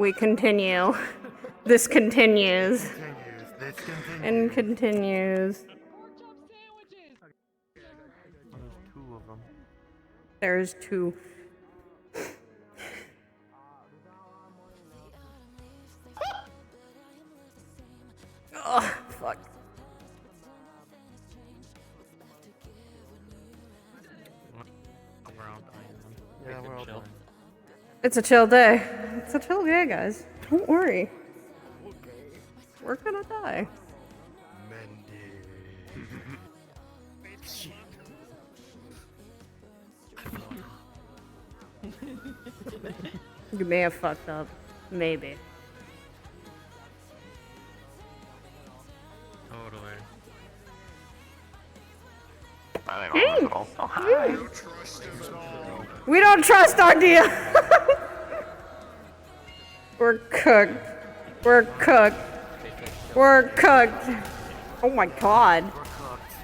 we continue. This continues. And continues. There's two. Oh, fuck. Yeah, we're all done. It's a chill day. It's a chill day, guys. Don't worry. We're gonna die. You may have fucked up. Maybe. Totally. I think all oh, hi. We don't trust our deal. We're cooked. We're cooked. We're cooked. Oh my god.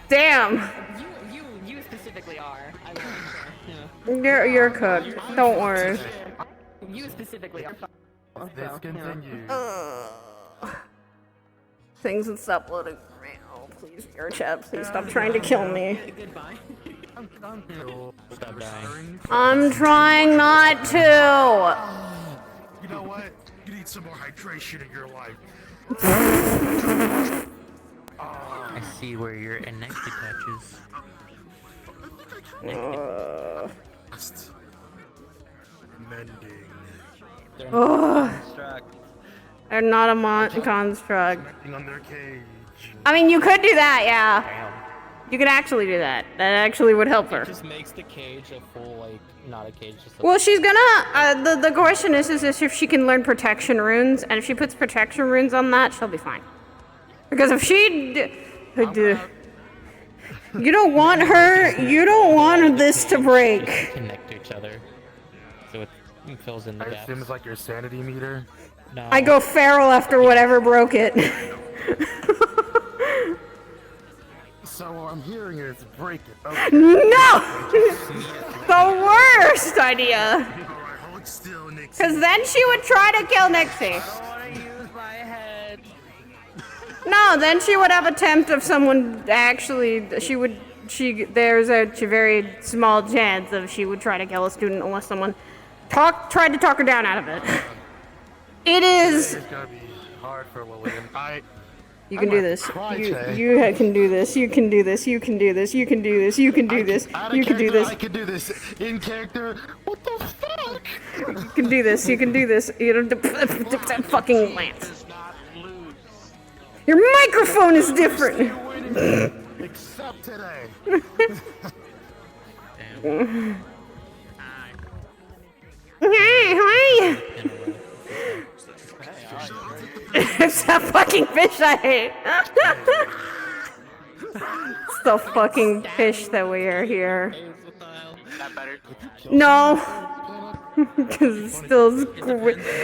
Damn. You specifically are. I You're cooked. Don't worry. You specifically are. This continues. Things would stop loading for me. Oh, please, your chat, please stop trying to kill me. Goodbye. Stop dying. I'm trying not to. You know what? You need some more hydration in your life. I see where your neck attaches. Mending. They're not a construct. Mending on their cage. I mean, you could do that, yeah. You could actually do that. That actually would help her. It just makes the cage a full, like, not a cage, just a... Well, she's gonna, the question is if she can learn protection runes, and if she puts protection runes on that, she'll be fine. Because if she, you don't want this to break. Connect to each other, so it fills in the I gaps. assume it's like your sanity meter. No. I go feral after whatever broke it. So I'm hearing is break it. Okay. No! The worst idea. Alright, hold still, Nixie. Because then she would try to kill Nixie. I want to use my head. No, then she would have attempt of someone actually, there's a very small chance of she would try to kill a student unless someone tried to talk her down out of it. It is. It's gonna be hard for Lillian. You can do this. You can do this. You can do this. You can do this. You can do this. You can do this. You can do this. I can do this in character. What the fuck? You can do this. You can do this. You don't fucking Lance. Your microphone is different. Except today. Hi. It's that fucking fish I hate. It's the fucking fish that we are here. No. Because it's still.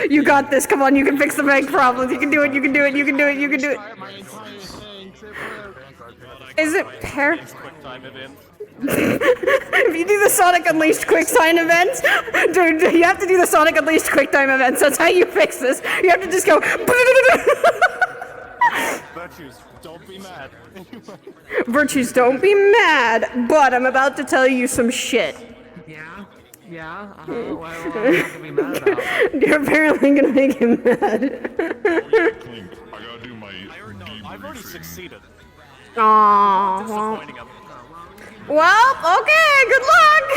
You got this. Come on, you can fix the bank problems. You can do it. You can do it. You can do it. You can do it. Is it pair? If you do the Sonic Unleashed QuickTime events, dude, you have to do the Sonic Unleashed QuickTime events. That's how you fix this. You have to just go. Virtues, don't be mad. Virtues, don't be mad, but I'm about to tell you some shit. Yeah. What am I gonna be mad about? You're apparently gonna make him mad. I gotta do my. I've already succeeded. Aww. Well, okay, good luck.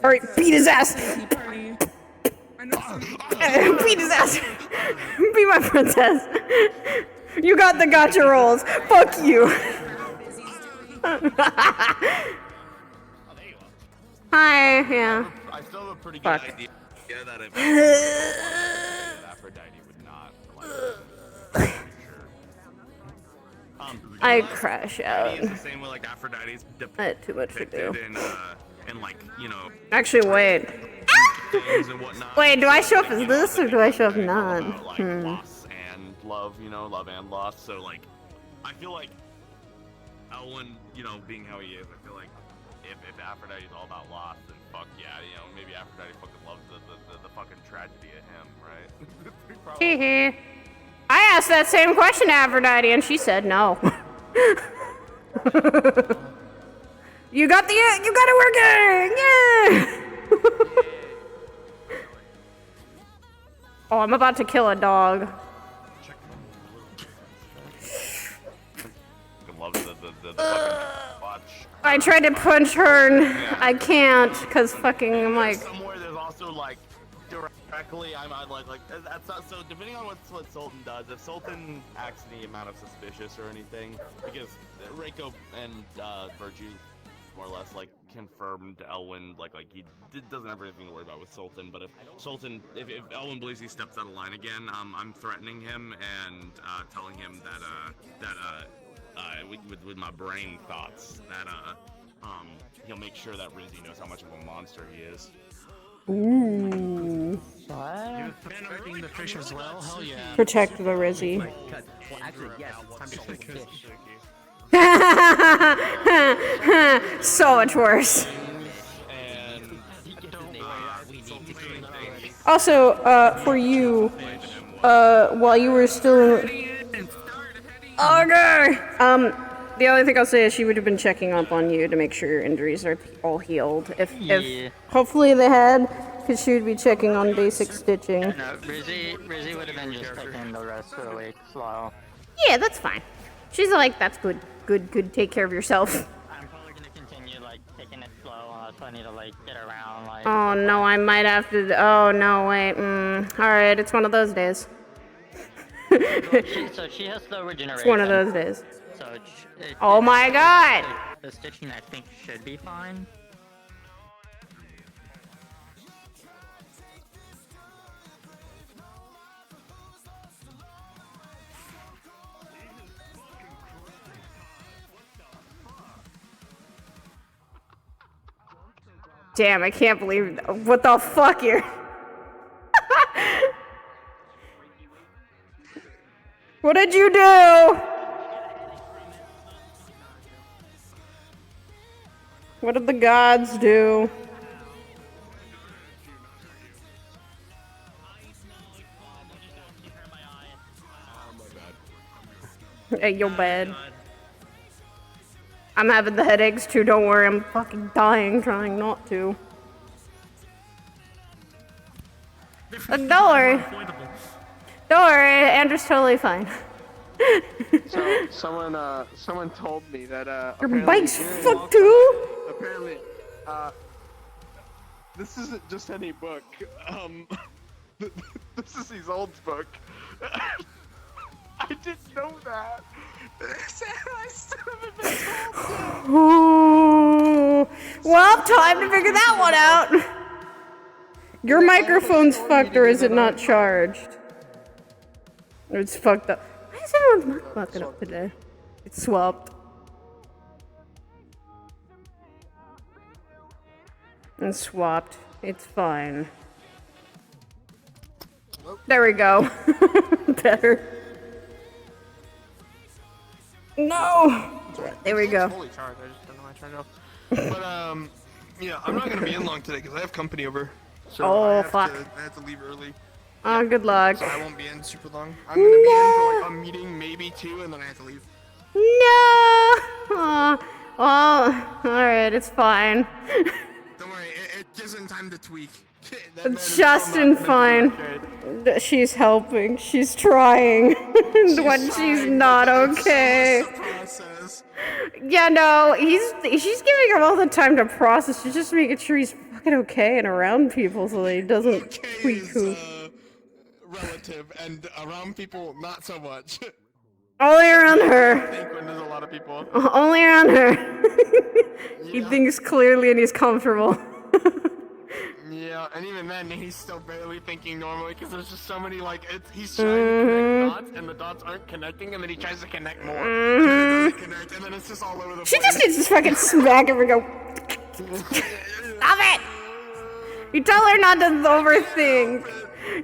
All right, beat his ass. Beat his ass. Be my princess. You got the gotcha rolls. Fuck you. Hi, yeah. I still have a pretty good Fuck. idea that Aphrodite would not like. I crash out. It's the same way like Aphrodite's I had too much to do. depicted in like, you know, Actually, wait. things and whatnot. Wait, do I show up as this or do I show up not? About, like loss and love, you know, love and loss. So like, I feel like Elwyn, you know, being how he is, I feel like if Aphrodite's all about loss, then fuck yeah, you know, maybe Aphrodite fucking loves the fucking tragedy of him, right? Hee hee. I asked that same question to Aphrodite and she said no. You got it working! Yeah! Oh, I'm about to kill a dog. Love the fucking watch. I tried to punch her and I can't, cause fucking I'm like. Somewhere there's also like directly, I'm like that's not so. Depending on what Sultan does, if Sultan acts any amount of suspicious or anything, because Reiko and Virtue more or less like confirmed Elwyn like he doesn't have anything to worry about with Sultan. But if Elwyn believes he steps out of line again, I'm threatening him and telling him that with my brain thoughts that he'll make sure that Rizzy knows how much of a monster he is. Ooh. You're protecting the fish as well? Hell yeah. Protect the Rizzy. Well, actually, yes. It's time to kill the fish. So much worse. And Also, for you, while you were still okay. The only thing I'll say is she would have been checking up on you to make sure your injuries are all healed. If hopefully they had, because she would be checking on basic stitching. No, Rizzy would have been just taking the rest of the week slow. Yeah, that's fine. She's like, that's good. Good. Take care of yourself. I'm probably gonna continue like taking it slow unless I need to like get around like. Oh no, I might have to. Oh no, wait. All right, it's one of those days. So she has slow regeneration. It's one of those days. So Oh my god! The stitching I think should be fine. Damn, I can't believe what the fuck here. What did you do? What did the gods do? Hey, you're bad. I'm having the headaches too, don't worry, I'm fucking dying trying not to. Don't worry. Don't worry, Andrew's totally fine. So someone told me that Your bike's fucked too? Apparently, this isn't just any book. This is his old book. I didn't know that. I still haven't been told. Ooh. Well, time to figure that one out. Your microphone's fucked, or is it not charged? It's fucked up. Why is everyone's mic fucking up today? It's swapped. And swapped. It's fine. There we go. Better. No! There we go. Fully charged. I just don't know why I turned it off. But yeah, I'm not gonna be in long today because I have company over. So Oh, fuck. I have to leave early. Oh, good luck. So I won't be in super long. I'm gonna be in for like a meeting, maybe two, and then I have to leave. No! Oh, well, alright, it's fine. Don't worry, it gives him time to tweak. That man is Justin, so not fine. mentally okay. She's helping. She's trying. When she's not okay. Process. Yeah, no, she's giving him all the time to process. She's just making sure he's fucking okay and around people so that he doesn't tweak who. Relative, and around people, not so much. Only around I her. think when there's a lot of people. Only around her. He thinks clearly and he's comfortable. Yeah, and even then, he's still barely thinking normally because there's just so many, like, he's trying to connect dots, and the dots aren't connecting, and then he tries to connect more, and then it doesn't connect, and then it's just all over the She place. just needs to fucking smack him and go, stop it! You tell her not to overthink.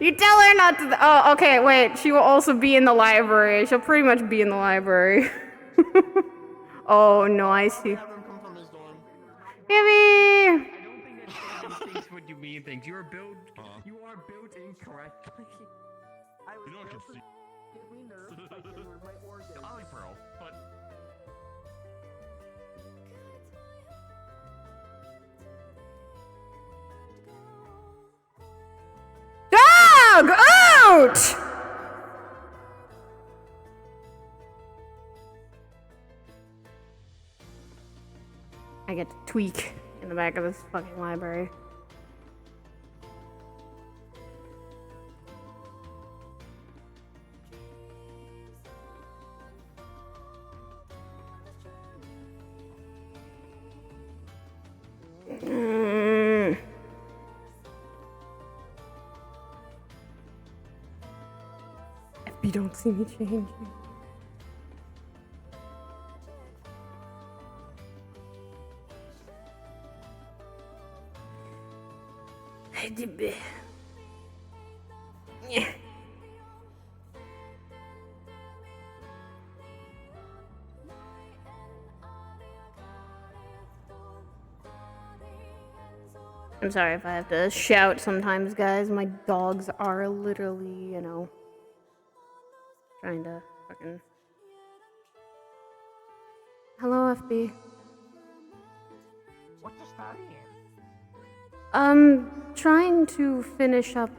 You tell her not to. Oh, okay, wait. She will also be in the library. She'll pretty much be in the library. Oh, no, I see. Have him come from his dorm. Yippee! I don't think that Jordan thinks what you mean things. You are built incorrectly. You know what I can see? I like Pearl, but Dog! Out! I get to tweak in the back of this fucking library. FB don't see me changing. I did it. Yeah. I'm sorry if I have to shout sometimes, guys. My dogs are literally, you know, trying to fucking... Hello, FB. What you studying? Trying to finish up,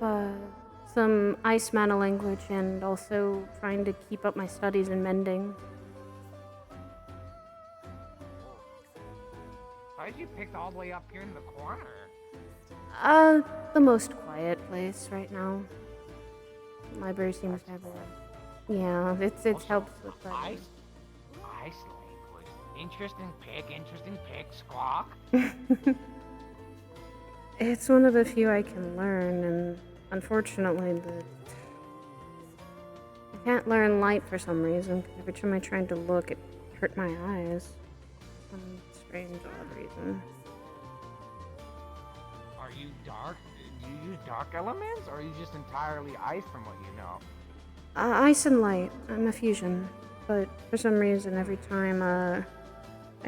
some ice mana language and also trying to keep up my studies in mending. Why'd you pick all the way up here in the corner? The most quiet place right now. The library seems to have a... Yeah, it helps with that. Ice language. Interesting pick, squawk. It's one of the few I can learn, and unfortunately, I can't learn light for some reason. Every time I tried to look, it hurt my eyes. Some strange, odd reason. Are you dark? Do you use dark elements, or are you just entirely ice from what you know? Ice and light. I'm a fusion. But for some reason, every time I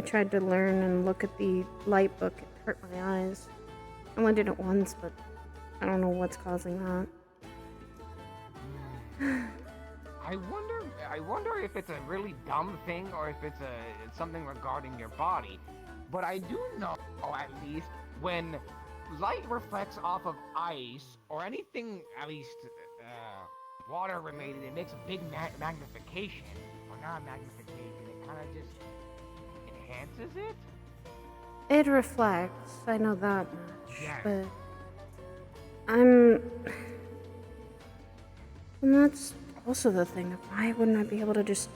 tried to learn and look at the light book, it hurt my eyes. I only did it once, but I don't know what's causing that. I wonder if it's a really dumb thing or if it's something regarding your body. But I do know, at least, when light reflects off of ice or anything, at least water related, it makes a big magnification. Or not magnification, it kind of just enhances it. It reflects, I know that much, Yeah. but and that's also the thing. Why wouldn't I be able to just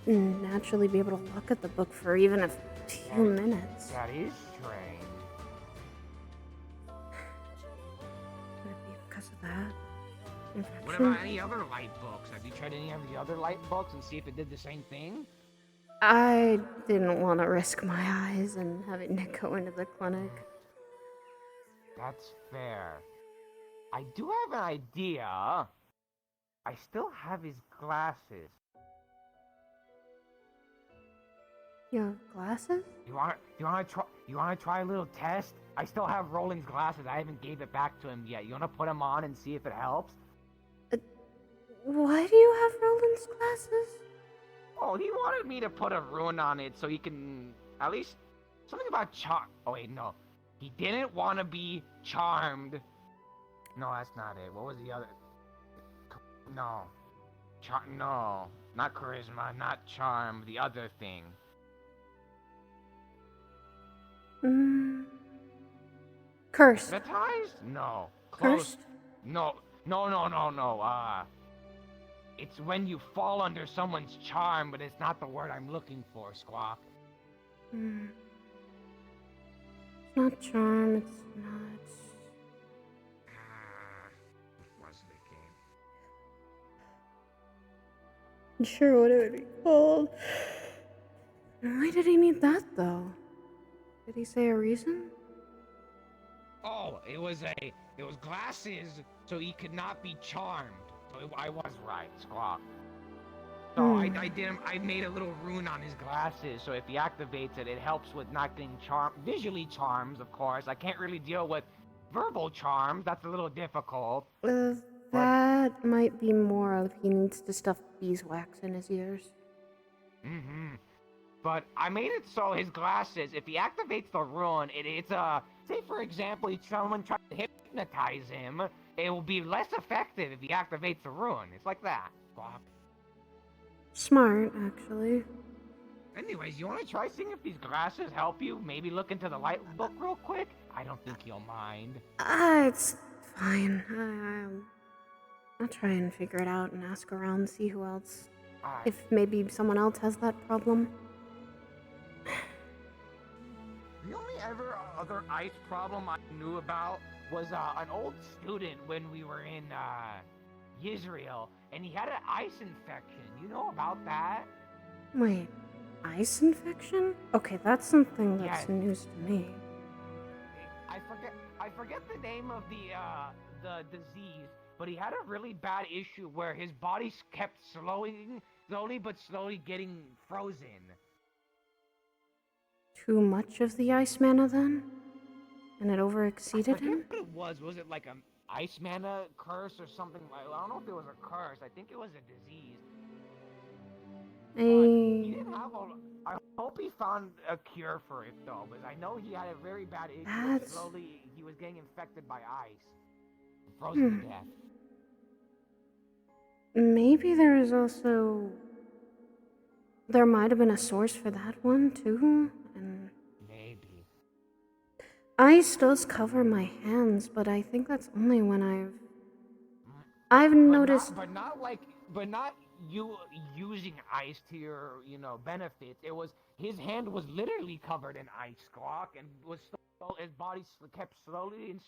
naturally be able to look at the book for even a few minutes? That is strange. Would it be because of that? What Infection? about any other light books? Have you tried any of the other light books and see if it did the same thing? I didn't want to risk my eyes and having Nick go into the clinic. That's fair. I do have an idea. I still have his glasses. You have glasses? You wanna try a little test? I still have Roland's glasses. I haven't gave it back to him yet. You wanna put them on and see if it helps? Why do you have Roland's glasses? Oh, he wanted me to put a rune on it so he can at least something about charm. Oh wait, no, he didn't want to be charmed. No, that's not it. What was the other? No, no, not charisma, not charm. The other thing. Cursed. Hypnotized? No. Close. Cursed? No. It's when you fall under someone's charm, but it's not the word I'm looking for, Squawk. It's not charm, it's not... Sure, what it would be called. Why did he need that, though? Did he say a reason? Oh, it was glasses, so he could not be charmed. So I was right, Squawk. So I made a little rune on his glasses, so if he activates it, it helps with not getting visually charms, of course. I can't really deal with verbal charms, that's a little difficult. That might be more of he needs to stuff beeswax in his ears. But I made it so his glasses, if he activates the rune, it's say for example, someone tries to hypnotize him, it will be less effective if he activates the rune. It's like that. Squawk. Smart, actually. Anyways, you want to try seeing if these glasses help you? Maybe look into the light book real quick? I don't think you'll mind. It's fine. I'll try and figure it out and ask around, see who else. If maybe someone else has that problem. The only other ice problem I knew about was an old student when we were in Israel, and he had an ice infection. You know about that? Wait, ice infection? Okay, that's something that's news to me. I forget the name of the disease, but he had a really bad issue where his body kept slowly but slowly getting frozen. Too much of the ice mana then? And it overexceeded him? What it was it like an ice mana curse or something? I don't know if it was a curse. I think it was a disease. He didn't have I hope he found a cure for it though, because I know he had a very bad issue. Slowly, he was getting infected by ice, frozen to death. Maybe there might have been a source for that one too. And maybe ice does cover my hands, but I think that's only when I've noticed. But not you using ice to your benefits. It was his hand was literally covered in ice, Squawk, and his body kept slowly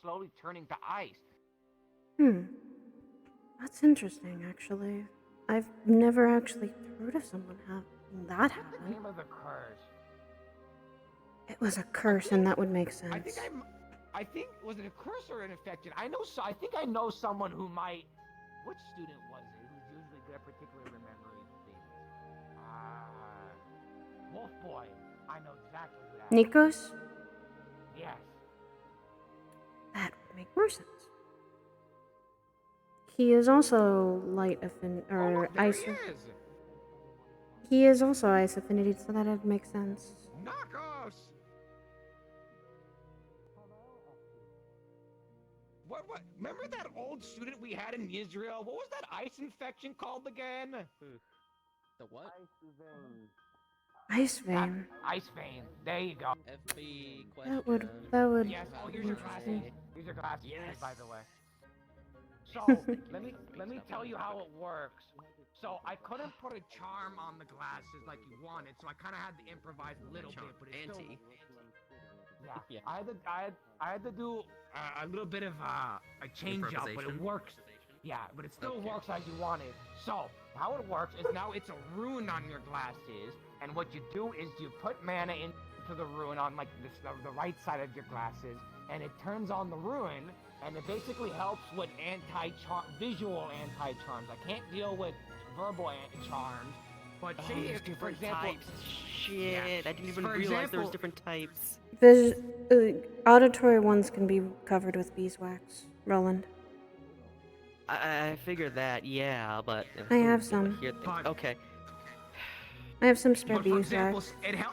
turning to ice. That's interesting, actually. I've never actually heard of someone having that happen. What's the name of the curse? It was a curse, and that would make sense. I think was it a curse or an infection? I think I know someone who might. Which student was it who's usually good at particularly remembering things? Wolf Boy. I know exactly who that is. Nikos? Yes. That would make more sense. He is also ice. He is also ice affinity, so that would make sense. Knockoffs. What? Remember that old student we had in Israel? What was that ice infection called again? The what? Ice vein. Ice vein. There you go. FB question. That would. Yes. Oh, here's your glasses. Here's your glasses. Yes. By the way. So let me tell you how it works. So I couldn't put a charm on the glasses like you wanted, so I kind of had to improvise a little bit. But it's still, yeah. I had to do a little bit of a change up, but it works. Yeah, but it still works as you wanted. So how it works is now it's a rune on your glasses, and what you do is you put mana into the rune on like the right side of your glasses, and it turns on the rune. And it basically helps with visual anti-charms. I can't deal with verbal anti-charms, but say if, for example... Types. Shit, I didn't even realize there was different types. Auditory ones can be covered with beeswax. Roland. I figured that, yeah, but... I have some. Okay. I have some spare for example, beeswax.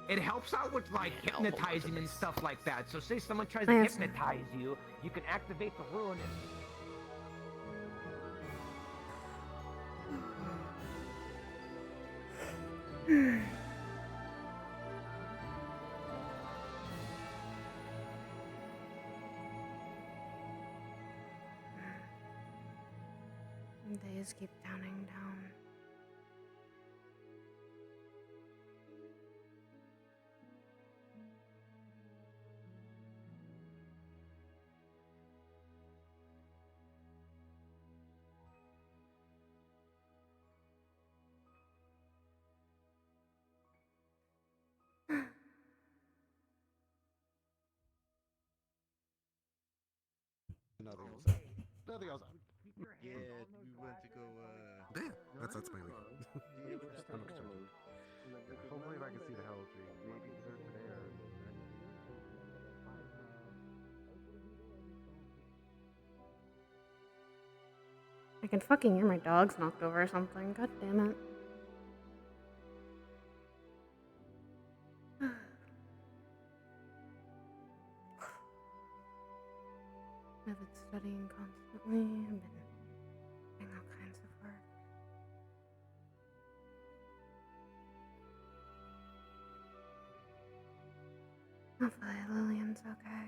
It helps out with like hypnotizing and stuff like that. So say someone tries to hypnotize you, you can activate the rune and... Days keep counting down. Nothing else happened. Nothing else happened. Yeah, we went to go, Yeah, that's my lead. I'm excited. Hopefully if I can see the Hell Tree, maybe there's an air. I can fucking hear my dogs knocked over or something. God damn it. I've been studying constantly. I've been doing all kinds of work. Hopefully Lillian's okay.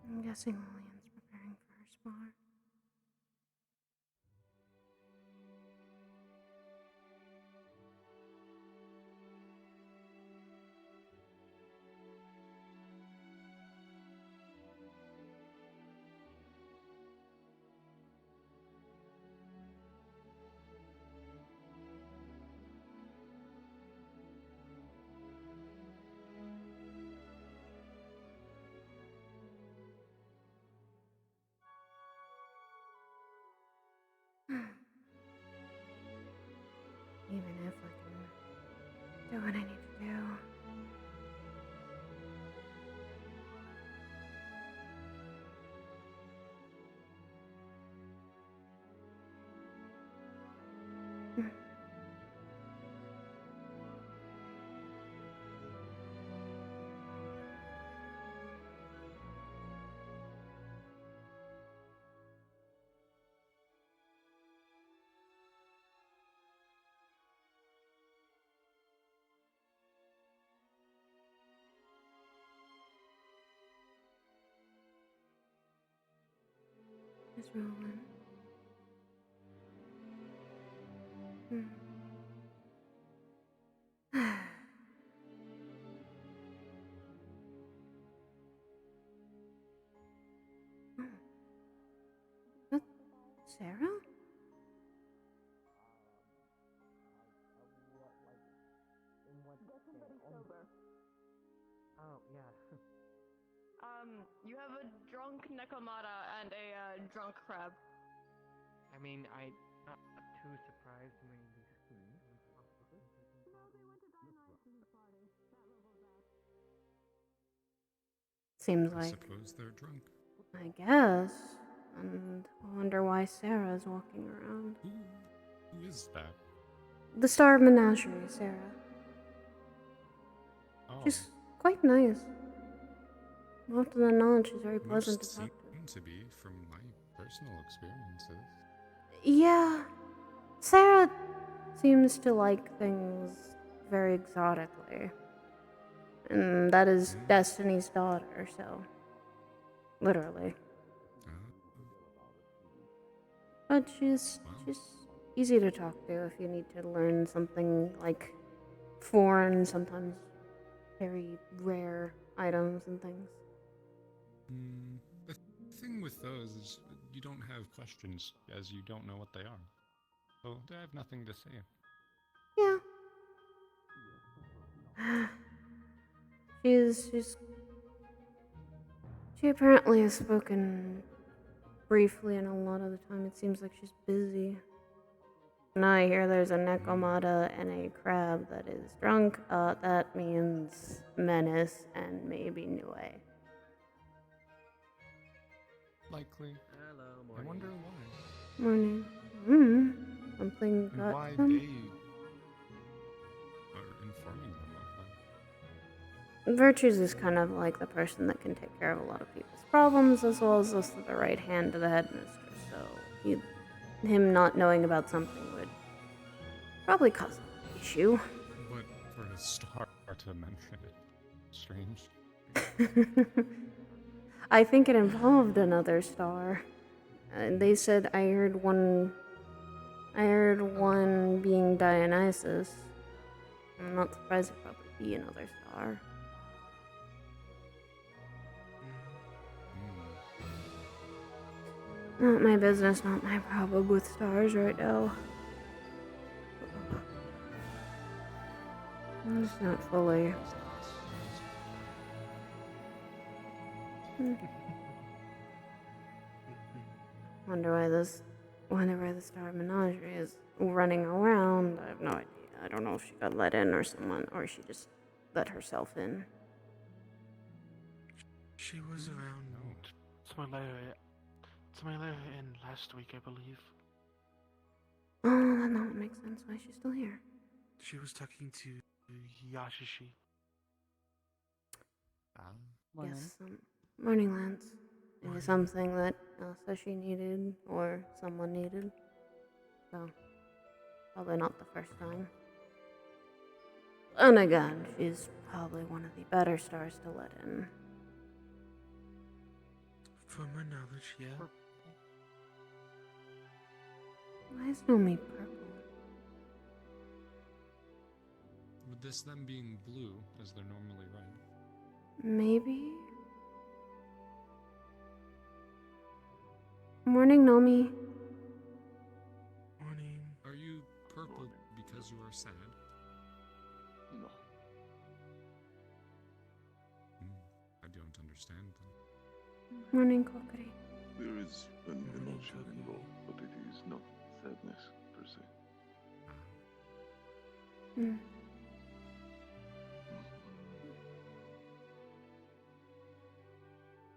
I'm guessing Lillian's preparing for her spar. Even if I can do what I need to do. Just rolling. That Sarah? Oh, yeah. You have a drunk Nekomata and a drunk crab. I mean, I'm not too surprised when these things. Seems I like. suppose they're drunk. I guess. And I wonder why Sarah's walking around. Who is that? The star of Menagerie, Sarah. Oh, She's quite nice. Most of the knowledge, she's very pleasant most to talk seem to be from my personal experiences. Yeah. Sarah seems to like things very exotically. And that is Destiny's daughter, so. Literally. But she's easy to talk to if you need to learn something like foreign, sometimes very rare items and things. The thing with those is you don't have questions as you don't know what they are. So I have nothing to say. Yeah. She apparently has spoken briefly, and a lot of the time it seems like she's busy. And I hear there's a Nekomata and a crab that is drunk. That means Menace and maybe Nue. Likely. Hello, I morning. wonder why. Morning. Something And got why them. they are informing them of that. Virtues is kind of like the person that can take care of a lot of people's problems, as well as also the right hand to the headmistress, so him not knowing about something would probably cause an issue. But for a star to mention it, strange. I think it involved another star. They said I heard one being Dionysus. I'm not surprised it'd probably be another star. Not my business, not my problem with stars right now. I'm just not fully. Wonder why the Star Menagerie is running around. I have no idea. I don't know if she got let in or she just let herself in. She was around. Somebody let her in last week, I believe. Oh, that not makes sense why she's still here. She was talking to Yashishi. Yes, morning, Lance. Maybe something that Sashi needed or someone needed. So, probably not the first time. And again, she's probably one of the better stars to let in. From my knowledge, yeah. Why is Nomi purple? With this them being blue, as they're normally right. Maybe? Morning, Nomi. Morning. Are you purple because you are sad? No. I don't understand then. Morning, Kokiri. There is an emotion involved, but it is not sadness per se.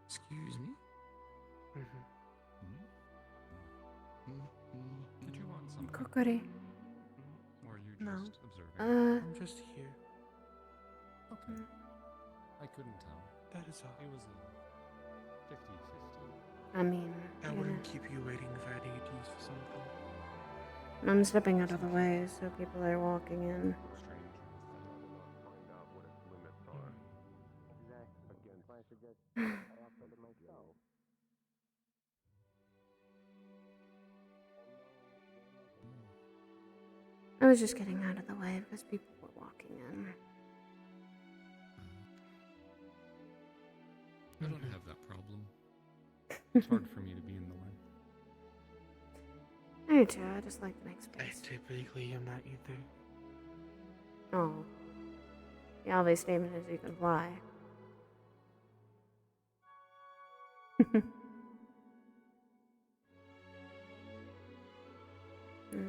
Excuse me? Did you want something? Kokiri. Or are you No. just observing? I'm just here. Okay. I couldn't tell. That is all. It was a 50-50. I mean, I wouldn't keep you waiting if I needed to use something. I'm stepping out of the way so people are walking in. I was just getting out of the way because people were walking in. I don't have that problem. It's hard for me to be in the way. I do too, I just like to make space. Typically am not either. Oh. The obvious statement is you can fly.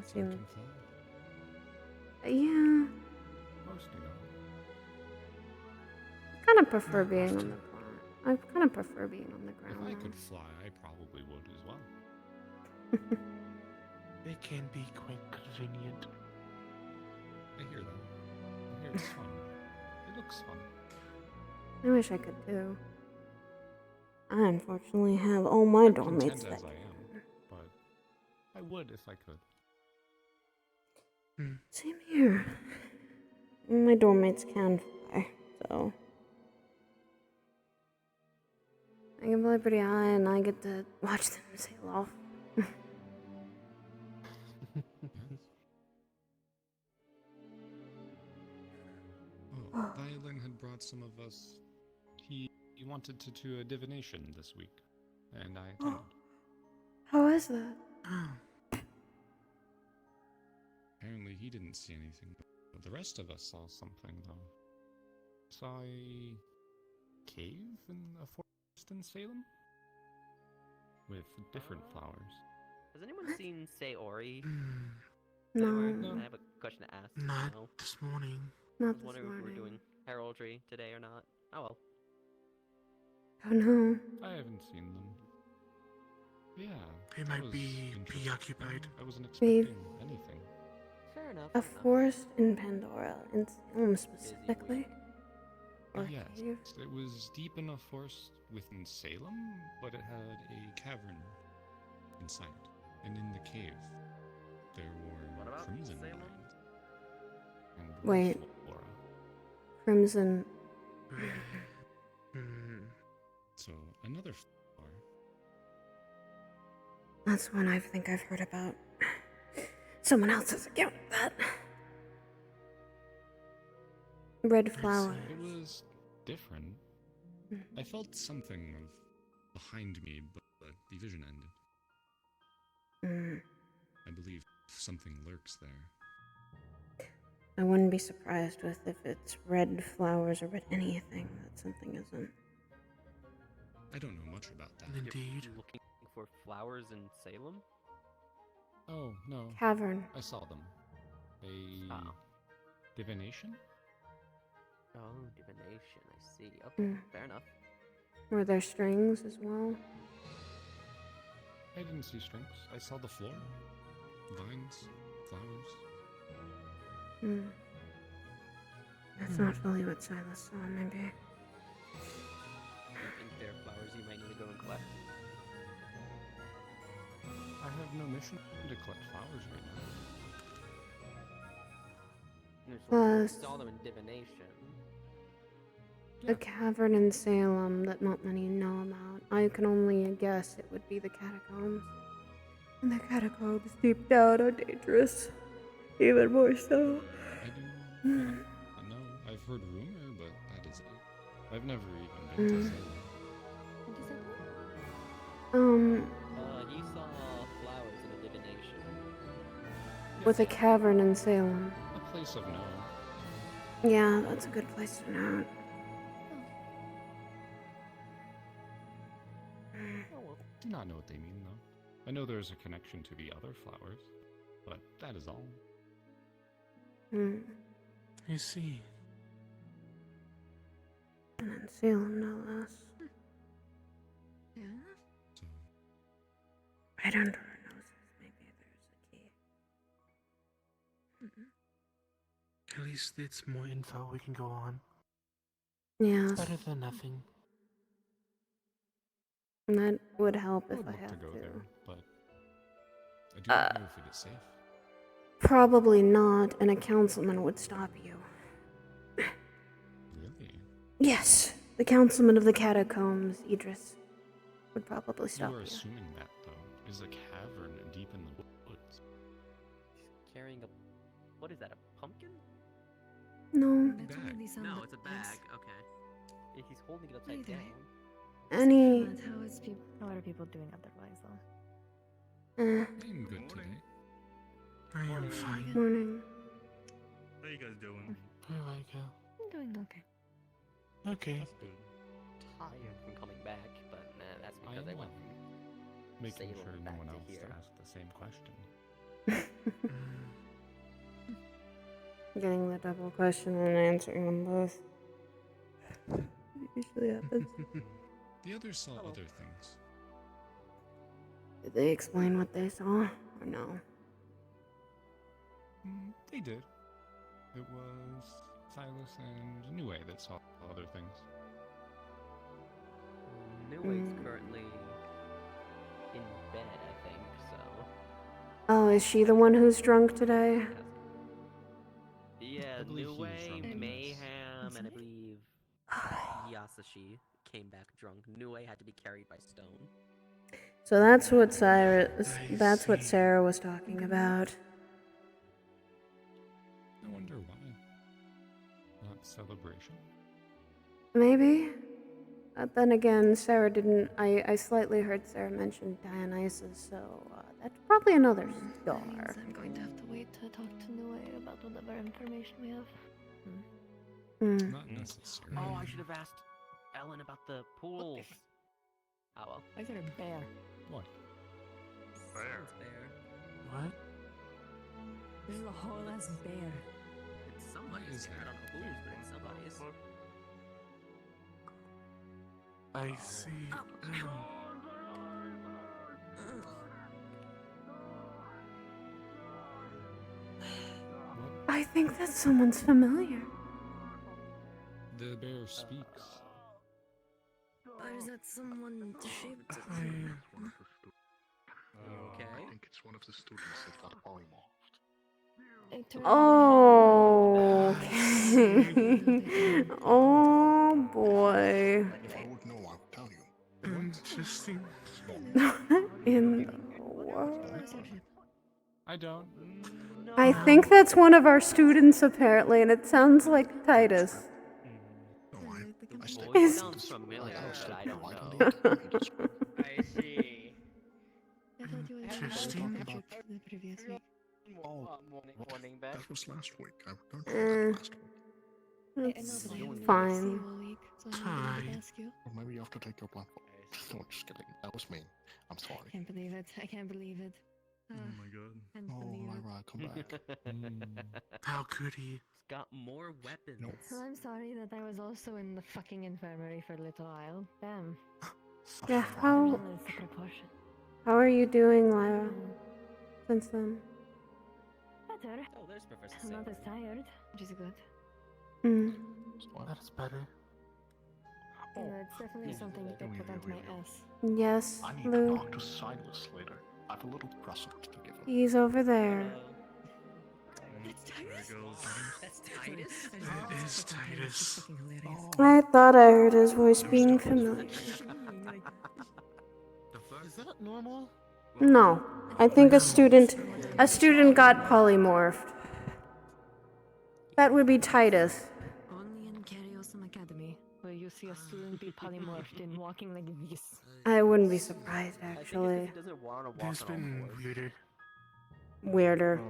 Seems... Yeah. Most do not. I kind of prefer being on the ground. I kind of prefer being on the ground. If I could fly, I probably would as well. It can be quite convenient. I hear that. I hear it's fun. It looks fun. I wish I could too. I unfortunately have all my dorm mates that as I am, but I would if I could. Same here. My dorm mates can fly, so I can fly pretty high and I get to watch them sail off. Violin had brought some of us. He wanted to do a divination this week, and I attended. How is that? Apparently he didn't see anything, but the rest of us saw something, though. Saw a cave in a forest in Salem? With different flowers. Has anyone seen Sayori? No. I have a question to ask. Not No. this morning. I Not was this wondering if we morning. were doing heraldry today or not. Oh well. Oh no. I haven't seen them. Yeah. They that might was be interesting. preoccupied. I wasn't We've- expecting anything. Fair enough. A forest in Pandora, in Salem specifically? Or Yes, cave? it was deep in a forest within Salem, but it had a cavern inside. And in the cave, there What were about crimson Salem? vines. And Wait. flora. Crimson. So, another flower. That's one I think I've heard about. Someone else's account of that. Red flower. It was different. I felt something of behind me, but the vision ended. I believe something lurks there. I wouldn't be surprised with if it's red flowers or red anything that something isn't. I don't know much about that. Indeed. You're looking for flowers in Salem? Oh, no. Cavern. I saw them. A divination? Oh, divination, I see. Okay, fair enough. Were there strings as well? I didn't see strings. I saw the floor. Vines, flowers. That's not fully what Silas saw, maybe. Do you think there are flowers you might need to go and collect? I have no mission to collect flowers right now. Plus, saw them in divination. a cavern in Salem that not many know about. I can only guess it would be the catacombs. And the catacombs deep down are dangerous. Even more so. I know. I've heard rumor, but that is it. I've never even been to Salem. He saw flowers in a divination. With a cavern in Salem. A place of no. Yeah, that's a good place to know. Do not know what they mean, though. I know there's a connection to the other flowers, but that is all. I see. And in Salem, no less. Yeah? So, Right under our noses, maybe there's a key. At least it's more info we can go on. Yeah. It's better than nothing. And that would help I if would I love had to go to. there, but I do not know if it is safe. Probably not, and a councilman would stop you. Really? Yes, the councilman of the catacombs, Idris, would probably stop You are you. assuming that, though, is a cavern deep in the woods. He's carrying a... What is that, a pumpkin? No. That's one of these No, sound it's a bags. bag, okay. He's holding it upside Either. down. Any... But how is people? What are people doing otherwise, though? I'm good today. I am fine. Morning. How you guys doing? Here I go. I'm doing okay. Okay. That's good. Tired from coming back, but that's because I went from Making Salem sure no back one to else here. asked the same question. Getting the double question and answering them both. Usually happens. The others saw other things. Did they explain what they saw, or no? They did. It was Silas and Nue that saw other things. Neway's currently in bed, I think, so... Oh, is she the one who's drunk today? Yeah, I believe he was drunk, Nue, yes. Mayhem, and I believe Yasashi came back drunk. Nue had to be carried by stone. So that's what that's what Sarah was talking about. I wonder why. Not celebration? Maybe? But then again, Sarah didn't... I slightly heard Sarah mention Dionysus, so that's probably another star. That means I'm going to have to wait to talk to Nue about whatever information we have. Not necessarily. Oh, I should have asked Ellen about the pools. Oh well. I said a bear. What? Bear. What? This is a whole ass bear. It's somebody's. I don't know whose, but it's somebody's. I see. I think that's someone's familiar. The bear speaks. Or is that someone shaped? Okay. I think it's one of the students that got polymorphed. Oh. Okay. Oh boy. If I would know, I would tell you. Interesting. In the world. I don't. I think that's one of our students apparently, and it sounds like Titus. Voice sounds familiar, but I don't know. I see. I thought you were Interesting. the trip the previous week. Morning back. That was last week. I returned from that last week. I know It's that I haven't been able to see fine. you all week, so I haven't been able to ask you. Or maybe you have to take your blindfold. No, just kidding. That was mean. I'm I sorry. can't believe it. I can't believe it. Oh my god. Can't Oh, believe it. Lyra, come back. How could he? He's got more weapons. I'm sorry that I was also in the fucking infirmary for a little while. Damn. Yeah, how There's the proportion. are you doing, Lyra? Since then? Better. Oh, there's Professor I'm not Sam. as tired, which is good. Mm. That is better. You know, it's definitely something you could put onto my ass. Yes, I need to Lou. talk to Silas later. I have a little present to give him. He's over there. There it goes. That's Titus? It is Titus. I thought I heard his voice being familiar. Is that normal? No, I think a student got polymorphed. That would be Titus. Only in Curiosum Academy, where you see a student be polymorphed and walking like this. I wouldn't be surprised, I think actually. it's 'cause he doesn't want to walk It's on all been fours. weirder. Weirder.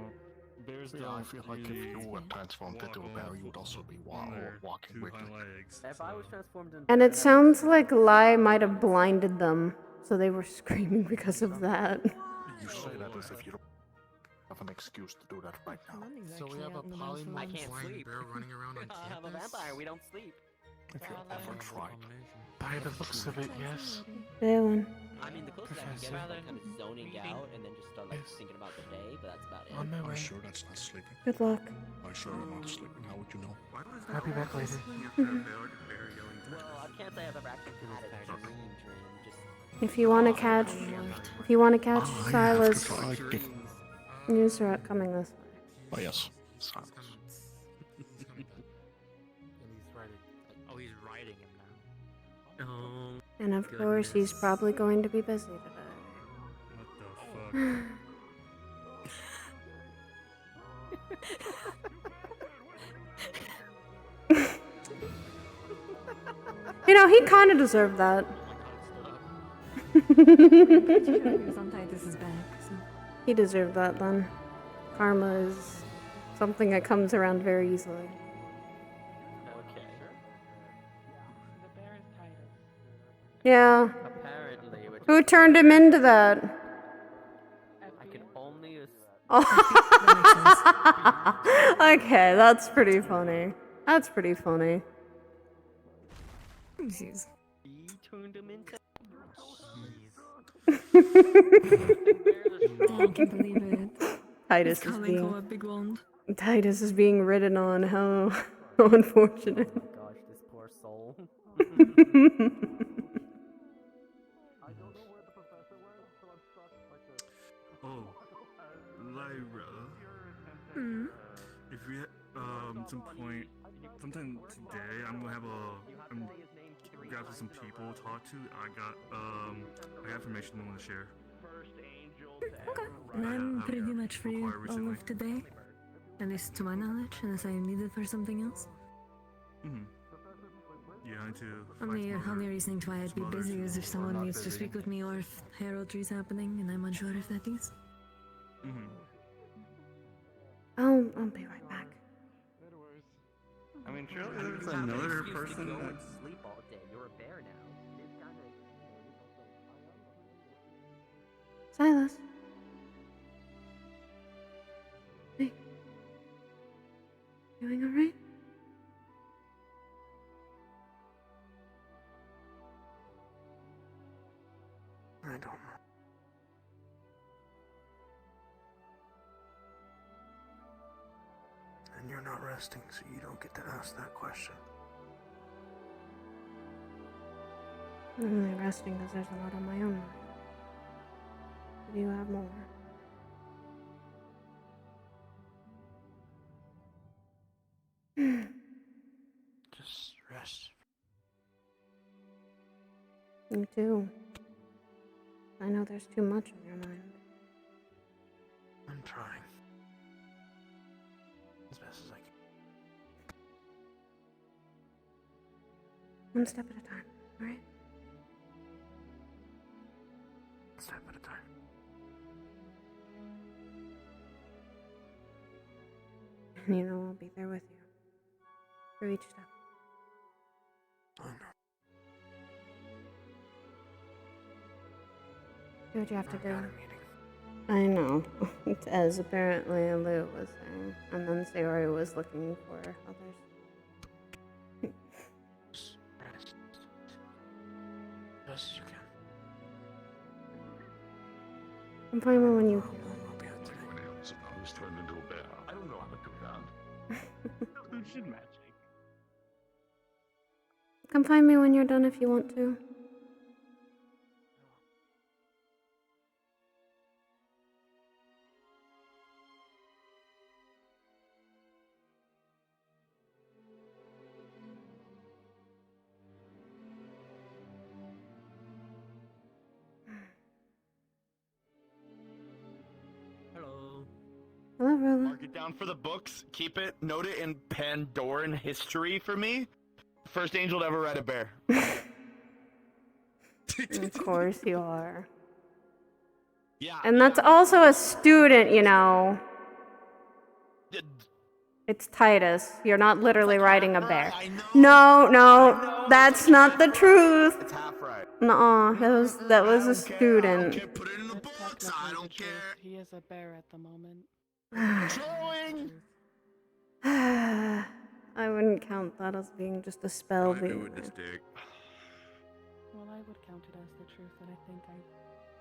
Bears Yeah, I feel like if you were transformed into a bear, you would also be walking weirdly. legs. If I was transformed into And it sounds like Lai might have blinded them, so they were screaming because of that. You say that as if you don't have an excuse to do that right now. So we have a polymorph I can't blind sleep. bear running around on I'm a campus? vampire. We don't sleep. If you ever tried. By the looks of it, yes. Dylan. I mean, the closest I can get is like kind of zoning out and then just start like thinking about the day, but that's about it. On my Are way. you sure that's not sleeping? Good luck. Are you sure you're not sleeping? How would you know? I'll be back later. Well, I can't say I've ever actually had a dream. Just If you want to catch I have to Silas, try. news are coming this way. Oh yes, Silas. Oh, he's riding him now. Oh. And of course, he's probably going to be busy today. What the You know, he kind of deserved that. He deserved that then. Karma is something that comes around very easily. okay. Yeah. Apparently, which Who turned him into that? I can only Okay, that's pretty funny. That's pretty funny. He turned him into. I can't believe it. Titus It's is coming being from a big one. Titus is being ridden on. How unfortunate. Oh my gosh, this poor soul. Oh, Lyra. Mm. If we some point, sometime today, I'm grabbing some people to talk to. I got information I want to share. Okay. And I'm pretty much free all of today. At least to my knowledge, unless I need it for something else. Mm-hmm. Yeah, I need to find Only reason why I'd be some busy others is if who are someone not needs to busy. speak with me or if heraldry's happening and I'm unsure if that is. Mm-hmm. I'll be right back. I mean, surely there's another person Go and that's... sleep all day. You're a bear now. It's kind of. Silas. Hey. Doing alright? I don't know. And you're not resting, so you don't get to ask that question. I'm only resting because there's a lot on my own mind. Do you have more? Just rest. Me too. I know there's too much on your mind. I'm trying. As best as I can. One step at a time, alright? One step at a time. And you know I'll be there with you. Through each step. I know. Do what you have to I've do. got a meeting. I know. As apparently Lou was saying. And then Sayori was looking for others. Just rest. Best as you can. I'm fine when you When I was supposed to turn into a bear. I don't know how to do that. Shit magic. Come find me when you're done if you want to. Hello. Hello, Rolla. Mark it down for the books. Keep it. Note it in Pandoran history for me. First angel to ever ride a bear. Of course you are. Yeah. And that's also a student, you know. It's Titus. You're not literally riding a bear. No, that's not the truth. It's half right. Nuh-uh, that was a student. Put it in the books. I don't care. He is a bear at the moment. Trolling. I wouldn't count that as being just a spell being there. Well, I would count it as the truth, and I think I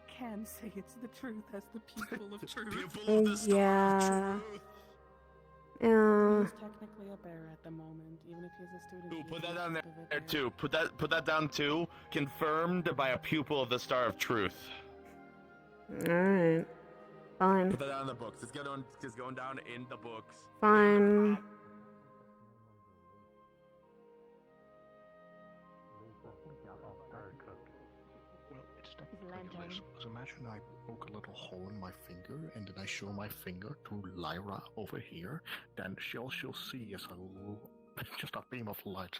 can say it's the truth as the pupil of truth. Yeah. He's technically a bear at the moment, even if he's a student. Ooh, he's put that a down bit of a there bear. too. Put that down too. Confirmed by a pupil of the Star of Truth. Alright. Fine. Put that down in the books. It's going down in the books. Fine. Well, it's not ridiculous. So imagine I poke a little hole in my finger, and then I show my finger to Lyra over here. Then she'll see as a little, just a beam of light.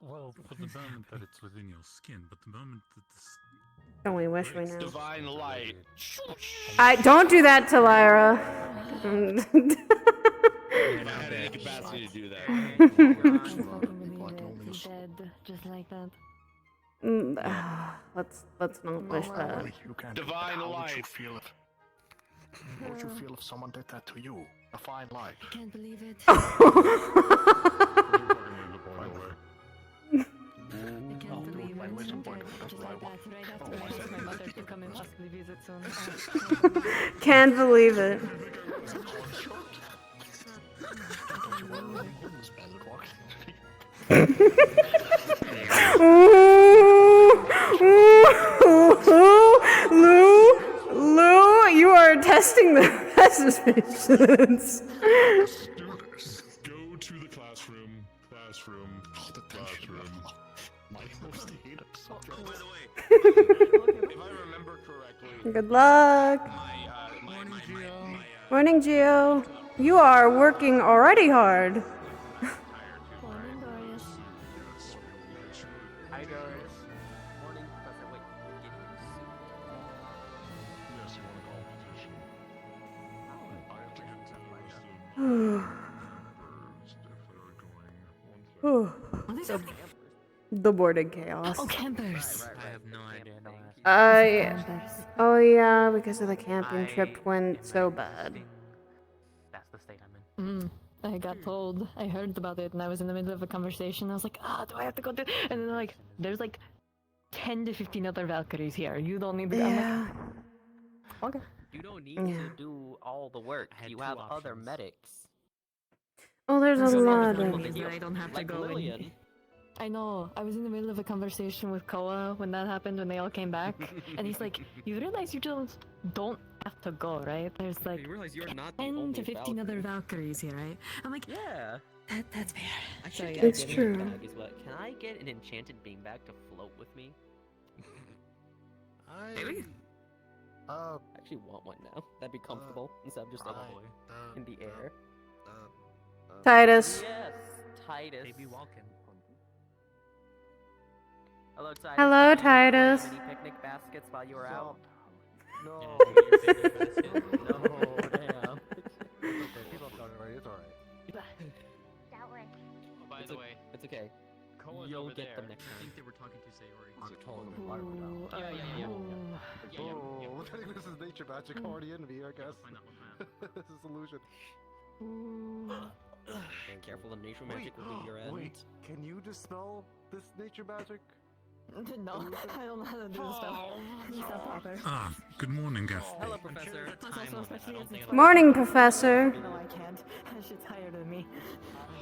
Well, for the moment that it's within your skin, but the moment that this... Don't we wish we knew? Divine light. Don't do that to Lyra. I had any capacity to do that. He's dead, just like that. Let's not wish that. You can't. Divine How light. would you feel it? How would you feel if someone did that to you? A fine light. I can't believe it. By I can't believe it. Just like that, right after I asked my mother to come and possibly visit soon. Can't believe it. Lou, you are testing the resistance. Go to the classroom. Classroom. My most hated subject. By the way, if I remember correctly, Good luck. Morning, Gio. You are working already hard. Morning, Darius. Hi, Doris. Morning, Professor. Wait, Yes, you want a competition? I have to get 10 birds if they're going. The boarding chaos. Oh, campers. I have no idea. No Oh yeah, because of the camping trip went so bad. That's the state I'm in. I got told. I heard about it, and I was in the middle of a conversation. I was like, do I have to go do? And then like, there's like 10 to 15 other Valkyries here. You don't need to. Yeah. I'm like, okay. You don't need to do all the work. had You two have other options. medics. Oh, there's a So lot the of. thing is that I don't have to Like go Lillian. and I know. I was in the middle of a conversation with Koa when that happened, when they all came back, and he's like, "You realize you just don't have to go, right? There's like You realize you're not the 10 only to 15 other Valkyries here, right?" I'm like, Yeah. That's fair. I So, should yeah, get It's a true. beanbag is what. Can I get an enchanted beanbag to float with me? I actually want one now. That'd be comfortable instead of just like in the air. Titus. Yes, Titus. Maybe walking. Hello, Titus. Hello, Did you have Titus. Any picnic baskets while you were out? No. No, damn. People have done it already. It's alright. That way. By the way, it's okay. You'll get them next time. I think they were talking to Sayori. I'm totally fine with that. Oh, I think this is nature magic already in me, I guess. This is illusion. Careful, the nature magic will be your end. Wait, can you dispel this nature magic? No, I don't know how to do this stuff. It's not proper. Ah, good morning, Gaff. Hello, Professor. Plus also, especially as it's Morning, Professor. No, I can't. That shit's higher than me.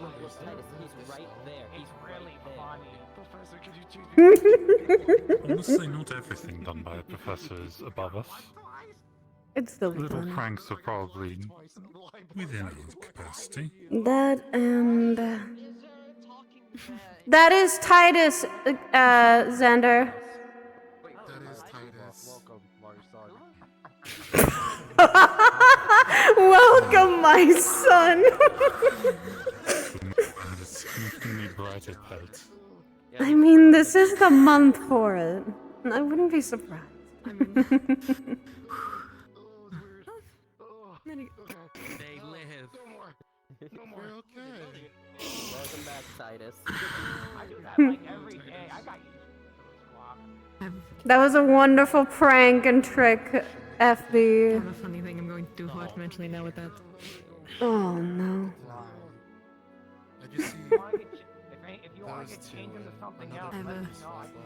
Look, Titus, he's right there. He's really funny. Professor, can you change Honestly, not everything done by a professor is above us. It's still Little fun. pranks are probably within our capacity. That and that is Titus, Xander. That is Titus. Welcome, my son. Welcome, my son. Significantly brighter pelt. I mean, this is the month for it. I wouldn't be surprised. They live. No more. Okay. Welcome back, Titus. I do that like every day. I got used to this walk. That was a wonderful prank and trick, I FB. have a funny thing I'm going to do for it eventually now with that. Oh no. If you want to get changed into something else, let me know. I can do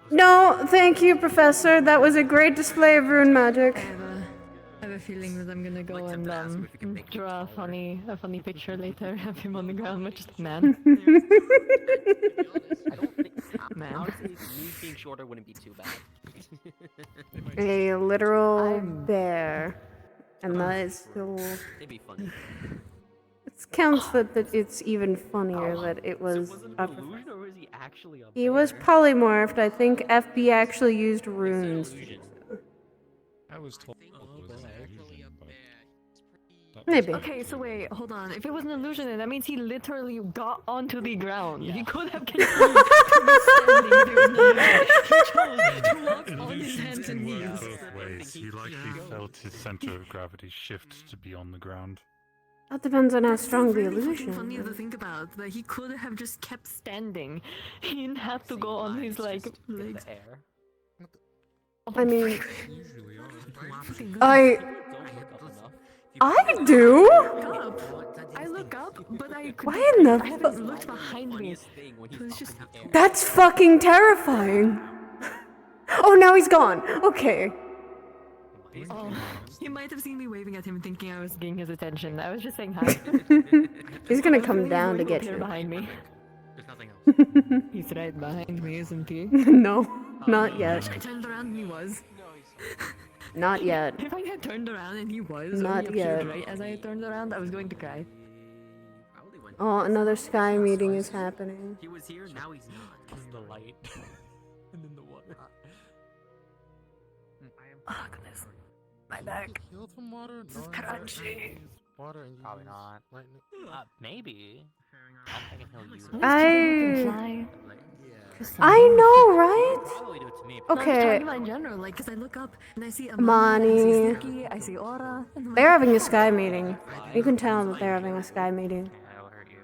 it. No, thank you, Professor. That was a great display of rune magic. I have a feeling that I'm gonna go and draw a funny picture later of him on the ground with just a man. I don't think. Man. Honestly, me being shorter wouldn't be too bad. A literal bear. And that is still... It'd be funny. It counts that it's even funnier that it was... So was it an illusion or was he actually a He was polymorphed. I think FB actually used runes. I was told it was an illusion, but Maybe. Okay, so wait, hold on. If it was an illusion, then that means he literally got onto the ground. He could have continued to be standing if it was an illusion. He chose to walk on his hands and Worked knees. both ways. He likely felt his center of gravity shift to be on the ground. That depends on how That's strong the really fucking illusion funny to is. think about. That he could have just kept standing. He didn't have to go on his like legs. Air. I mean, usually are. I do? I look up, but I could, Why in the I haven't looked behind me. So it's just That's fucking terrifying. Oh, now he's gone. Okay. oh, he might have seen me waving at him thinking I was getting his attention. I was just saying hi. He's gonna I was come really down to going get up here you. behind me. There's nothing else. He's right behind me, isn't he? No, not yet. I turned around and he was. Not yet. If I had turned around and he was, Not or he appeared yet. right as I turned around, I was going to cry. Oh, another sky meeting is happening. He was here, now he's not. Because the light. And then the water. Oh goodness, my back. Killed from water? This is crunchy. Water and Probably not. lightning. Maybe. I think he'll use I know, right? Probably do it to me. I'm Okay. talking about in general, like, cause I look up and I see Amani, Mani. I see Snooki, I see Aura. And I'm They're like, having a sky meeting. You can tell that they're having a sky meeting. That'll hurt you.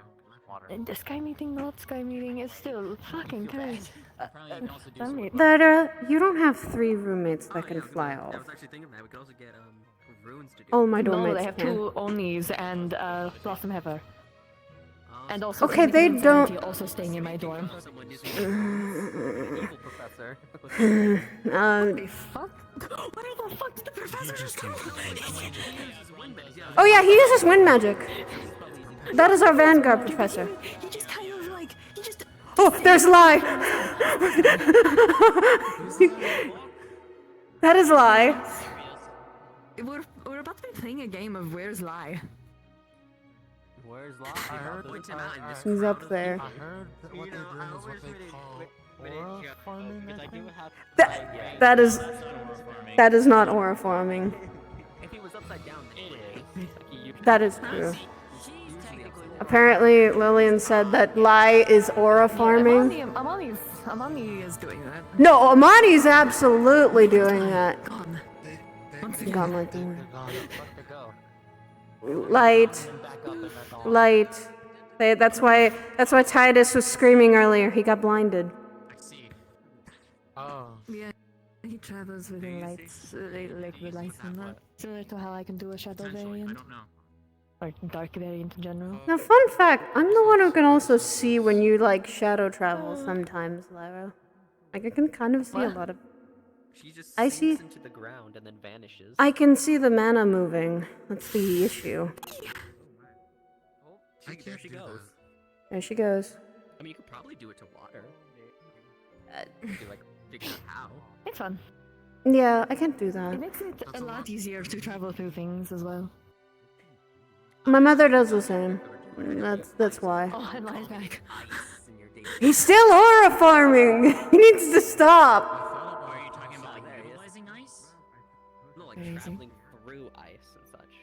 Water. and the sky meeting, not sky meeting, is still fucking crazy. That, you don't have 3 roommates that can fly I off. was actually thinking that we could also get runes to do. All my No, roommates they have can. 2 Onis and Blossom Heifer. And also, Okay, they Amy and don't- Sandy also staying in my dorm. Someone is evil professor. Fuck? What the fuck did the professor Oh yeah, he uses wind magic. That is our Vanguard professor. He just kind of like, he just... Oh, there's Lie! That is Lie. We're about to be playing a game of Where's Lie. Where's Lie? I heard Point that- him out in this He's crowd up of there. I heard that what they're doing is what they call aura farming. I think. That is not aura farming. If he was upside down, That is true. Apparently, Lillian said that Lie is aura farming. Amani is doing that. No, Amani's absolutely doing that. Gone like the wind. Light. That's why Titus was screaming earlier. He got blinded. Oh. Yeah, he travels within lights, like the lights and that. Similar to how I can do a shadow variant. Or dark variant in general. Now, fun fact, I'm the one who can also see when you, like, shadow travel sometimes, Lyra. Like, I can kind of see a lot of... She just I sinks see... into the ground and then vanishes. I can see the mana moving. That's the issue. There she goes. There she goes. I mean, you could probably do it to water. If you, like, figure out how. It's fun. Yeah, I can't do that. It makes it a lot easier to travel through things as well. My mother does the same. That's why. Oh, and Lie's back. He's still aura farming! He needs to stop! Are you talking about, like, utilizing ice? No, like, traveling through ice and such.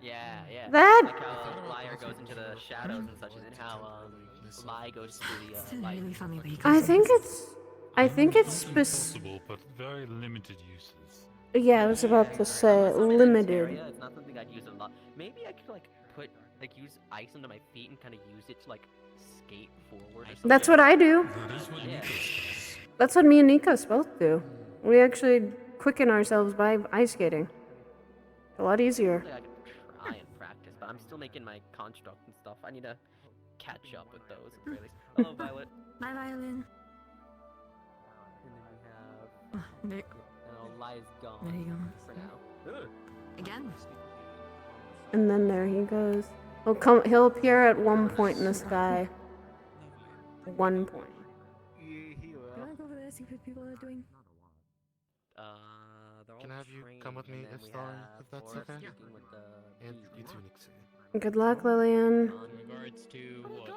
Yeah. That- Like how Liar goes into the shadows and such, and how Lie goes through the light. Really funny way I think it's possible, but very limited uses. Yeah, I was about to say limited. It's not something I'd use a lot. Maybe I could use ice under my feet and kind of use it to like skate forward. Or something. That's what I do. That is what Nikos does. That's what me and Nikos both do. We actually quicken ourselves by ice skating. A lot easier. I could try and practice, but I'm still making my construct and stuff. I need to catch up with those. At the very least. Hello, Violet. My violin. And then we have Nick. Oh, Lie's gone. There you go. For now. Again. And then there he goes. He'll appear at one point in the sky. One point. Can I go over there see what people are doing? Can I have you come with me if that's okay? And you too, Nixie. Good luck, Lillian. In regards to what?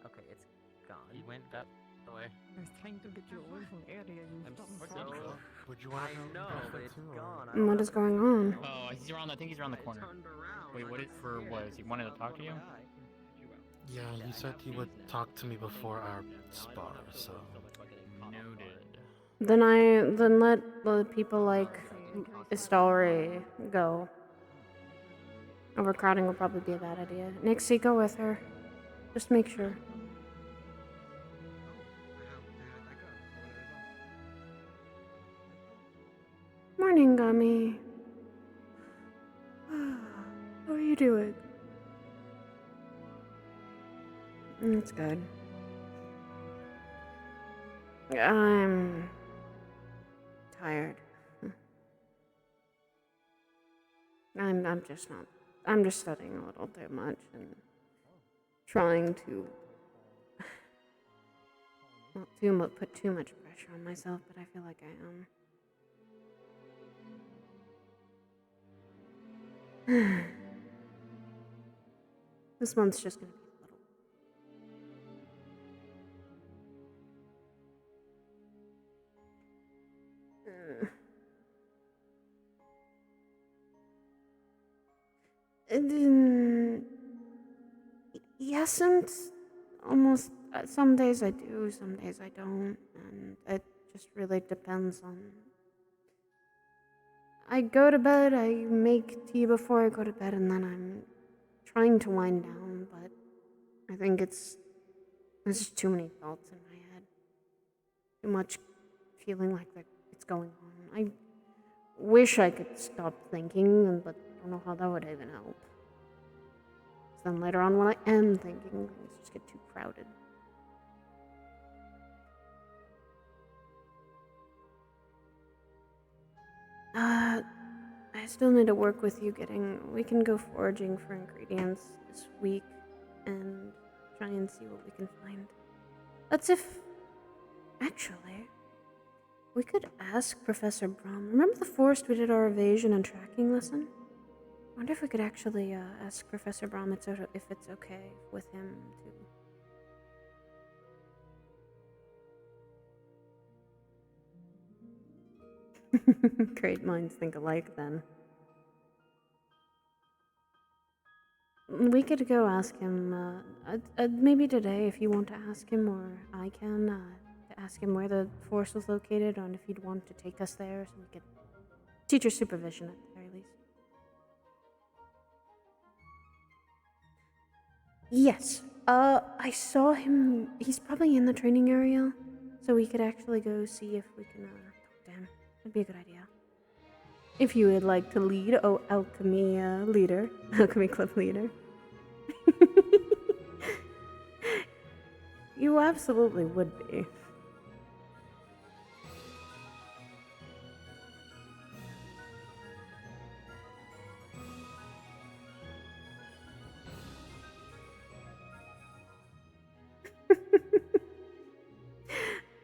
Okay, it's gone. He went that way. I was trying to get you away from the area. Would you want to know, but it's gone. What is going on? Oh, he's around. I think he's around the corner. Wait, what? Is he wanted to talk to you? Yeah, you said you would talk to me before our spar, so. Noted. Then let the people like Istari go. Overcrowding will probably be a bad idea. Nixie, go with her. Just make sure. Morning, Gummy. How are you doing? That's good. I'm tired. I'm just studying a little too much and trying to not put too much pressure on myself, but I feel like I am. This month's just gonna be a little. Yes, and almost. Some days I do, some days I don't, and it just really depends on. I go to bed, I make tea before I go to bed, and then I'm trying to wind down, but I think there's just too many thoughts in my head. Too much feeling like that it's going on. I wish I could stop thinking, but I don't know how that would even help. Then later on when I am thinking, things just get too crowded. I still need to work with you we can go foraging for ingredients this week and try and see what we can find. That's if... Actually, we could ask Professor Brom. Remember the forest we did our evasion and tracking lesson? I wonder if we could actually ask Professor Brom if it's okay with him to... Great minds think alike, then. We could go ask him, maybe today if you want to ask him, or I can, to ask him where the forest was located, and if he'd want to take us there so we could... Teacher supervision at the very least. Yes. I saw him. He's probably in the training area, so we could actually go see if we can, talk to him. That'd be a good idea. If you would like to lead, alchemy, leader. Alchemy club leader. You absolutely would be.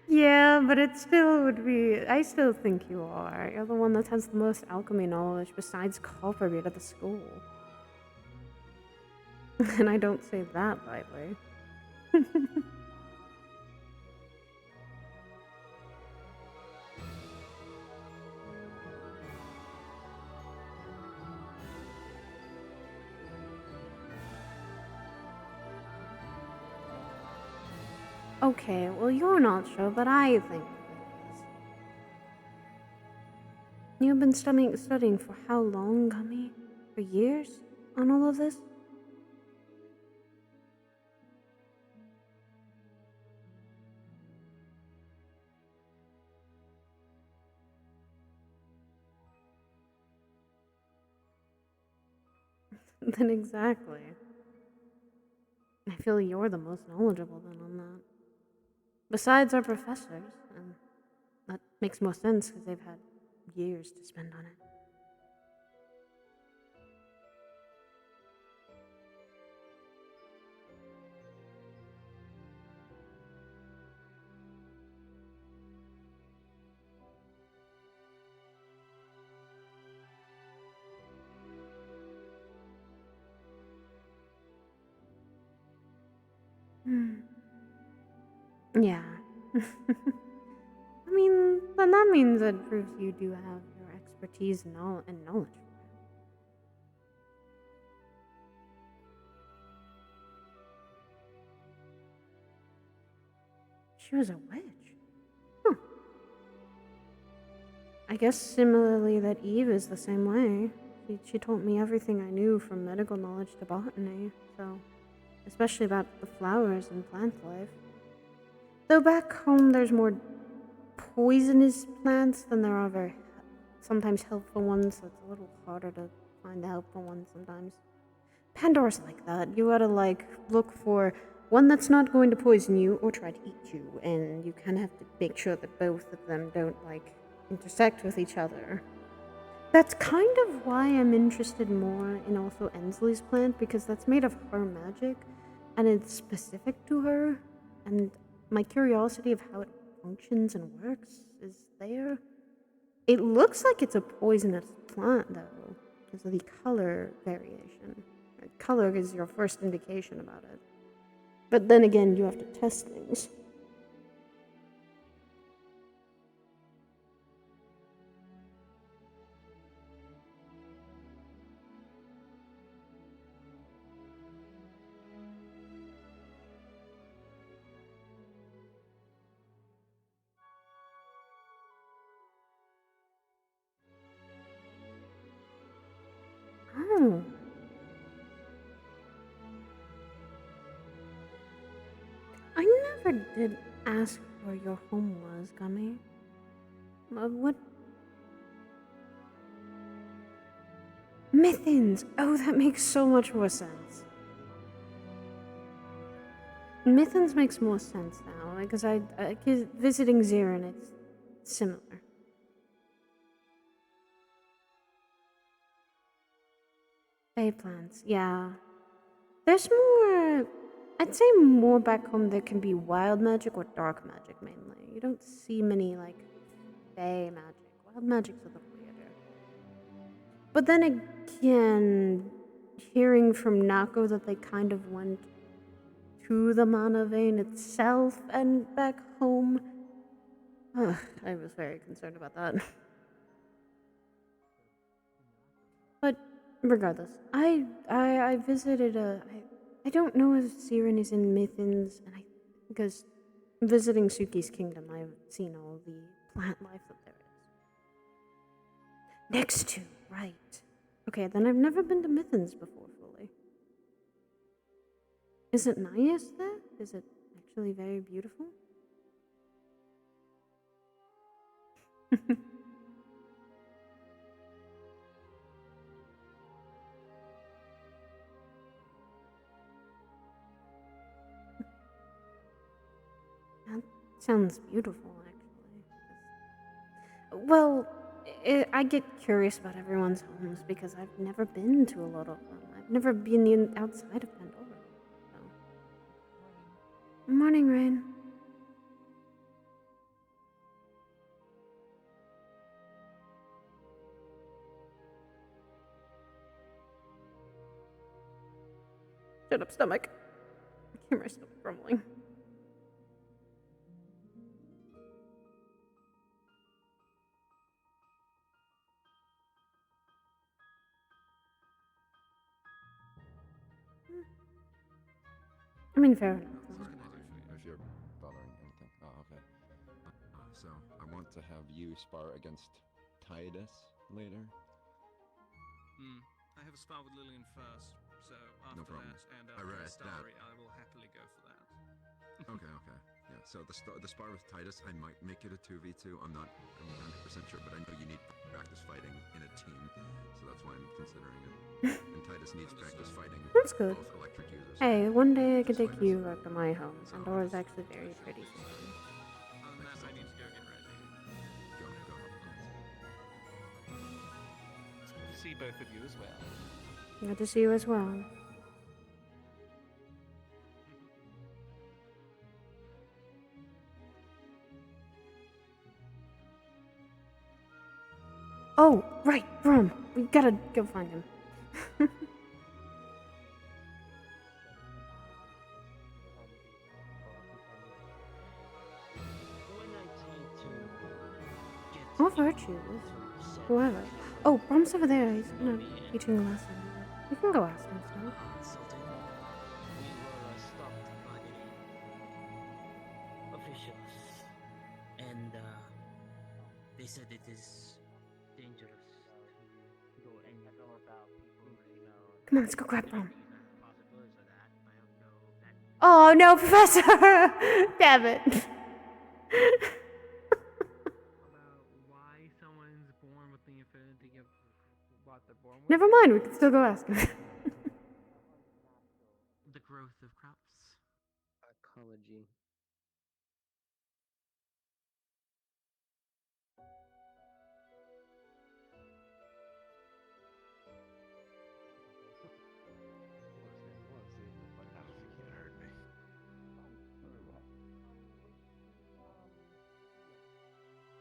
Yeah, but it still would be... I still think you are. You're the one that has the most alchemy knowledge besides Copperbeard at the school. And I don't say that lightly. Okay, well, you're not sure, but I think it is. You've been studying for how long, Gummy? For years? On all of this? Then exactly. I feel you're the most knowledgeable then on that. Besides our professors, and that makes more sense because they've had years to spend on it. Yeah. I mean, then that means it proves you do have your expertise and knowledge. She was a witch. Huh. I guess similarly that Eve is the same way. She taught me everything I knew from medical knowledge to botany, so... Especially about the flowers and plant life. Though back home there's more poisonous plants than there are very sometimes helpful ones, so it's a little harder to find the helpful ones sometimes. Pandora's like that. You gotta look for one that's not going to poison you or try to eat you, and you kind of have to make sure that both of them don't intersect with each other. That's kind of why I'm interested more in also Ensley's plant, because that's made of her magic, and it's specific to her, and my curiosity of how it functions and works is there. It looks like it's a poisonous plant, though, because of the color variation. Color is your first indication about it. But then again, you have to test things. Oh. I never did ask where your home was, Gummy. What? Mithins! Oh, that makes so much more sense. Mithins makes more sense now, because visiting Zirin, it's similar. Bay plants, yeah. There's more I'd say more back home there can be wild magic or dark magic mainly. You don't see many like fey magic. Wild magic's a little weirder. But then again, hearing from Nako that they kind of went to the mana vein itself and back home, I was very concerned about that. But regardless, I visited I don't know if Siren is in Mythins, and because visiting Suki's kingdom, I've seen all the plant life that there is. Next to, right. Okay, then I've never been to Mythins before fully. Is it nice there? Is it actually very beautiful? That sounds beautiful, actually. Well, I get curious about everyone's homes because I've never been to a lot of them. I've never been outside of Pandora. So. Morning, Rain. Shut up, stomach. I hear my stomach grumbling. I mean, fair enough. If you're bothering anything. Oh, okay. So, I want to have you spar against Tidus later. I have a spar with Lillian first, so after No problem. that, and I read Starry, that. I will happily go for that. Okay. Yeah, so the spar with Tidus, I might make it a 2v2. I'm 100% sure, but I know you need practice fighting in a team, so that's why I'm considering it. And Tidus needs practice fighting That's good. both electric users. Hey, one day I can take you back to my home. Pandora's actually very pretty. Other than that, I need to go get ready. Go. See both of you as well. Good to see you as well. Oh, right, Brum. We gotta go find him. Or virtues. Whoever. Oh, Brum's over there. He's gonna teaching a lesson. You can go ask him still. Officials, and they said it is dangerous to go and know about people, Come on, let's go grab Brum. Oh no, Professor! Damn it. Why someone's born with the infinity of what they're born with? Never mind, we can still go ask him. The growth of crops. Ecology.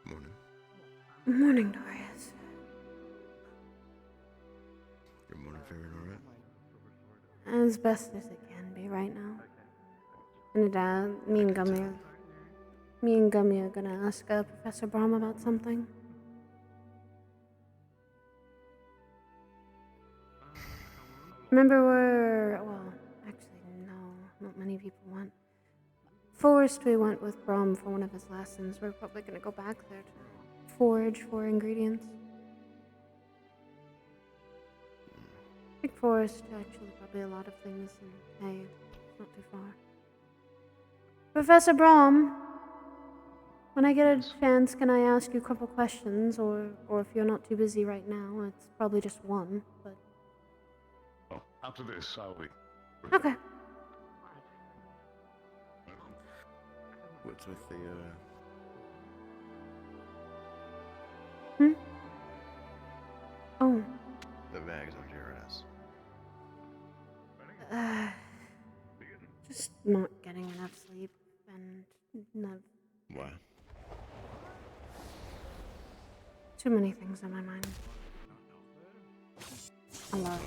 Morning. Morning, Darius. Your morning faring alright? As best as it can be right now. And me and Gummy are gonna ask Professor Brahm about something. Remember well, actually no, not many people went. Forest we went with Brahm for one of his lessons. We're probably gonna go back there to forage for ingredients. Big Forest, actually, probably a lot of things, and hey, it's not too far. Professor Brahm, when I get a chance, can I ask you a couple questions, or if you're not too busy right now, it's probably just one, but... Oh, after this, I'll be. Okay. What's with the, Oh. the bags on your ass? Just not getting enough sleep and not Why? too many things on my mind. A lot.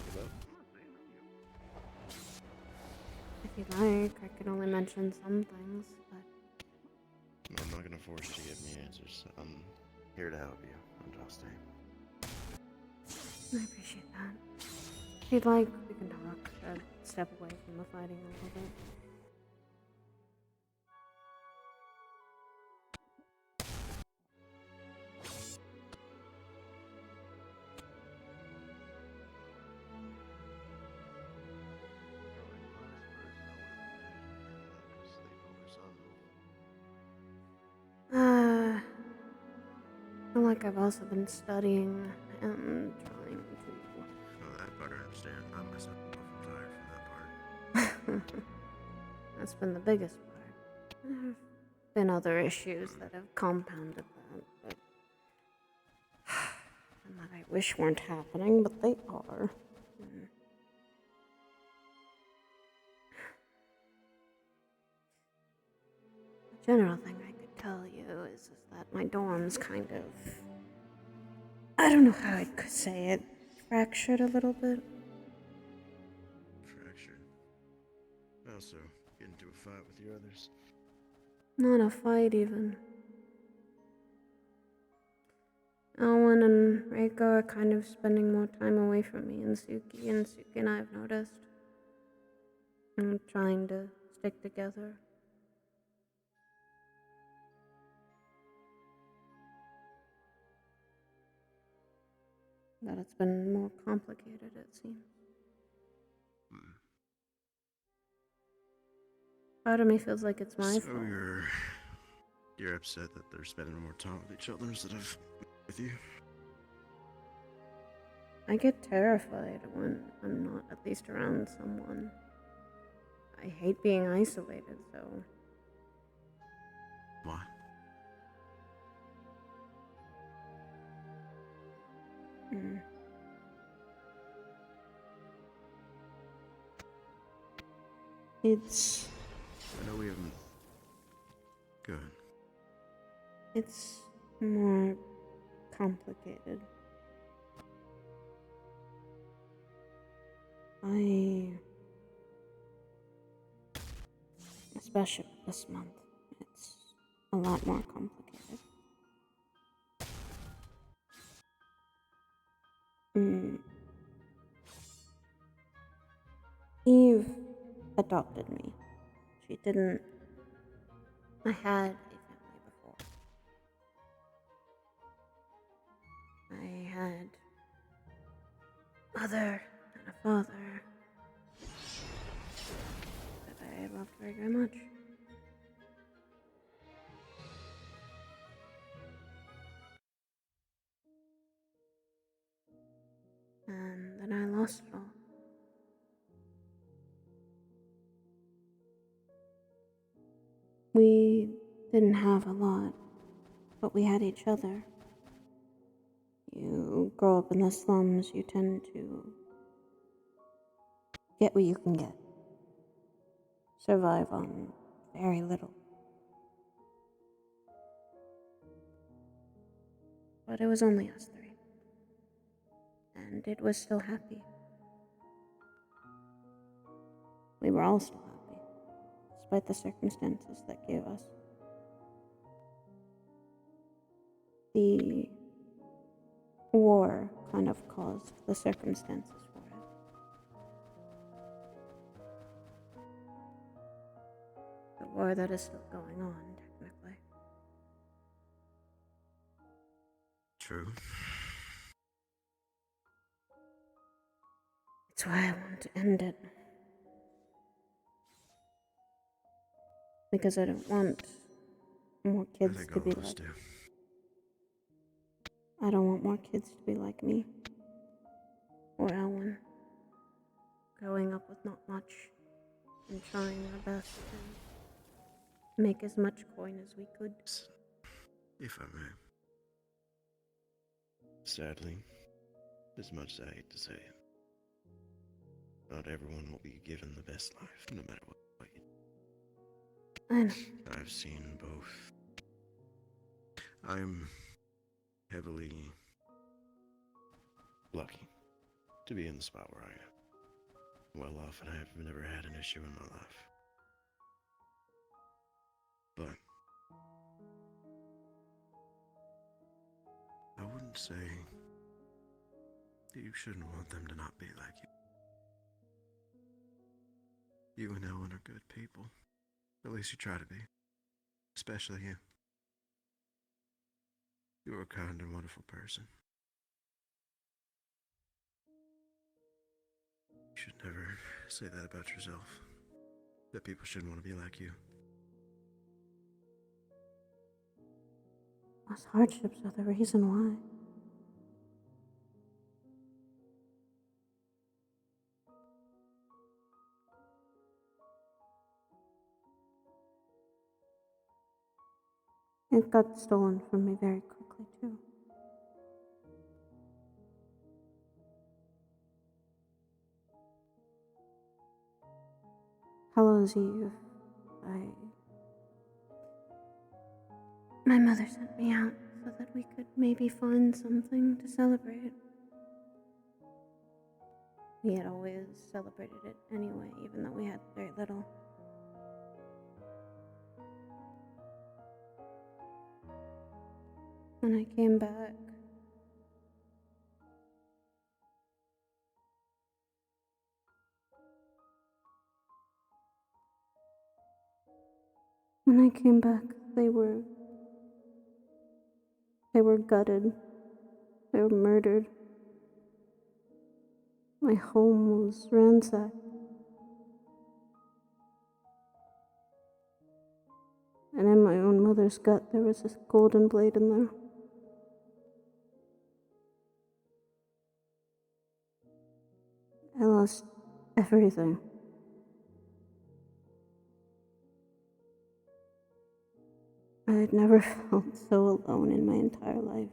If you'd like, I could only mention some things, but I'm not gonna force you to give me answers. I'm here to help you, Andraste. I appreciate that. If you'd like, we can talk. Step away from the fighting a little bit. I feel like I've also been studying and trying to. Oh, that part I understand. I myself am tired from that part. That's been the biggest part. There have been other issues that have compounded that, but and that I wish weren't happening, but they are. The general thing I could tell you is that my dorm's kind of, I don't know how I could say it, fractured a little bit. Fractured. Also, get into a fight with your others. Not a fight, even. Owen and Reiko are kind of spending more time away from me and Suki and I have noticed. I'm trying to stick together. That it's been more complicated, it seems. Part of me feels like it's my fault. You're upset that they're spending more time with each other instead of with you? I get terrified when I'm not at least around someone. I hate being isolated, so... Why? It's... I know we haven't... Good. It's more complicated. Especially this month, it's a lot more complicated. Eve adopted me. She didn't. I had a family before. I had a mother and a father that I loved very, very much. And then I lost it all. We didn't have a lot, but we had each other. You grow up in the slums, you tend to get what you can get. Survive on very little. But it was only us three. And it was still happy. We were all still happy, despite the circumstances that gave us. The war kind of caused the circumstances for it. The war that is still going on, technically. True. That's why I want to end it. Because I don't want more kids to be like... I don't want more kids to be like me. Or Ellen. Growing up with not much. And trying our best to make as much coin as we could. If I may. Sadly, as much as I hate to say it, not everyone will be given the best life, no matter what you do. I know. I've seen both. I'm heavily lucky to be in the spot where I am. Well off, and I've never had an issue in my life. But I wouldn't say that you shouldn't want them to not be like you. You and Ellen are good people. At least you try to be. Especially you. You're a kind and wonderful person. You should never say that about yourself. That people shouldn't want to be like you. Those hardships are the reason why. It got stolen from me very quickly, too. Hallows Eve, my mother sent me out so that we could maybe find something to celebrate. We had always celebrated it anyway, even though we had very little. When I came back, they were gutted. They were murdered. My home was ransacked. And in my own mother's gut, there was this golden blade in there. I lost everything. I had never felt so alone in my entire life.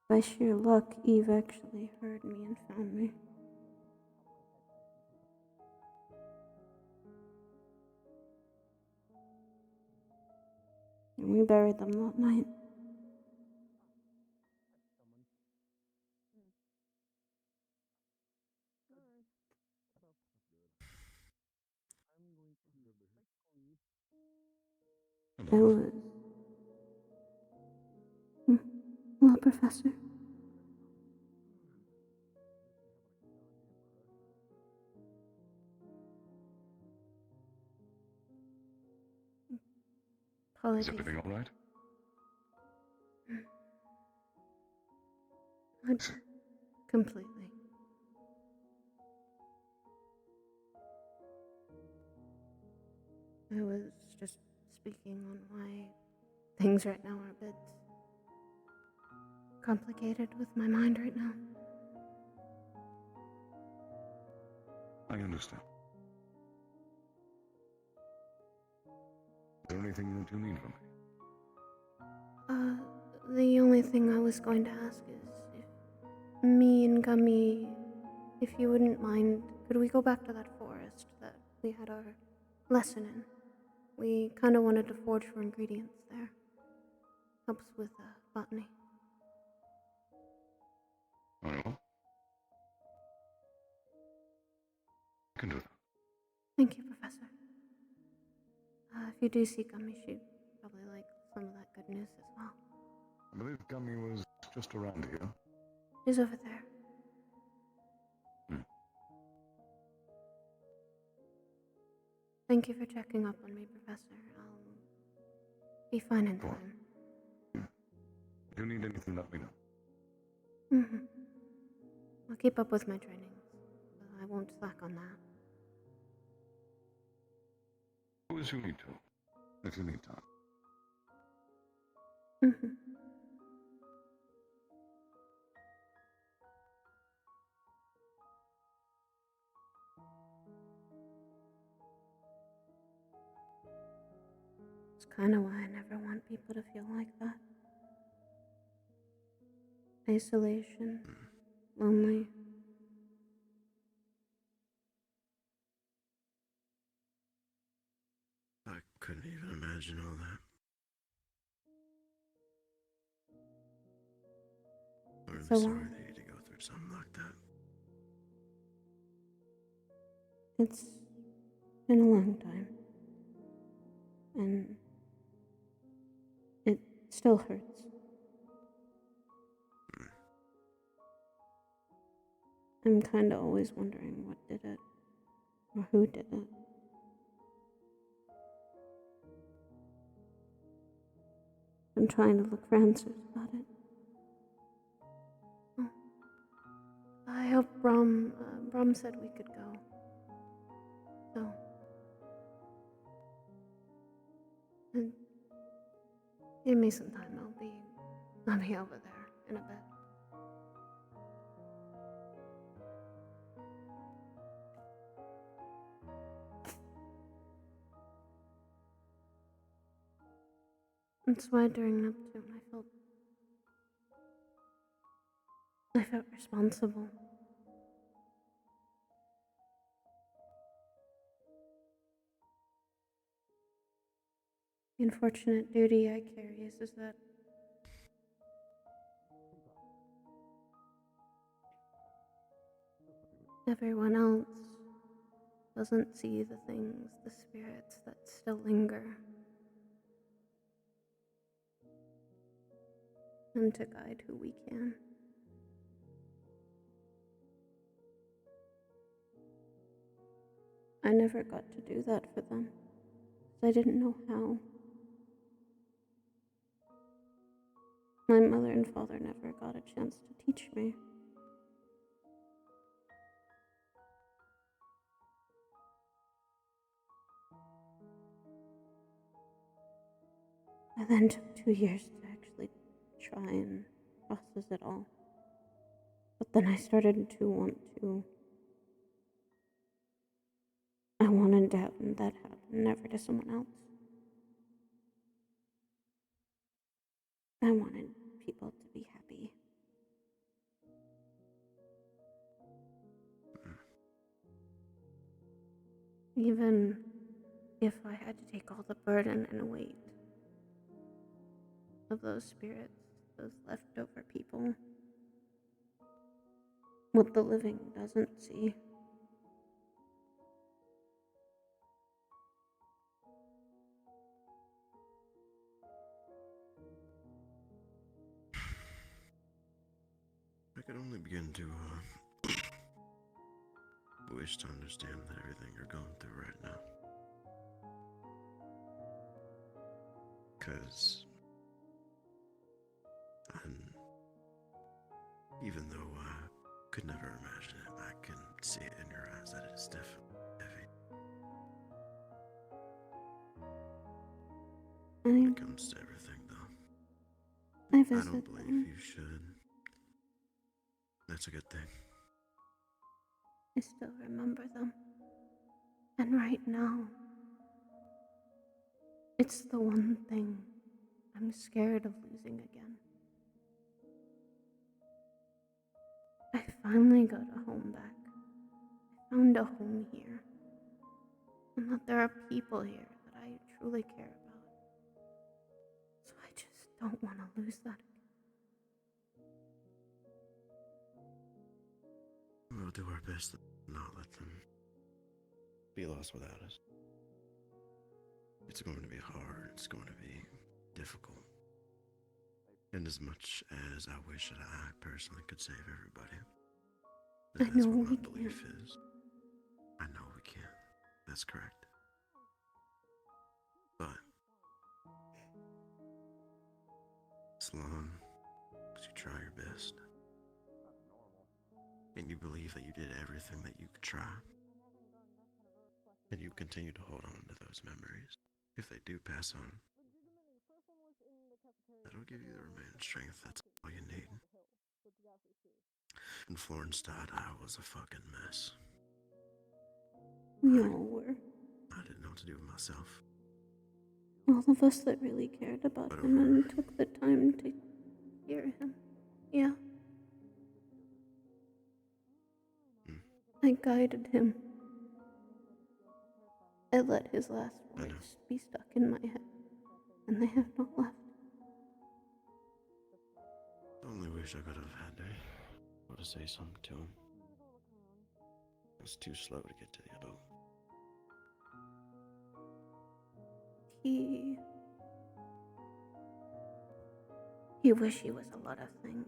By sheer luck, Eve actually heard me and found me. And we buried them that night. It was... Hello, Professor. Is everything all right? Completely. I was just speaking on why things right now are a bit complicated with my mind right now. I understand. Is there anything that you need from me? The only thing I was going to ask is if me and Gummy, if you wouldn't mind, could we go back to that forest that we had our lesson in? We kind of wanted to forage for ingredients there. Helps with botany. I know. I can do that. Thank you, Professor. If you do see Gummy, she'd probably like some of that good news as well. I believe Gummy was just around here. She's over there. Thank you for checking up on me, Professor. I'll be fine in time. If you need anything, let me know. Mm-hmm. I'll keep up with my trainings. I won't slack on that. Do as you need to, if you need time. Mm-hmm. It's kind of why I never want people to feel like that. isolation, lonely. I couldn't even imagine all that. I'm So sorry long. that you had to go through something like that. It's been a long time. And it still hurts. I'm kinda always wondering what did it, or who did it. I'm trying to look for answers about it. Oh. I hope Brom said we could go. So. And give me some time, I'll be over there in a bit. That's why during Neptune I felt responsible. The unfortunate duty I carry is that everyone else doesn't see the things, the spirits that still linger, and to guide who we can. I never got to do that for them, because I didn't know how. My mother and father never got a chance to teach me. I then took 2 years to actually try and process it all. But then I started to I wanted to have that happen, never to someone else. I wanted people to be happy. Even if I had to take all the burden and weight of those spirits, those leftover people, what the living doesn't see. I could only begin to wish to understand that everything you're going through right now. Because even though I could never imagine it, I can see it in your eyes that it's definitely heavy. When it comes to everything, though, I don't visit believe them. you should. That's a good thing. I still remember them. And right now, it's the one thing I'm scared of losing again. I finally got a home back. I found a home here. And that there are people here that I truly care about. So I just don't want to lose that. We'll do our best to not let them be lost without us. It's going to be hard. It's going to be difficult. And as much as I wish that I personally could save everybody, that's what my belief is. I know we can't. That's correct. But as long as you try your best, and you believe that you did everything that you could try, and you continue to hold on to those memories, if they do pass on, that'll give you the remaining strength. That's all you need. When Florence died, I was a fucking mess. We all were. I didn't know what to do with myself. All of us that really cared about him and took the time to hear him. Yeah. I guided him. I let his last words be stuck in my head, and they have not left. Only wish I could have had her. Or to say something to him. I was too slow to get to the boat. He wished he was a lot of things.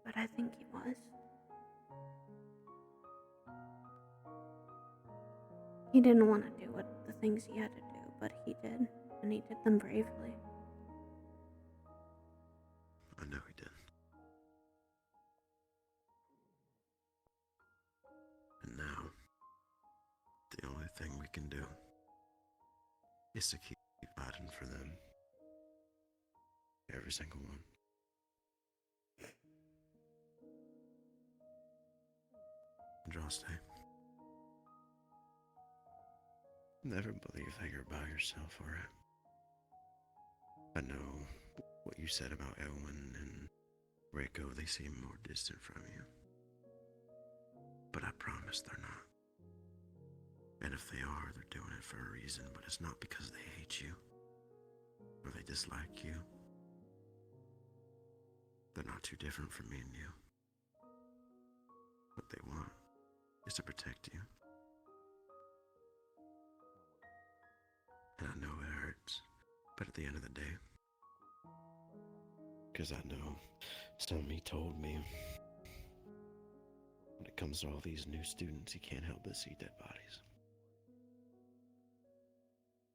But I think he was. He didn't want to do the things he had to do, but he did, and he did them bravely. I know he did. And now, the only thing we can do is to keep fighting for them. Every single one. Andraste, never believe that you're by yourself, alright? I know what you said about Elwyn and Reiko, they seem more distant from you. But I promise they're not. And if they are, they're doing it for a reason, but it's not because they hate you or they dislike you. They're not too different from me and you. What they want is to protect you. And I know it hurts, but at the end of the day, because I know something he told me, when it comes to all these new students, he can't help but see dead bodies.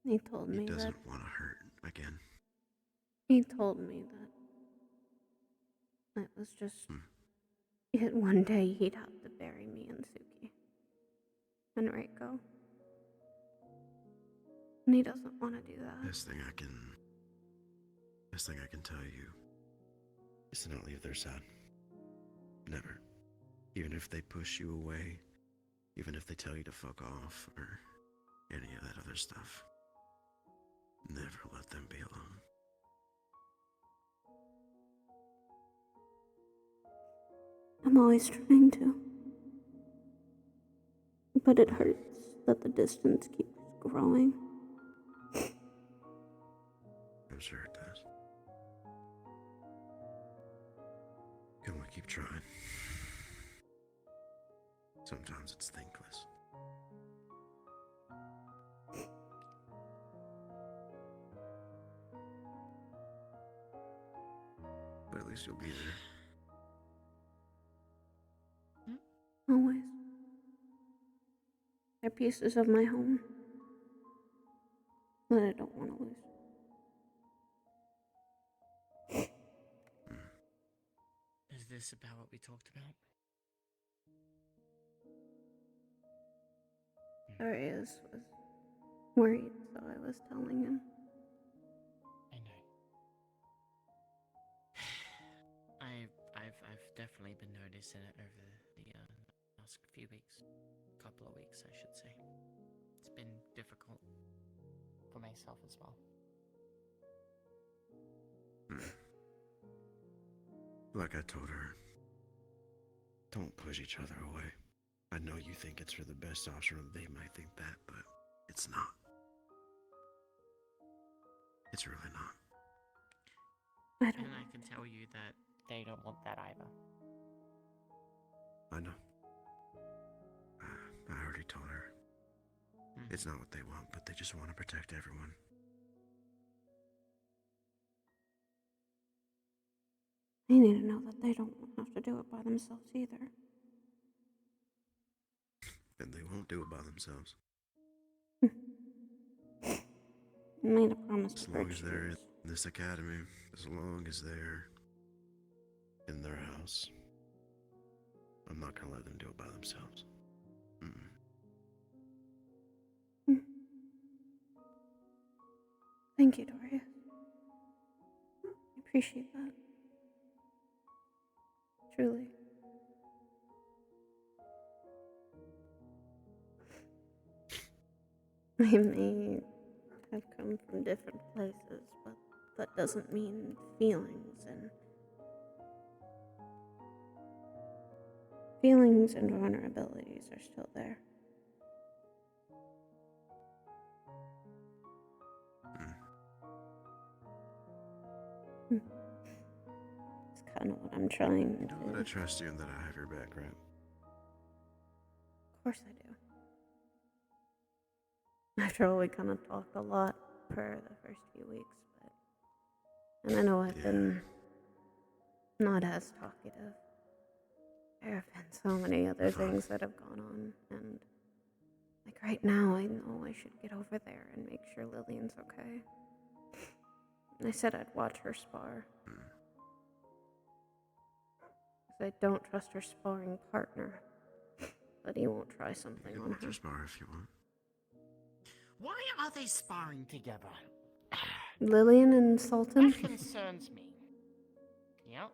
He told me He that. doesn't want to hurt again. He told me that. It was just. One day he'd have to bury me and Suki. And Reiko. And he doesn't want to do that. Best thing I can tell you is to not leave their side. Never. Even if they push you away, even if they tell you to fuck off, or any of that other stuff. Never let them be alone. I'm always trying to. But it hurts that the distance keeps growing. I'm sure it does. Come on, keep trying. Sometimes it's thankless. But at least you'll be there. Always. They're pieces of my home that I don't want to lose. Is this about what we talked about? Darius was worried, so I was telling him. I know. I've definitely been noticing it over the last few weeks. Couple of weeks, I should say. It's been difficult for myself as well. Like I told her, don't push each other away. I know you think it's for the best option, or they might think that, but it's not. It's really not. And I can tell you that they don't want that either. I know. I already told her. It's not what they want, but they just want to protect everyone. They need to know that they don't have to do it by themselves either. And they won't do it by themselves. I made a promise As to long as virtues. they're in this academy, as long as they're in their house, I'm not gonna let them do it by themselves. Thank you, Darius. I appreciate that. Truly. I may have come from different places, but that doesn't mean feelings and feelings and vulnerabilities are still there. It's kind of what I'm trying to Know that I trust you and that I have your back, right? Of course I do. After all, we kind of talked a lot for the first few weeks, and I know I've been not as talkative. There have been so many other things that have gone on, and like right now, I know I should get over there and make sure Lillian's okay. I said I'd watch her spar. I don't trust her sparring partner, but he won't try something on her. Spar if you want. Why are they sparring together? Lillian and Sultan? That concerns me. Yep.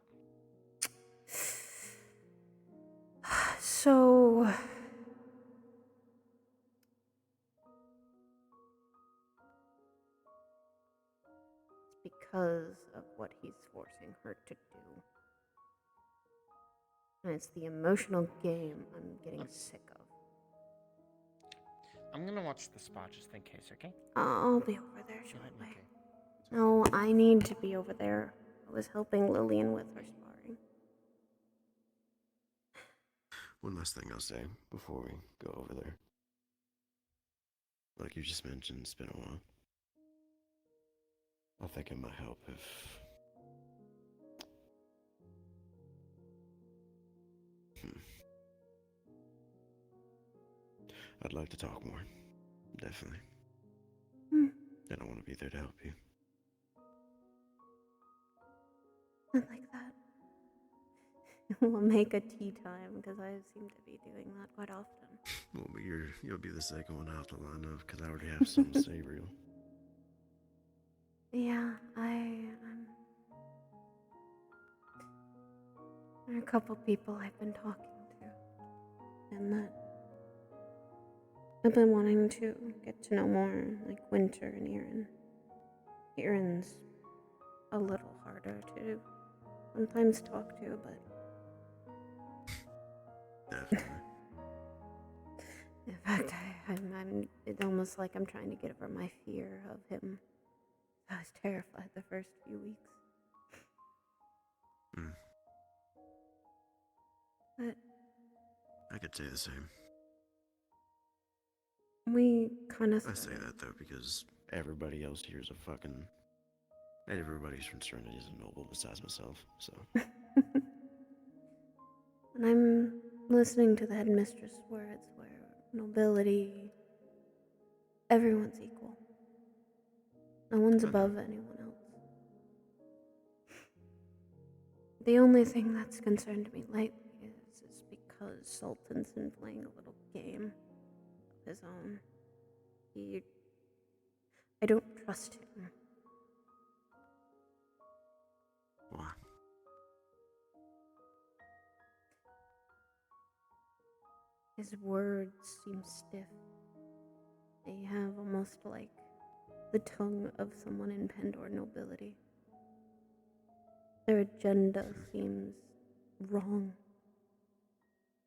So... it's because of what he's forcing her to do. And it's the emotional game I'm getting sick of. I'm gonna watch the spot just in case, okay? I'll be over there shortly. No, I need to be over there. I was helping Lillian with her sparring. One last thing I'll say before we go over there. Like you just mentioned, it's been a while. I think it might help if... I'd like to talk more. Definitely. And I want to be there to help you. I like that. We'll make a tea time, because I seem to be doing that quite often. Well, but you'll be the second one out the line up, because I already have some savory. Yeah, there are a couple people I've been talking to, and that I've been wanting to get to know more, like Winter and Erin. Erin's a little harder to sometimes talk to, but... Definitely. In fact, it's almost like I'm trying to get over my fear of him. I was terrified the first few weeks. But I could say the same. we kind of... I say that, though, because everybody else here is a fucking... Everybody's from Serenity is a noble besides myself, so... And I'm listening to the headmistress' words where nobility... everyone's equal. No one's above anyone else. The only thing that's concerned me lately is because Sultan's been playing a little game of his own. I don't trust him. Why? His words seem stiff. They have almost like the tongue of someone in Pandora nobility. Their agenda seems wrong.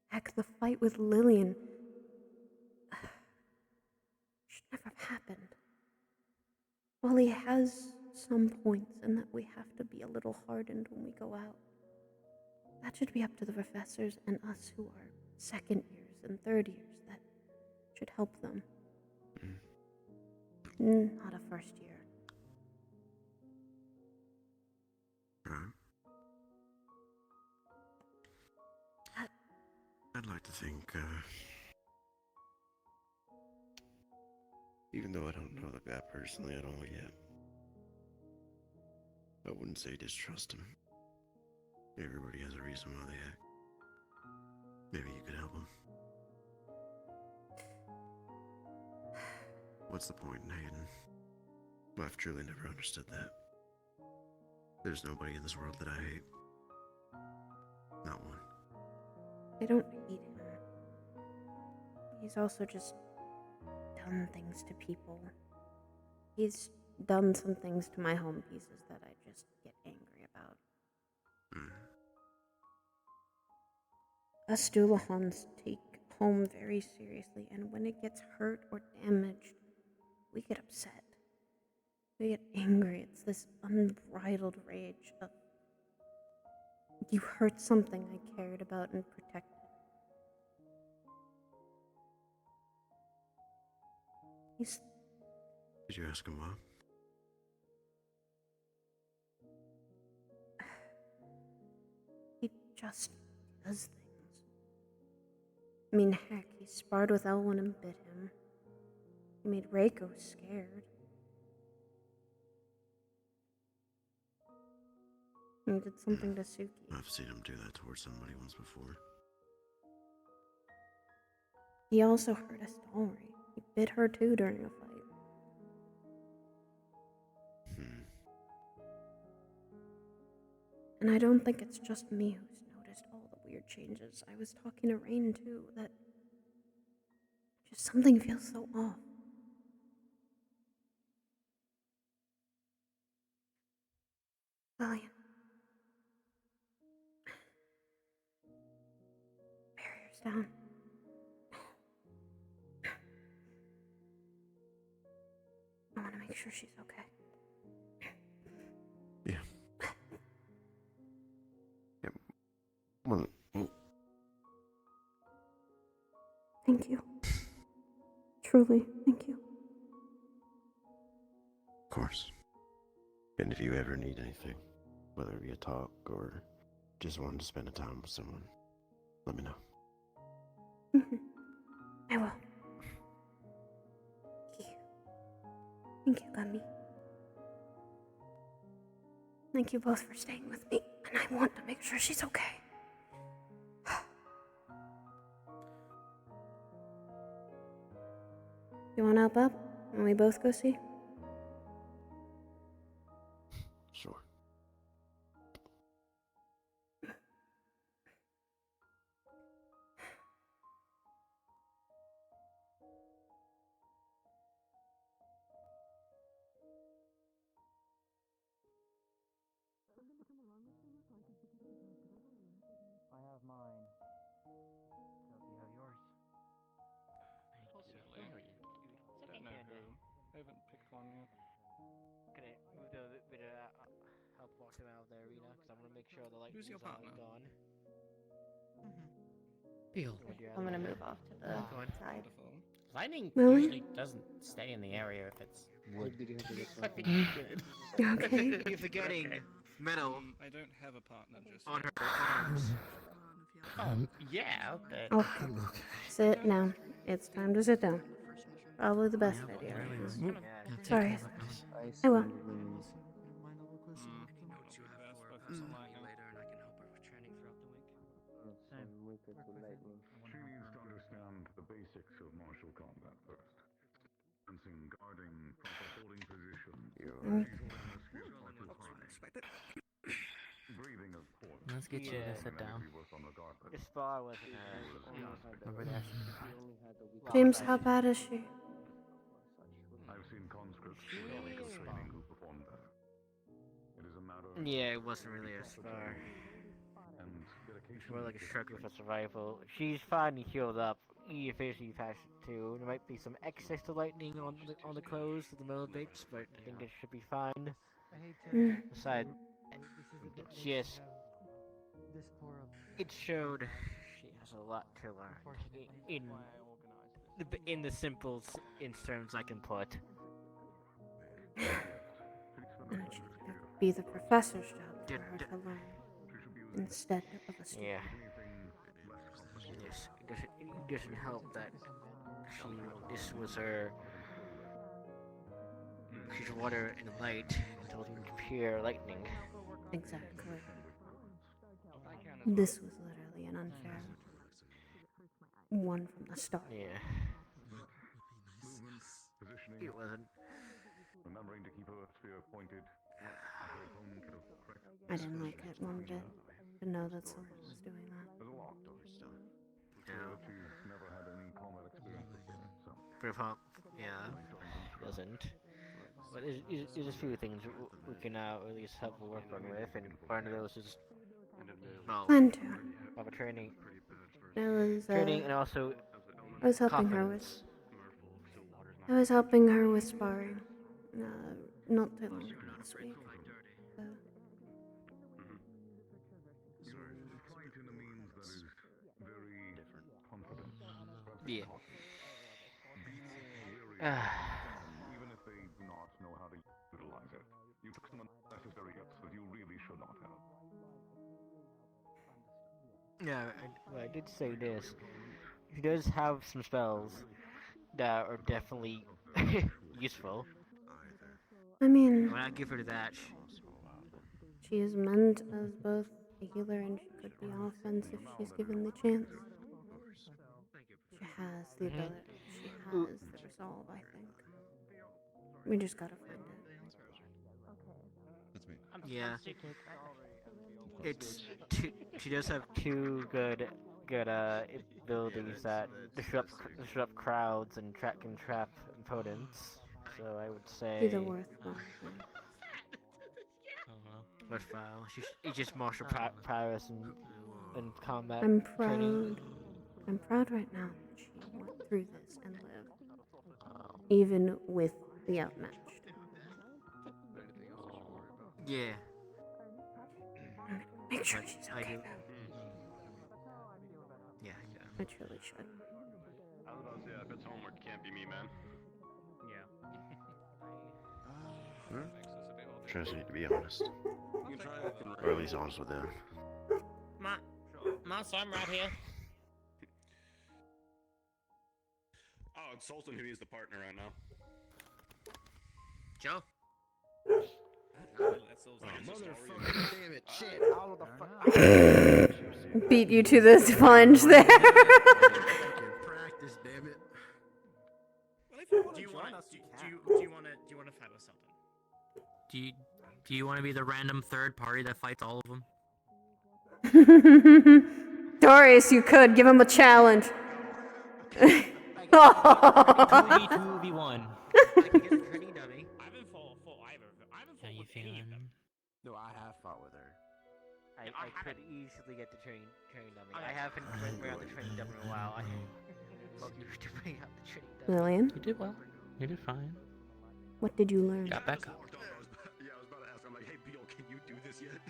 Heck, the fight with Lillian should never have happened. While he has some points in that we have to be a little hardened when we go out, that should be up to the professors and us who are second years and third years. That should help them. Not a first year. Right. I'd like to think, even though I don't know the guy personally at all yet, I wouldn't say distrust him. Everybody has a reason why they act. Maybe you could help him. What's the point in hating? I've truly never understood that. There's nobody in this world that I hate. Not one. I don't hate him. He's also just done things to people. He's done some things to my home pieces that I just get angry about. Us Doolahans take home very seriously, and when it gets hurt or damaged, we get upset. We get angry. It's this unbridled rage of you hurt something I cared about and protected. Did you ask him why? He just does things. I mean, heck, he sparred with Elwyn and bit him. He made Reiko scared. He did something to Suki. I've seen him do that towards somebody once before. He also hurt Astalri. He bit her too during a fight. And I don't think it's just me who's noticed all the weird changes. I was talking to Rain too, that just something feels so off. Valiant. Barriers down. I want to make sure she's okay. Well, Thank you. Truly, thank you. of course. And if you ever need anything, whether it be a talk or just wanting to spend a time with someone, let me know. I will. Thank you, Gummy. Thank you both for staying with me, and I want to make sure she's okay. You want to help up? And we both go see? Sure. I have mine. So you have yours. Don't know who. I haven't picked one yet. Gonna move a bit of help walk them out of the arena because I want to make sure the light Who's your partner? gone. Peel. I'm gonna move off to the side. Lightning Really? usually doesn't stay in the area if it's wood. I think Okay. You're forgetting metal. I don't have a partner just on yet. her arms. Yeah, okay. Okay. Sit down. It's time to sit down. Probably the best idea right now. Sorry. I will. She needs to understand the basics of martial combat first. Balancing, guarding, proper holding position. She's awareness skills are too high. Breathing, of course. Let's get you to sit down. This bar wasn't Over there. James, how bad is she? I've seen conscripts with illegal training who perform better. It is a matter of Yeah, it wasn't really a scar. and It's dedication. more like a struggle for survival. She's finally healed up. You officially passed it too. There might be some excess to lightning on the clothes of the middle bits, but I think it should be fine. Aside, it's just it showed she has a lot to learn in the simple in terms I can put. And it should be the professor's job for her to learn instead of a student. Yeah. It doesn't help that this was her. She's water and light until it can appear lightning. Exactly. This was literally an unfair one from the start. Yeah. Positioning. It wasn't. Remembering to keep her sphere pointed. I didn't like it one bit to know that someone was doing that. There's a locked door still. No. She's never had any combat experience before, so. Yeah, doesn't. But there's a few things we can at least have a work on with, and one of those is well, Plan to. have a training Training and also I was helping her with. confidence. I was helping her with sparring. Not too long ago this week. So. Yeah. Even if they do not know how to utilize it, you took some unnecessary hits that you really should not have. Yeah, I did say this. He does have some spells that are definitely useful. I mean, When I give her that, she is meant as both a healer and she could be offense if she's given the chance. She has the ability. She has the resolve, I think. We just gotta find it. That's me. yeah, it's she does have two good abilities that disrupt crowds and can trap opponents. So I would say She's a worthwhile thing. worthwhile. She's just martial prowess and combat I'm training. proud. I'm proud right now that she went through this and lived, even with the outmatched. Yeah. Make sure she's okay. Yeah. I truly should. I was about to say, if it's homework, it can't be me, man. Just need to be honest. Or at least honest with them. Mouse, I'm right here. Oh, it's Sultan who needs the partner right now. Joe? Motherfucker, damn it, shit, all of the fuck. Beat you to the sponge there. Practice, damn it. Do you want to fight with Sultan? Do you want to be the random third party that fights all of them? Darius, you could give him a challenge. 2v1. I can get a training dummy. I'm in full How you feeling? No, I have fought with her. I could easily get the training dummy. I haven't been around the training dummy in a while. I love you to bring out the training dummy. Lillian? You did well. You did fine. What did you learn? Got back up. Yeah, I was about to ask. I'm like, hey, Beal, can you do this yet?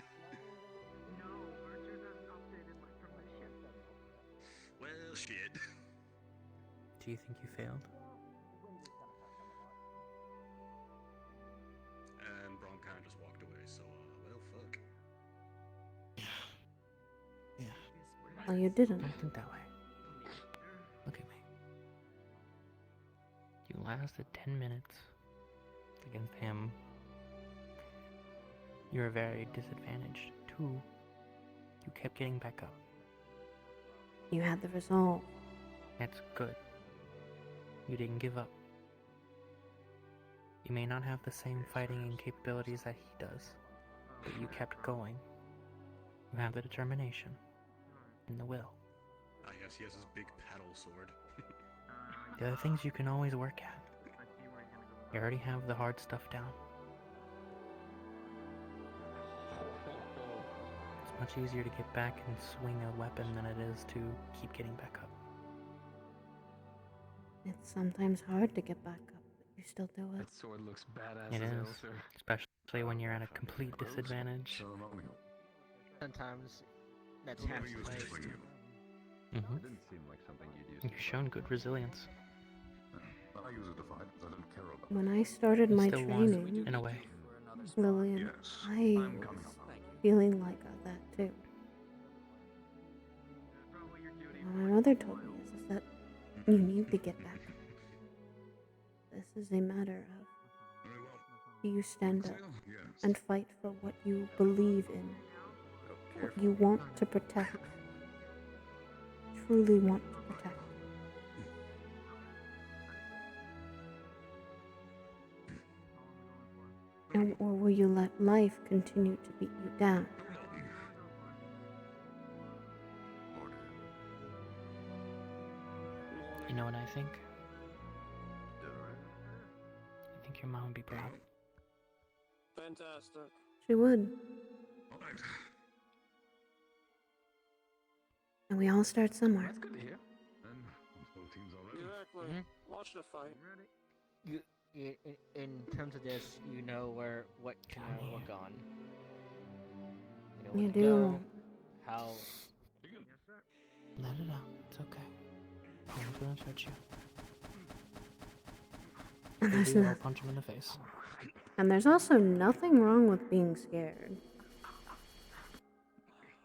Well, shit. Do you think you failed? And Bron kind of just walked away, so, well, fuck. Yeah. Oh, you didn't. Don't think that way. Look at me. You lasted 10 minutes against him. You were very disadvantaged. 2, you kept getting back up. You had the resolve. That's good. You didn't give up. You may not have the same fighting and capabilities that he does, but you kept going. You have the determination and the will. I guess he has his big paddle sword. There are things you can always work at. You already have the hard stuff down. It's much easier to get back and swing a weapon than it is to keep getting back up. It's sometimes hard to get back up, but you still do it. That sword looks badass It as hell, is, sir. especially when you're at a complete disadvantage. Sometimes that's half the fight. Mm-hmm. It didn't seem like something you'd use. You've shown good resilience. I use it to fight because I didn't care about it. When I started my Still won, training, in a way. Lillian, I was feeling like that too. What my mother told me is that you need to get back up. This is a matter of do you stand up and fight for what you believe in, what you want to protect, truly want to protect. Or will you let life continue to beat you down? You know what I think? I think your mom would be proud. Fantastic. She would. I we all start somewhere. That's good to hear. Then, once both teams are ready. Exactly. Watch the fight. In terms of this, you know what to work on. You know You where to do. go, how. Let it out. It's okay. I'm not gonna touch you. And there's, Maybe I'll punch him in the face. and there's also nothing wrong with being scared.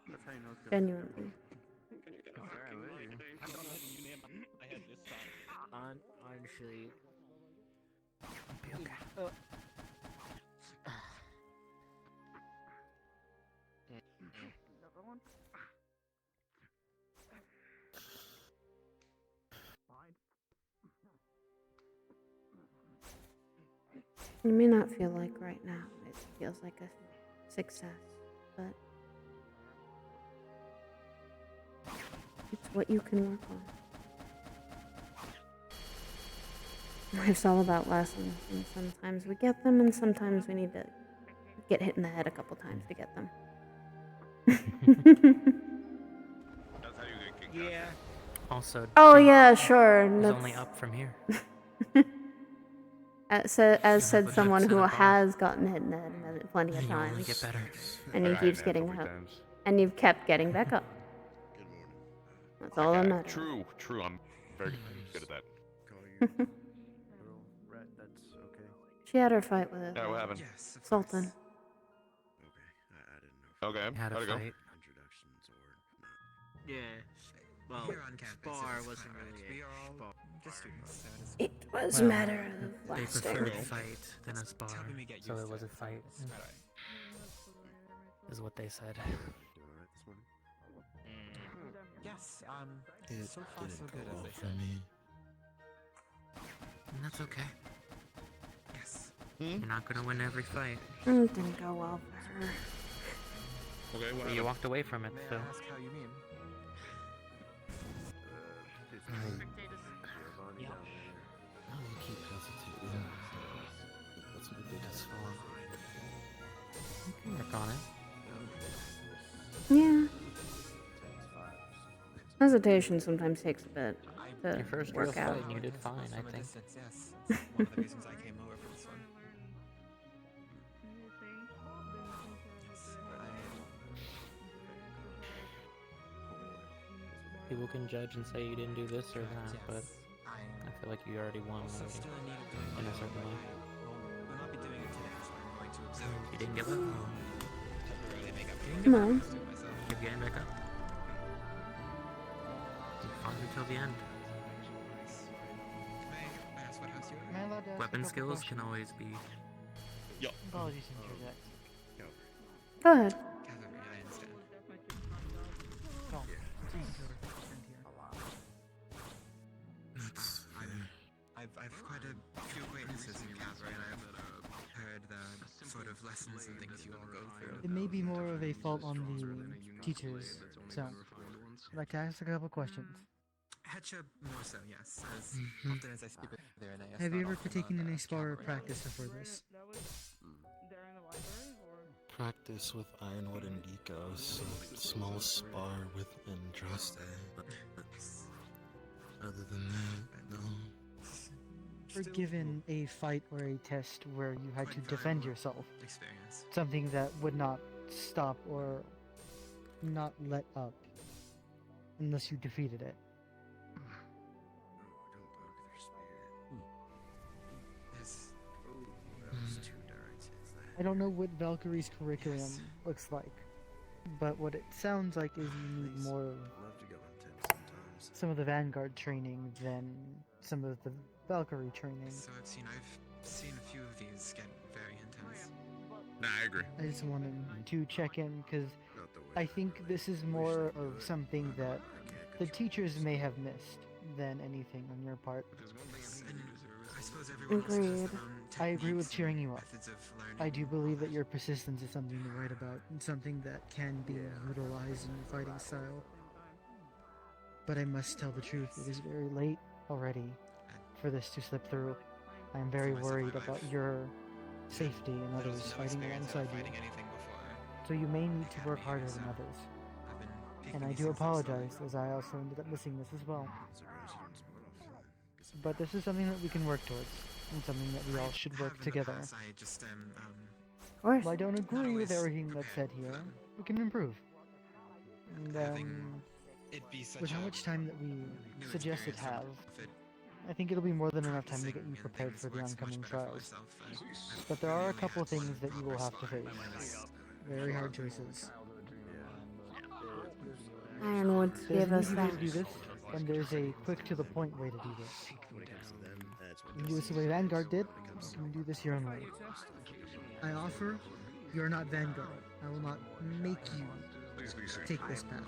That's how you know it's good. Genuinely. Honestly. Be okay. You may not feel like right now it feels like a success, but it's what you can work on. Life's all about lessons, and sometimes we get them, and sometimes we need to get hit in the head a couple times to get them. Yeah. Also. Oh yeah, sure. It's only up from here. As said someone who has gotten hit in the head plenty of You only times, get better. and he keeps getting up, and you've kept getting back up. That's all that matters. True. I'm very good at that. That's okay. She had her fight with Yeah, what happened? Sultan. Okay, Had how'd a it go? fight. Yeah. Well, Here on campus, spar it's wasn't fine. really We a are all spar. just students, so it's It was a Well, matter of They lasting. preferred fight than a spar, helping me get so used it to was a it. fight. Is what they said. Yes, It so far so didn't good, go as well they for said. me. And that's okay. Yes. You're not gonna win every fight. It didn't go well for her. Okay, what You happened? walked away from it, May so. I ask how you mean? Oh, you keep hesitating. That's my biggest flaw. You can work on it. Yeah. Hesitation sometimes takes a bit to Your first real work fight, out. and you did fine, I From a think. distance, yes. That's one of the reasons I came over for this one. Yes, People can judge and say you didn't do this or that, yes. but I feel like you already won Also already. still in need of doing In a more, certain but way. we'll not be doing it today, so I'm going to observe. You didn't give up? Temporarily make up You for didn't No. it myself. Keep getting back up. You fought until the end. May I ask what house you're in? Am I allowed to ask a Weapon couple skills questions? can always be. Apologies to interject. Go ahead. Cavalry, I understand. Go on. I've quite a few acquaintances in cavalry, and I've heard the sort of lessons and things you all go through. It may be more of a fault on the teachers, so I'd like to ask a couple questions. Hetcha more so, yes. As often as I speak with their NAS. Have you not ever often partaken on, in a spar or cavalry. practice before this? Practice with Ironwood and Decos, a small spar with Andraste. Other than that, no. Or given a fight or a test where you had to defend yourself? Experience. Something that would not stop or not let up unless you defeated it. Yes. I don't know what Valkyrie's curriculum looks like, but what it sounds like is you need more of some of the Vanguard training than some of the Valkyrie training. So I've seen a few of these get very intense. Nah, I agree. I just wanted to check in because I think this is more of something that the teachers may have missed than anything on your part. And I suppose everyone else has Agreed. their own I agree with techniques cheering and you up. methods of learning. I do believe that your persistence is something to write about and something that can be utilized in your fighting style. But I must tell the truth, it is very late already for this to slip through. I am very worried about your safety and others No fighting experience alongside of you. fighting anything before. So you may need to work harder than others. I've been And I do apologize, as I also ended up missing this as well. But this is something that we can work towards, and something that we all should work together. Of course. While I don't agree with everything that's said here, we can improve. And with how much time that we suggested have, I think it'll be more than enough time to get you prepared for the oncoming trials. But there are a couple of things that you will have to face. Very hard choices. Ironwood gave us There's an easy way that. to do this, and there's a quick-to-the-point way to do this. You can do this the way Vanguard did, you can do this your own way. I offer, you're not Vanguard. I will not make you take this path.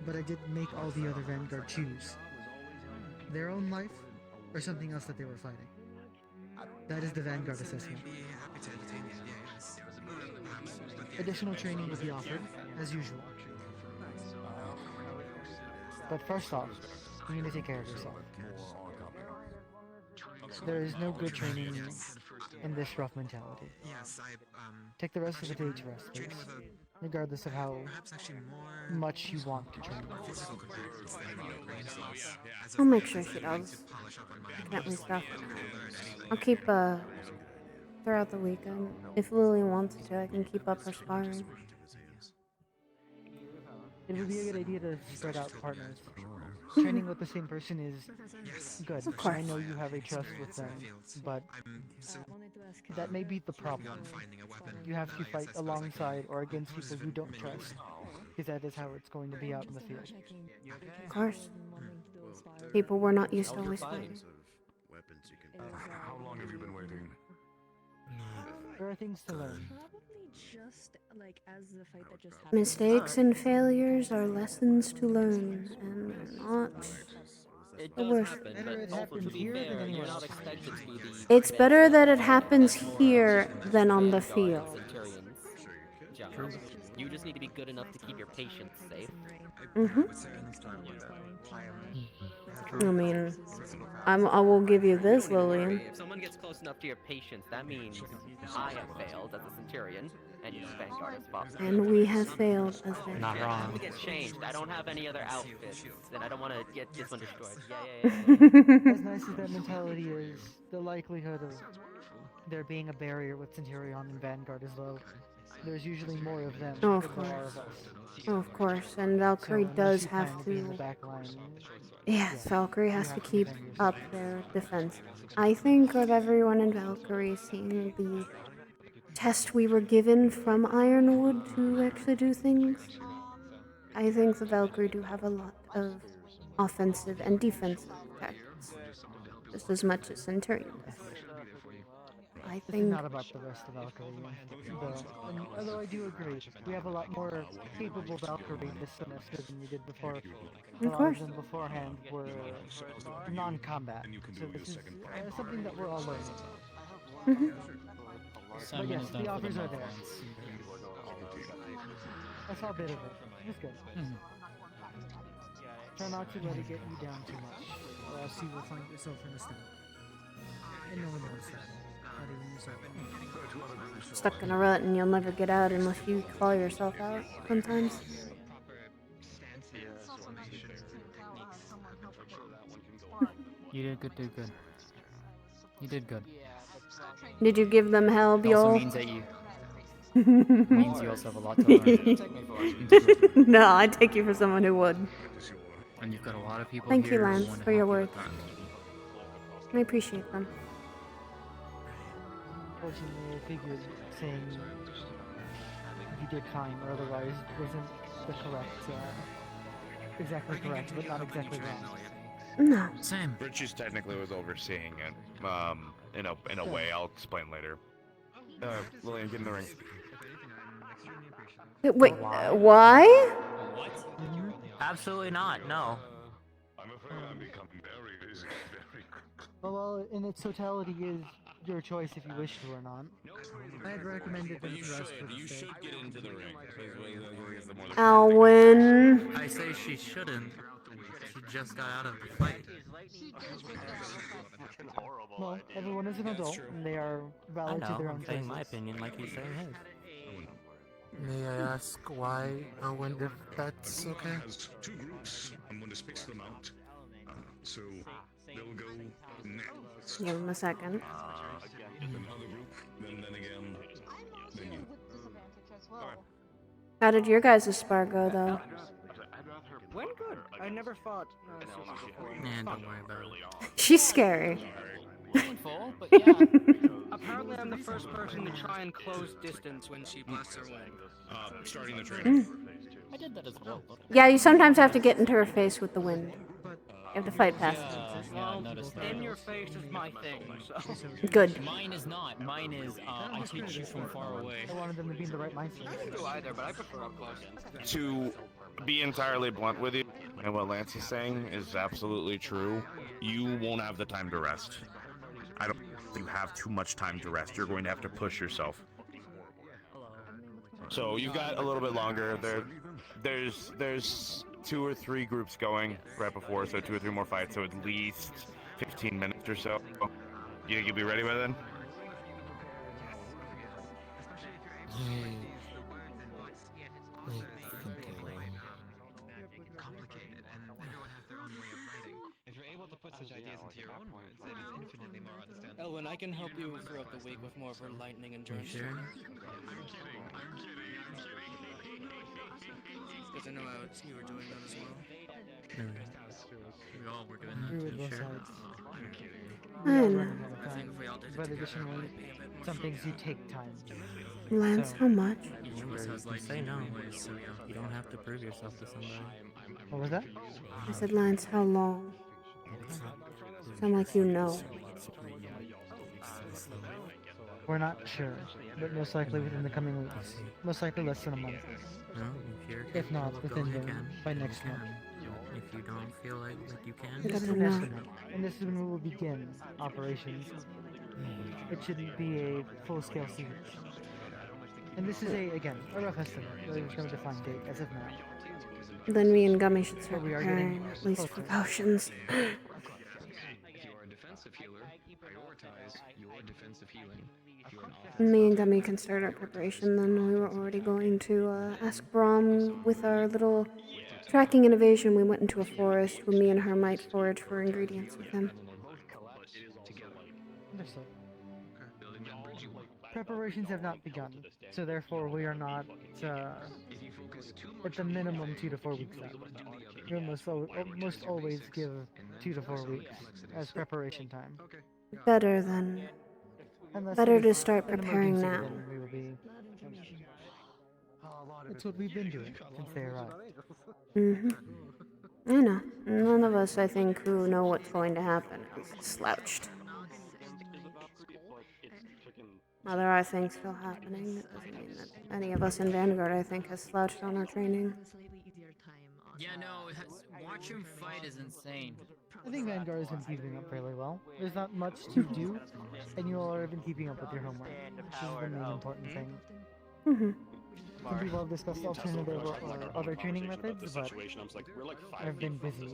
But I did make all the other Vanguard choose their own life or something else that they were fighting. That is the Vanguard assessment. Additional training will be offered, as usual. But first off, you need to take care of yourself. There is no good training in this rough mentality. Take the rest of the day to rest, please, regardless of how much you want to train. I'll make sure she does. Definitely stuff. I'll keep throughout the weekend. If Lily wants to, I can keep up her sparring. It would be a good idea to spread out partners. Training with the same person is good. Of course. I know you have a trust with them, but that may be the problem. You have to fight alongside or against people you don't trust, because that is how it's going to be out in the field. Of course. People we're not used to always fighting. How long have you been waiting? There are things to learn. Just like as the fight that just happened. Mistakes and failures are lessons to learn, and they're not It the does worst. happen, Better but it also to happens be here than fair, you're anywhere not else. expected to be the It's better that it happens here than on the Vanguard field. Centurion's job. You just need to be good enough to keep your patients safe. I mean, I will give you this, Lillian. If someone gets close enough to your patients, that means I have failed as a Centurion, and you Vanguard has failed. And we have failed as Vanguard. Not I have wrong. to get changed. I don't have any other outfits, and I don't want to get this one destroyed. As nice as that mentality is, the likelihood of there being a barrier with Centurion and Vanguard is low. There's usually more of them Oh, of than there are course. of us. Oh, of course. And Valkyrie unless does you have plan to be in the to. back line, Yes, Valkyrie you has to have to keep defend up yourself. their defense. I think of everyone in Valkyrie seeing the test we were given from Ironwood to actually do things. I think the Valkyrie do have a lot of offensive and defensive tactics, just as much as Centurion does. I This is think. not about the rest of Valkyrie, though. And although I do agree, we have a lot more capable Valkyrie this semester than we did before. A lot course. of them beforehand were non-combat, so this is something that we're all learning. But yes, the offers are there. I saw a bit of it. It's good. Try not to let it get you down too much, or else you will find yourself in a state. And no one knows that. Not even yourself. Stuck in a rut and you'll never get out unless you claw yourself out sometimes. You did good, did good. You did good. Did you give them hell, It also Bjorn? means that you means you also have a lot to learn. No, I take you for someone who would. And you've got a lot of people Thank here you, who Lance, wanna for your help you words. with that. I appreciate them. Fortunately, I figured saying you did fine or otherwise wasn't the correct, exactly correct, but not exactly wrong. No. Same. Richie's technically was overseeing it. In a way, I'll explain later. Lillian, get in the ring. Wait, why? What? Absolutely not. No. I'm afraid I'm becoming very busy. Well, in its totality is your choice if you wish to or not. I'd recommend it You should get into the ring. Alwyn. I say she shouldn't. She just got out of the fight. Well, everyone is an adult, and they are I valid to know. their I'm own saying choices. my opinion like he's saying his. May I ask why, Owen, if that's okay? Has two groups. I'm going to space them out. So they'll go next. Give him a second. Another group, then again, then you. How did your guys' spar go, though? Went good. I never fought. Nah, don't worry about it. She's scary. Painful, but yeah. Apparently, I'm the first person to try and close distance when she blasts her wing. Starting the training. I did that as well. Yeah, you sometimes have to get into her face with the wind. You have to fight past it. Yeah, I noticed that. In your face is my thing, so. Good. Mine is not. Mine is, I can shoot from far away. I wanted them to be in the right mindset. I don't do either, but I prefer up close. To be entirely blunt with you, and what Lance is saying is absolutely true, you won't have the time to rest. I don't think you have too much time to rest. You're going to have to push yourself. So you've got a little bit longer. There's 2 or 3 groups going right before, so 2 or 3 more fights, so at least 15 minutes or so. You think you'll be ready by then? Complicated, and everyone has their own way of writing. If you're able to put such ideas into your own words, it is infinitely more understandable. Elwin, I can help you throughout the week with more of her lightning endurance. Sure? I'm kidding. Because I know you were doing that as well. We all were doing that. Agree with both Sure. sides. I know. I think if we all did it But together, additionally, it would be a bit more some fun. things do take time. Lance, So- how much? You can say no. You don't have to prove yourself to somebody. What was that? I said, Lance, how long? Sound like you know. We're not sure, but most likely within the coming weeks. Most likely less than a month. No, If not, within by next month. If you don't feel like you can, This is an estimate, and this is when we will begin operations. It shouldn't be a full-scale siege. And this is again, a rough estimate. There's no defined date as of now. Then me and Gummy should start But we are preparing getting at least closer. precautions. If you are a defensive healer, prioritize your defensive healing. If you're an Me and Gummy can start our preparation. Then we were already going to ask Brahm with our little tracking innovation. We went into a forest where me and her might forage for ingredients with him. Understood. Preparations have not begun, so therefore we are not at the minimum 2 to 4 weeks out. We most always give 2 to 4 weeks as preparation time. Better than. Unless Better it to is start an preparing emergency, now. then we will be. That's what we've been doing since they arrived. I know. None of us, I think, who know what's going to happen is slouched. While there are things still happening, that doesn't mean that any of us in Vanguard, I think, has slouched on our training. Yeah, no, watch him fight is insane. I think Vanguard has been keeping up fairly well. There's not much to do, and you all have been keeping up with your homework, which is the main important thing. Some people have discussed alternative or other training methods, but I've been busy.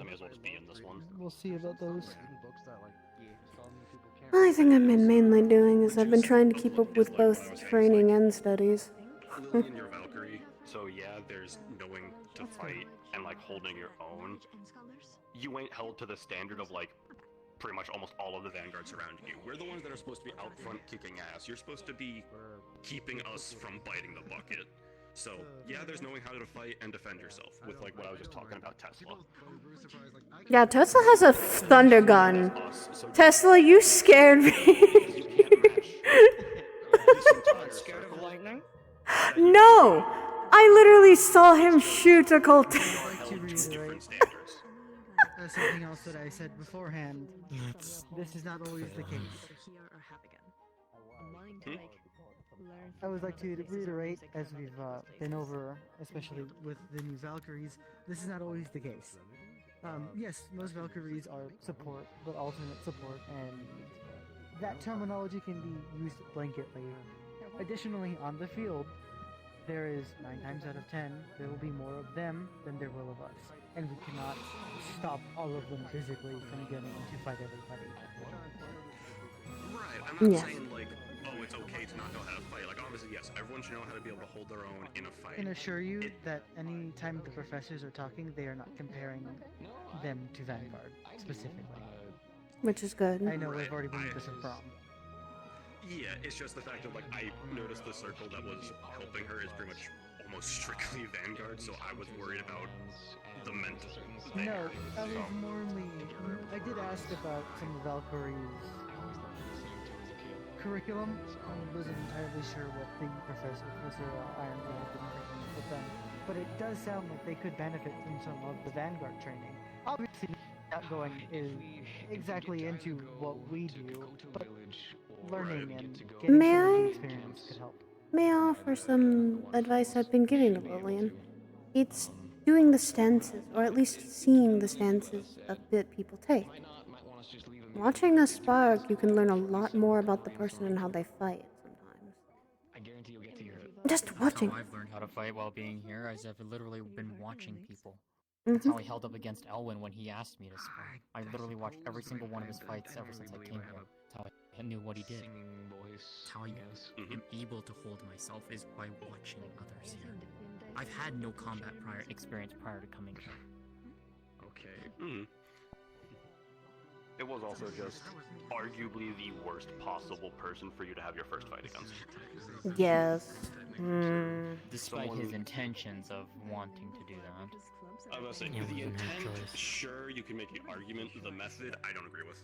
We'll see about those. All I think I've been mainly doing is I've been trying to keep up with both training and studies. In your Valkyrie, so yeah, there's knowing to fight and like holding your own. You ain't held to the standard of like pretty much almost all of the vanguards surrounding you. We're the ones that are supposed to be out front kicking ass. You're supposed to be keeping us from biting the bucket. So yeah, there's knowing how to fight and defend yourself with like what I was just talking about Tesla. Yeah, Tesla has a thunder gun. Tesla, you scared me. Scared of lightning? No! I literally saw him shoot a cult. Something else that I said beforehand. This is not always the case. I would like to reiterate, as we've been over, especially with the new Valkyries, this is not always the case. Yes, most Valkyries are support, but alternate support, and that terminology can be used blanketly. Additionally, on the field, there is 9 times out of 10, there will be more of them than there will of us. And we cannot stop all of them physically from getting to fight everybody. Right, I'm not saying like, oh, it's okay to not know how to fight. Like, obviously, yes, Everyone should know how to be able to hold their own in a I fight. can assure you that any time the professors are talking, they are not comparing them to Vanguard specifically. Which is good. I know they've already been to some prom. Yeah, it's just the fact of like I noticed the circle that was helping her is pretty much almost strictly Vanguard, so I was worried about the mental. No, I was normally. I did ask about some of Valkyrie's curriculum. I wasn't entirely sure what the Professor Ironwood had been bringing with them, but it does sound like they could benefit from some of the Vanguard training. Obviously, not going is exactly into what we do, but learning and getting May some of the I? experience could help. May I offer some advice I've been giving to Lillian? It's doing the stances, or at least seeing the stances that people take. Watching a spark, you can learn a lot more about the person and how they fight sometimes. Just watching. That's how I've learned how to fight while being here, as I've literally been watching people. That's how I held up against Elwyn when he asked me to spar. I literally watched every single one of his fights ever since I came here. That's how I knew what he did. That's how I am able to hold myself is by watching others here. I've had no combat experience prior to coming here. Okay. It was also just arguably the worst possible person for you to have your first fight against. Yes. Despite his intentions of wanting to do that. I was saying, the intent, sure, you can make the argument. The method, I don't agree with.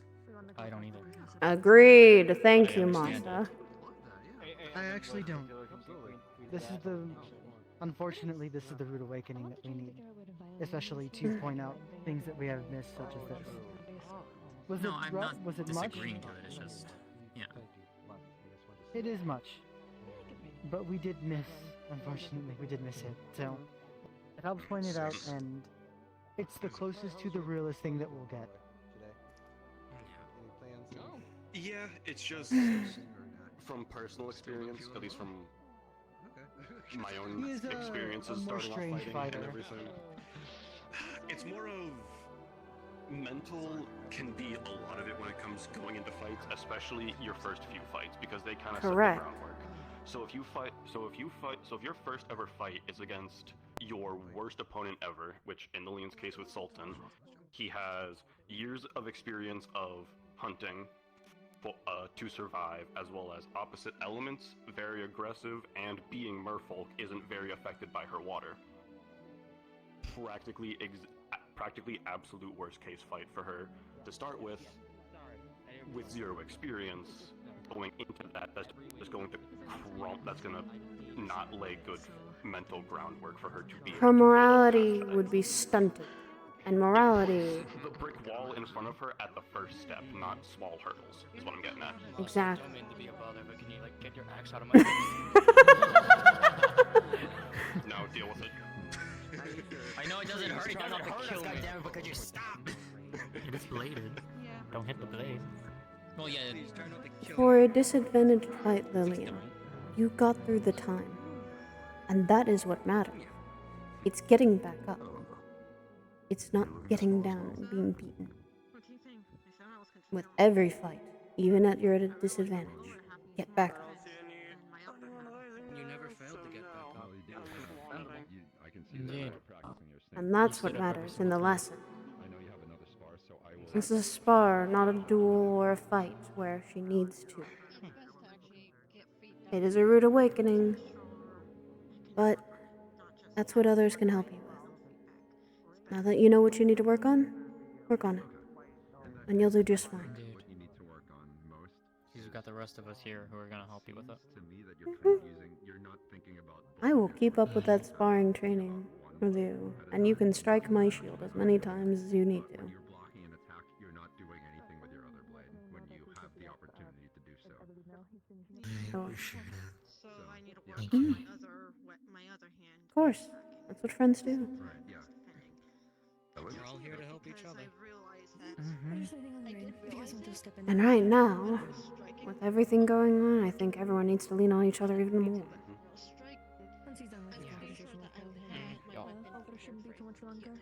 I don't either. Agreed. Thank you, Mazda. I actually don't. This is the. Unfortunately, this is the rude awakening that we need, especially to point out things that we have missed, such as this. Was no, it I'm rough? not Was it much? disagreeing to it. It's just, yeah. It is much, but we did miss. Unfortunately, we did miss it. So it helps point it out, and it's the closest to the realest thing that we'll get. Yeah, it's just from personal experience, at least from my own He is experiences a more starting off strange fighting fighter. and everything. It's more of mental can be a lot of it when it comes going into fights, especially your first few fights, because they kind of set the Correct. groundwork. So if your first ever fight is against your worst opponent ever, which in Lillian's case with Sultan, he has years of experience of hunting to survive, as well as opposite elements, very aggressive, and being merfolk isn't very affected by her water. Practically absolute worst case fight for her to start with zero experience. Going into that, that's just going to that's going to not lay good mental groundwork for her to be. Her morality would be stunted. And morality. The brick wall in front of her at the first step, not small hurdles, is what I'm getting at. Exactly. I don't mean to be a bother, but can you like get your axe out of my face? No, deal with it. I know it doesn't hurt. It doesn't kill me. Goddammit, but could you stop? It is bladed. Don't hit the blade. Well, yeah. For a disadvantaged fight, Lillian, you got through the time. And that is what matters. It's getting back up. It's not getting down and being beaten. With every fight, even at you're at a disadvantage, get back up. You never failed to get back up. Indeed. And that's what matters in the lesson. This is a spar, not a duel or a fight where she needs to. It is a rude awakening, but that's what others can help you with. Now that you know what you need to work on it. And you'll do just fine. You've got the rest of us here who are going to help you with it. I will keep up with that sparring training with you, and you can strike my shield as many times as you need to. I appreciate it. So I need to work on my other hand. Of course. That's what friends do. We're all here to help each other. And right now, with everything going on, I think everyone needs to lean on each other even more. Once he's done with his conversation with Kyle, there shouldn't be too much longer.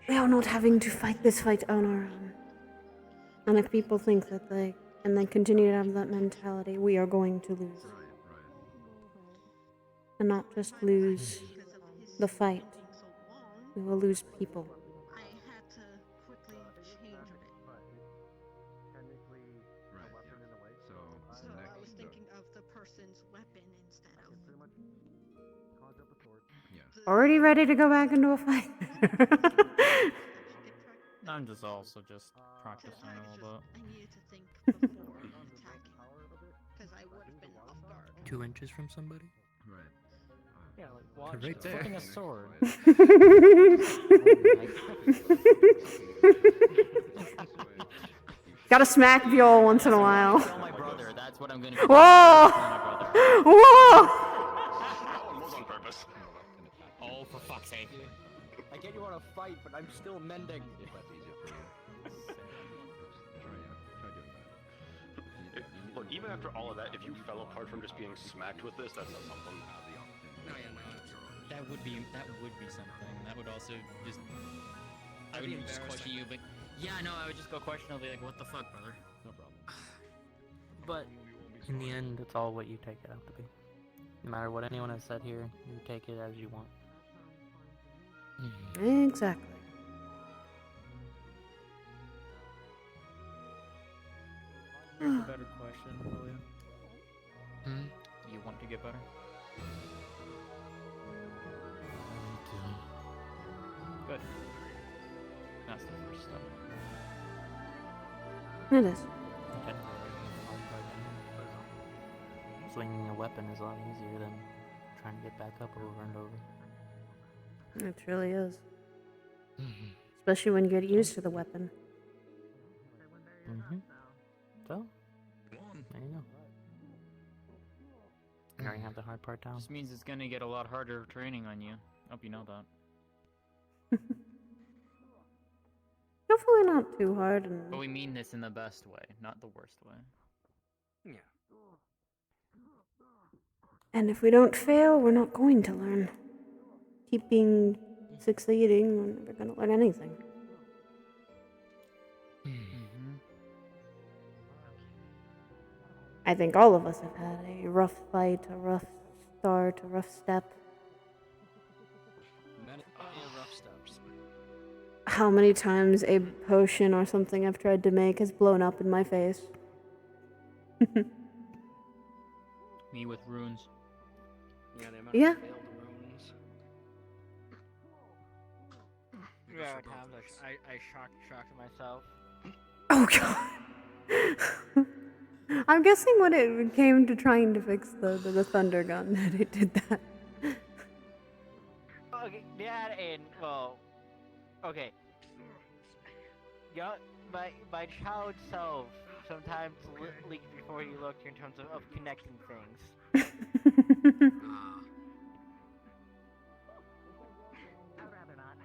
We are not having to fight this fight on our own. And if people think that they and then continue to have that mentality, we are going to lose. And not just lose the fight, we will lose people. I had to quickly change a bit. So I was thinking of the person's weapon instead of. Already ready to go back into a fight. I'm just also just practicing a little bit. I needed to think before attacking, because I would have been off guard. 2 inches from somebody? Right. Yeah, like watch. Right It's there. flipping a sword. Gotta smack Viol once in a while. Kill my brother. That's what I'm gonna. Whoa! Whoa! That one was on purpose. Oh, for fuck's sake! I get you want to fight, but I'm still mending. Look, even after all of that, if you fell apart from just being smacked with this, that's not something. No, yeah, no. That would be something. That would also just. I would just question you, but yeah, no, I would just go question. I'll be like, "What the fuck, brother?" No problem. But in the end, it's all what you take it out to be. No matter what anyone has said here, you take it as you want. Exactly. Here's a better question, William. Do you want to get better? Good. That's the first step. It is. Slinging a weapon is a lot easier than trying to get back up over and over. It truly is. Especially when you get used to the weapon. So, there you go. You already have the hard part down. This means it's gonna get a lot harder training on you. Hope you know that. Hopefully not too hard. But we mean this in the best way, not the worst way. Yeah. And if we don't fail, we're not going to learn. Keep being succeeding, we're never going to learn anything. I think all of us have had a rough fight, a rough start, a rough step. Rough steps. How many times a potion or something I've tried to make has blown up in my face. Me with runes. Yeah, the amount Yeah. of failed runes. Yeah, times I shocked myself. Oh god. I'm guessing when it came to trying to fix the thunder gun that it did that. Okay, that and well, okay. Yeah, my child self sometimes leaked before he looked in terms of connecting things. I'd rather not.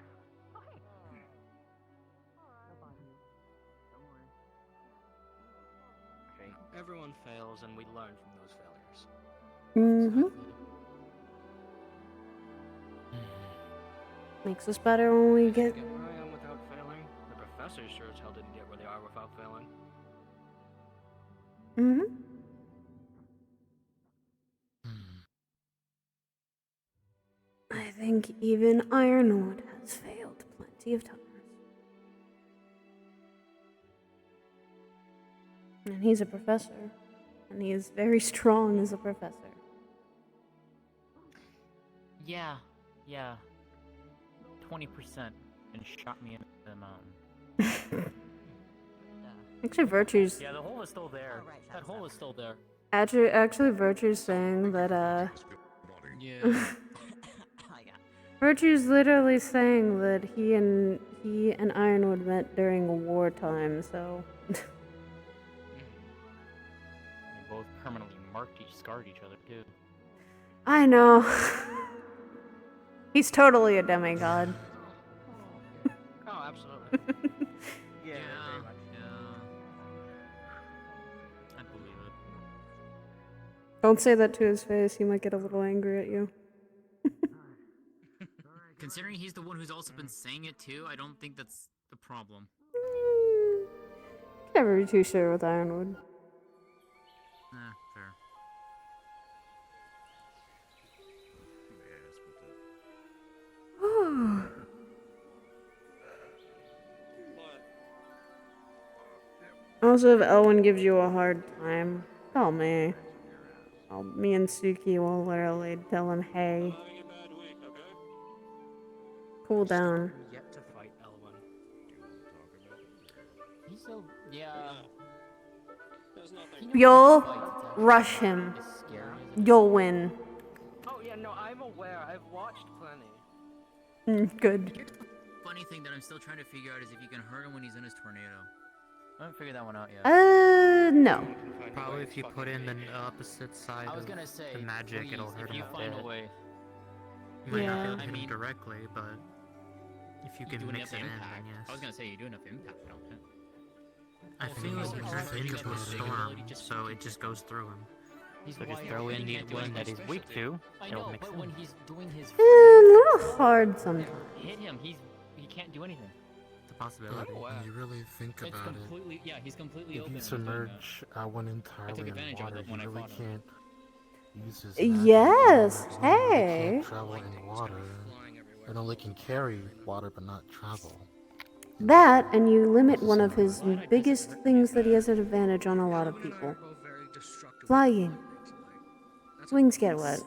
Okay. Everyone fails, and we learn from those failures. Mm-hmm. Makes us better when we get... Get where I am without failing. The professors sure as hell didn't get where they are without failing. Mm-hmm. I think even Ironwood has failed plenty of times. And he's a professor. And he is very strong as a professor. Yeah. 20% and shot me into the mountain. Actually, Virtue's... Yeah, the hole is still there. That hole is still there. Actually, Virtue's saying that, Yeah. Virtue's literally saying that he and Ironwood met during wartime, so... They both permanently scarred each other, too. I know. He's totally a demigod. Oh, absolutely. Yeah, very much. I believe it. Don't say that to his face, he might get a little angry at you. Considering he's the one who's also been saying it too, I don't think that's the problem. Never be too sure with Ironwood. Also, if Elwyn gives you a hard time, call me. Me and Suki will literally tell him, hey, cool down. Yet to fight Elwyn. He's so yeah. You'll rush him. You'll win. Oh yeah, no, I'm aware. I've watched plenty. Good. Funny thing that I'm still trying to figure out is if you can hurt him when he's in his tornado. I haven't figured that one out yet. No. Probably if you put in the opposite side I was of gonna say, the magic, please, it'll hurt if him you a find bit. a way. You might not Yeah. be able to I hit mean, him directly, but if you You can do mix enough it in, impact. then yes. I was gonna say you do enough impact, don't you? I feel like it turns into a storm, so it just goes through him. So just throw in the one that he's weak to, I it'll know, mix but in. when he's doing his A little hard sometimes. hit him, he can't do anything. It's a possibility. When you really think It's about it, completely he's completely if open. you when he's doing that. submerge one entirely in advantage of water, it he when I really fought him. can't use his Yes, magic. He hey. can't travel in water. It only can carry water, but not travel. That, and you limit one of his biggest things that he has an advantage on a lot of people. Flying. Wings get wet.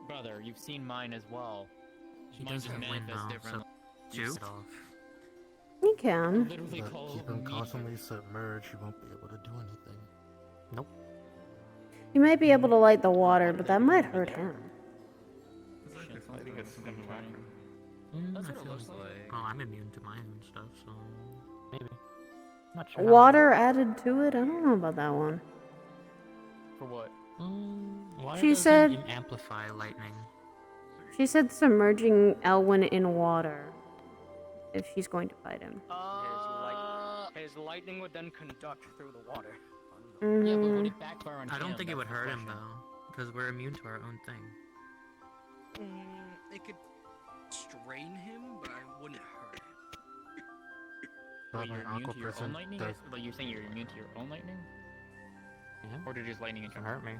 Brother, you've seen mine as well. He Mine just doesn't win manifests though, differently. so two off. You can. But keep him constantly submerged, he won't be able to do anything. Nope. You might be able to light the water, but that might hurt him. I think it's impact. I feel like, well, I'm immune to my own stuff, so maybe. Not sure. Water added to it? I don't know about that one. For what? Water She doesn't said- amplify lightning. She said submerging Elwyn in water if she's going to fight him. His lightning would then conduct through the water. Yeah, but would Mhm. it backfire on I don't him? think it would That's the hurt him question. though, because we're immune to our own thing. It could strain him, but I wouldn't hurt him. But Wait, you're my immune aqua to your own prison lightning? does. Like you're saying you're immune to your own lightning? Yeah. Or did just lightning It can hurt me.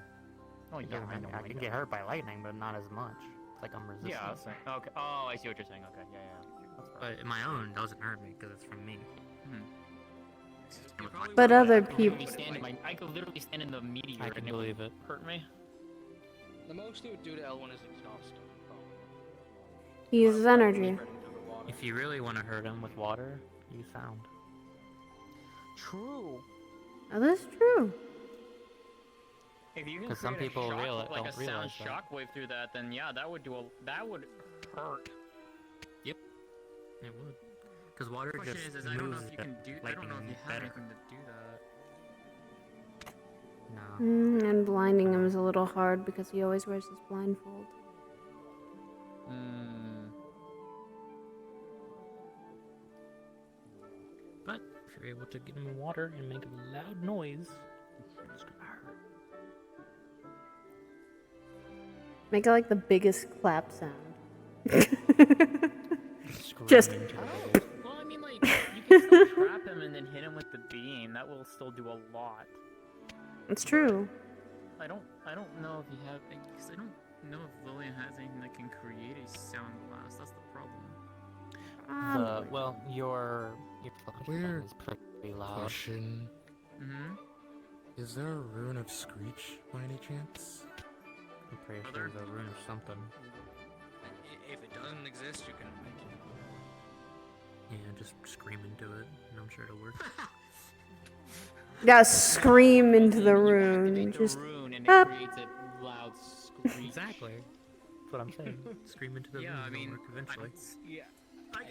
Oh yeah, I know. I can get hurt by lightning, but not as much. It's like I'm resistant. Yeah, I was saying. Okay. Oh, I see what you're saying. Okay, yeah. That's fair. But my own doesn't hurt me because it's from me. But other I could literally people. stand in I could literally stand in the meteor I can and believe it it. would hurt me. The most it would do to Elwyn is exhaust. He uses energy. If you really want to hurt him with water, use sound. True. Oh, that's true. If you can 'Cause some create a people shock, don't like a sound realize that. shockwave through that, then yeah, that would hurt. Yep. It would. Because water Question just is I don't know moves if you can do. I don't know if you have better. anything to do that. No. And blinding him is a little hard because he always wears his blindfold. But if you're able to give him water and make a loud noise, it's gonna hurt. Make it like the biggest clap sound. Scream Just. into Well, I mean, like you can still trap him and then hit him with the beam. That will still do a lot. It's true. I don't know if you have. Because I don't know if Lillian has anything that can create a sound blast. That's the problem. well, your function Weird is pretty loud. question. Mm-hmm. Is there a rune of Screech by any chance? I'm pretty sure there's a rune or something. If it doesn't exist, you can make it. Yeah, just scream into it, and I'm sure it'll work. Yeah, scream into the rune. Just. Rune and Up. it creates a loud screech. Exactly. That's what I'm saying. Scream into the rune. Yeah, I it'll mean, work eventually.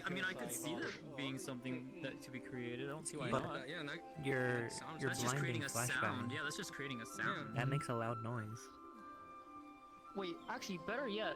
I mean, I could see that being something that to be created. I don't see why But not. Your That's just creating blinding a flashbang. sound. Yeah, that's just creating a sound. That makes a loud noise. Wait, actually, better yet,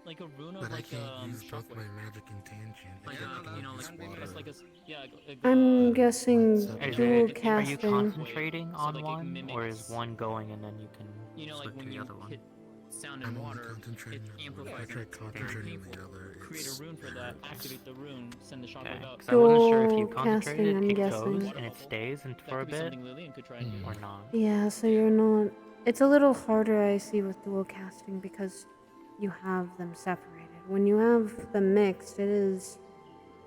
like a rune of But I like can't use both shockwave. my magic and tangent. I Like can't you know, use like water. just like a I'm guessing Are dual you casting. concentrating So, on like, it one, or mimics- is one going and then you can you know, switch like when to the you other one? hit sound I'm and only water, it concentrating on one. If I amplifies try it. concentrating on the other, Create it's a rune for that. Activate the rune. Send the shockwave out. Because I wasn't sure if you Dual concentrated casting, I'm it guessing. goes and it stays and That for a could be bit, something Lillian could try and do. or not. Yeah, so you're not. It's a little harder, I see, with dual casting because you have them separated. When you have them mixed, it is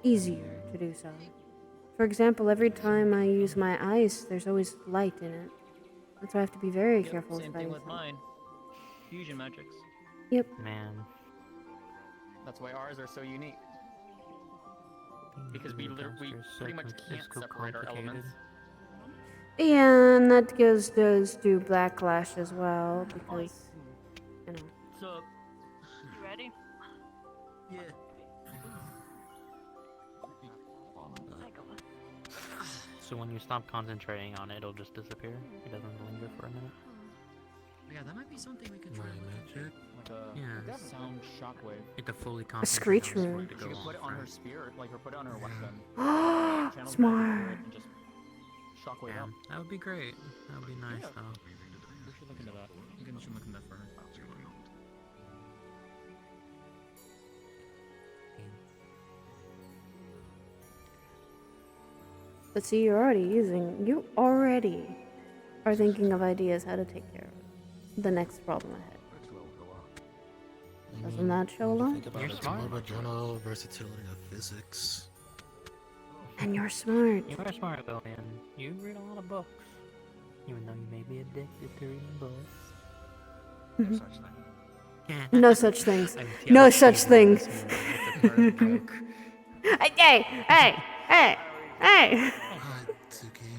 easier to do so. For example, every time I use my ice, there's always light in it. That's why I have to be very careful Same with thing fighting with something. mine. Fusion magics. Yep. Man. That's why ours are so unique. Because we pretty much can't separate our elements. Yeah, and that does do backlash as well, because, you know. So, you ready? Yeah. So when you stop concentrating on it, it'll just disappear? It doesn't linger for a minute? Yeah, that might be something we could try. Magic? Like a Yeah. sound shockwave. You have to fully A concentrate screech on it rune. for it to She go could put it off, on her right? spear, like or put it on her weapon. Oh, Channel smart. magic through it and just shockwave Yeah, up. that would be great. That would be nice, Yeah. though. We should look into that. We should look into that for her. But see, you already are thinking of ideas how to take care of the next problem ahead. Doesn't that show a lot? Think about it's more about general versatility of physics. And you're smart. You are smart, though, man. You read a lot of books. Even though you may be addicted to reading books. Mhm. such thing. No such things. I'm No jealous such of thing. this movie with the bird broke. Hey! Hi, Tsuki.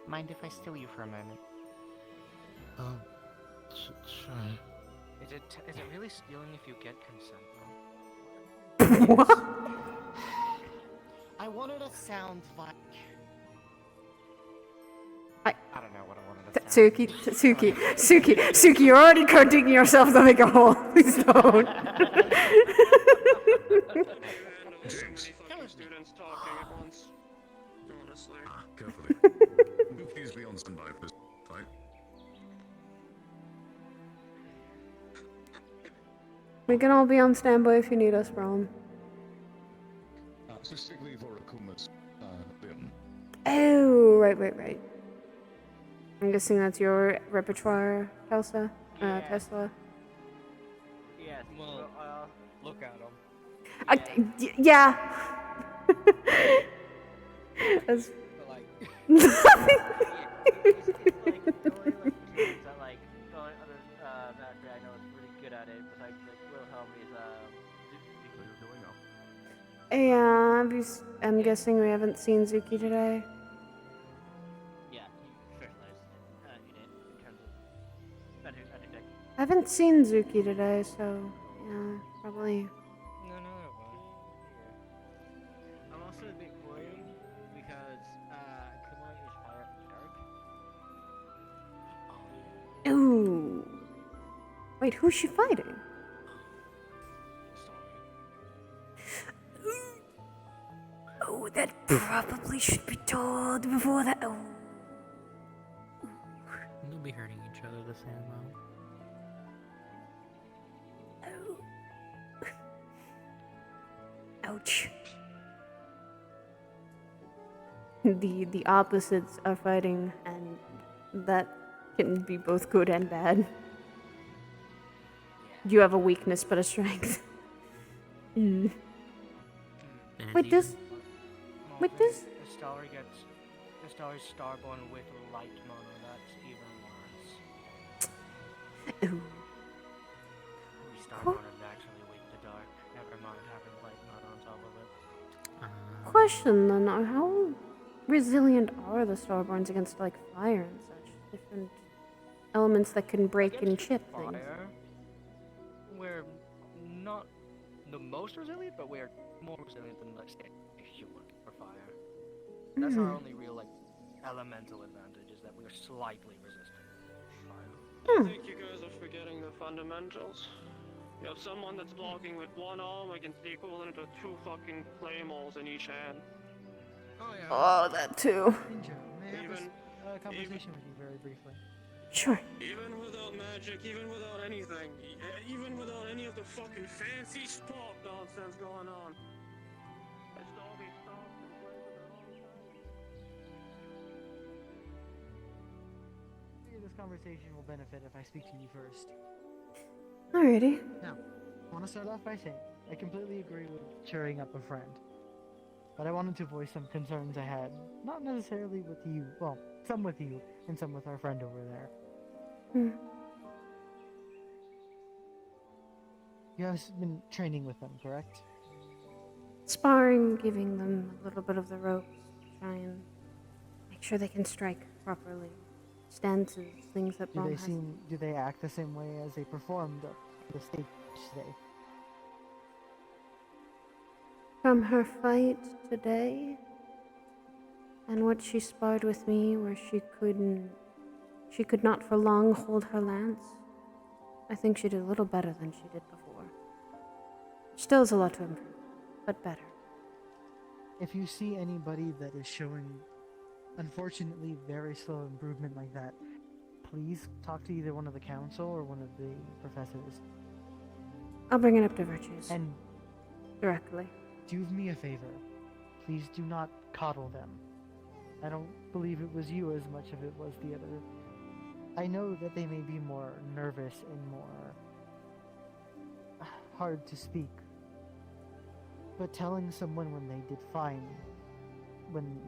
Mind if I steal you for a moment? Sure. Is it really stealing if you get consent, though? What? I wanted to sound like. I don't know what I wanted to sound Suki, you're already digging yourself to make a hole. Please don't. Students talking at once. Honestly. Carefully. Please be on standby for this fight. We can all be on standby if you need us, Brom. Specifically for Akuma's bin. Oh, right. I'm guessing that's your repertoire, Tesla. Tesla. Yes. Well, look at him. Yeah. That's... But like, Nothing. factory I know is really good at it, besides like Wilhelm is Yeah, I'm guessing we haven't seen Zuki today. yeah, specialized in it in terms of anything. I haven't seen Zuki today, so yeah, probably. No, I'm also a bit worried because Kuma is fire in the dark. Ooh. Wait, who's she fighting? Oh, that probably should be told before that. Oh. They'll be hurting each other the same amount. Ouch. The opposites are fighting, and that can be both good and bad. You have a weakness but a strength. Mm. Wait, this. The story starborn with light mono. That's even worse. Ooh. We starborn is actually weak to dark. Never mind having light mono on top of it. Question then, how resilient are the Starborns against like fire and such? Different elements that can break and chip things. Fire, we're not the most resilient, but we're more resilient than, let's say, a human for fire. That's our only real, like, elemental advantage, is that we're slightly resistant to fire. I think you guys are forgetting the fundamentals. You have someone that's blocking with one arm against the equivalent of 2 fucking claymores in each hand. Oh yeah. Oh, that too. Ninja, may I have a conversation with you very briefly? Sure. Even without magic, even without anything, even without any of the fucking fancy sport nonsense going on. It's all these songs and plays with their own Maybe this conversation will benefit if I speak to you first. Alrighty. Now, I want to start off by saying I completely agree with cheering up a friend. but I wanted to voice some concerns I had. Not necessarily with you, well, some with you, and some with our friend over there. Hmm. You have been training with them, correct? Sparring, giving them a little bit of the ropes, try and make sure they can strike properly. Stances, things that Bomb has. Do they act the same way as they performed up the stage today? From her fight today, and what she sparred with me, where she could not for long hold her lance, I think she did a little better than she did before. Still has a lot to improve, but better. If you see anybody that is showing, unfortunately, very slow improvement like that, please talk to either one of the council or one of the professors. I'll bring it up to Virtues. And directly. do me a favor. Please do not coddle them. I don't believe it was you as much as it was the other. I know that they may be more nervous and more hard to speak. But telling someone when they did fine, when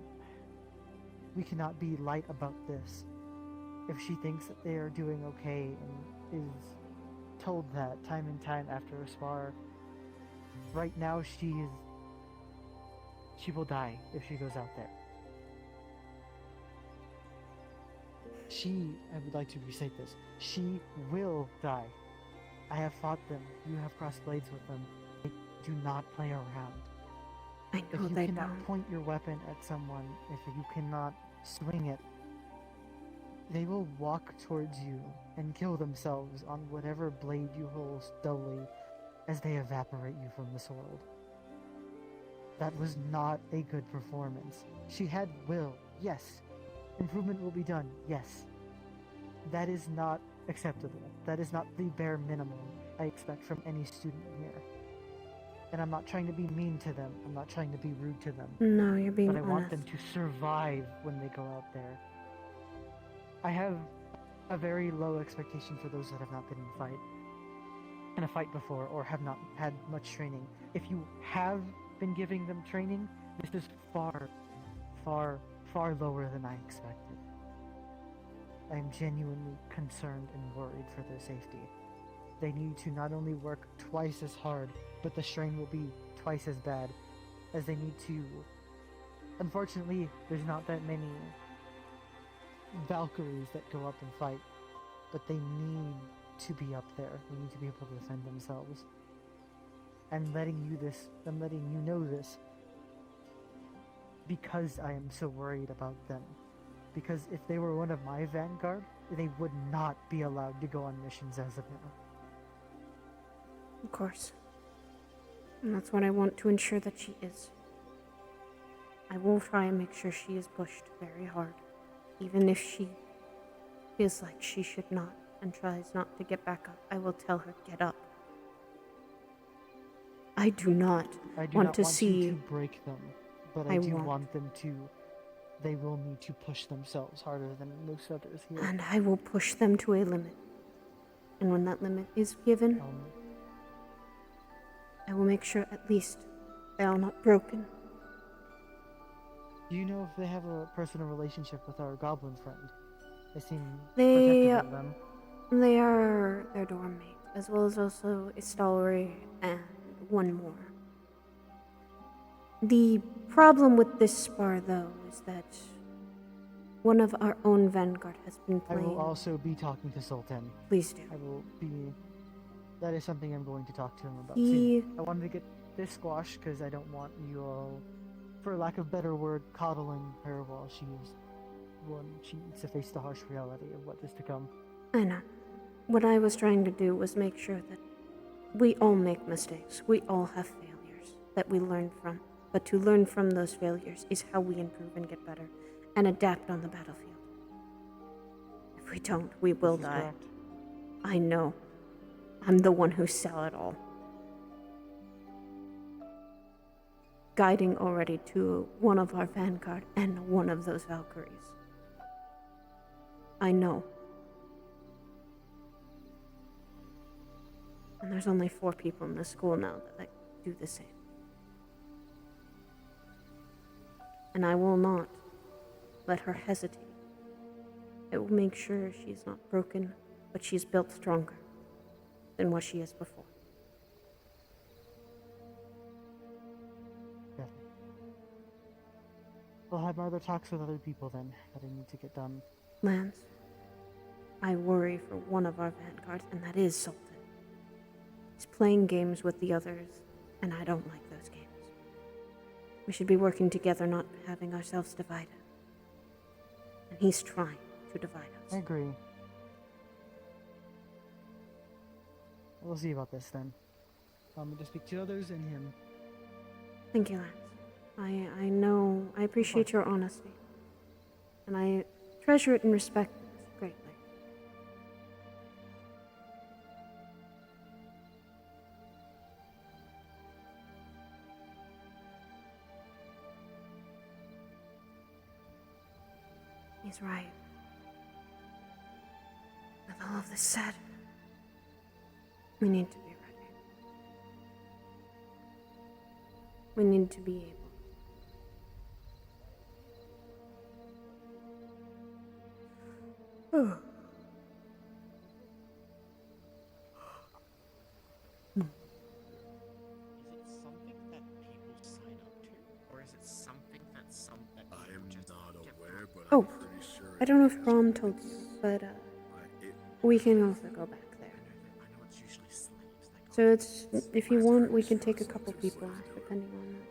we cannot be light about this. If she thinks that they are doing okay and is told that time and time after a spar, right now she will die if she goes out there. I would like to restate this, she will die. I have fought them, you have crossed blades with them. They do not play around. I know if you they cannot don't. point your weapon at someone, if you cannot swing it, they will walk towards you and kill themselves on whatever blade you hold dully as they evaporate you from this world. That was not a good performance. She had will, yes. Improvement will be done, yes. That is not acceptable. That is not the bare minimum I expect from any student here. And I'm not trying to be mean to them. I'm not trying to be rude to them. No, you're being But I want honest. them to survive when they go out there. I have a very low expectation for those that have not been in a fight before or have not had much training. If you have been giving them training, this is far, far, far lower than I expected. I am genuinely concerned and worried for their safety. They need to not only work twice as hard, but the strain will be twice as bad, as they need to... Unfortunately, there's not that many Valkyries that go up and fight, but they need to be up there. They need to be able to defend themselves. I'm letting you know this, because I am so worried about them. Because if they were one of my vanguard, they would not be allowed to go on missions as of now. Of course. And that's what I want to ensure that she is. I will try and make sure she is pushed very hard, even if she feels like she should not and tries not to get back up. I will tell her, get up. I do not want to see you to break them, but I do want them to. They will need to push themselves harder than most others here. And I will push them to a limit. And when that limit is given, I will make sure at least they are not broken. Do you know if they have a personal relationship with our goblin friend? They seem protective of them. They are their dorm mate, as well as also Istalri and one more. The problem with this spar, though, is that one of our own vanguard has been I playing. will also be talking to Sultan. Please do. I will be... That is something I'm going to talk to him about He- soon. I wanted to get this squashed because I don't want you all, for lack of a better word, coddling her while she needs to face the harsh reality of what is to come. I know. What I was trying to do was make sure that we all make mistakes. We all have failures that we learn from. But to learn from those failures is how we improve and get better and adapt on the battlefield. If we don't, we will die. Correct. I know. I'm the one who saw it all. Guiding already to one of our vanguard and one of those Valkyries. I know. And there's only 4 people in the school now that do the same. and I will not let her hesitate. I will make sure she is not broken, but she is built stronger than what she is before. Yeah. I'll have my other talks with other people then that I need to get done. Lance, I worry for one of our vanguards, and that is Sultan. He's playing games with the others, and I don't like those games. We should be working together, not having ourselves divided. And he's trying to divide us. I agree. We'll see about this then. I'm going to speak to others and him. Thank you, Lance. I know, I appreciate your honesty. And I treasure it and respect it greatly. He's right. With all of this said, we need to be ready. We need to be able. Is it something that people sign up to, or is it something that I am not aware, but Oh, I'm pretty sure. I don't know if Rom told you, but we can also go back there. So it's, if you want, we can take a couple people, depending on that.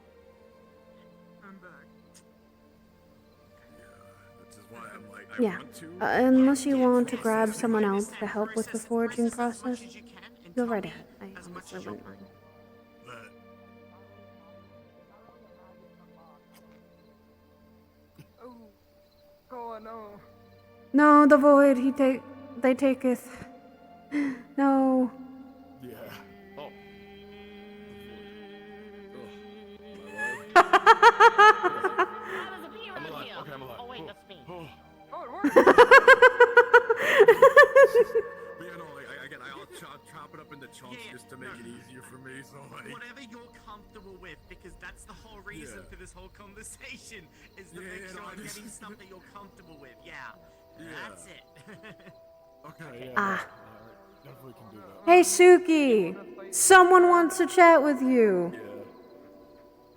Yeah, unless you want to grab someone else to help with the foraging process, go right ahead. I honestly wouldn't mind. Oh no. No, the void, they taketh. No. Yeah. Oh. I'm alive. Okay, I'm alive. Oh wait, that's me. Oh, it worked. But yeah, no, again, I'll chop it up into chunks just to make it easier for me. So Whatever you're comfortable with, because that's the whole reason for this whole conversation, is to make sure I'm getting stuff that you're comfortable with. That's it. Okay. Ah. Definitely can do that. Hey, Suki! Someone wants to chat with you.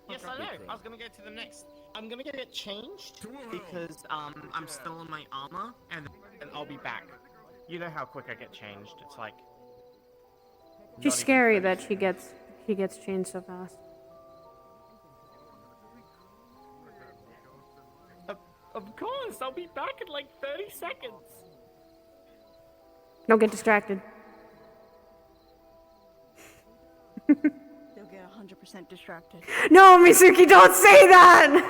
Yes, I know. I was gonna go to the next. I'm gonna get changed because I'm still in my armor, and I'll be back. You know how quick I get changed. It's like She's scary that she gets changed so fast. Of course, I'll be back in like 30 seconds. Don't get distracted. They'll get 100% distracted. No, Mitsuki, don't say that!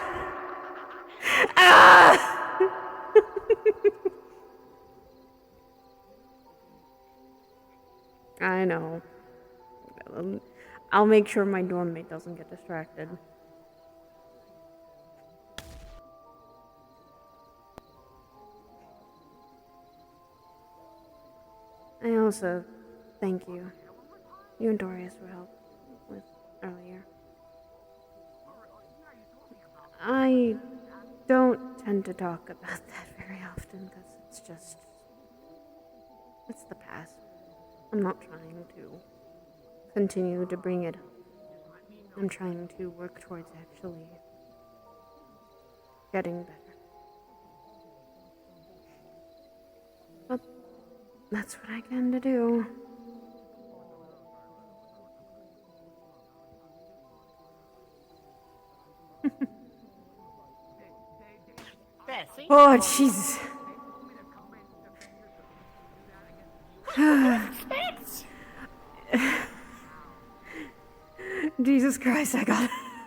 Ah! I know. I'll make sure my dorm mate doesn't get distracted. I also thank you. You and Dorius for help with earlier. I don't tend to talk about that very often because it's the past. I'm not trying to continue to bring it up. I'm trying to work towards actually getting better. But that's what I can to do. Oh, Jesus. Jesus Christ, I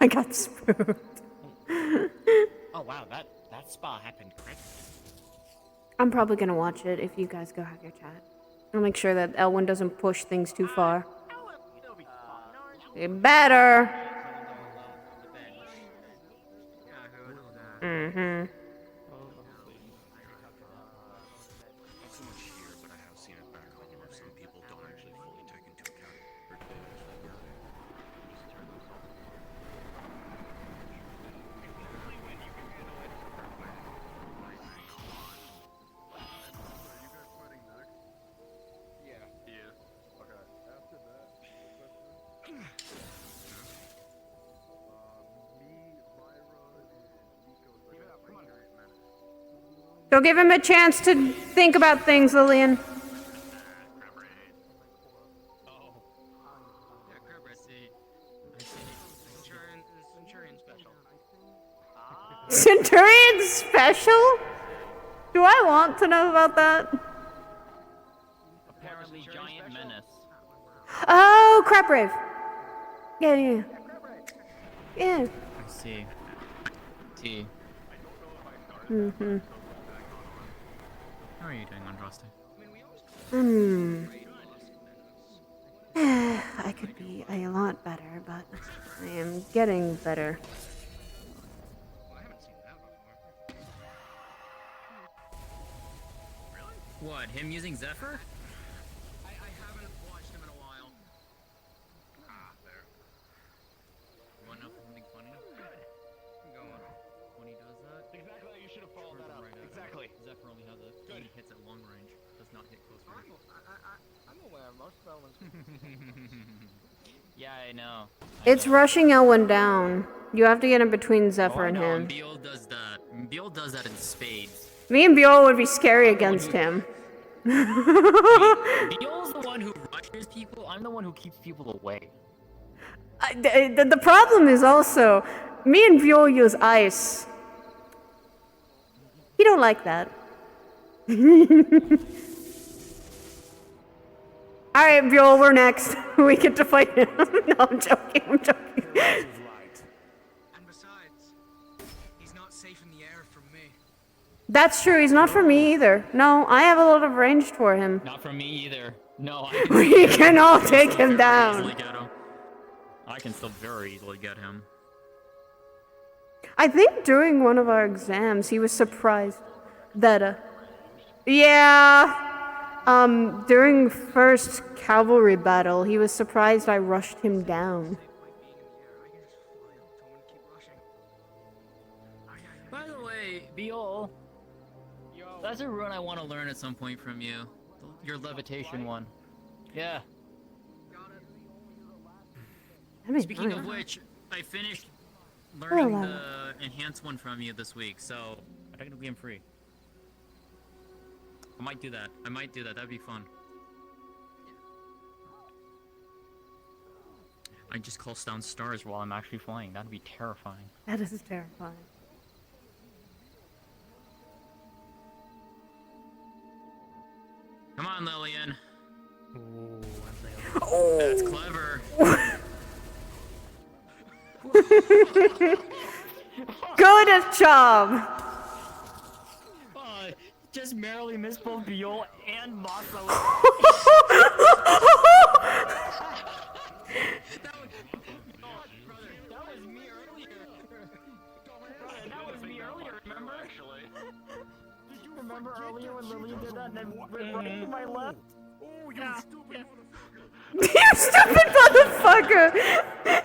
got spooked. Oh wow, that spa happened quick. I'm probably gonna watch it if you guys go have your chat. I'll make sure that Elwyn doesn't push things too far. It better. Mm-hmm. Not so much here, but I have seen it back home where some people don't actually fully take into account. Don't give him a chance to think about things, Lillian. Centurion special? Do I want to know about that? Apparently, giant menace. Oh, crap rave. Yeah. I see. T. Mm-hmm. How are you doing, Andraste? I could be a lot better, but I am getting better. What, him using Zephyr? I haven't watched him in a while. There. You wanna know something funny? Go on. When he does that... Exactly, you should have followed that up. Exactly. Zephyr only has a... Only hits at long range, does not hit close range. I'm aware. Most elements. Yeah, I know. It's rushing Elwyn down. You have to get in between Zephyr and him. Beal does that. Beal does that in spades. Me and Beol would be scary against him. Beal's the one who rushes people. I'm the one who keeps people away. The problem is also, me and Beol use ice. He don't like that. Alright, Beol, we're next. We get to fight him. No, I'm joking. And besides, he's not safe in the air from me. That's true, he's not for me either. No, I have a lot of range for him. Not from me either. No, We can all take him down. I can still very easily get him. I think during one of our exams, he was surprised that, during first cavalry battle, he was surprised I rushed him down. By the way, Beol, that's a rune I want to learn at some point from you. Your levitation one. Yeah. Speaking of which, I finished learning the enhanced one from you this week, so technically I'm free. I might do that. That'd be fun. I just call down stars while I'm actually flying. That'd be terrifying. That is terrifying. Come on, Lillian. Oh. That's clever. Good job. Just merely missed both Beol and Masa. That was me earlier, remember? Did you remember earlier when Lillian did that and then went right to my left? Oh, you stupid motherfucker! You stupid motherfucker!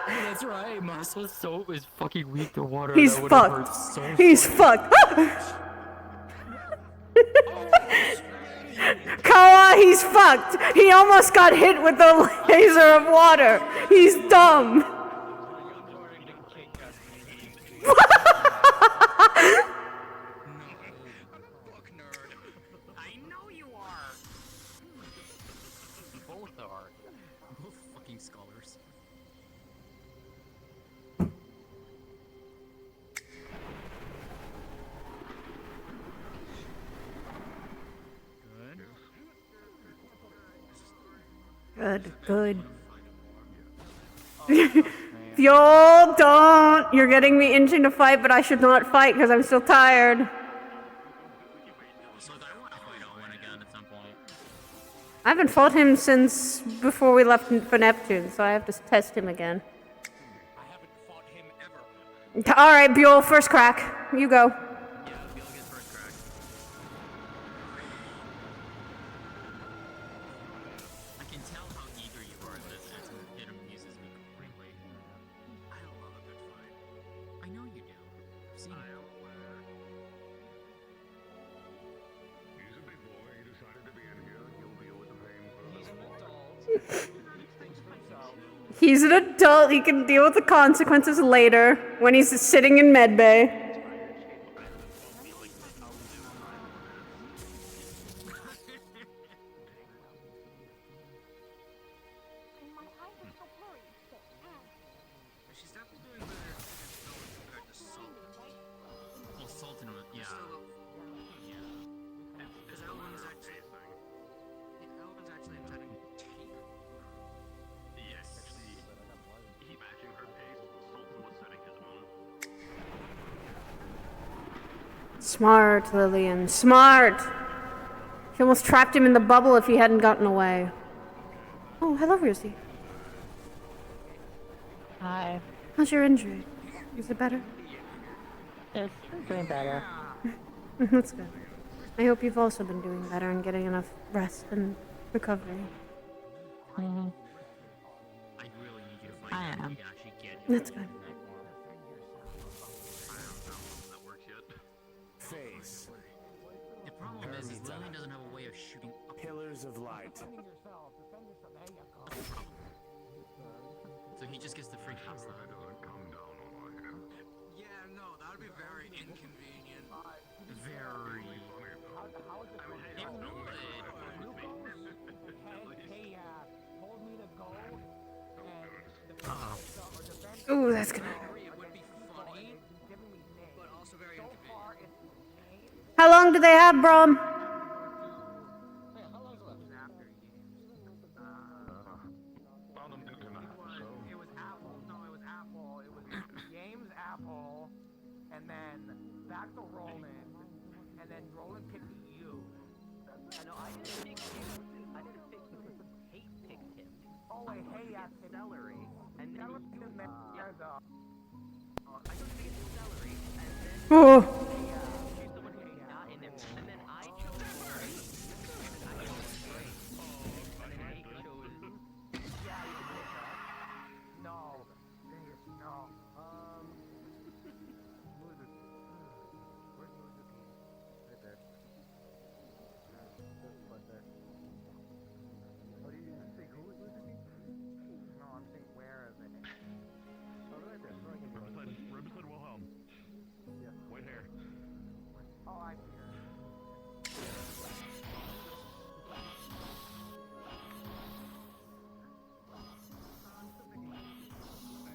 That's right, Masa is fucking weak to water. He's fucked. He's fucked. Kawa, he's fucked. He almost got hit with the laser of water. He's dumb. I know you are. Both are. Both fucking scholars. Good. Fuel, don't! You're getting me itching to fight, but I should not fight because I'm still tired. Look, I want to fight Owen again at some point. I haven't fought him since before we left for Neptune, so I have to test him again. Alright, Buell, first crack. You go. Yeah, Beal gets first crack. I can tell how eager you are at this, and it amuses me greatly. I love a good fight. I know you do. I've seen it. He's a big boy. He decided to be in here. You'll deal with the pain first. He's an adult. He can deal with the consequences later when he's sitting in medbay. Smart, Lillian. Smart! She almost trapped him in the bubble if he hadn't gotten away. Oh, hello, Rosie. Hi. How's your injury? Is it better? It's doing better. That's good. I hope you've also been doing better and getting enough rest and recovery. Mm-hmm. I am. That's good. Face. The problem is Lillian doesn't have a way of shooting up. Pillars of light. So he just gets the free pass. Yeah, no, that would be very inconvenient. Very. It would. Uh-oh. Ooh, that's good. How long do they have, Brom? James Apple, and then back to Roland, and then Roland picked you. I know, I didn't pick him. I didn't pick him. Kate picked him. Oh, wait, hey, yeah, celery. And then celery, you, I I don't think it's celery. And then Oh. she's the one who got in there. And then I chose celery. And then I chose grape. And then Kate chose. Yeah, you can pick her. No. No. Where's Muzuki? Right there. This one there. Oh, do you think who is Muzuki? No, I'm saying where is it? Oh, right there. Riverside Wilhelm. Yeah. White hair. Oh, I see her.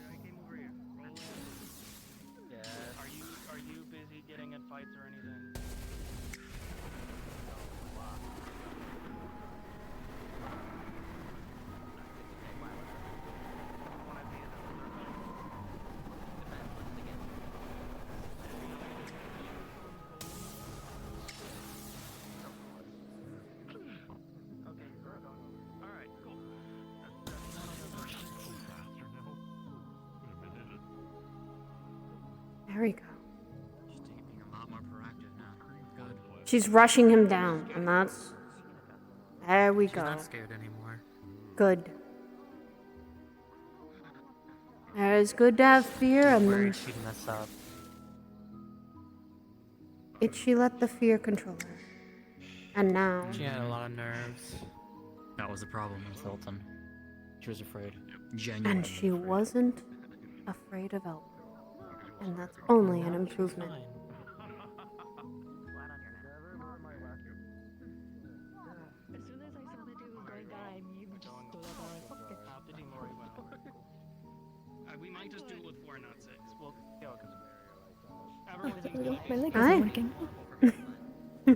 I came over here. Yes. Are you busy getting in fights or anything? Alright, cool. There we go. She's being a lot more proactive now. Good. She's rushing him down, and that's... There we She's go. not scared anymore. Good. It's good to have fear, and then Worried she'd mess up. she let the fear control her. And now... She had a lot of nerves. That was the problem with Hilton. She was afraid. And Genuinely. she wasn't afraid of Elton. And that's only an improvement. As soon as I saw that it was going down, you just stood up and I was like, How did he worry about we might just do it with 4, not 6. We'll go, because my leg Hi. isn't working.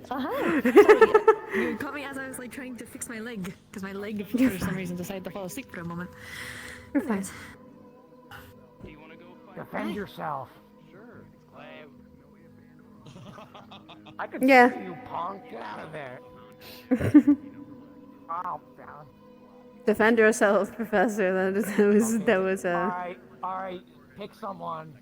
Sorry, you caught me as I was like trying to fix my leg, because my leg for some reason decided to fall asleep for a moment. You're fine. Defend yourself. Sure. I could Yeah. see you, punk. Get out of there. Oh, down. Defend yourself, Professor. That was Alright, pick someone.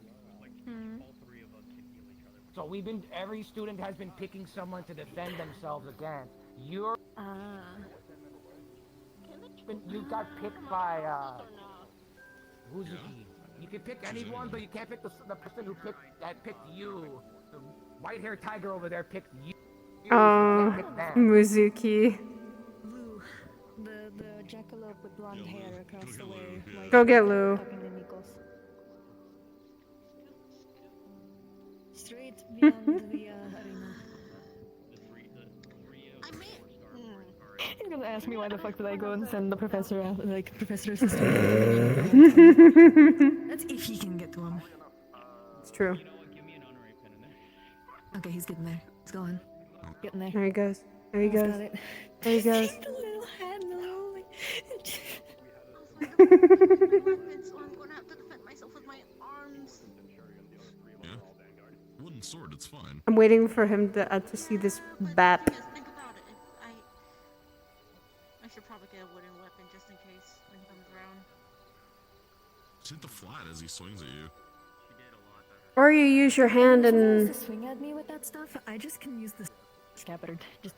So every student has been picking someone to defend themselves against. You got picked by, Muzuki. You can pick anyone, but you can't pick the person that picked you. The white-haired tiger over there picked you. Oh, Muzuki. Lou, the jackalope with blonde hair across the way. Go get Lou. Talking to Nikos. Straight beyond the arena. He's gonna ask me why the fuck did I go and send the professor out, like, professor assistant. That's if he can get to him. It's true. Okay, he's getting there. He's going. Getting there. There he goes. There he goes. Got it. There he goes. The little hand, the little, like... weapons, so I'm gonna have to defend myself with my arms. Yeah? It wouldn't sword. It's fine. I'm waiting for him to see this bap. Think about it. I should probably get a wooden weapon just in case when he comes around. Just hit the flat as he swings at you. Or you use your hand If he and... wants to swing at me with that stuff, I just can use the scabbard. Just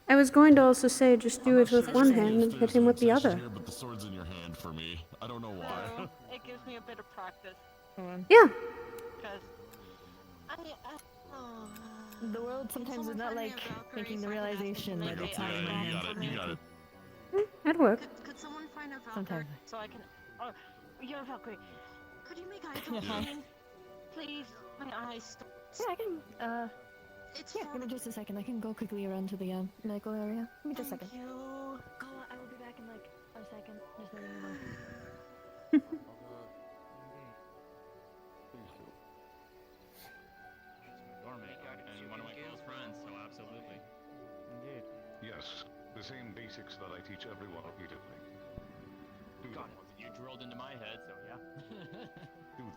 I was going to also say, just do it with one hand and hit him with the other. Here, but the sword's in your hand for me. I don't know why. It gives me a bit of practice. Yeah. Because the world sometimes is not like making the realization that it's not in my You hands. got it. You got it. That'd work. Could someone find a Valkyrie Sometimes. so I can? Oh, you're a Valkyrie. Could you make eyes open, please? My eyes. Yeah, I can. Yeah, give me just a second. I can go quickly around to the medical area. Give me just a second. Thank you. Go. I will be back in like a second. Just letting you know. And one of my close friends, so absolutely. Indeed. Yes, the same basics that I teach everyone repeatedly. Do them. You drilled into my head, so yeah. Do them.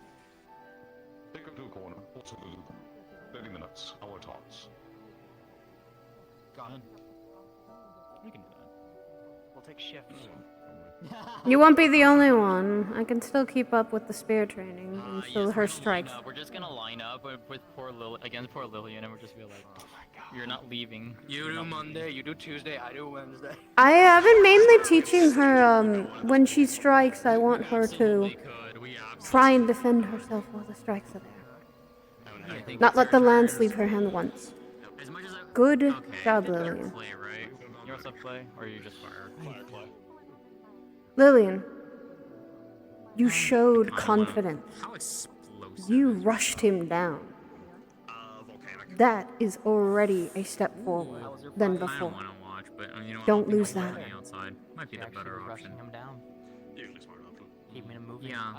Take them to a corner. Also do them. 30 minutes. Hour tops. Got it. We can do that. We'll take shifts. You won't be the only one. I can still keep up with the spear training until Yes, her we're gonna strikes. line up. We're just gonna line up with poor against poor Lillian, and we're just be like, oh my god, you're not leaving. You do Monday, you do Tuesday, I do Wednesday. I have been mainly teaching her, when she strikes, I want her to try and defend herself while the strikes are there. Not let the lance leave her hand once. Good job, Lillian. Play, right? You also play, or you just fire? Play. Lillian, you showed confidence. How explosive. You rushed him down. That is already a step forward than I before. don't want to watch, but you know, Don't I'll lose think that. walking outside might be the better option. Him down. Usually smart option. Keeping him moving. Yeah.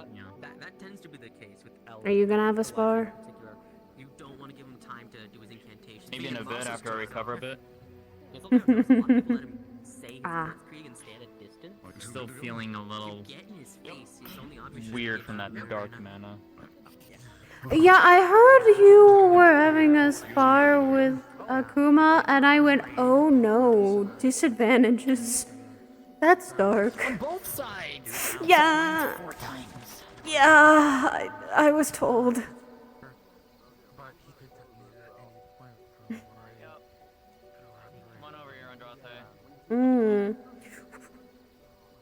That tends to be the case with Elwin. Are you gonna have a spar? in particular. You don't want to give him time to do his incantations. Maybe in a bit after I recover a bit. It's okay, there's a lot of people let him say his blitzkrieg and stand at distance. Still feeling a little Get in his face, his only option Weird from that dark mana. Yeah, I heard you were having a spar with Akuma, and I went, oh no, disadvantages. That's dark. on both sides. Yeah. 4 times. Yeah, I was told. But he could tell me at any point from Yep. Come on over here, Andraste. Mm.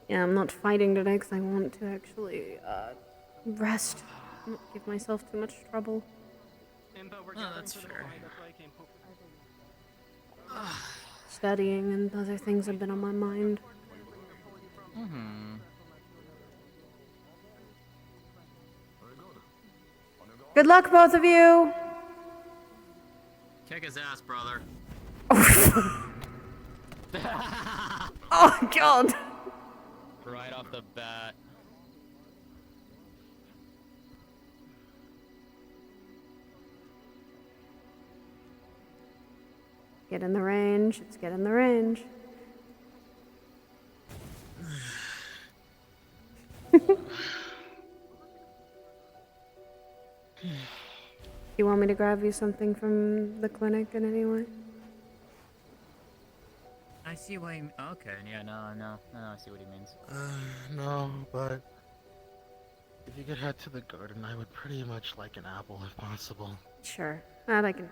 Yeah, I'm not fighting today because I want to actually rest. Not give myself too much trouble. Oh, that's fair. Studying and other things have been on my mind. Mm-hmm. Good luck, both of you! Kick his ass, brother. Oh, God! Right off the bat. Get in the range. Let's get in the range. You want me to grab you something from the clinic in any way? I see why you... Okay. Yeah, no, I see what he means. No, but if you could head to the garden, I would pretty much like an apple if possible. Sure. That I can.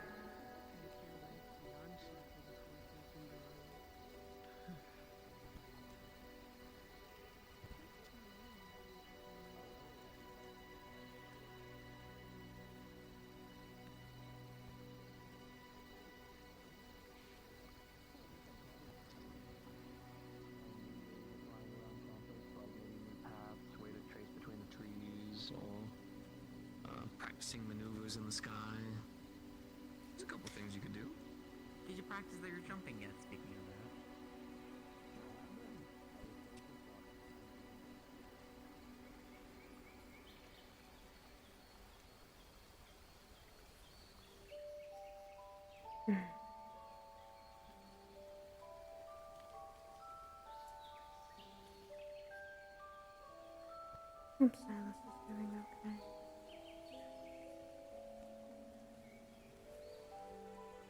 Way to trace between the trees, or practicing maneuvers in the sky. There's a couple things you could do. Did you practice that you're jumping yet, speaking of that? Hope Silas is doing okay.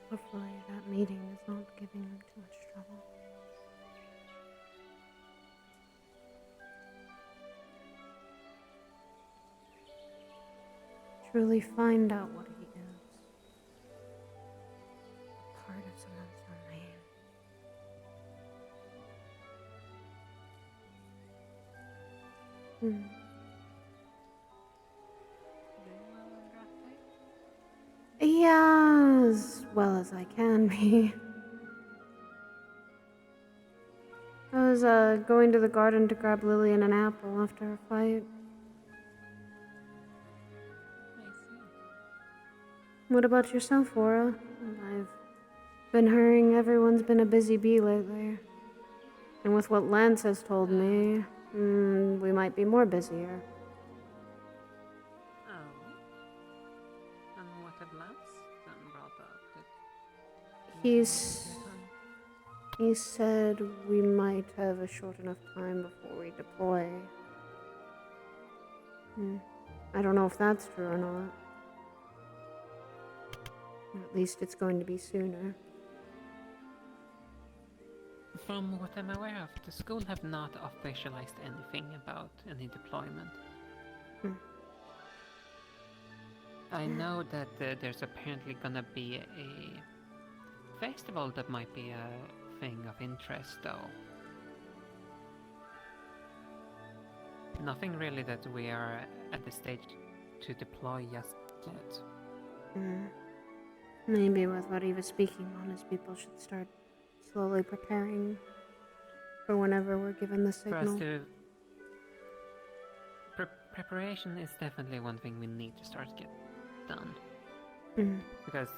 Hopefully that meeting is not giving them too much trouble. Truly find out what he is. Part of someone's domain. Yeah, as well as I can be. I was going to the garden to grab Lillian an apple after a fight. What about yourself, Aura? I've been hearing everyone's been a busy bee lately. And with what Lance has told me, we might be more busier. Oh. And what have Lance done brought up? He said we might have a short enough time before we deploy. I don't know if that's true or not. At least it's going to be sooner. From what I'm aware of, the school have not officialized anything about any deployment. I know that there's apparently gonna be a festival that might be a thing of interest, though. Nothing really that we are at the stage to deploy just yet. Maybe with what he was speaking on is people should start slowly preparing for whenever we're given the signal. For us to... preparation is definitely one thing we need to start get done. Because,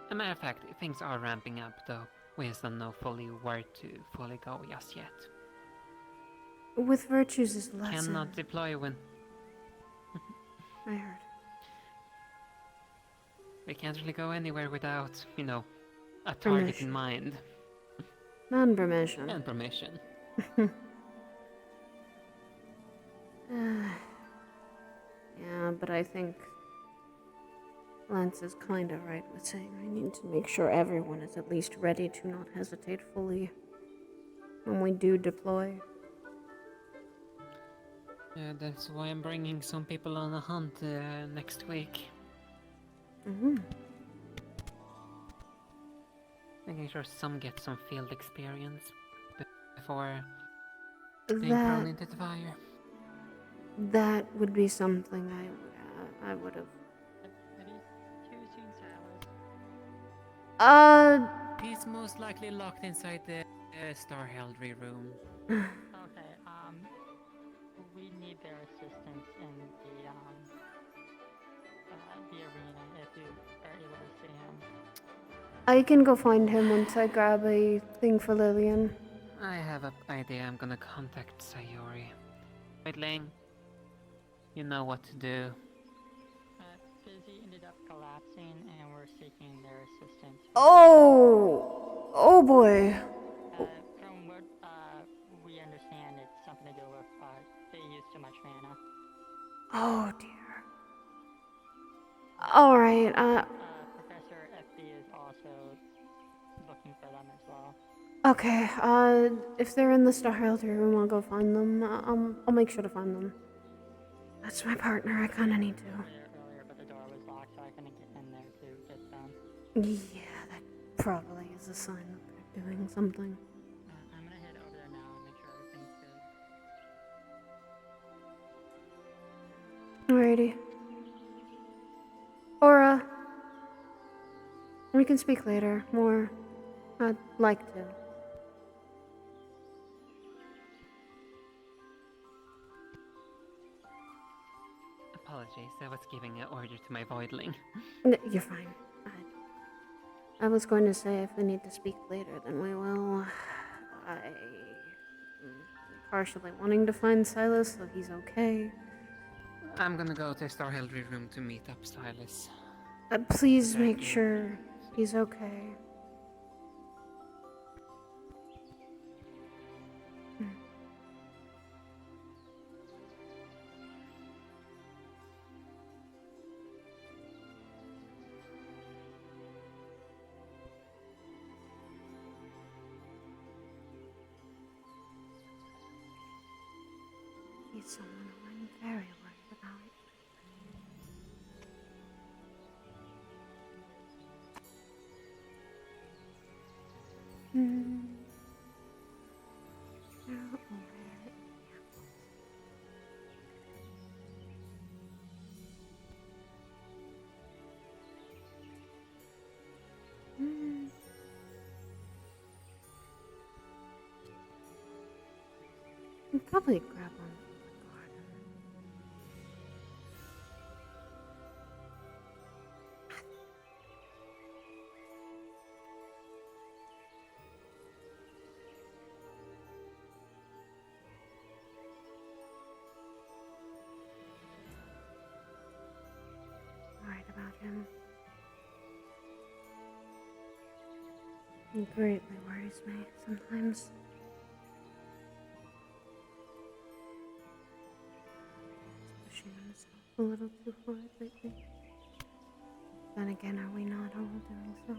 as a matter of fact, things are ramping up, though we just don't know fully where to fully go just yet. With Virtues' lesson. Cannot deploy when... I heard. We can't really go anywhere without, you know, a target in mind. And permission. And permission. Yeah, but I think Lance is kind of right with saying I need to make sure everyone is at least ready to not hesitate fully when we do deploy. Yeah, that's why I'm bringing some people on a hunt next week. Making sure some get some field experience before being thrown into the fire. That would be something I would have. He's most likely locked inside the Star Heraldry room. Okay, we need their assistance in the arena if you are able to see him. I can go find him once I grab a thing for Lillian. I have an idea. I'm gonna contact Sayori. Wait, Lane. You know what to do. Fizzy ended up collapsing and we're seeking their assistance. Oh boy. From what we understand, it's something to do with they use too much mana. Oh dear. Alright, Professor FB is also looking for them as well. Okay, if they're in the Star Heraldry room, I'll go find them. I'll make sure to find them. That's my partner, I kinda need to. Earlier, but the door was locked, so I couldn't get in there to get them. Yeah, that probably is a sign that they're doing something. I'm gonna head over there now and make sure everything's good. Alrighty. Aura. We can speak later, more. I'd like to. Apologies, I was giving an order to my voidling. You're fine. I was going to say if we need to speak later, then we will. I'm partially wanting to find Silas so he's okay. I'm gonna go to Star Heraldry room to meet up Silas. Please make sure he's okay. He's someone who I'm very worried about. They're aware. I'll probably grab one from the garden. Worried about him. He greatly worries me sometimes. Pushing himself a little too hard lately. Then again, are we not all doing so?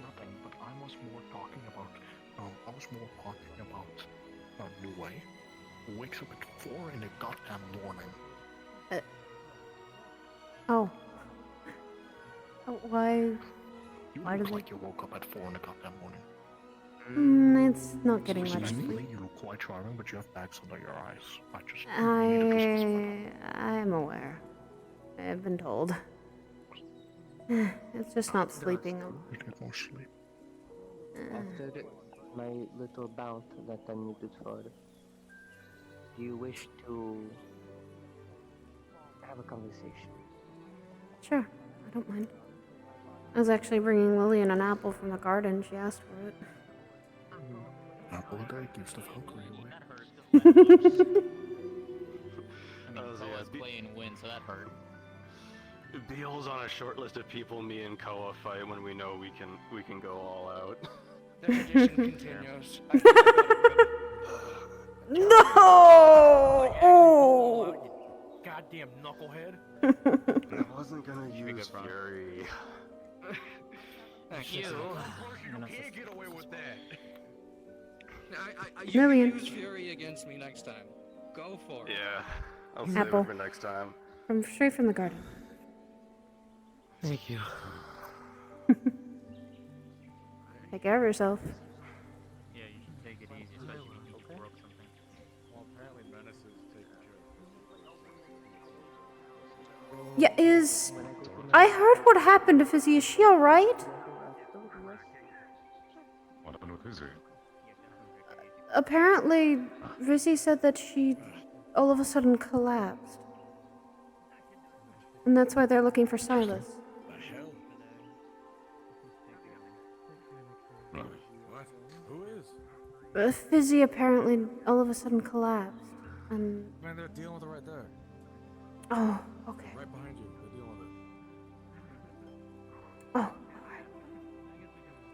Nothing, but I was more talking about New Way, who wakes up at 4 in the goddamn morning. Oh. Why? You Why look do like you woke up at 4 in the goddamn morning. It's not getting much sleep. Specifically, you look quite charming, but you have bags under your eyes. I just I'm aware. I've been told. It's just not sleeping. You get more sleep. After my little bout that I needed for, do you wish to have a conversation? Sure, I don't mind. I was actually bringing Lillian an apple from the garden. She asked for it. Apple a day keeps the Valkyrie away. I mean, Koa's play and win, so that hurt. Beal's on a short list of people me and Koa fight when we know we can go all out. The tradition continues. No! Oh! Goddamn knucklehead. I wasn't gonna use Fury. Thank you. You can't get away with that. You Lillian. can use Fury against me next time. Go for it. Yeah, I'll save Apple. it for next time. Straight from the garden. Thank you. Take care of yourself. Yeah, you should take it easy, especially when you broke something. Well, apparently Menace's taking care of Yeah, I heard what happened to Fizzy. Is she alright? What happened with Izzy? Apparently, Rizzy said that she all of a sudden collapsed. And that's why they're looking for Silas. Right. What? Who is? Fizzy apparently all of a sudden collapsed. And. Man, they're dealing with it right there. Oh, okay. Right behind you. They're dealing with it. Oh, alright.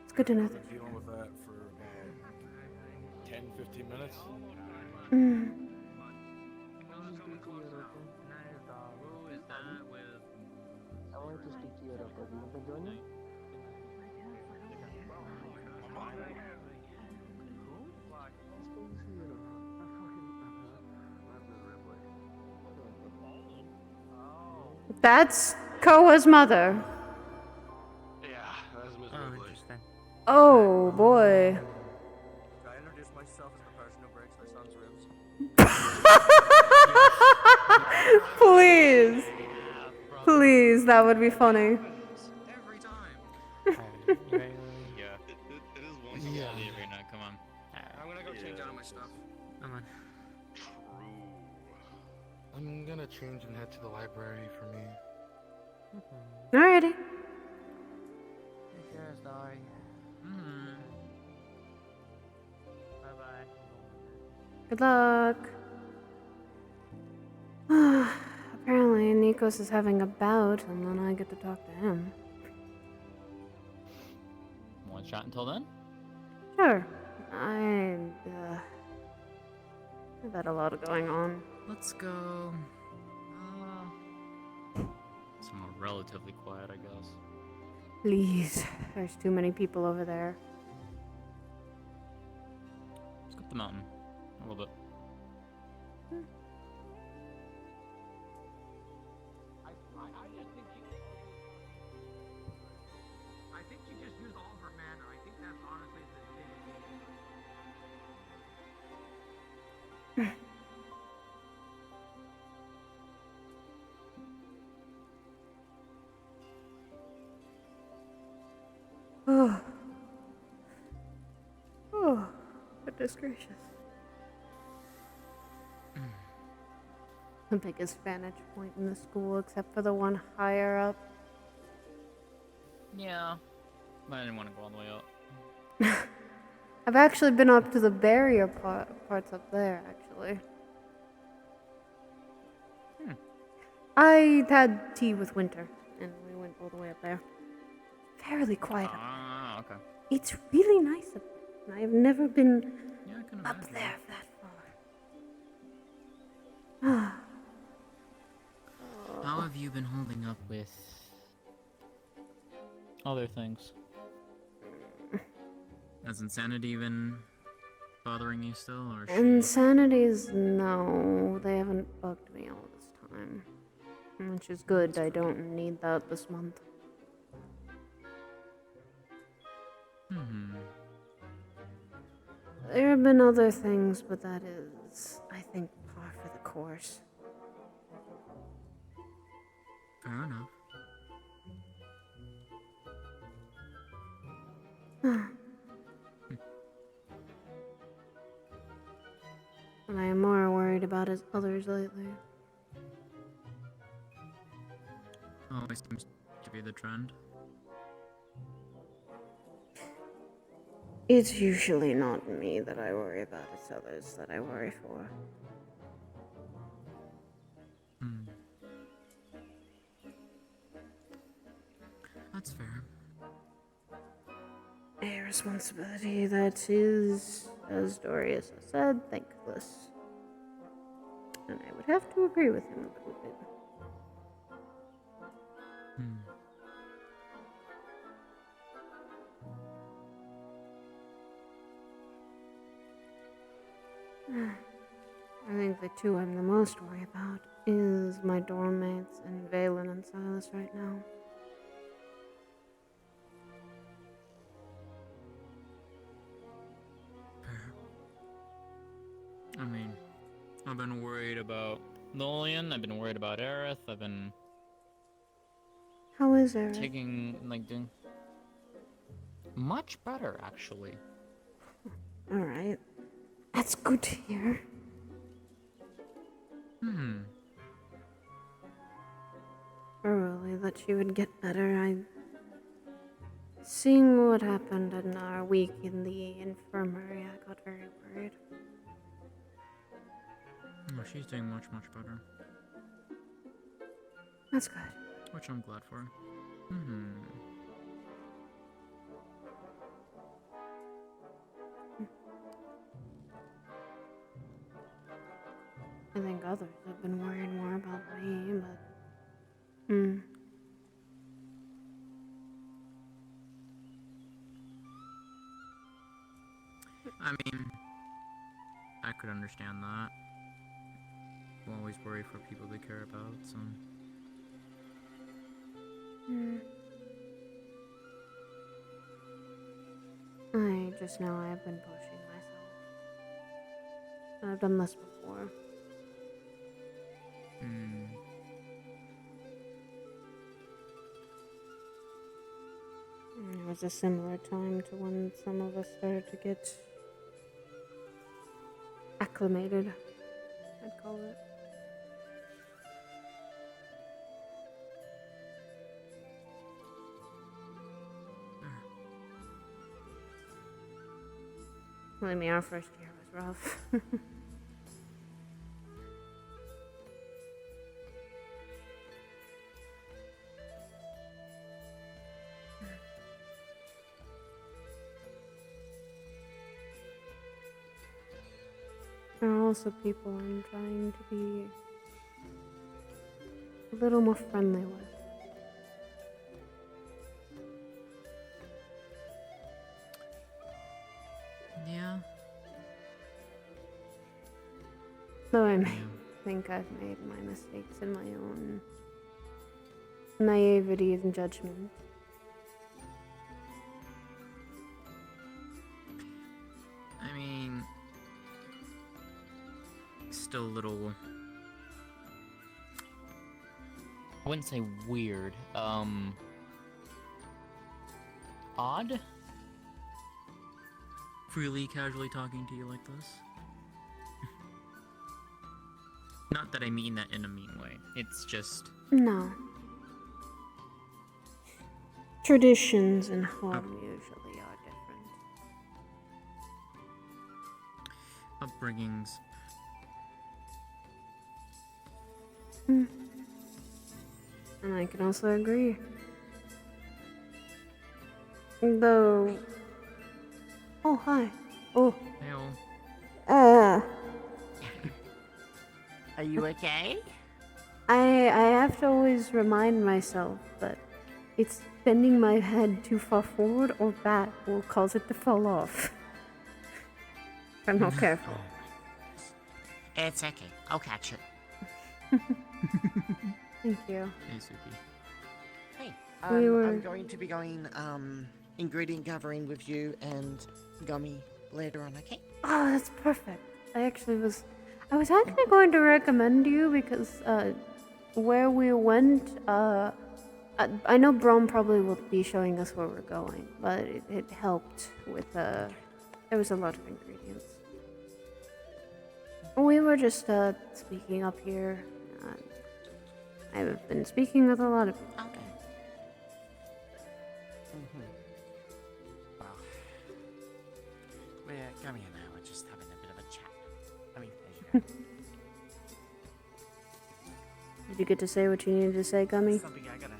It's good to know They're that. dealing with that for about 10, 15 minutes. Mm. I wanted to speak to you real quick. You can join me? That's Koa's mother. Yeah, that's Miss Oh, Ripley. interesting. Oh boy. I introduce myself as the person who breaks my son's ribs. Please. Please, that would be funny. Every time. Yeah. It is one Yeah. Right now, come on. I'm gonna go change out of my stuff. Come on. I'm gonna change and head to the library for me. Alrighty. Take care, Starry. Bye bye. Good luck. Apparently, Nikos is having a bout, and then I get to talk to him. One shot until then? Sure. I've had a lot of going on. Let's go. Somewhere relatively quiet, I guess. Please. There's too many people over there. Let's go up the mountain. A little bit. I think she just used all of her mana. I think that's honestly the thing. Oh. Oh. Goodness gracious. The biggest vantage point in the school, except for the one higher up. Yeah. But I didn't want to go all the way up. I've actually been up to the barrier parts up there, actually. I had tea with Winter, and we went all the way up there. Fairly quiet up there. Ah, okay. It's really nice up there. I've never been Yeah, I can up imagine. there that far. How have you been holding up with other things? Has insanity been bothering you still, or Insanities, no, they haven't bugged me all this time. Which is good, I don't need that this month. There have been other things, but that is, I think, par for the course. Fair enough. What I am more worried about is others lately. Always seems to be the trend. It's usually not me that I worry about, it's others that I worry for. That's fair. A responsibility that is, as Dorius has said, thankless. And I would have to agree with him a little bit. I think the two I'm the most worried about is my dorm mates and Valen and Silas right now. I mean, I've been worried about Nolian, I've been worried about Aerith, I've been How is Aerith? taking, like, doing much better, actually. Alright. That's good to hear. Early that she would get better, Seeing what happened in our week in the infirmary, I got very worried. Oh, she's doing much, much better. That's good. Which I'm glad for. Hmm. I think others have been worried more about me, but... I mean, I could understand that. I'm always worry for people they care about, so... I just know I've been pushing myself. I've done this before. It was a similar time to when some of us started to get acclimated, I'd call it. Believe me, our first year was rough. There are also people I'm trying to be a little more friendly with. Yeah. Though I may think I've made my mistakes in my own naivety and judgment. I mean... Still a little... I wouldn't say weird, odd? Freely, casually talking to you like this. Not that I mean that in a mean way, it's just... No. Traditions and home usually are different. Upbringings. And I can also agree. Though... Oh, hi. Oh. Heyo. Are you okay? I have to always remind myself that it's bending my head too far forward or back will cause it to fall off. If I'm not careful. It's okay. I'll catch it. Thank you. Hey, Suki. Hey, We were- I'm going to be going ingredient gathering with you and Gummy later on, okay? Oh, that's perfect. I was actually going to recommend you because where we went, I know Brom probably will be showing us where we're going, but it helped with there was a lot of ingredients. We were just speaking up here. I've been speaking with a lot of people. Okay. Well, Gummy and I were just having a bit of a chat. I mean, there you go. Did you get to say what you needed to say, Gummy? Something I gotta...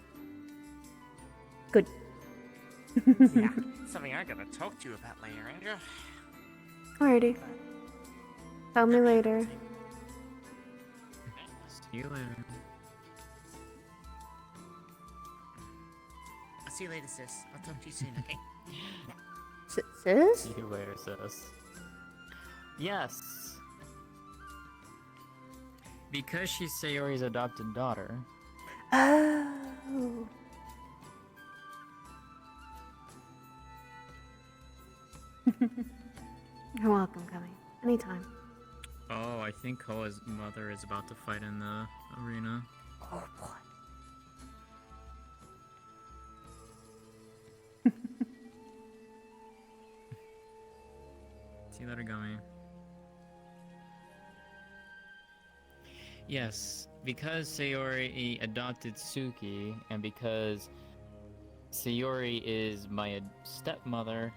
Good. Yeah, something I gotta talk to you about later, Andrew. Alrighty. Tell me later. See you later. I'll see you later, sis. I'll talk to you soon, okay? Sis? See you later, sis. Yes. Because she's Sayori's adopted daughter. Oh. You're welcome, Gummy. Anytime. Oh, I think Koa's mother is about to fight in the arena. Oh boy. See you later, Gummy. Yes, because Sayori adopted Suki, and because Sayori is my stepmother.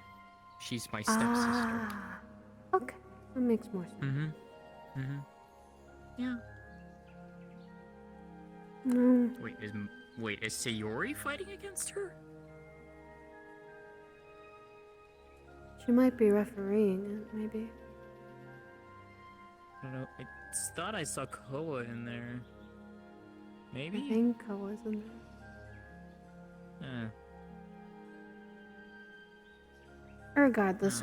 She's my stepsister. Ah, okay, that makes more sense. Mm-hmm. Mm-hmm. Yeah. No, Wait, is Sayori fighting against her? she might be refereeing it, maybe. I don't know. I thought I saw Koa in there. Maybe? I think I was in there. Regardless,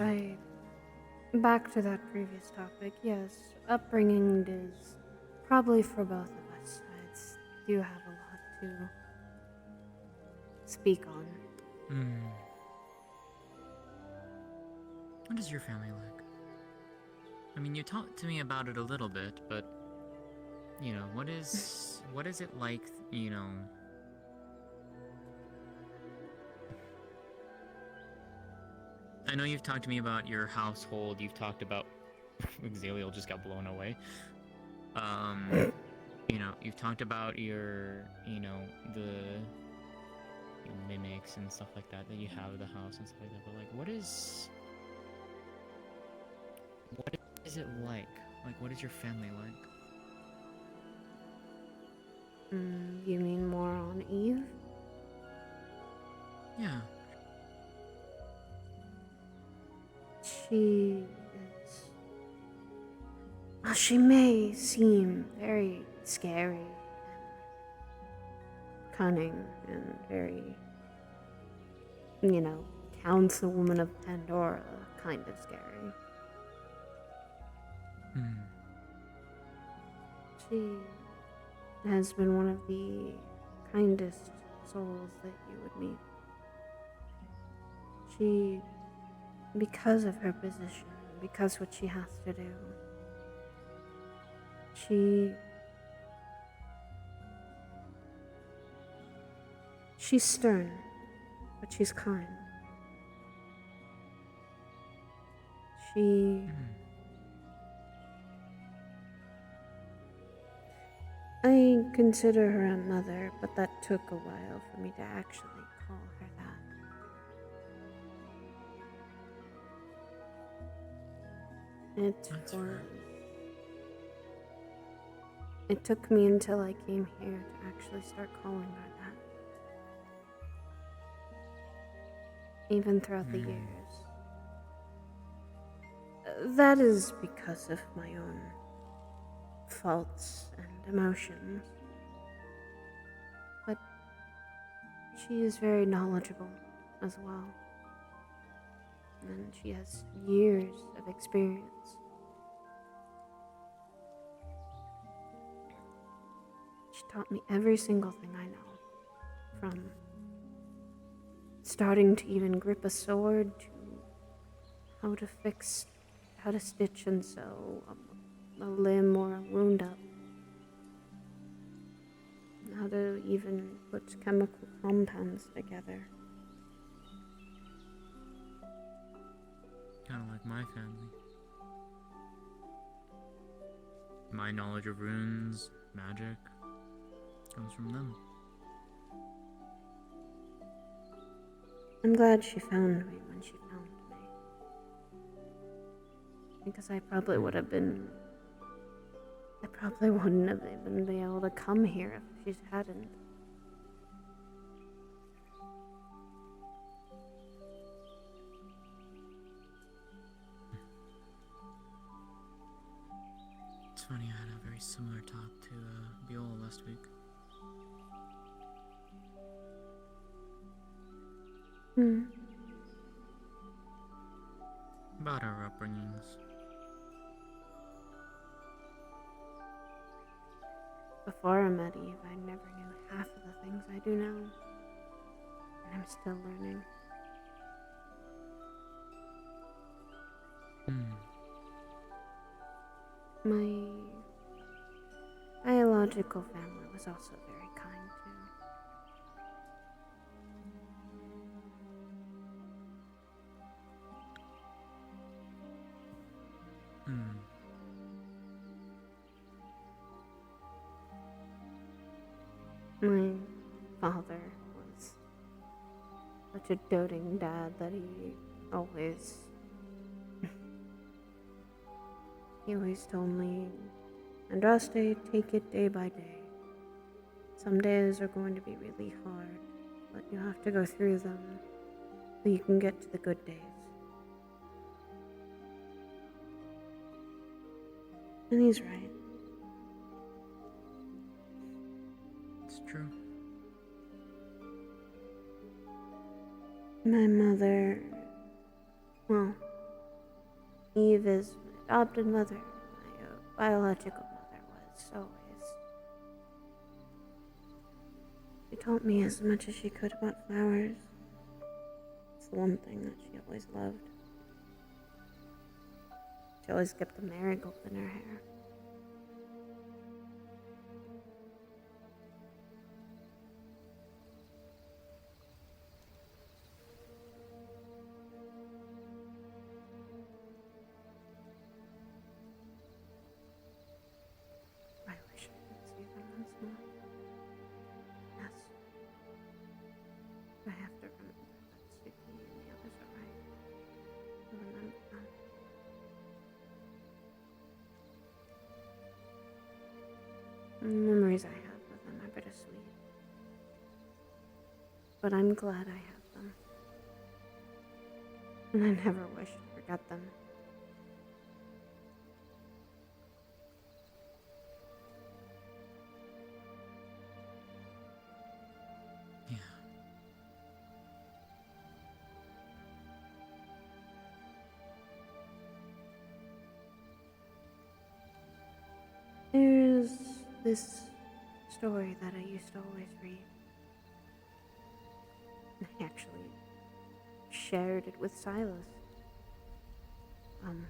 back to that previous topic. Yes, upbringing is probably for both of us. I do have a lot to speak on. What is your family like? I mean, you talked to me about it a little bit, but you know, what is it like, you know? I know you've talked to me about your household, you've talked about Xaliel just got blown away. You know, you've talked about your, you know, the mimics and stuff like that you have at the house and stuff like that, but like what is it like? Like, what is your family like? You mean more on Eve? Yeah. She is... Well, she may seem very scary and cunning and very, you know, Councilwoman of Pandora kind of scary. She has been one of the kindest souls that you would meet. She, because of her position, because what she has to do, she's stern, but she's kind. I consider her a mother, but that took a while for me to actually call her that. It took me until I came here to actually start calling her that. Even throughout the years. That is because of my own faults and emotions. But she is very knowledgeable as well. And she has years of experience. She taught me every single thing I know. From starting to even grip a sword to how to stitch and sew a limb or a wound up. How to even put chemical compounds together. Kind of like my family. My knowledge of runes, magic, comes from them. I'm glad she found me when she found me. Because I probably wouldn't have even been able to come here if she hadn't. It's funny, I had a very similar talk to Viola last week. About our upbringings. Before I met Eve, I never knew half of the things I do now. And I'm still learning. My biological family was also very kind too. My father was such a doting dad that he always told me, Andraste, take it day by day. Some days are going to be really hard, but you have to go through them so you can get to the good days. And he's right. It's true. My mother, well, Eve is my adopted mother. My biological mother was always. She taught me as much as she could about flowers. It's the one thing that she always loved. She always kept the marigold in her hair. I wish I could see them once more. Yes. I have to remember that Suki and the others are right. Remember them. The memories I have of them are bittersweet. But I'm glad I have them. And I never wish to forget them. Yeah. There's this story that I used to always read. I actually shared it with Silas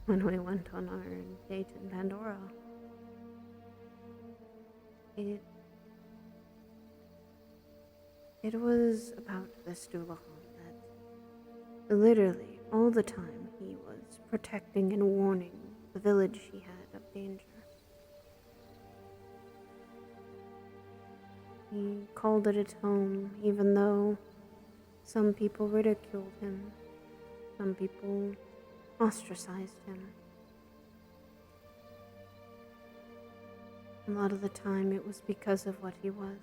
when we went on our date in Pandora. It was about this Dullahan that literally all the time he was protecting and warning the village he had of danger. He called it his home, even though some people ridiculed him, some people ostracized him. A lot of the time it was because of what he was.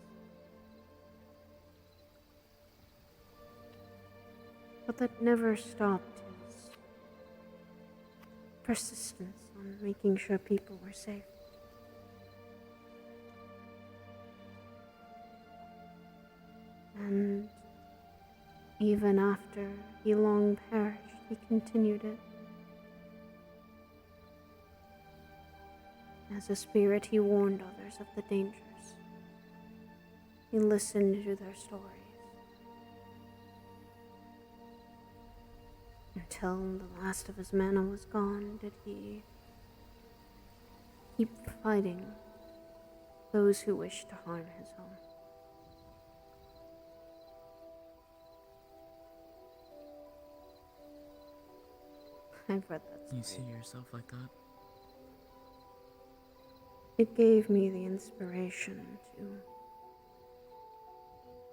But that never stopped his persistence on making sure people were safe. And even after he long perished, he continued it. As a spirit, he warned others of the dangers. He listened to their stories. Until the last of his mana was gone, did he keep fighting those who wished to harm his home. I've read that story. You see yourself like that? It gave me the inspiration to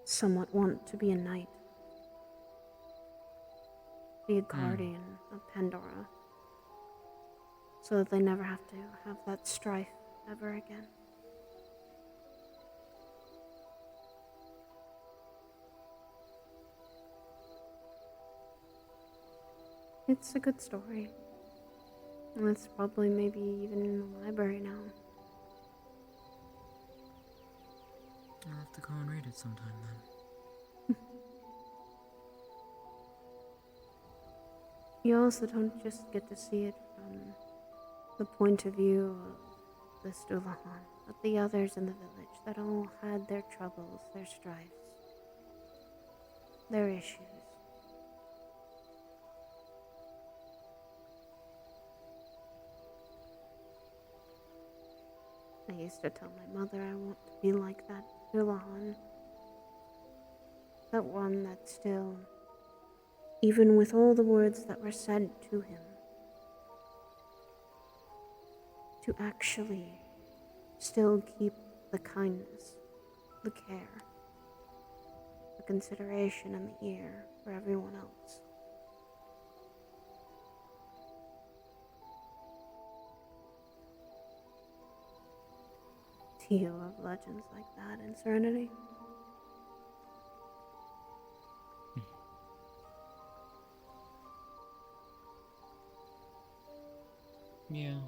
somewhat want to be a knight. Be a guardian of Pandora. So that they never have to have that strife ever again. It's a good story. And it's probably maybe even in the library now. I'll have to go and read it sometime then. You also don't just get to see it from the point of view of this Dullahan, but the others in the village that all had their troubles, their strifes, their issues. I used to tell my mother I want to be like that Dullahan. That one that still, even with all the words that were said to him, to actually still keep the kindness, the care, the consideration and the ear for everyone else. Do you have legends like that in Serenity? Yeah.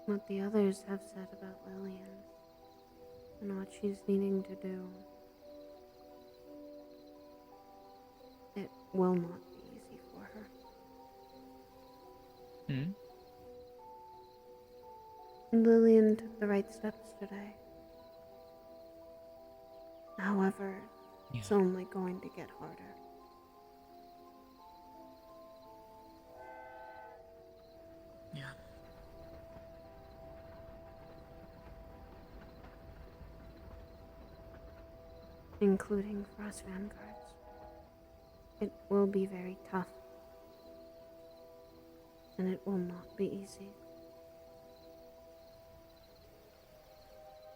What the others have said about Lillian and what she's needing to do. It will not be easy for her. Lillian took the right steps today. However, it's only going to get harder. Yeah. Including for us vanguards. It will be very tough. And it will not be easy.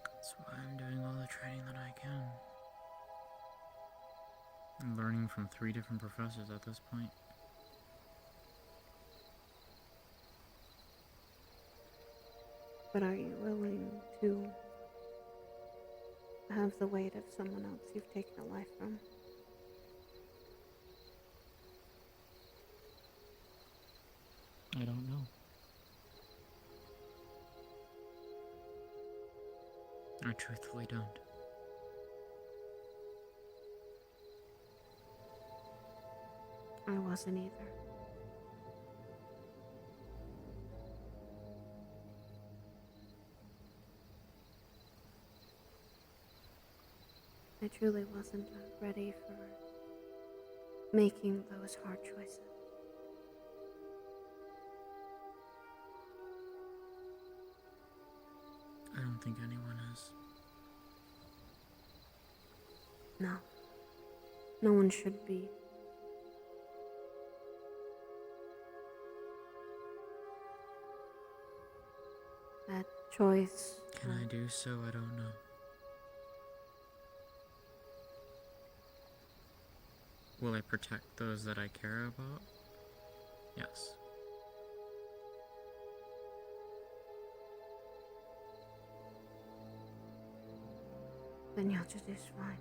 That's why I'm doing all the training that I can. I'm learning from 3 different professors at this point. But are you willing to have the weight of someone else you've taken a life from? I don't know. I truthfully don't. I wasn't either. I truly wasn't ready for making those hard choices. I don't think anyone is. No. No one should be. That choice. Can I do so? I don't know. Will I protect those that I care about? Yes. Then you'll just do fine.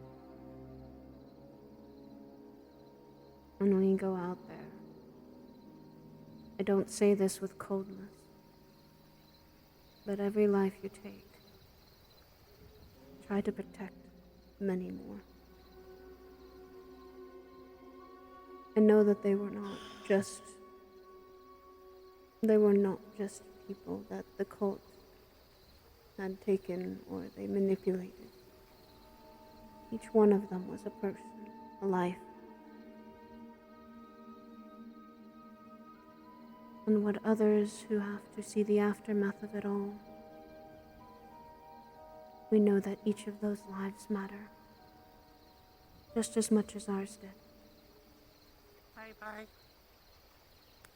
And when you go out there, I don't say this with coldness, but every life you take, try to protect many more. And know that they were not just people that the cult had taken or they manipulated. Each one of them was a person, a life. And what others who have to see the aftermath of it all, we know that each of those lives matter, just as much as ours did. Bye.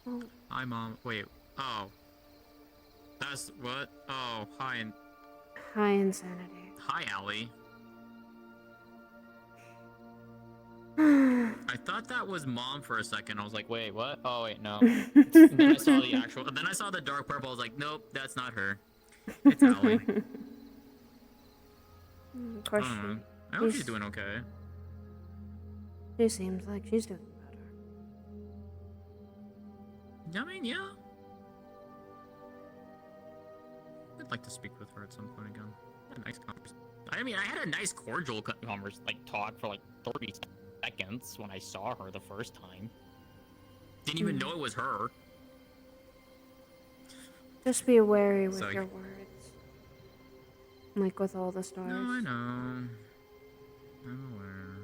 Oh. Hi, Mom. Wait. Oh. That's what? Oh, hi. Hi, Insanity. Hi, Allie. I thought that was Mom for a second. I was like, wait, what? Oh, wait, no. Then I saw the actual. Then I saw the dark purple. I was like, nope, that's not her. It's Allie. Of course, I hope she's doing okay. She seems like she's doing better. I mean, yeah. I'd like to speak with her at some point again. A nice conversation. I mean, I had a nice cordial talk for like 30 seconds when I saw her the first time. Didn't even know it was her. Just be wary with Sorry. your words. Like with all the stars. No, I know. I'm aware.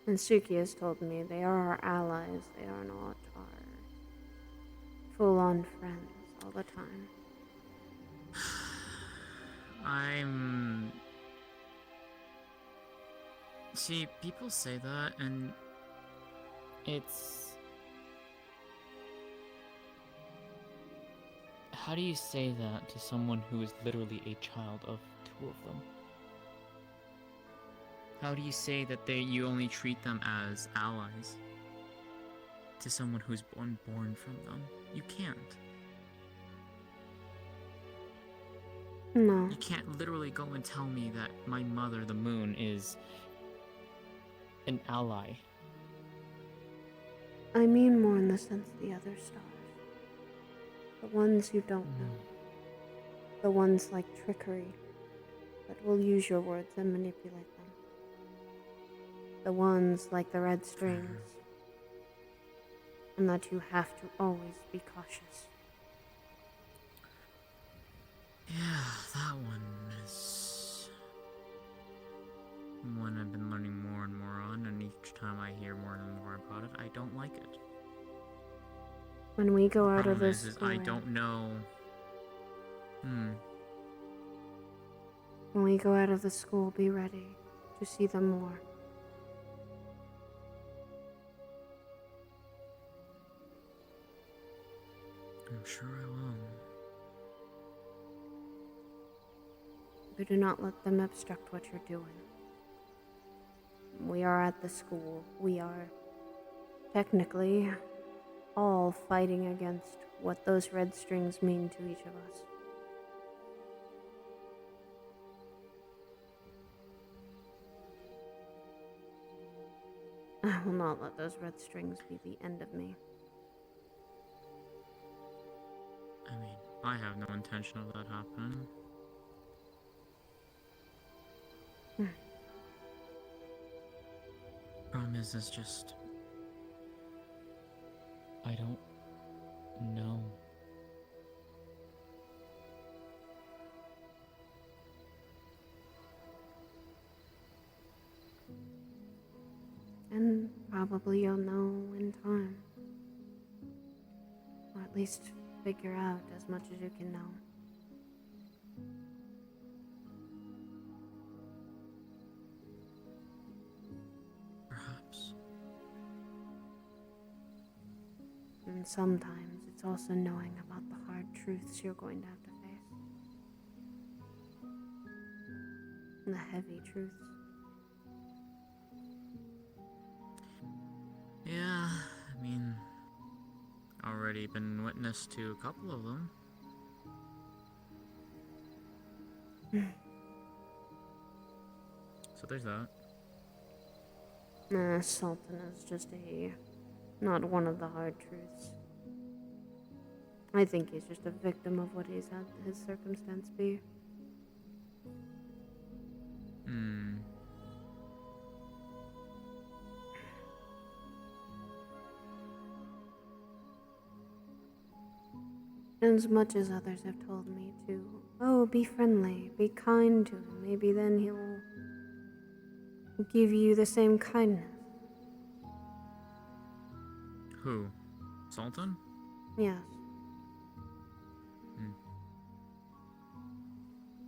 And Suki has told me they are our allies. They are not our full-on friends all the time. See, people say that, and it's... How do you say that to someone who is literally a child of two of them? How do you say that you only treat them as allies to someone who's born from them? You can't. No. You can't literally go and tell me that my mother, the moon, is an ally. I mean more in the sense of the other stars. The ones you don't know. The ones like trickery that will use your words and manipulate them. The ones like the red strings. And that you have to always be cautious. Yeah, that one is one I've been learning more and more on, and each time I hear more and more about it, I don't like it. When we go out of Problem this is school, I don't know. when we go out of the school, be ready to see them more. I'm sure I will. But do not let them obstruct what you're doing. We are at the school. We are technically all fighting against what those red strings mean to each of us. I will not let those red strings be the end of me. I mean, I have no intention of that happening. Problem is, it's just... I don't know. And probably you'll know in time. Or at least figure out as much as you can know. Perhaps. And sometimes it's also knowing about the hard truths you're going to have to face. And the heavy truths. Yeah, I mean, already been witness to a couple of them. So there's that. Sultan is just not one of the hard truths. I think he's just a victim of what he's had his circumstance be. As much as others have told me to, oh, be friendly, be kind to him, maybe then he'll give you the same kindness. Who? Sultan? Yes.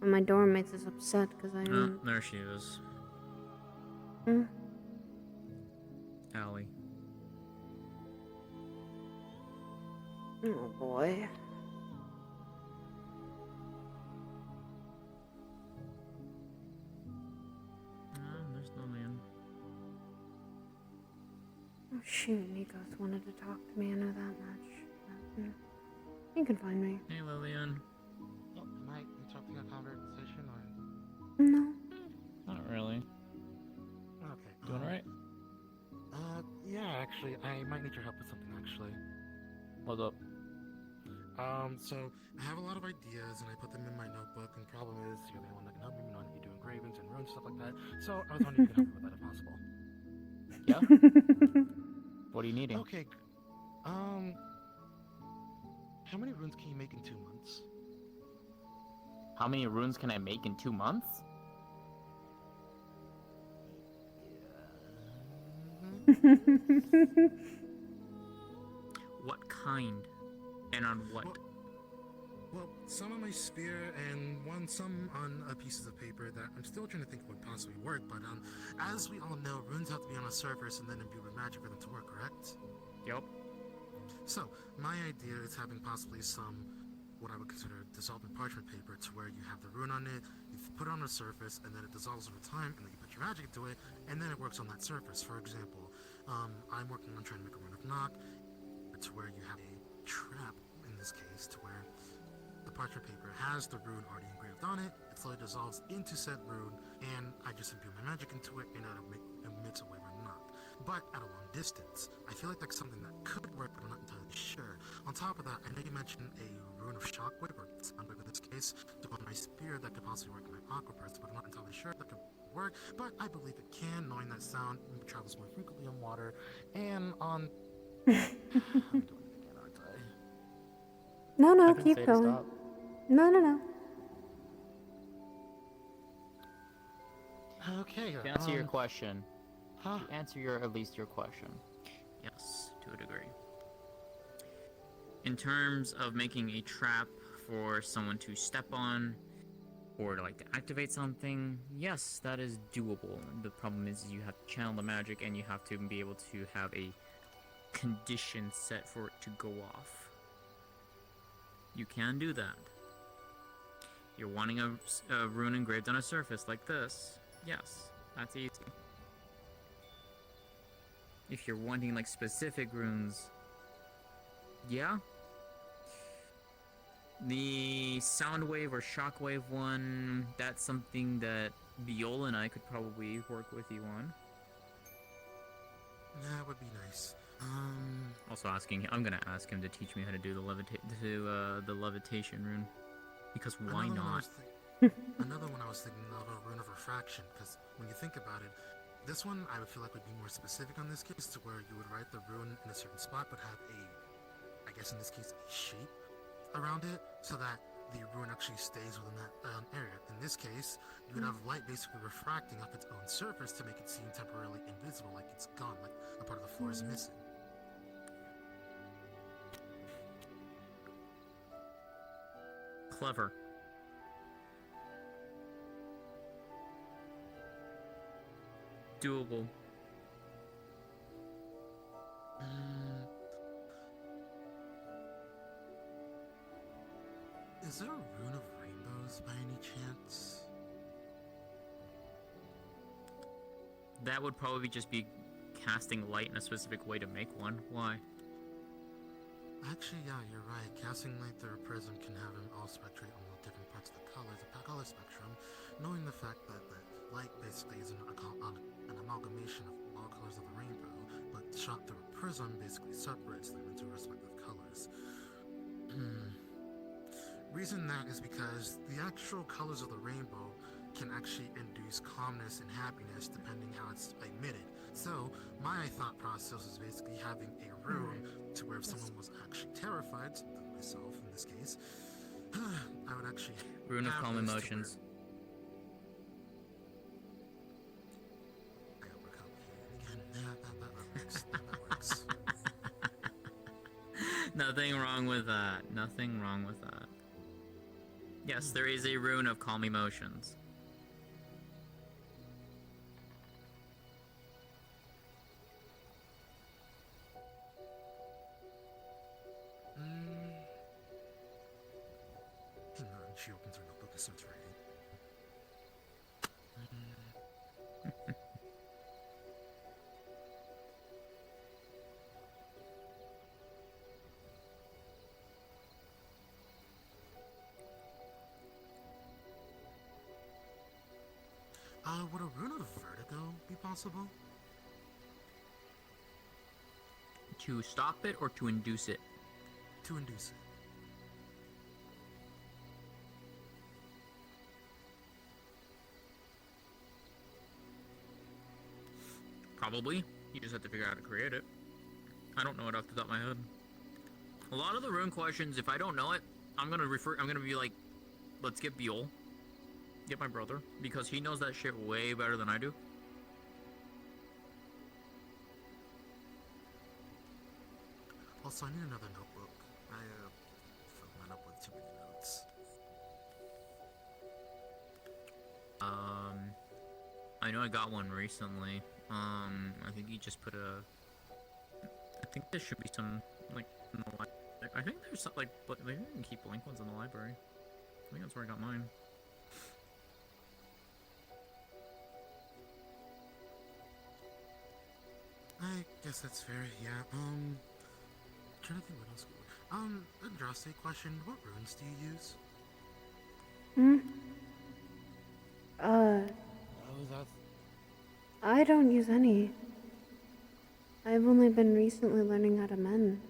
And my dorm mates is upset because I didn't... there she is. Allie. Oh boy. There's Lillian. Oh shoot, Nikos wanted to talk to me, I know that much. But, you can find me. Hey, Lillian. Oh, am I interrupting a conversation or? No. Not really. Okay. Doing alright? Yeah, actually, I might need your help with something, actually. What's up? So, I have a lot of ideas, and I put them in my notebook, and the problem is, you're the only one that can help me, you know, you do engravings and runes, stuff like that, so I was wondering if you could help me with that if possible. Yeah? What are you needing? Okay. How many runes can you make in 2 months? How many runes can I make in 2 months? What kind? And on what? Well, some on my spear and some on pieces of paper that I'm still trying to think would possibly work, but as we all know, runes have to be on a surface and then imbued with magic for them to work, correct? Yep. So, my idea is having possibly some, what I would consider dissolving parchment paper, to where you have the rune on it, you put it on a surface, and then it dissolves over time, and then you put your magic into it, and then it works on that surface. For example, I'm working on trying to make a rune of knock, to where you have a trap, in this case, to where the parchment paper has the rune already engraved on it, it slowly dissolves into said rune, and I just imbue my magic into it, and it makes a way of knock. But at a long distance, I feel like that's something that could work, but I'm not entirely sure. On top of that, I know you mentioned a rune of shockwave, or soundwave in this case, to go on my spear that could possibly work in my aqua burst, but I'm not entirely sure if that could work, but I believe it can, knowing that sound travels more frequently on water, and on... I'm doing it again, aren't I? No, say keep to going. stop. No. Okay, To answer your question. Huh? To answer at least your question. Yes, to a degree. In terms of making a trap for someone to step on, or to activate something, yes, that is doable. The problem is you have to channel the magic, and you have to be able to have a condition set for it to go off. You can do that. You're wanting a rune engraved on a surface like this. Yes, that's easy. If you're wanting specific runes, yeah. The soundwave or shockwave one, that's something that Viola and I could probably work with you on. That would be nice. Also I'm gonna ask him to teach me how to do the levitation rune, because why not? Another one I was thinking of, a rune of refraction, because when you think about it, this one I would feel like would be more specific on this case, to where you would write the rune in a certain spot, but have I guess in this case, a shape around it, so that the rune actually stays within that area. In this case, you would have light basically refracting off its own surface to make it seem temporarily invisible, like it's gone, like a part of the floor is missing. Clever. Doable. Is there a rune of rainbows by any chance? That would probably just be casting light in a specific way to make one. Why? Actually, yeah, you're right. Casting light through a prism can have them all spectrate on the different parts of the color spectrum, knowing the fact that the light basically is an amalgamation of all colors of the rainbow, but shot through a prism basically separates them into respective colors. Reason that is because the actual colors of the rainbow can actually induce calmness and happiness depending how it's emitted. So my thought process is basically having a rune to where if someone was actually terrified, myself in this case, I would actually Rune of calm emotions. I overcomplicated again. That works. Nothing wrong with that. Nothing wrong with that. Yes, there is a rune of calm emotions. Hang on, she opens her notebook and starts writing. Would a rune of vertigo be possible? To stop it or to induce it? To induce it. Probably. You just have to figure out how to create it. I don't know it off the top of my head. A lot of the rune questions, if I don't know it, I'm gonna be like, let's get Buell. Get my brother. Because he knows that shit way better than I do. Also, I need another notebook. I filled mine up with too many notes. I know I got one recently. I think you just put a... I think there should be some, like, in the library. I think there's some, like, but maybe we can keep blank ones in the library. I think that's where I got mine. I guess that's fair, yeah. Trying to think what else. Andraste question, what runes do you use? I don't use any. I've only been recently learning how to mend.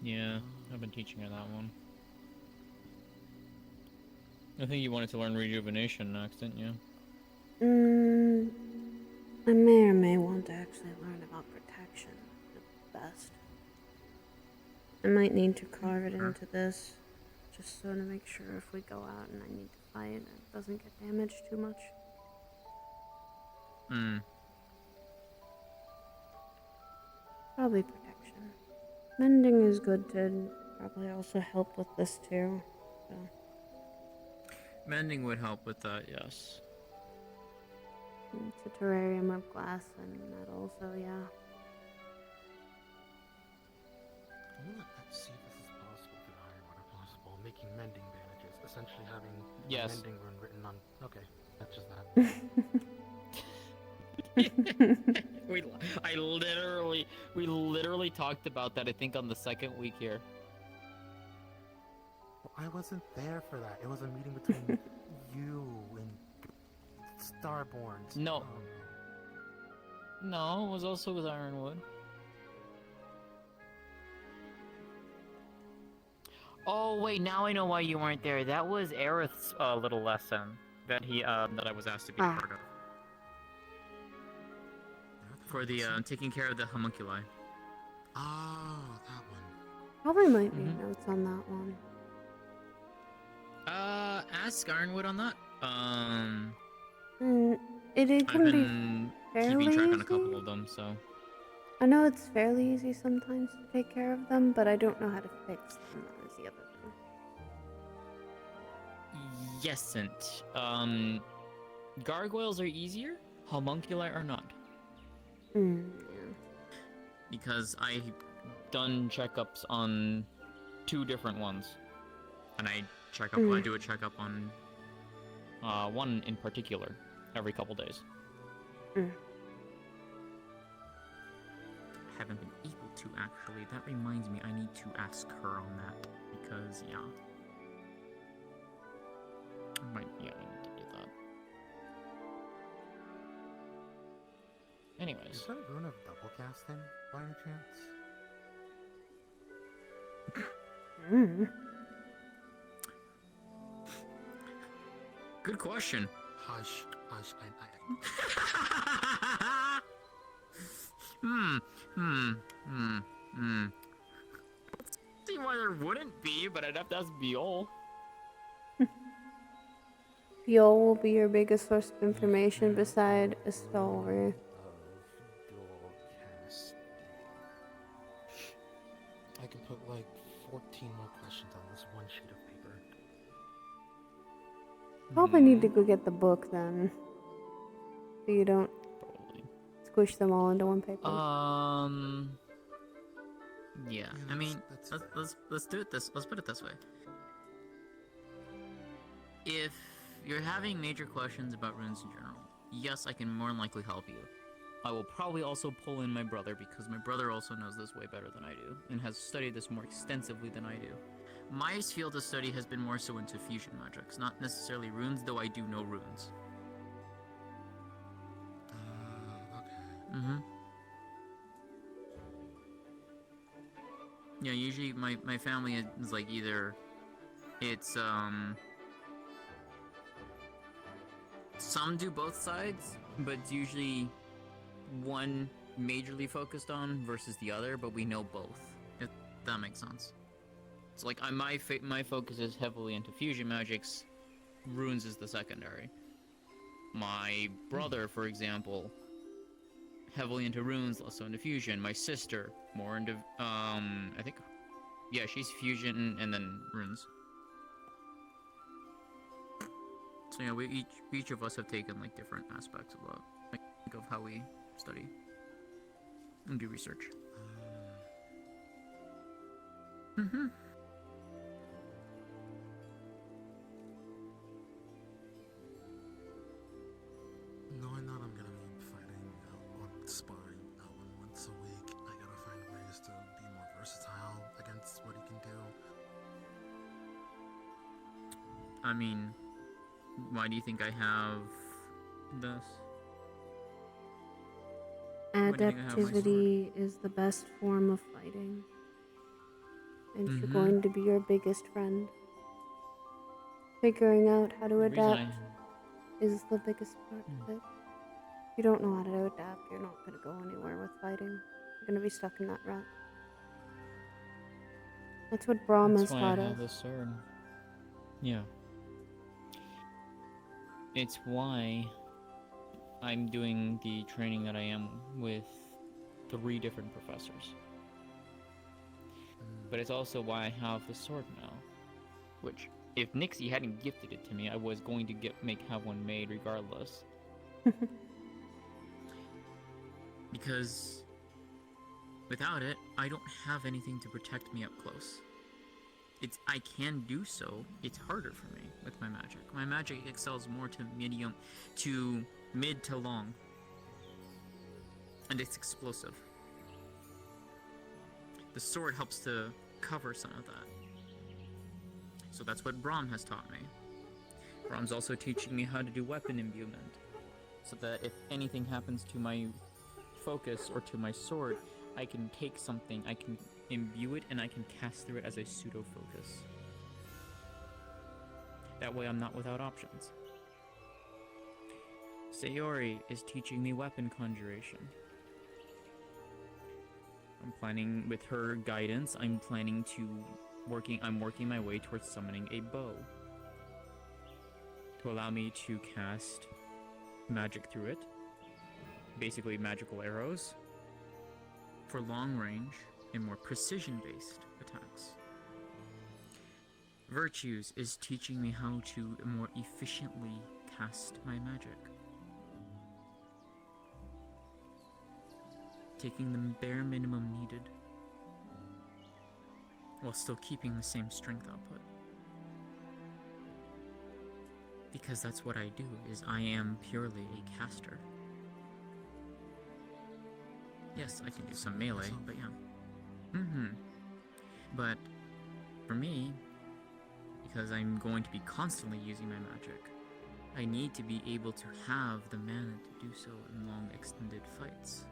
Yeah, I've been teaching her that one. I think you wanted to learn rejuvenation next, didn't you? I may or may want to actually learn about protection at best. I might need to carve it into this, just so to make sure if we go out and I need to fight, it doesn't get damaged too much. Probably protection. Mending is good to probably also help with this too. So. Mending would help with that, yes. It's a terrarium of glass and metal, so yeah. Let's see if this is possible through Ironwood or possible. Making mending bandages, essentially having Yes. a mending rune written on. Okay, that's just that. We literally talked about that, I think, on the second week here. Well, I wasn't there for that. It was a meeting between you and Starborns. No. No, it was also with Ironwood. Oh wait, now I know why you weren't there. That was Aerith's little lesson that that I was asked to be part of. For the taking care of the homunculi. Oh, that one. Probably might need notes on that one. Ask Ironwood on that. It can I've be been fairly keeping track on easy. a couple of them, so. I know it's fairly easy sometimes to take care of them, but I don't know how to fix them. That is the other thing. Yesn't. Gargoyles are easier. Homunculi are not. Yeah. Because I've done checkups on 2 different ones, and I do a checkup on one in particular every couple days. Haven't been able to actually. That reminds me, I need to ask her on that because yeah, I need to do that. Anyways. Is that a rune of double casting, by any chance? Good question. Hush, hush, See why there wouldn't be, but I'd have to ask Biol. Biol will be your biggest source of information beside Estolver. I can put like 14 more questions on this one sheet of paper. Probably need to go get the book then, so you don't squish them all into one paper. Yeah. I mean, let's do it this. Let's put it this way. If you're having major questions about runes in general, yes, I can more than likely help you. I will probably also pull in my brother because my brother also knows this way better than I do and has studied this more extensively than I do. My field of study has been more so into fusion magics, not necessarily runes, though I do know runes. Okay. Yeah, usually my family is like either it's some do both sides, but it's usually one majorly focused on versus the other, but we know both. If that makes sense. So like, my focus is heavily into fusion magics. Runes is the secondary. My brother, for example, heavily into runes, less so into fusion. My sister, more into, I think, yeah, she's fusion and then runes. So yeah, we each of us have taken like different aspects of that, like of how we study and do research. Mm-hmm. Knowing that I'm gonna be fighting or sparring once a week, I gotta find ways to be more versatile against what he can do. I mean, why do you think I have this? Why do you think I have my sword? Adaptivity is the best form of fighting. And you're Mhm. going to be your biggest friend. Figuring out how to The reason adapt is the biggest part of it. If you don't know how to adapt, you're not going to go anywhere with fighting. You're going to be stuck in that rut. That's what Brahm has That's why taught I have us. this sword. Yeah. It's why I'm doing the training that I am with 3 different professors. But it's also why I have the sword now. Which, if Nixie hadn't gifted it to me, I was going to have one made regardless. Because without it, I don't have anything to protect me up close. I can do so, it's harder for me with my magic. My magic excels more to mid to long. And it's explosive. The sword helps to cover some of that. So that's what Brahm has taught me. Brahm's also teaching me how to do weapon imbuement. So that if anything happens to my focus or to my sword, I can take something, I can imbue it, and I can cast through it as a pseudo-focus. That way I'm not without options. Sayori is teaching me weapon conjuration. I'm planning, with her guidance, I'm working my way towards summoning a bow. To allow me to cast magic through it. Basically magical arrows. For long range and more precision-based attacks. Virtues is teaching me how to more efficiently cast my magic. Taking the bare minimum needed, while still keeping the same strength output. Because that's what I do, is I am purely a caster. Yes, I can do some melee, but yeah. But for me, because I'm going to be constantly using my magic, I need to be able to have the mana to do so in long extended fights.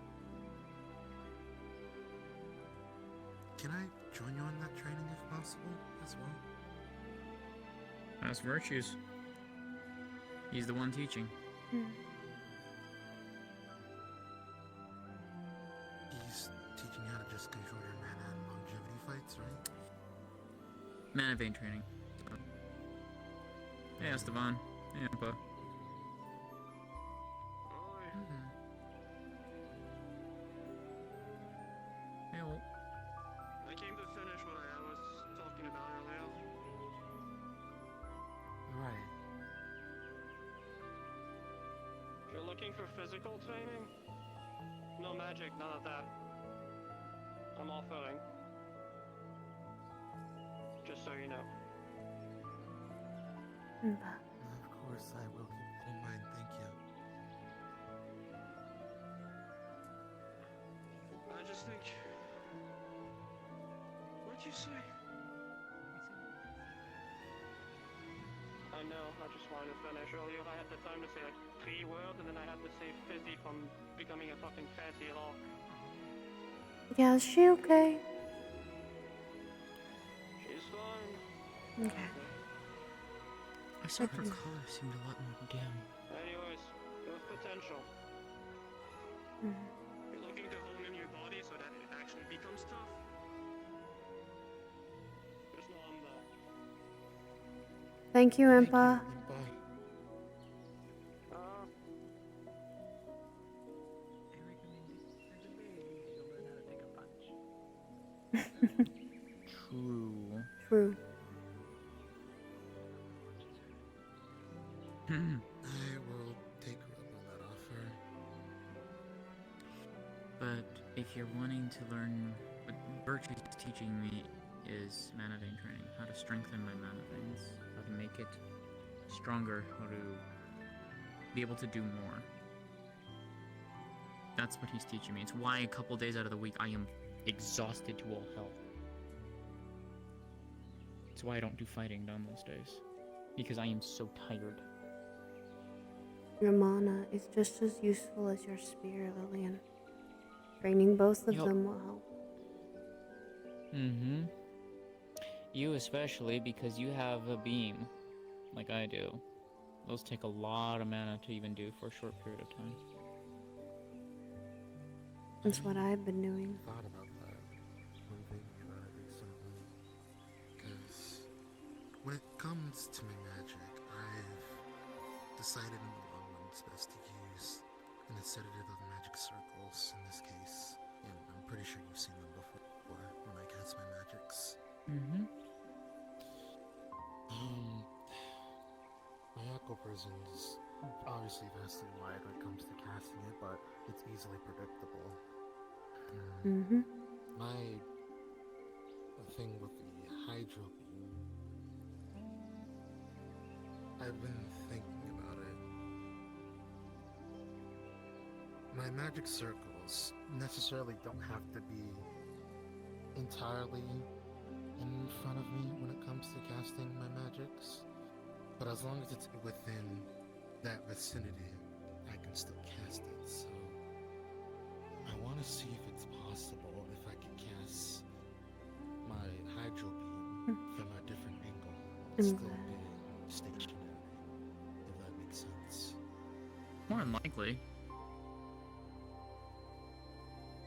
Can I join you on that training if possible as well? That's Virtues. He's the one teaching. He's teaching you how to just control your mana and longevity fights, right? Mana vein training. Hey, Esteban. Hey, Ampa. Hey, well. I came to finish what I was talking about earlier. Right. If you're looking for physical training, no magic, none of that. I'm offering. Just so you know. Of course, I will keep that in mind, thank you. I just think... What'd you say? I know, I just wanted to finish. Earlier I had the time to say like 3 words and then I had to say fizzy from becoming a fucking fancy hawk. Yeah, is she okay? She's fine. Okay. I saw her color seemed a lot more dim. Anyways, there's potential. You're looking to Thank you, Impa. True. True. I will take her up on that offer. But if you're wanting to learn what Virtue is teaching me is mana vein training, how to strengthen my mana veins, how to make it stronger, how to be able to do more. That's what he's teaching me. It's why a couple days out of the week I am exhausted to all hell. It's why I don't do fighting on those days. Because I am so tired. Your mana is just as useful as your spear, Lillian. Training both of them will help. Mm-hmm. You especially, because you have a beam, like I do. Those take a lot of mana to even do for a short period of time. That's what I've been doing. Thought about that when thinking about it recently. Because when it comes to my magic, I've decided in the long run it's best to use an sedative of magic circles in this case. And I'm pretty sure you've seen them before when I cast my magics. Mm-hmm. My aqua prison is obviously vastly wide when it comes to casting it, but it's easily predictable. Mm-hmm. My thing with the hydro beam, I've been thinking about it. My magic circles necessarily don't have to be entirely in front of me when it comes to casting my magics, but as long as it's within that vicinity, I can still cast it. So I want to see if it's possible if I can cast my hydro beam from a different angle while still being stationary, if that makes sense. More than likely.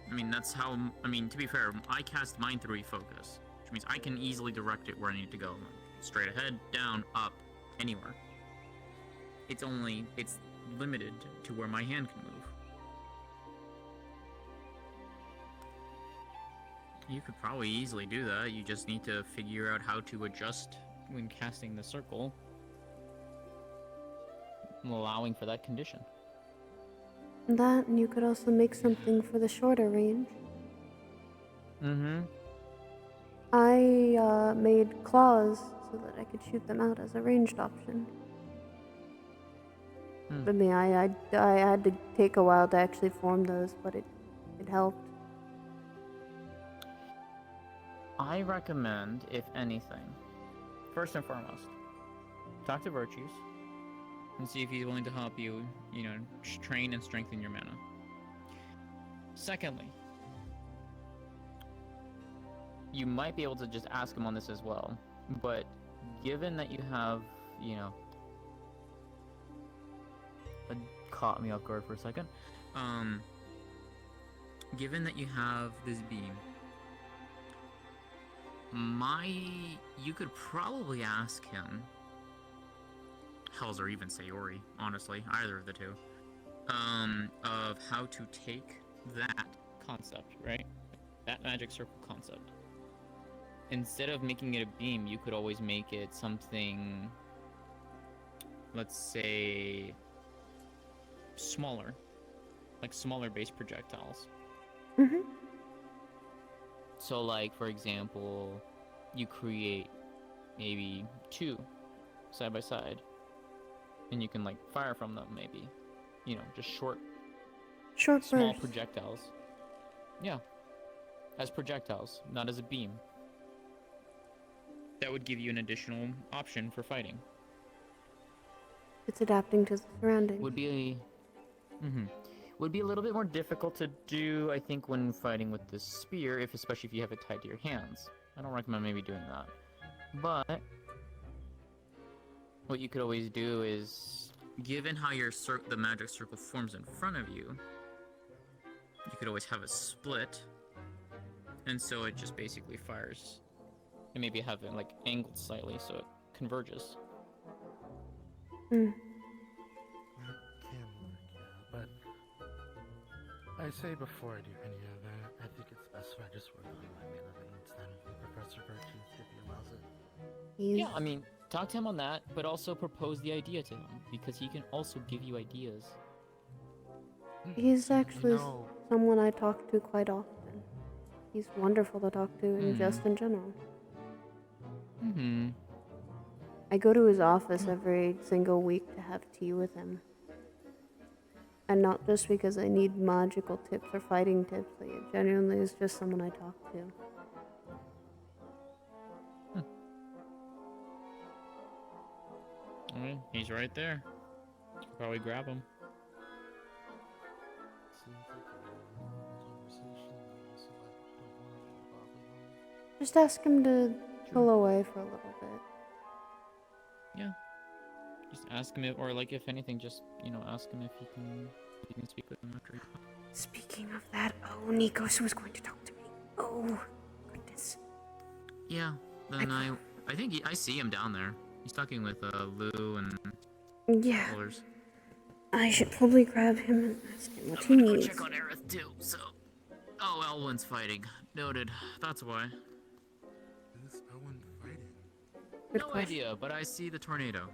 I mean, that's how, I mean, to be fair, I cast mine through refocus, which means I can easily direct it where I need to go. Straight ahead, down, up, anywhere. It's limited to where my hand can move. You could probably easily do that, you just need to figure out how to adjust When casting the circle, allowing for that condition. That, and you could also make something for the shorter range. Mm-hmm. I made claws so that I could shoot them out as a ranged option. I mean, I had to take a while to actually form those, but it helped. I recommend, if anything, first and foremost, talk to Virtues and see if he's willing to help you, train and strengthen your mana. Secondly, you might be able to just ask him on this as well, but given that you have, it caught me off guard for a second. Given that you have this beam, you could probably ask him, Hells or even Sayori, honestly, either of the two, of how to take that concept, right? That magic circle concept. Instead of making it a beam, you could always make it something, let's say, smaller. Like smaller base projectiles. Mm-hmm. So like, for example, you create maybe 2 side by side. And you can like fire from them maybe. Just short small bursts. projectiles. Yeah. As projectiles, not as a beam. That would give you an additional option for fighting. It's adapting to the surroundings. Would be a little bit more difficult to do, I think, when fighting with the spear, especially if you have it tied to your hands. I don't recommend maybe doing that. But what you could always do is, given how the magic circle forms in front of you, you could always have it split, and so it just basically fires. and maybe have it like angled slightly so it converges. Hmm. That can work, yeah, but I say before I do any of that, I think it's best if I just work on my main events then. Professor Virtues, if he allows it. Yeah, I mean, talk to him on that, but also propose the idea to him, because he can also give you ideas. He's actually know- someone I talk to quite often. He's wonderful to talk to, and just in general. Mm-hmm. I go to his office every single week to have tea with him. And not just because I need magical tips or fighting tips, like it genuinely is just someone I talk to. Alright, he's right there. Probably grab him. Seems like a conversation, so I don't want to bother him. Just ask him to chill away for a little bit. Yeah. Just ask him if, or like if anything, just, you know, ask him if you can speak with him after you. Speaking of that, oh, Nikos was going to talk to me. Oh, goodness. Yeah, then I think I see him down there. He's talking with Lou and Yeah. others. I should probably grab him and ask him what he Go needs. check on Aerith too. So, oh, Elwyn's fighting. Noted. That's why. Who's Owen fighting? Good No question. idea, but I see the tornado.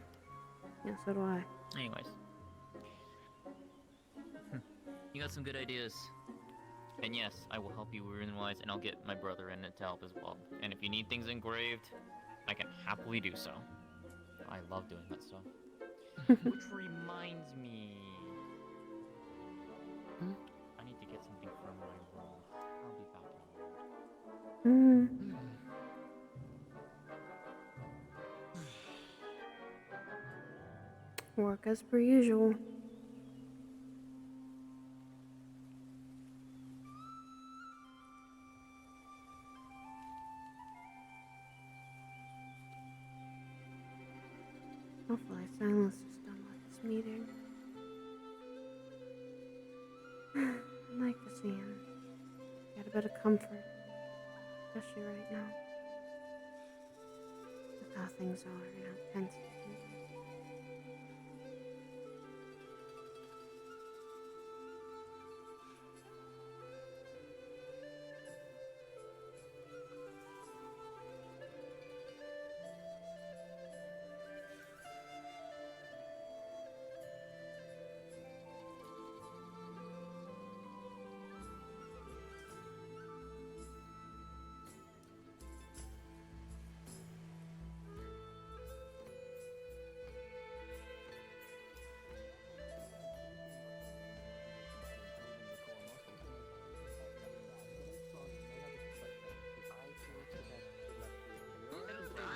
Yeah, so do I. Anyways. You got some good ideas. And yes, I will help you rune-wise, and I'll get my brother in it to help as well. And if you need things engraved, I can happily do so. I love doing that stuff. Which reminds me... I need to get something from my room. I'll be back in a moment. Work as per usual. Hopefully Silas is done with this meeting. I'd like to see him. Get a bit of comfort. Especially right now. With how things are and how tense it is.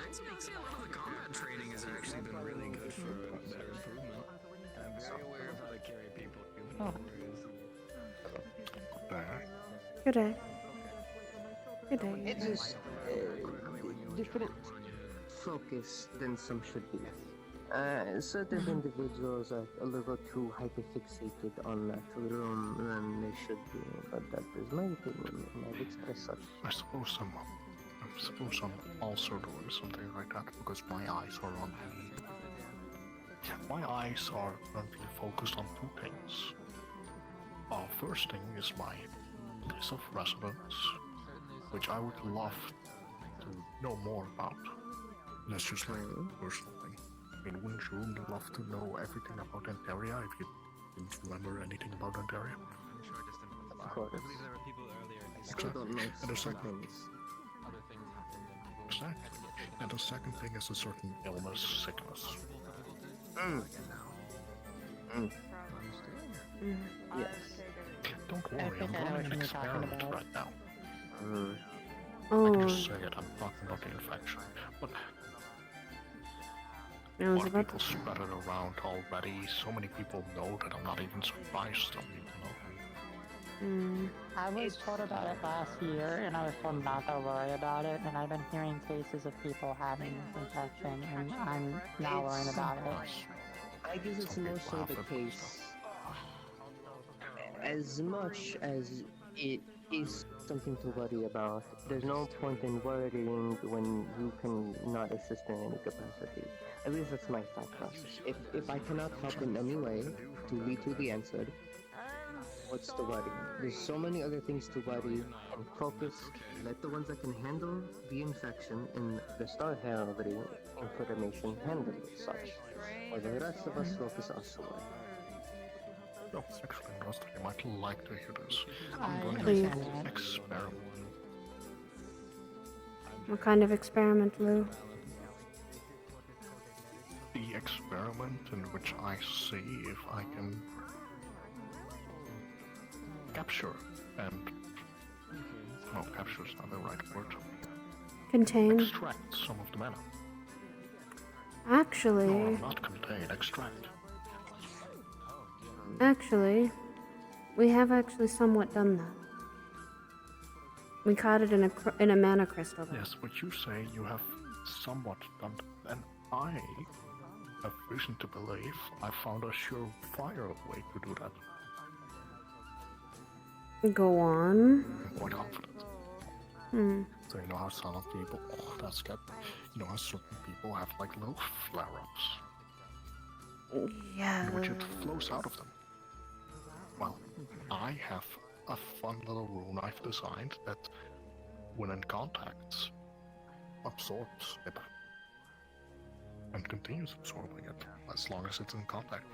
I'd say a lot of the combat training has actually been really good for better improvement. I'm very aware of how to carry people. Good day. Good day. It's just different focus than some should be. Certain individuals are a little too hyperfixated on that room than they should be, but that is my opinion, and I've expressed such. I suppose I'm also doing something like that because my eyes are on the focused on two things. First thing is my place of residence, which I would love to know more about. That's just like personal thing. I mean, wouldn't you love to know everything about Antaria if you didn't remember anything about Antaria? Of course. Still don't know And the some second, things. and the second thing is a certain illness, sickness. Yes. Don't worry, I'm running an experiment right now. I Oh, can just say it, I'm talking about the infection. But I a was lot of about people spread it around already. So many people know that I'm not even surprised some people know. I was told about it last year, and I was told not to worry about it, and I've been hearing cases of people having this infection, and I'm now worrying about it. I guess it's more so the case. As much as it is something to worry about, there's no point in worrying when you can not assist in any capacity. At least that's my thought process. If I cannot help in any way to lead to the answer, what's the worry? There's so many other things to worry and focus. Let the ones that can handle the infection and the Star Heraldry information handle it such. Or the rest of us focus elsewhere. No, actually, Andraste, you might like to hear this. I'm I going understand to that. experiment. What kind of experiment, Lou? The experiment in which I see if I can capture and... no, capture is not the right word. Contain. Extract some of the mana. Actually... No, not contain, extract. Actually, we have actually somewhat done that. We caught it in a mana crystal. Though. Yes, but you say you have somewhat done that, and I have reason to believe I found a surefire way to do that. Go on. I'm quite confident. So you know how some people, that's good. You know how certain people have like little flare-ups. Yeah. In which it flows out of them. Well, I have a fun little rune I've designed that, when in contact, absorbs it. And continues absorbing it, as long as it's in contact.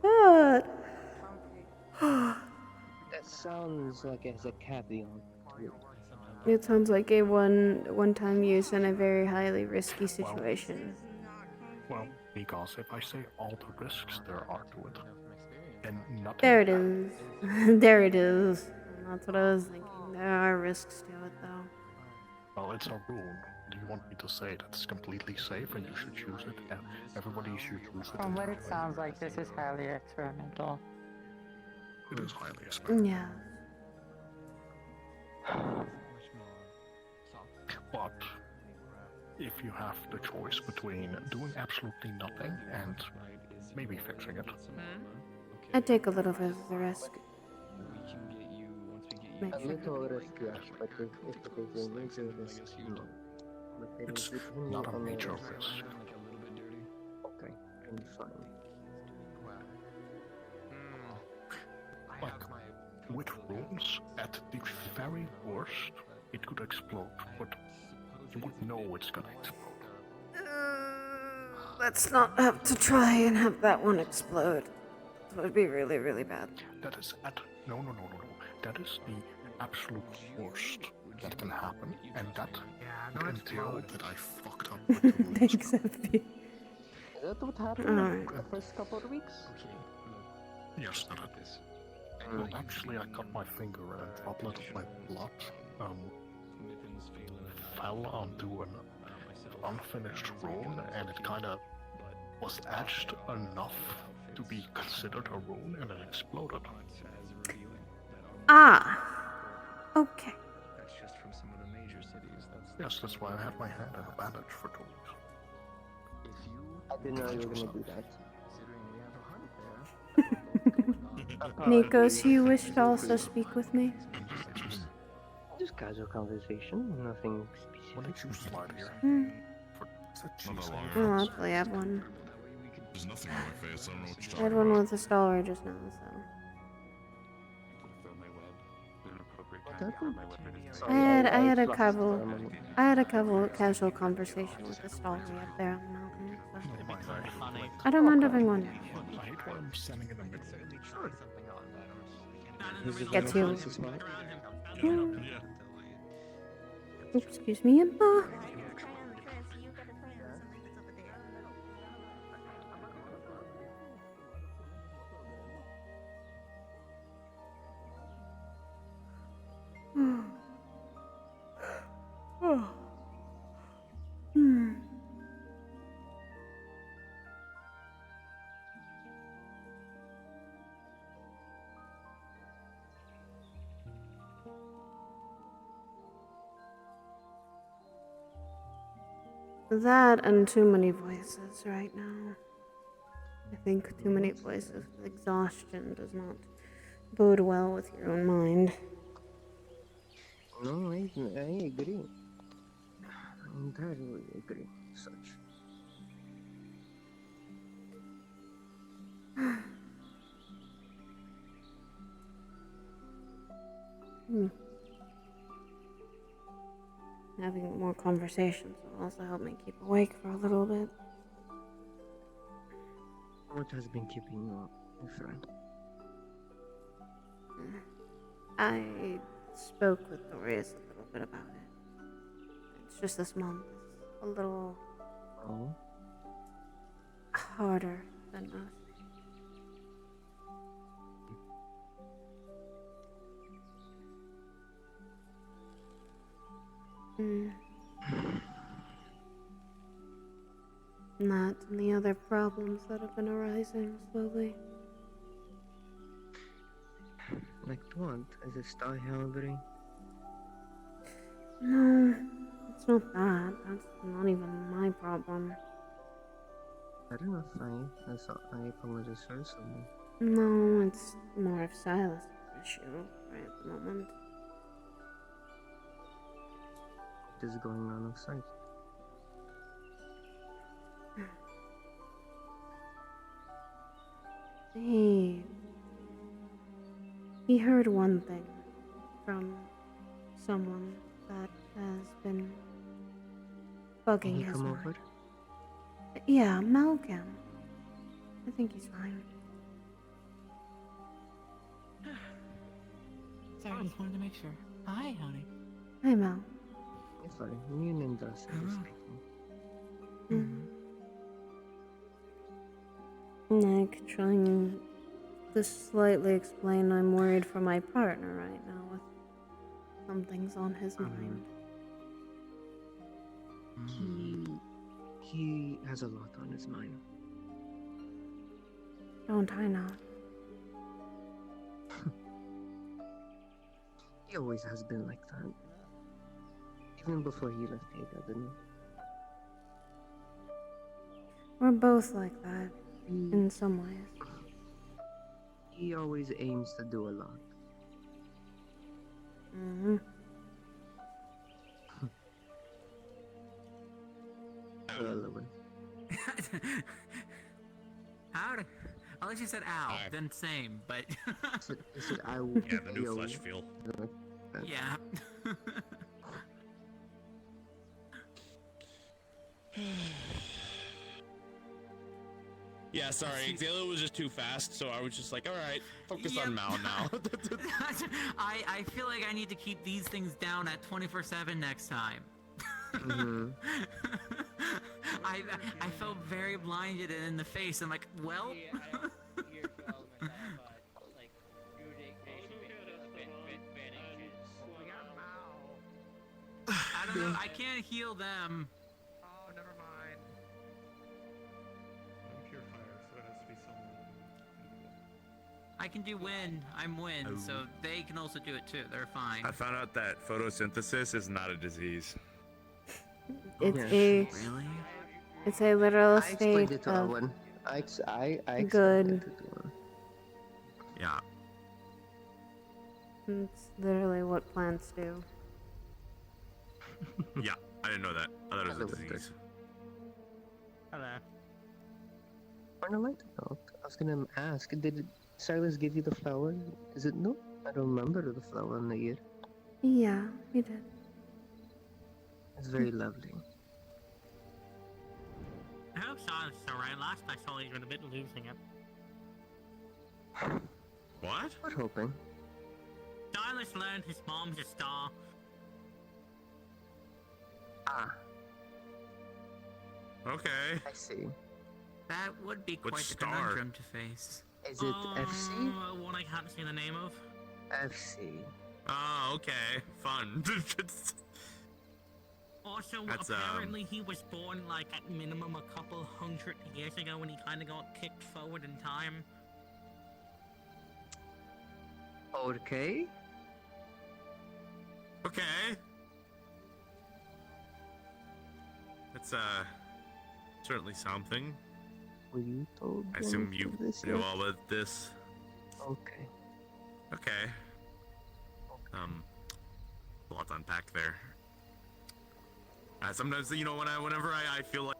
But... That sounds like it has a caveat to it. It sounds like a one-time use in a very highly risky situation. Well, because if I say all the risks there are to it, then nothing... There it is. There it is. That's what I was thinking. There are risks to it, though. Well, it's a rule. Do you want me to say that it's completely safe and you should choose it, and everybody should use it? From what it sounds like, this is highly experimental. It is highly experimental. Yeah. But if you have the choice between doing absolutely nothing and maybe fixing it, I'd take a little bit of the risk. A little risk, yes, but if it is a major risk, no. it's not a major risk. Okay, I'm fine. Like, with runes, at the very worst, it could explode, but you would know it's gonna explode. Let's not have to try and have that one explode. That would be really, really bad. That is no. That is the absolute worst that can happen, and that until that I fucked up with the runes. Thanks, Effie. Is that what happened the first couple of weeks? Yes, that it is. Well, actually, I cut my finger and a droplet of my blood fell onto an unfinished rune, and it kind of was etched enough to be considered a rune, and it exploded. Ah. Okay. That's just from some of the major cities. Yes, that's why I had my hand in a bandage for 2 weeks. I didn't know you were gonna do that. Nikos, you wish to also speak with me? Just casual conversation, nothing specific. When did you slide here? I'll actually have one. There's nothing on my face, I don't know what you're I had talking one about. with a staller just now, so. I had a couple casual conversation with the staller up there on the mountain. So. I don't mind having one. I hate where I'm standing in the middle. Gets you. Excuse me, Emma. That and too many voices right now. I think too many voices with exhaustion does not bode well with your own mind. No, I agree. I entirely agree. such. Hmm. Having more conversations will also help me keep awake for a little bit. What has been keeping you up, my friend? I spoke with Dorius a little bit about it. It's just this month is a little harder than most. That and the other problems that have been arising slowly. Like what? Is it star hungry? No, it's not that. That's not even my problem. I don't know if I apologize for something. No, it's more of Silas' issue right at the moment. What is going on outside? He heard one thing from someone that has been bugging Can he his come mind. over? Yeah, Malcolm. I think he's fine. Sorry, just wanted to make sure. Hi, honey. Hi, Mel. It's fine. Me and Andraste are speaking. Nick, trying to slightly explain I'm worried for my partner right now with something's on his mind. He has a lot on his mind. Don't I know? He always has been like that. Even before he left Haga, didn't We're both like that, in some ways. he? He always aims to do a lot. Mm-hmm. Howdy. At least you said ow, then same, but... He said, I will Yeah, the new flesh feel. Yeah. Yeah, sorry, Xalo was just too fast, so I was just like, alright, focus on Mal now. I feel like I need to keep these things down at 24/7 next time. I felt very blinded and in the face. I'm like, well. I don't know. I can't heal them. Oh, never mind. I'm pure fire, so it has to be someone. I can do wind. I'm wind, so they can also do it too. They're fine. I found out that photosynthesis is not a disease. It's Really? It's a literal I state explained it to of Owen. I explained good. it to Owen. Yeah. It's literally what plants do. Yeah, I didn't know that. I thought it was a disease. Hello. On a lighter note, I was gonna ask, did Silas give you the flower? Is it no? I don't remember the flower in the year. Yeah, he did. It's very lovely. I hope Silas is alright. Last I saw he was a bit losing it. What? We're hoping. Silas learned his mom's a star. Ah. Okay. I see. That would be quite a star? conundrum to face. Is it FC? One I can't see the name of. FC. Oh, okay. Fun. Also, That's, apparently he was born like at minimum a couple hundred years ago when he kind of got kicked forward in time. Okay. Okay. That's certainly something. Were you told? I assume you this knew yet? all of this. Okay. Okay. A lot to unpack there. Sometimes, you know, whenever I feel like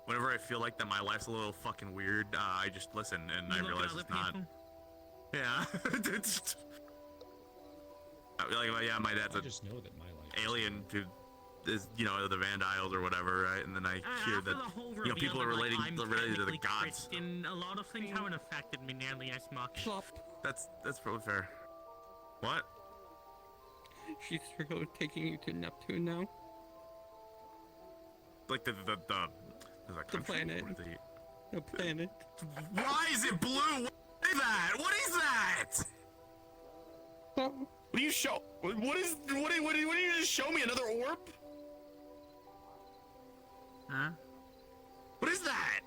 whenever I feel like that my life's a little fucking weird, I just listen and I realize it's not. Yeah. Yeah, my dad's I just know that my life alien to is, you know, the Van Isles or whatever, right? And then I hear that, you know, people are related to the gods. Christian, a lot of things haven't affected me nearly as much. That's probably fair. What? She's taking you to Neptune now. Like the planet. The planet. Why is it blue? What is that? What is that? What do you show? What do you just show me? Another orb? Huh? What is that?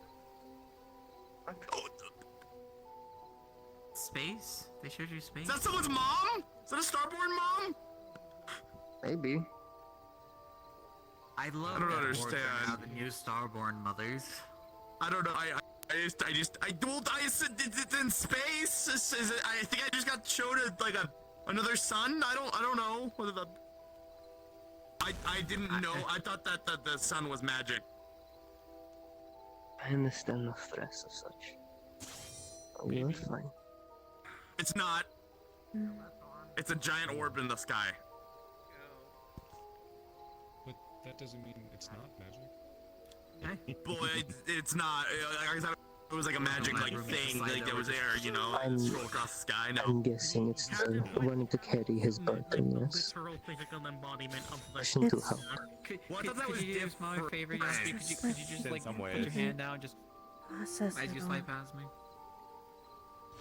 Space? They showed you space? Is that someone's mom? Is that a Starborn mom? Maybe. I love I don't that understand. Now the new Starborn mothers. I don't know. It's in space. Is it, I think I just got showed another sun. I don't know whether the. I didn't know. I thought that the sun was magic. I understand the stress of such. You're fine. It's not. It's a giant orb in the sky. But that doesn't mean it's not magic. Boy, it's not. I thought it was like a magic thing that was there, you know, scroll across the sky. No. I'm guessing it's the wanting to carry his burden, yes. Literal physical embodiment of the Wishing to help. Could you do my favor, Yoshi? Could you just like put your hand out and just as you slide past me?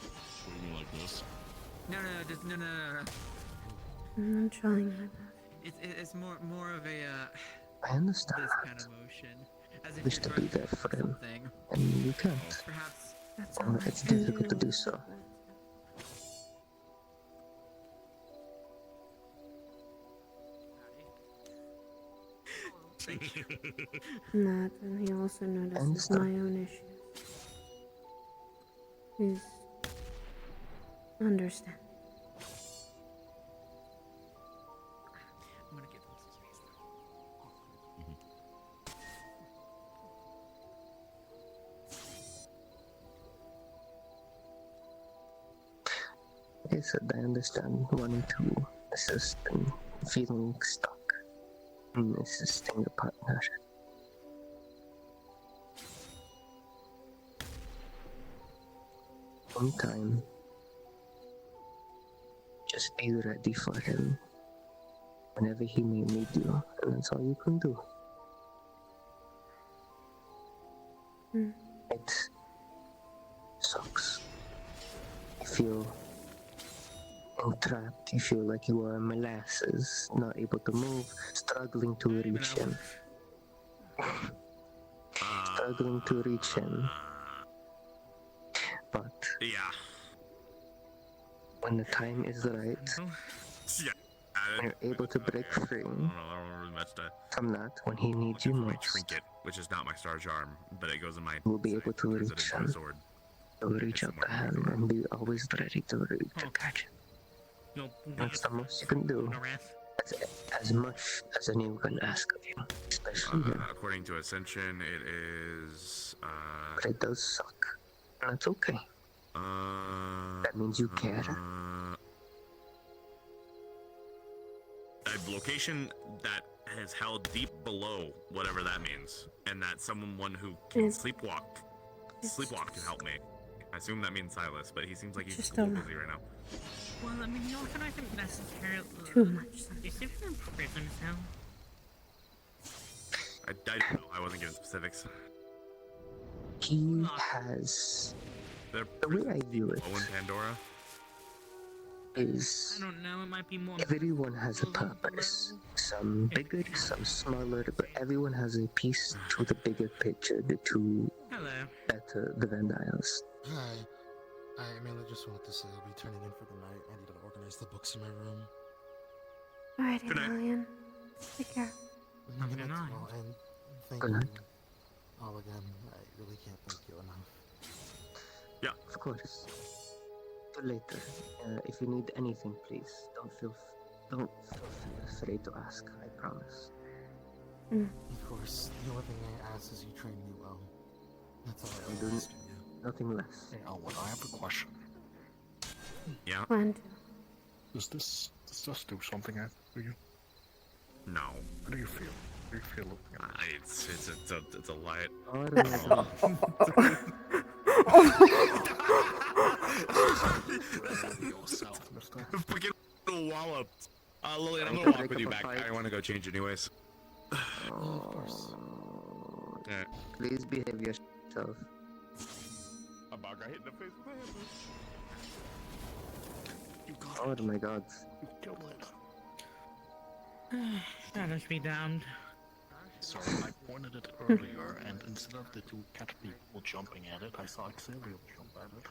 What do you mean like this? No, just no. I'm trying my best. It's more of a I understand. this kind of motion. As if Wish you're to trying be there for him, something. and you can't. Perhaps Or it's difficult to do so. That, and he also notices my own issues. He's understand. I'm gonna give him some space Like I said, I understand wanting to assist and feeling stuck in assisting a partner. One time, just be ready for him whenever he may need you, and that's all you can do. It sucks. You feel entrapped, you feel like you are molasses, not able to move, struggling to reach him. Struggling to reach him. But when the time is right, when you're able to break free from that, when he needs you My most, trinket, which is not my star charm, but it goes in my. you will be able to reach him. sword. You'll reach out the hand and be always ready to catch him. That's the most you can do. That's as much as anyone can ask of you, especially him. According to Ascension, it is. But it does suck. And that's okay. That means you care. A location that is held deep below whatever that means, and that someone who can sleepwalk can help me. I assume that means Silas, but he seems like he's a little busy right now. Well, I mean, you know, I think necessarily. Too much. Is it in prison cell? I don't know. I wasn't given specifics. He has. The way I view it Owen Pandora. is I don't know, it might be more. everyone has a purpose. Some bigger, some smaller, but everyone has a piece to the bigger picture to better the Van Isles. Hi. I mainly just wanted to say I'll be turning in for the night. I need to organize the books in my room. Alrighty, Lillian. Take care. Good night. Well, and thank Good you night. all again. I really can't thank you enough. Yeah. Of course. Till later. If you need anything, please don't feel afraid to ask. I promise. Of course, the only thing I ask is you train me well. That's all I Do ask. nothing less. Hey, Alwyn, I have a question. Yeah. Does this do something for you? No. How do you feel? How do you feel? It's a light. Oh my god. Fucking walloped. Lillian, I'm gonna walk with you back. I want to go change anyways. Yeah. Please behave yourself. About got hit in the face with a hammer. Oh my god. Shadows be damned. Sorry, I pointed it earlier, and instead of the two cat people jumping at it, I saw Xavier jump at it.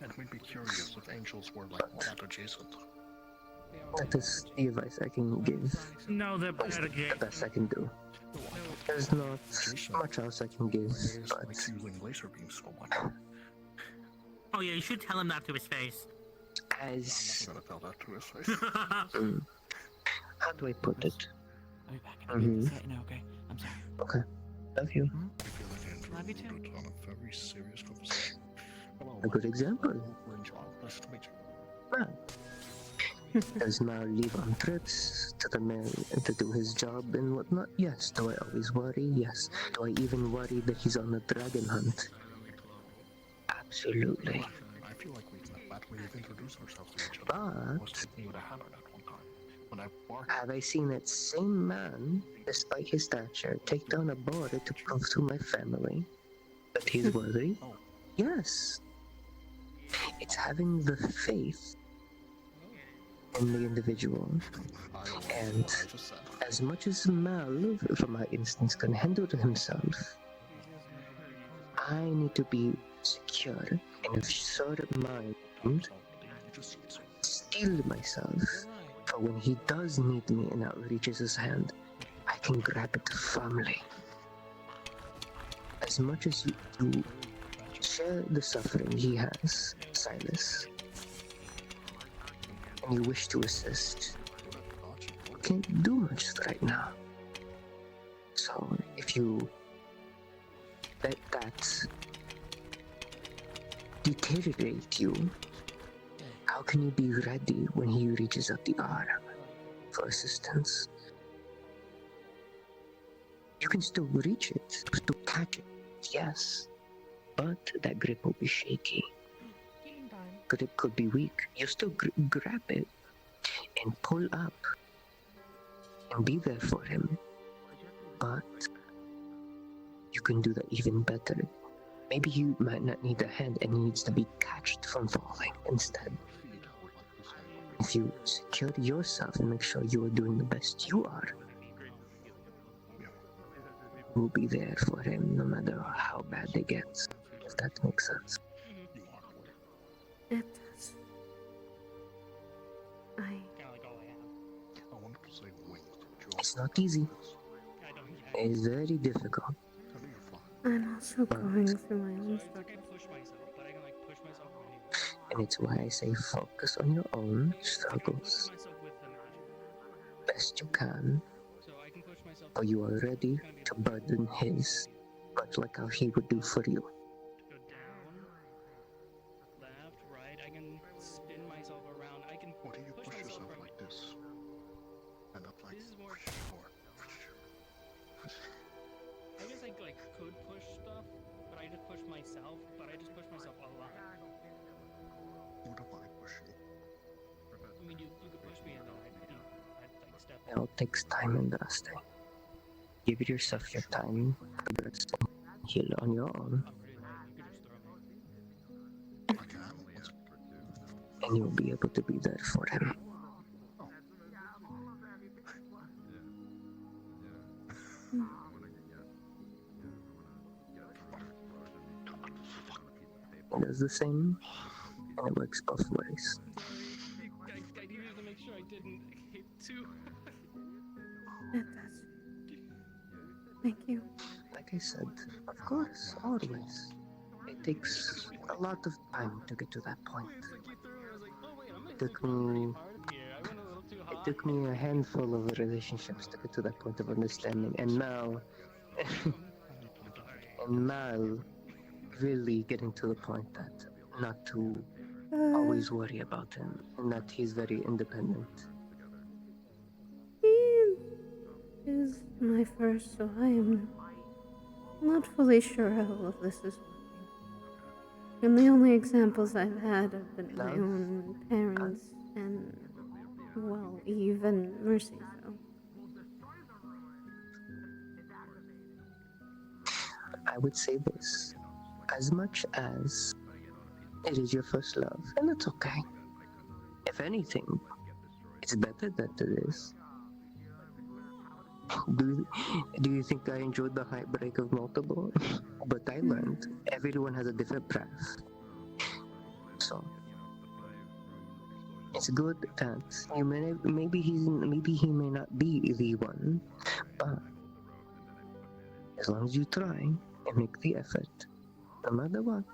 And it made me curious if angels were like cat adjacent. That is the advice I can give. No, they're It's better, the best I can do. There's not much else I can give, but... using laser beams so much. Oh yeah, you should tell him that to his face. As... I'm not gonna tell that to his face. How do I put it? I'll be back in a minute. Say no, okay? I'm sorry. Okay. Love you. I feel like Love you too. on a very serious conversation. Hello, A good example. we're in John. Nice to meet you. Well, does Mal leave on trips to the mail to do his job and whatnot? Yes. Do I always worry? Yes. Do I even worry that he's on a dragon hunt? Absolutely. I feel like we've met that way we've introduced ourselves to each other. But... I was hitting you with a hammer that one time. When I barked. Have I seen that same man, despite his stature, take down a border to prove to my family that he's worthy? Yes. It's having the faith in the individual. And as much as Mal, for my instance, can handle himself, I need to be secure in a sort of mind, steel myself, for when he does need me and outreaches his hand, I can grab it firmly. As much as you share the suffering he has, Silas, and you wish to assist, you can't do much right now. So if you let that deteriorate you, how can you be ready when he reaches out the arm for assistance? You can still reach it, still catch it, yes, but that grip will be shaky. Grip could be weak. You still grab it and pull up and be there for him, but you can do that even better. Maybe you might not need a hand and he needs to be catched from falling instead. If you secure yourself and make sure you are doing the best you are, we'll be there for him no matter how bad it gets, if that makes sense. It does. It's not easy. It's very difficult. I'm also going through my own struggle. And it's why I say focus on your own struggles best you can, or you are ready to burden his, much like how he would do for you. What do you push yourself like this? And up like this? I guess I could push stuff, but I just push myself. But I just push myself a lot. What if I push you? I mean, you could push me, and I'd step. It all takes time, Andraste. Give yourself your time to rest and heal on your own. And you'll be able to be there for him. It does the same, and it works both ways. I needed to make sure I didn't hit too. It does. Thank you. Like I said, of course, always. It takes a lot of time to get to that point. It took me a handful of relationships to get to that point of understanding, and now, and now, really getting to the point that not to always worry about him, and that he's very independent. He is my first, so I am not fully sure how all of this is working. And the only examples I've had have been my own parents and, well, Eve and Mercy, so. I would say this. As much as it is your first love, and that's okay. If anything, it's better that it is. Do you think I enjoyed the heartbreak of multiple? But I learned everyone has a different path. So it's good that maybe he may not be the one, but as long as you try and make the effort, no matter what,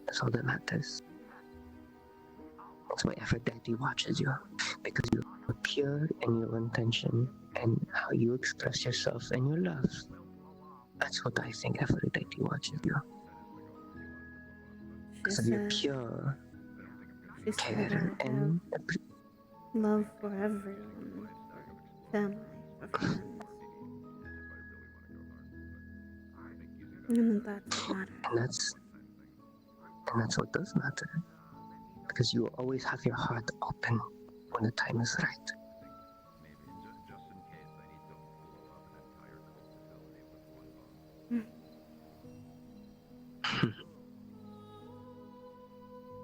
that's all that matters. It's my effort that he watches you, because you're pure in your intention and how you express yourself and your love. That's what I think Aphrodite watches you. Because of your pure care and love for everyone, for family, for friends. And that's what matters. And that's what does matter. Because you will always have your heart open when the time is right.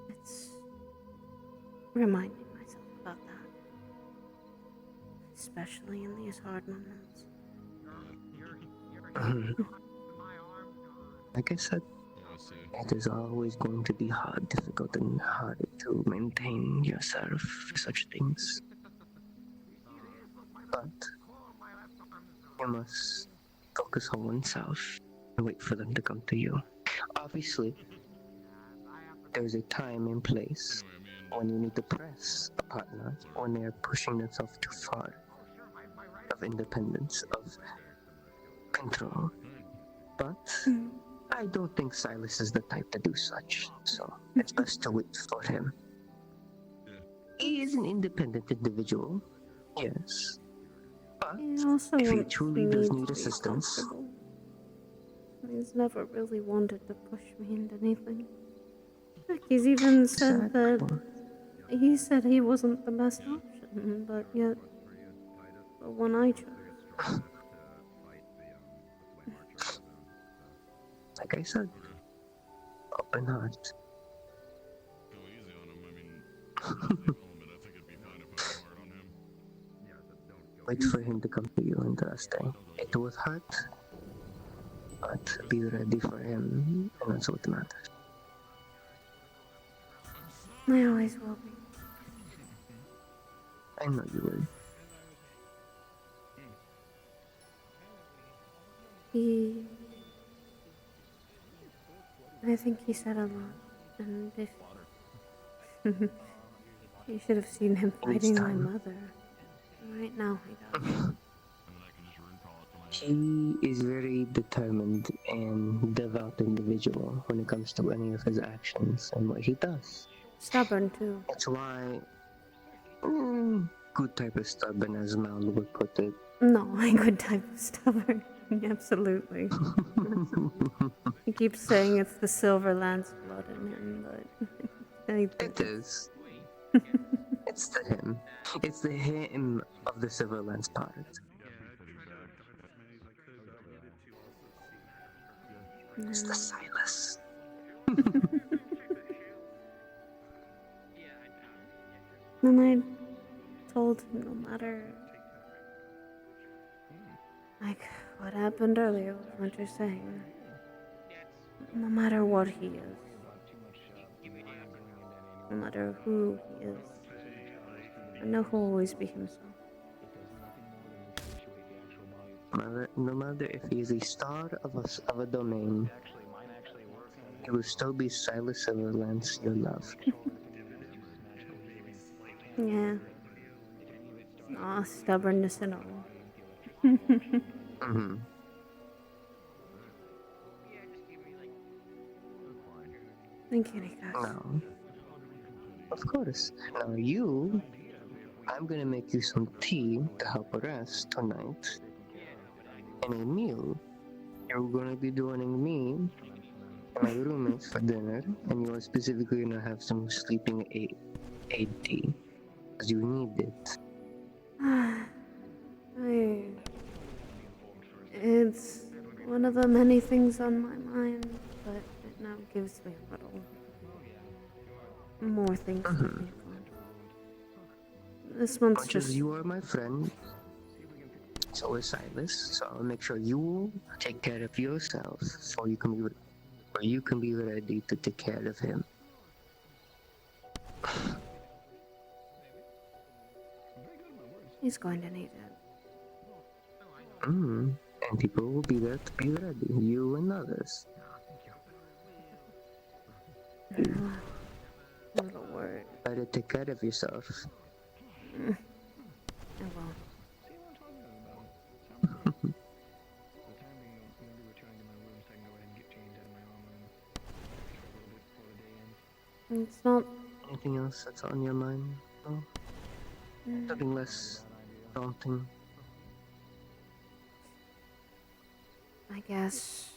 It's reminding myself about that. Especially in these hard moments. Like I said, it is always going to be hard, difficult, and hard to maintain yourself for such things. But you must focus on oneself and wait for them to come to you. Obviously, there's a time and place when you need to press a partner when they're pushing themselves too far of independence, of control. But I don't think Silas is the type to do such, so it's best to wait for him. He is an independent individual, yes, but if he truly does need assistance, He's never really wanted to push me into anything. Heck, he's even said that he said he wasn't the best option, but yet the one I chose. Like I said, open heart. Go easy on him. I mean, but I think it'd be fine if I were hard on him. Wait for him to come to you, Andraste. It will hurt, but be ready for him, and that's what matters. I always will be. I know you will. I think he said a lot, and if you should have seen him fighting my mother. Right now, he does. He is very determined and devout individual when it comes to any of his actions and what he does. Stubborn too. That's why, good type of stubborn, as Mal would put it. No, a good type of stubborn. Absolutely. He keeps saying it's the Silverlands blood in him, but it is. It's the him. It's the him of the Silverlands part. It's the Silas. And I told him no matter, like what happened earlier with what you're saying, no matter what he is, no matter who he is, I know he'll always be himself. No matter if he is a star of a domain, he will still be Silas Silverlands, your love. Yeah. Ah, stubbornness and all. Mm-hmm. Thank you, Nikas. Now, of course. Now I'm gonna make you some tea to help rest tonight. And a meal. You're gonna be joining me and my roommates for dinner, and you are specifically gonna have some sleeping aid tea, because you need it. It's one of the many things on my mind, but it now gives me a little more things to think on. This month's Much as just... you are my friend, so is Silas, so I'll make sure you take care of yourself so you can be ready to take care of him. He's going to need it. And people will be there to be ready, you and others. I'm a little worried. Better take care of yourself. I will. It's not... Anything else that's on your mind? No? Something less daunting? I guess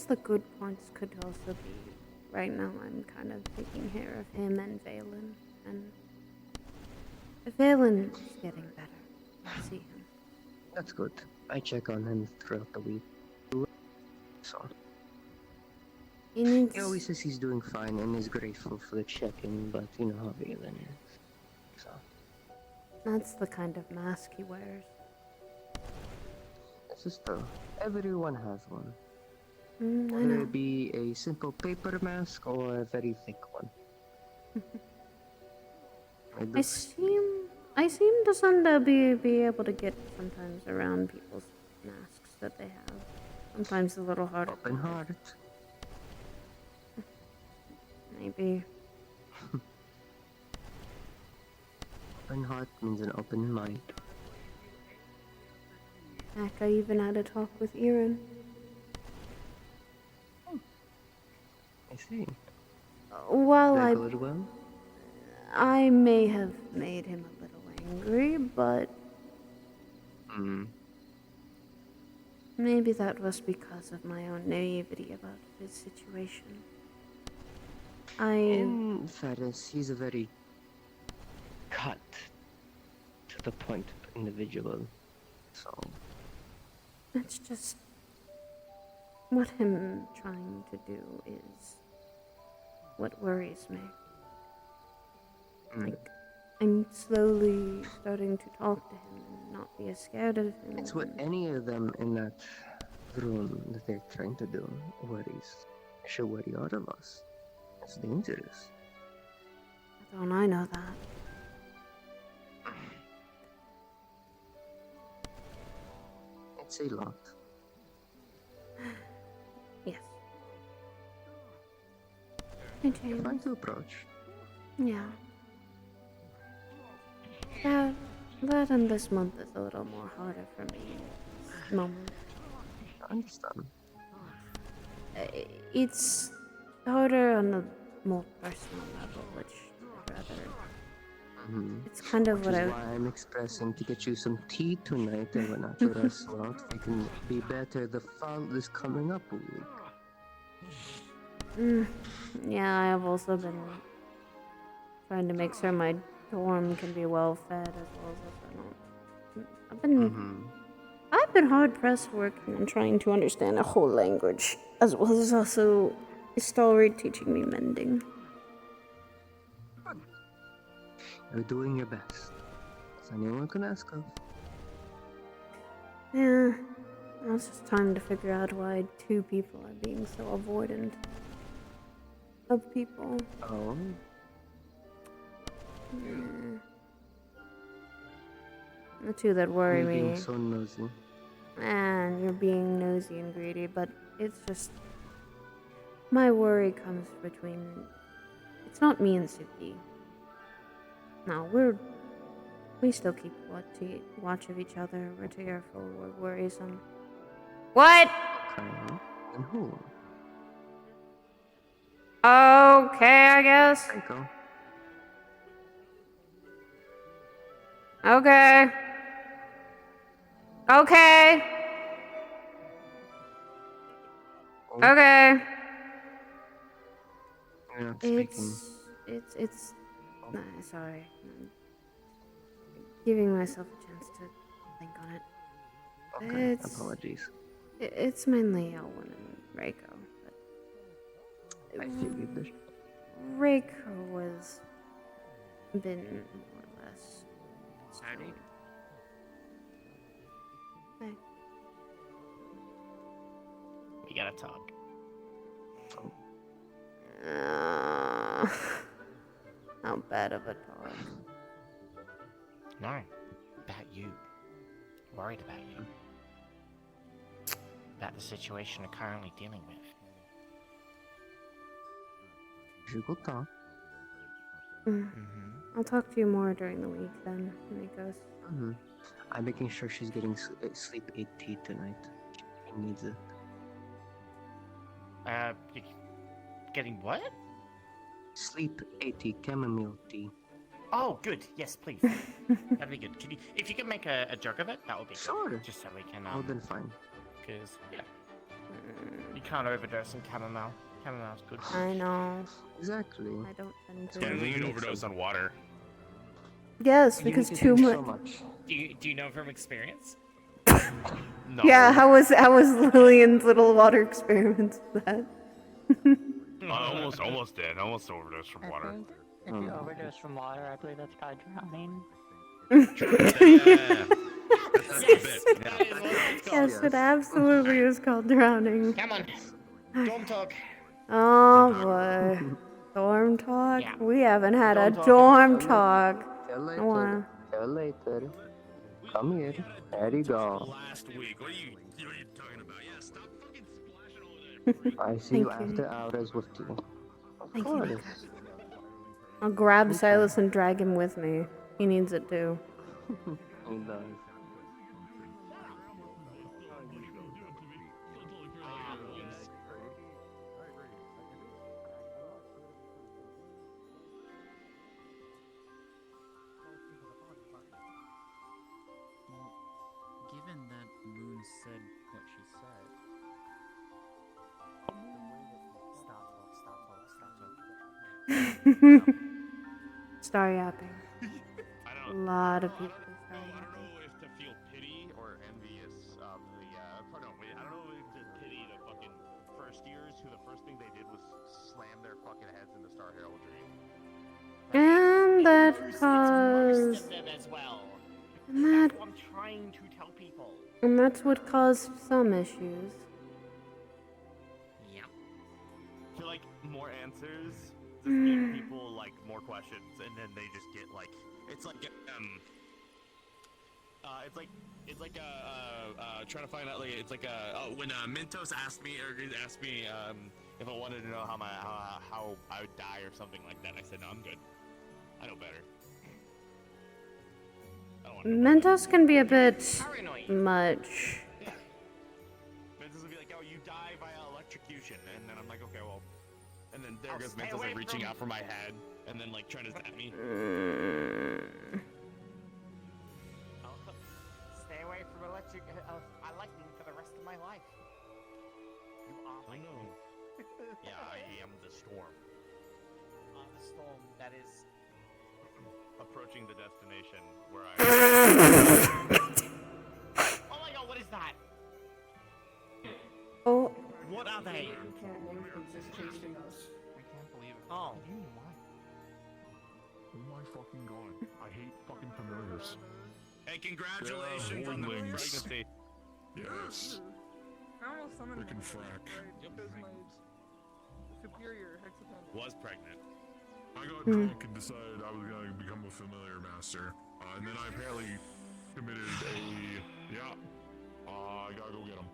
the good points could also be, right now I'm kind of taking care of him and Valen, and Valen's getting better. I see him. That's good. I check on him throughout the week. So. He always says he's doing fine and is grateful for the check-in, but you know how Valen is. So. That's the kind of mask he wears. This is true. Everyone has one. I Whether know. it be a simple paper mask or a very thick one. I seem to someday be able to get sometimes around people's masks that they have. Sometimes a little harder. Open heart. Maybe. Open heart means an open mind. Heck, I even had a talk with Erin. I see. Well, Did that go a little well? I may have made him a little angry, but maybe that was because of my own naivety about his situation. In fairness, he's a very cut to the point individual. So it's just what him trying to do is what worries me. Like, I'm slowly starting to talk to him and not be as scared of him. It's what any of them in that room that they're trying to do worries. Should worry all of us. It's dangerous. Don't I know that? It's a lot. Yes. Hey, James. Trying to approach. Yeah. That and this month is a little more harder for me at this moment. I understand. It's harder on a more personal level, which I'd rather... It's kind of Which is why I'm expressing to get you some tea tonight and whatnot to rest well. It can be better the fall is coming up week. Yeah, I have also been trying to make sure my dorm can be well fed as well as if I don't... I've been hard pressed working and trying to understand a whole language, as well as also Stalry teaching me mending. You're doing your best. That's anyone can ask of. Yeah, now it's just time to figure out why two people are being so avoidant of people. Oh. Yeah. The two that worry You're me. being so nosy. And you're being nosy and greedy, but it's just... My worry comes between... It's not me and Suki. No, we're We still keep watch of each other. We're careful. We're worrisome. What? Okay. And who? Okay, I guess. Draco. Okay. Okay. Okay. You're not speaking. It's. Nah, sorry. I'm giving myself a chance to think on it. Okay, apologies. It's mainly Elwin and Reiko. I figured this. Reiko was been more or less. Howdy. Hey. We gotta talk. How bad of a talk? No, about you. Worried about you. About the situation we're currently dealing with. You go talk. I'll talk to you more during the week then, Nikos. I'm making sure she's getting sleep 8 tea tonight. She needs it. Getting what? Sleep 80 chamomile tea. Oh, good. Yes, please. That'd be good. If you could make a jug of it, that would be Sure. good. Just so we can. Oh, then fine. Because you can't overdose on chamomile. Chamomile's good. I know. Exactly. I don't tend to. Yeah, you can overdose on water. Yes, because too much. Do you know from experience? No. Yeah, how was Lillian's little water experiments with that? I almost did. Almost overdosed from water. think if you overdose from water, I believe that's called drowning. Yes, it absolutely is called drowning. Come on. Dorm talk. Oh boy. Dorm talk? Yeah. We haven't had a Dorm dorm talk. Tell I later. wanna... Tell later. Come here. There you go. Last week. What are you talking about? Yeah, stop fucking splashing over there. I see you after hours with tea. Of Thank you, course. Nico. I'll grab Silas and drag him with me. He needs it too. He does. Given that Moon said what she said. Star yapping. A lot of people star I don't yapping. know if to feel pity or envious of the. Pardon, wait, I don't know if to pity the fucking first years who the first thing they did was slam their fucking heads into Star Heraldry. And that Most caused... of them as well. And that... That's what I'm trying to tell people. And that's what caused some issues. Yep. I feel like more answers just give people like more questions, and then they just get like it's like trying to find out like it's like when Mentos asked me if I wanted to know how I would die or something like that. I said no, I'm good. I know better. I don't want to know Mentos can be a bit much. Yeah. Mentos will be like, oh, you die by electrocution, and then I'm like, okay, well, and then there goes Mentos like reaching out for my head, and then like trying to zap me. Stay away from lightning for the rest of my life. You are I know. Yeah, I am the storm. the storm that is Approaching the destination where I. Oh my god, what is that? Oh. What are they? chasing us. I can't believe it. Oh. Oh my fucking god. I hate fucking familiars. Hey, congratulations on the pregnancy. Yes. I almost summoned Freaking frack. because my superior hexagon Was pregnant. I got drunk and decided I was gonna become a familiar master. And then I apparently committed a... Yeah. I gotta go get him.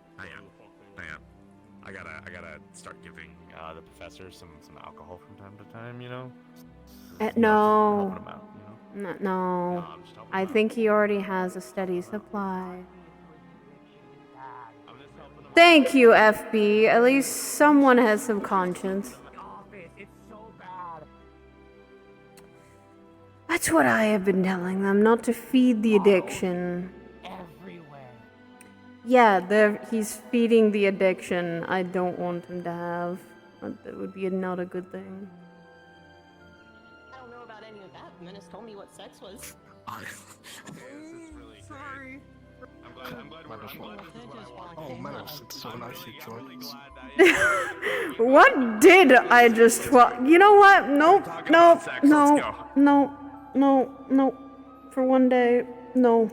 I gotta start giving the professor some alcohol from time to time, you know? No. Helping him out, you know? No, I think he already has a steady supply. Thank you, FB. At least someone has some conscience. That's what I have been telling them, not to feed the addiction. Everywhere. Yeah, he's feeding the addiction I don't want him to have. That would be not a good thing. I don't know about any of that. Menace told me what sex was. Sorry. I'm glad we're Oh, Menace, it's so nice you joined us. What did I just you know what? Nope, nope, no, no, no, no. For one day, no.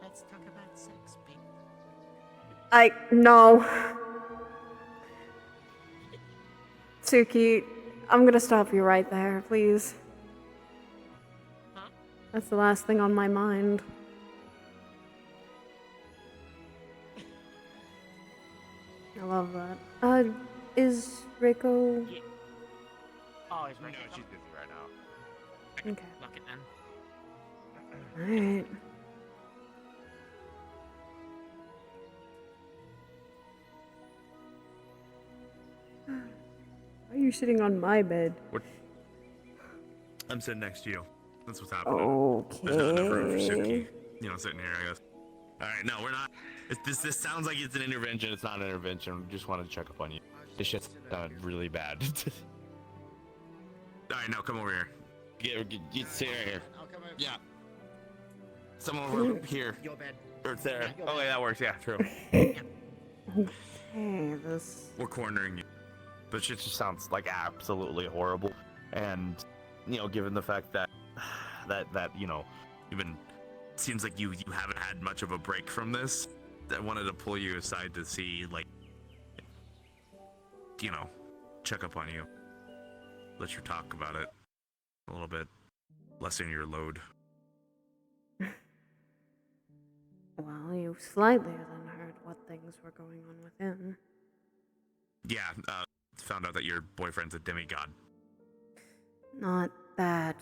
Let's talk about sex, babe. No. Suki, I'm gonna stop you right there, please. Huh? That's the last thing on my mind. I love that. Is Rico... Yeah. Oh, he's right. No, she's busy right now. Okay. Look it then. Alright. Why are you sitting on my bed? I'm sitting next to you. That's what's happening. Okay. There's not enough room for Suki. Sitting here, I guess. Alright, no, we're not. This sounds like it's an intervention. It's not an intervention. We just wanted to check up on you. This shit's really bad. Alright, now come over here. Get sit right here. Yeah. Someone over here. Your bed. Or it's there. Oh, wait, that works. Yeah, true. Okay, this... We're cornering you. But shit just sounds like absolutely horrible. And, given the fact that, you've been... Seems like you haven't had much of a break from this. I wanted to pull you aside to see, check up on you. Let you talk about it a little bit. Lessen your load. Well, you slightly then heard what things were going on with him. Yeah, found out that your boyfriend's a demigod. Not that.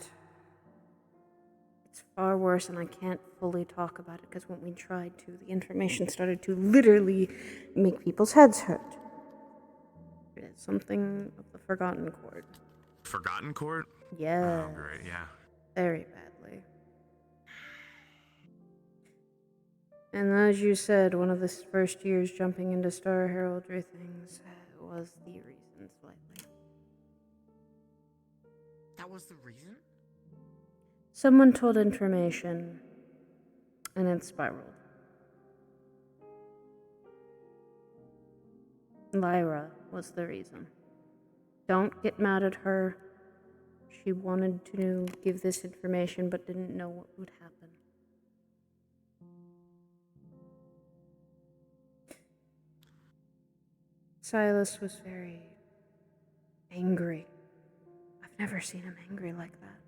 It's far worse, and I can't fully talk about it because when we tried to, the information started to literally make people's heads hurt. It's something of the Forgotten Court. Forgotten Court? Yeah. Oh, great, yeah. Very badly. And as you said, one of the first years jumping into Star Heraldry things was the reason slightly. That was the reason? Someone told information, and it spiraled. Lyra was the reason. Don't get mad at her. She wanted to give this information, but didn't know what would happen. Silas was very angry. I've never seen him angry like that.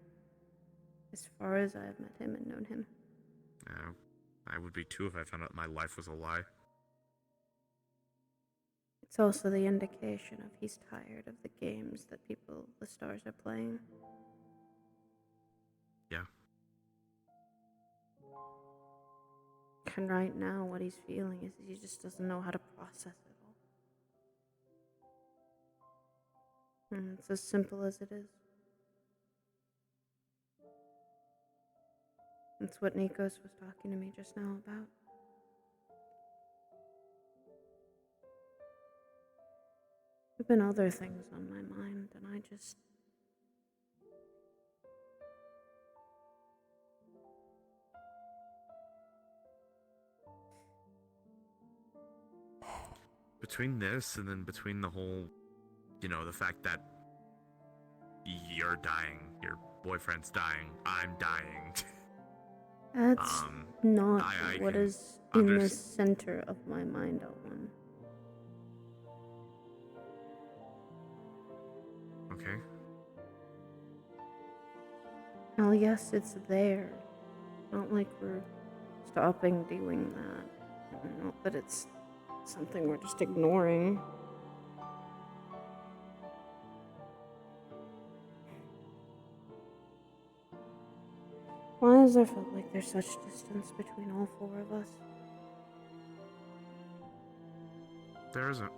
As far as I've met him and known him. I would be too if I found out my life was a lie. It's also the indication of he's tired of the games that the stars are playing. Yeah. And right now, what he's feeling is he just doesn't know how to process it all. And it's as simple as it is. That's what Nikos was talking to me just now about. There have been other things on my mind, and I just... Between this and then between the whole, the fact that you're dying, your boyfriend's dying, I'm dying. That's not what can- is in the center of my mind, Owen. Okay. Well, yes, it's there. Not like we're stopping doing that. Not that it's something we're just ignoring. Why does there feel like there's such distance between all four of us? There isn't.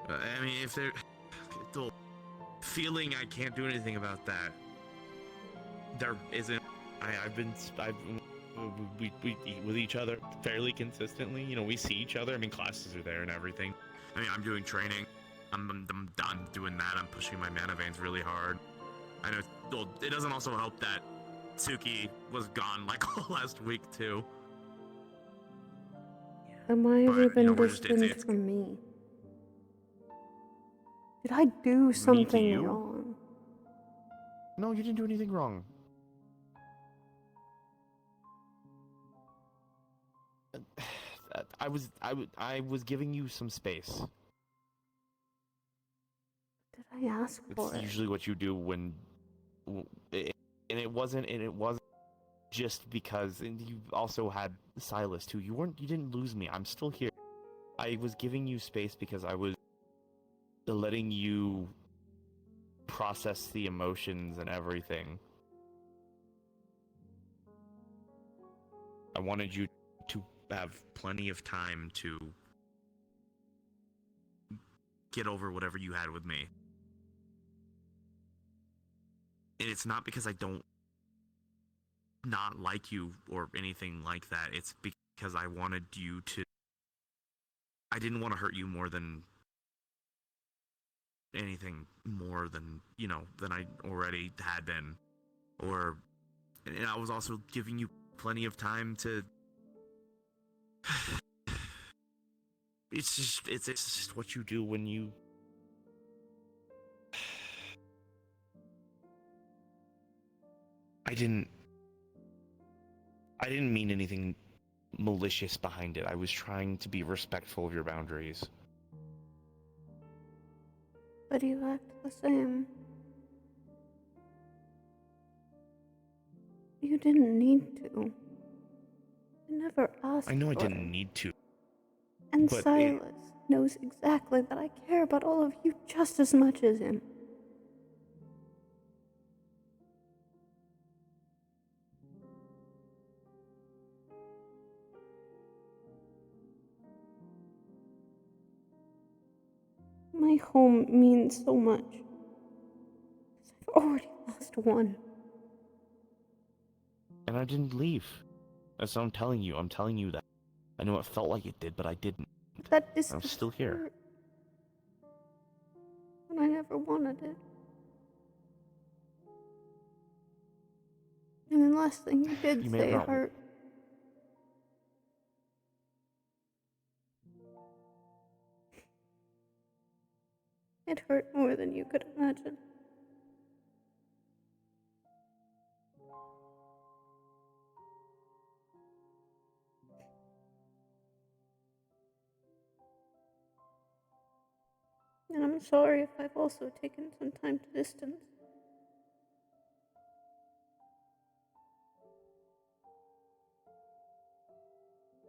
I mean, if there, the feeling I can't do anything about that. There isn't. We eat with each other fairly consistently. You know, we see each other. I mean, classes are there and everything. I mean, I'm doing training. I'm done doing that. I'm pushing my mana veins really hard. I know. Well, it doesn't also help that Tsuki was gone like all last week too. Then why have you But, you been know, we're just- distant it's- from me? Did I do something you? wrong? No, you didn't do anything wrong. I was giving you some space. Did I ask for It's it? usually what you do when, and it wasn't just because. And you also had Silas too. You didn't lose me. I'm still here. I was giving you space because I was letting you process the emotions and everything. I wanted you to have plenty of time to get over whatever you had with me. And it's not because I don't not like you or anything like that. It's because I wanted you to... I didn't want to hurt you more than anything more than, you know, than I already had been. And I was also giving you plenty of time to... It's just what you do when you... I didn't mean anything malicious behind it. I was trying to be respectful of your boundaries. But you act the same. You didn't need to. You never asked I know I for didn't it. need to. And but Silas knows exactly that I care about all of you just as much as him. My home means so much. I've already lost one. And I didn't leave. That's what I'm telling you. I'm telling you that. I know it felt like it did, but I didn't. That I'm distance still here. hurt. And I never wanted it. And the last thing you did You may have say not- hurt. It hurt more than you could imagine. And I'm sorry if I've also taken some time to distance.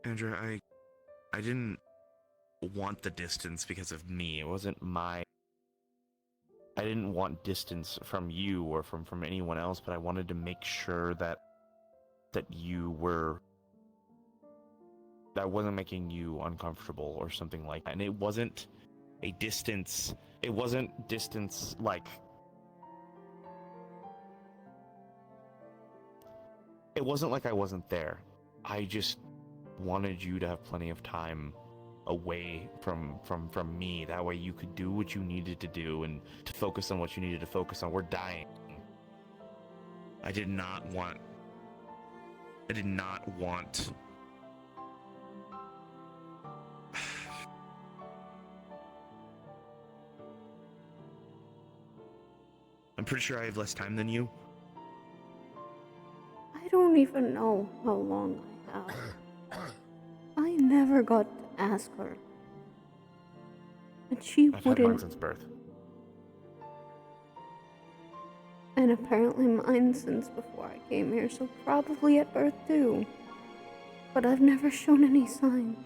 Andrea, I didn't want the distance because of me. It wasn't my... I didn't want distance from you or from anyone else, but I wanted to make sure that you were... that I wasn't making you uncomfortable or something like that. And it wasn't a distance... It wasn't distance like... It wasn't like I wasn't there. I just wanted you to have plenty of time away from me. That way you could do what you needed to do and to focus on what you needed to focus on. We're dying. I did not want... I'm pretty sure I have less time than you. don't even know how long I have. I never got to ask her. And she I've wouldn't. had mine since birth. And apparently mine since before I came here, so probably at birth too. But I've never shown any signs.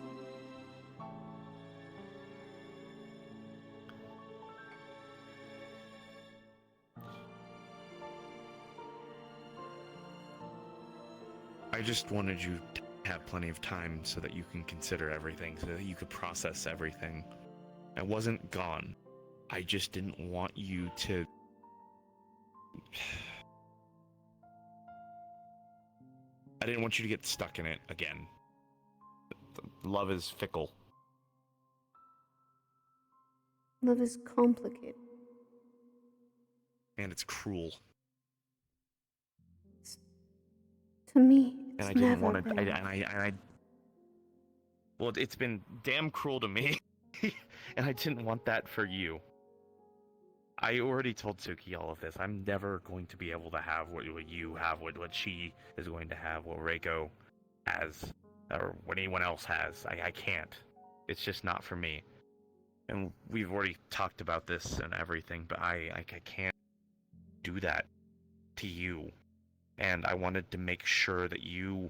I just wanted you to have plenty of time so that you can consider everything, so that you could process everything. I wasn't gone. I just didn't want you to... I didn't want you to get stuck in it again. Love is fickle. Love is complicated. And it's cruel. To me, it's And I didn't never want to... been. Well, it's been damn cruel to me. And I didn't want that for you. I already told Suki all of this. I'm never going to be able to have what you have, what she is going to have, what Reiko has, or what anyone else has. I can't. It's just not for me. And we've already talked about this and everything, but I can't do that to you. And I wanted to make sure that you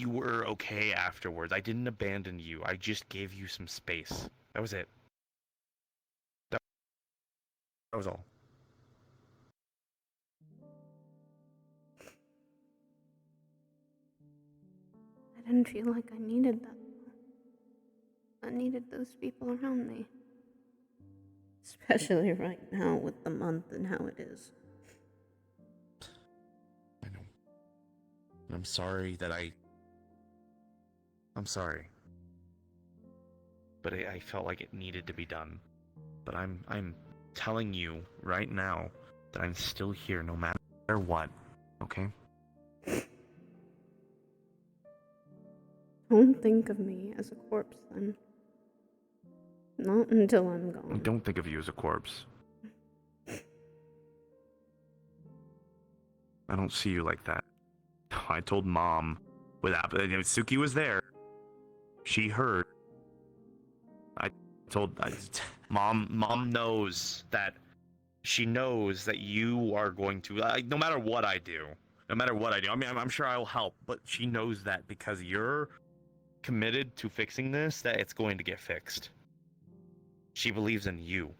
were okay afterwards. I didn't abandon you. I just gave you some space. That was it. That was all. I didn't feel like I needed that. I needed those people around me. Especially right now with the month and how it is. I know. And I'm sorry that I'm sorry. But I felt like it needed to be done. But I'm telling you right now that I'm still here no matter what. Okay? Don't think of me as a corpse then. Not until I'm gone. I don't think of you as a corpse. I don't see you like that. I told Mom without Suki was there. She heard. Mom knows that she knows that you are going to no matter what I do. I mean, I'm sure I'll help, but she knows that because you're committed to fixing this, that it's going to get fixed. She believes in you.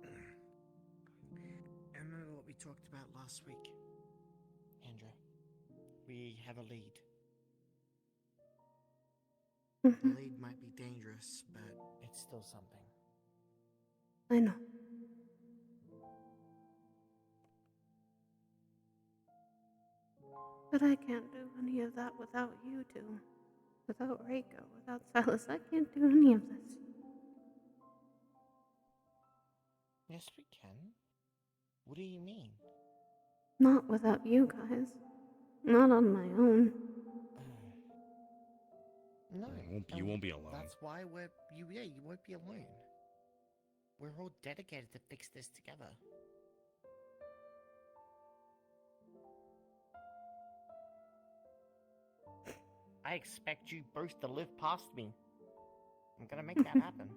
I remember what we talked about last week. Andra, we have a lead. The lead might be dangerous, but it's still something. I know. But I can't do any of that without you two. Without Reiko, without Silas, I can't do any of this. Yes, we can. What do you mean? Not without you guys. Not on my own. No, you won't be alone. That's why you won't be alone. We're all dedicated to fix this together. I expect you both to live past me. I'm gonna make that happen.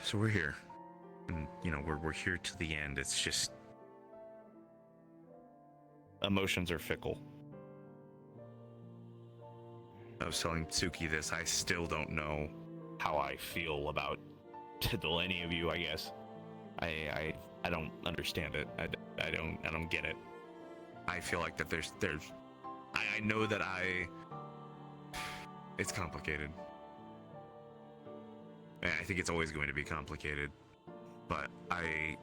So we're here. And we're here to the end. It's just emotions are fickle. I was telling Tsuki this. I still don't know how I feel about any of you. I guess I don't understand it. I don't get it. I feel like that there's I know that it's complicated. I think it's always going to be complicated. But I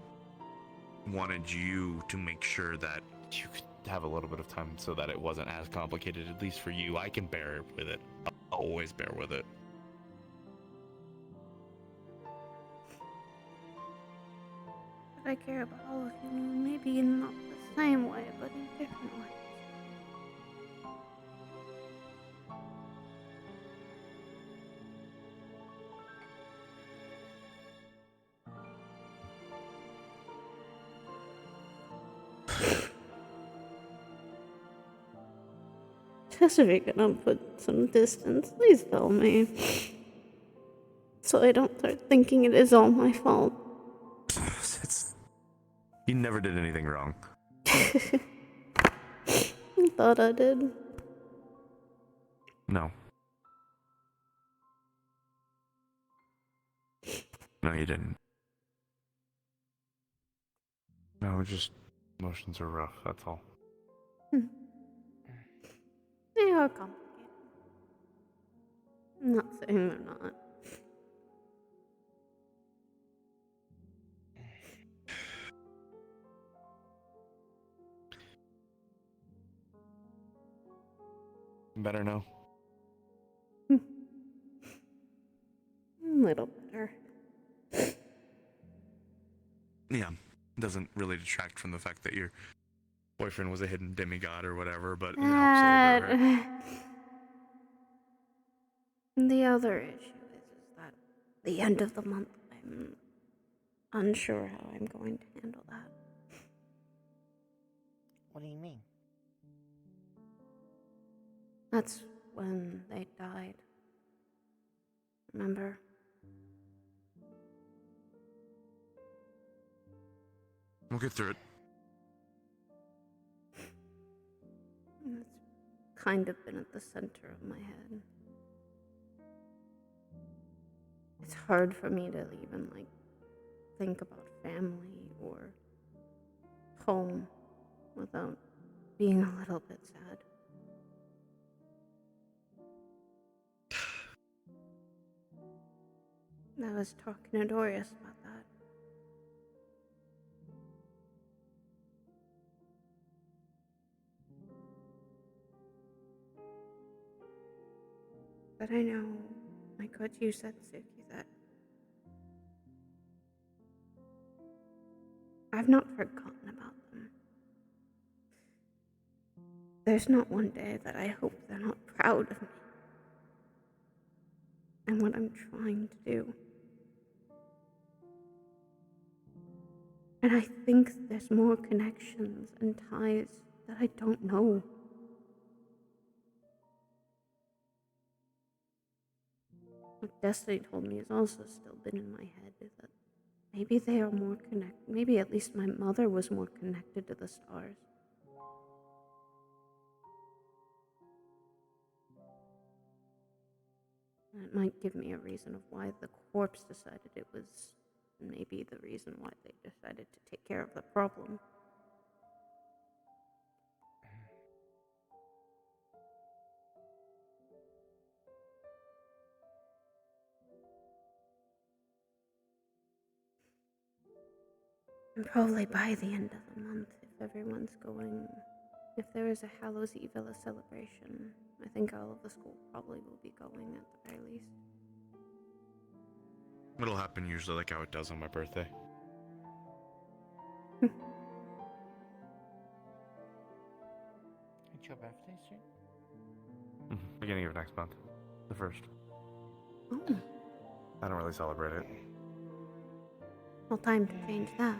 wanted you to make sure that you could have a little bit of time so that it wasn't as complicated, at least for you. I can bear with it. I'll always bear with it. But I care about all of you, maybe in not the same way, but in different ways. Just if you're gonna put some distance, please tell me. So I don't start thinking it is all my fault. You never did anything wrong. I thought I did. No. No, you didn't. No, just emotions are rough, that's all. They are complicated. I'm not saying they're not. Better now? A little better. Yeah, doesn't really detract from the fact that your boyfriend was a hidden demigod or whatever, but it helps a little bit, right? The other issue is that the end of the month, I'm unsure how I'm going to handle that. What do you mean? That's when they died. Remember? We'll get through it. It's kind of been at the center of my head. It's hard for me to even, think about family or home without being a little bit sad. I was talking to Dorius about that. But I know, like what you said, Suki, that I've not forgotten about them. There's not one day that I hope they're not proud of me and what I'm trying to do. And I think there's more connections and ties that I don't know. What Destiny told me has also still been in my head, is that maybe they are more connected. Maybe at least my mother was more connected to the stars. And it might give me a reason of why the corpse decided it was maybe the reason why they decided to take care of the problem. And probably by the end of the month, if there is a Hallows Eve celebration, I think all of the school probably will be going at the very least. It'll happen usually like how it does on my birthday. It's your birthday soon? Beginning of next month. The 1st. Oh. I don't really celebrate it. Well, time to change that.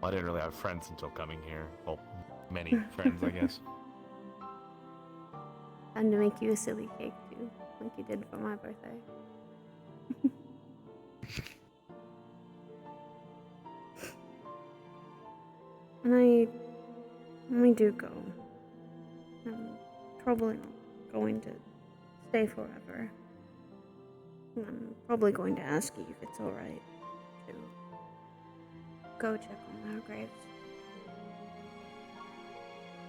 I didn't really have friends until coming here. Well, many friends, I guess. Time to make you a silly cake, too, like you did for my birthday. And when we do go, I'm probably not going to stay forever. I'm probably going to ask you if it's alright to go check on their graves.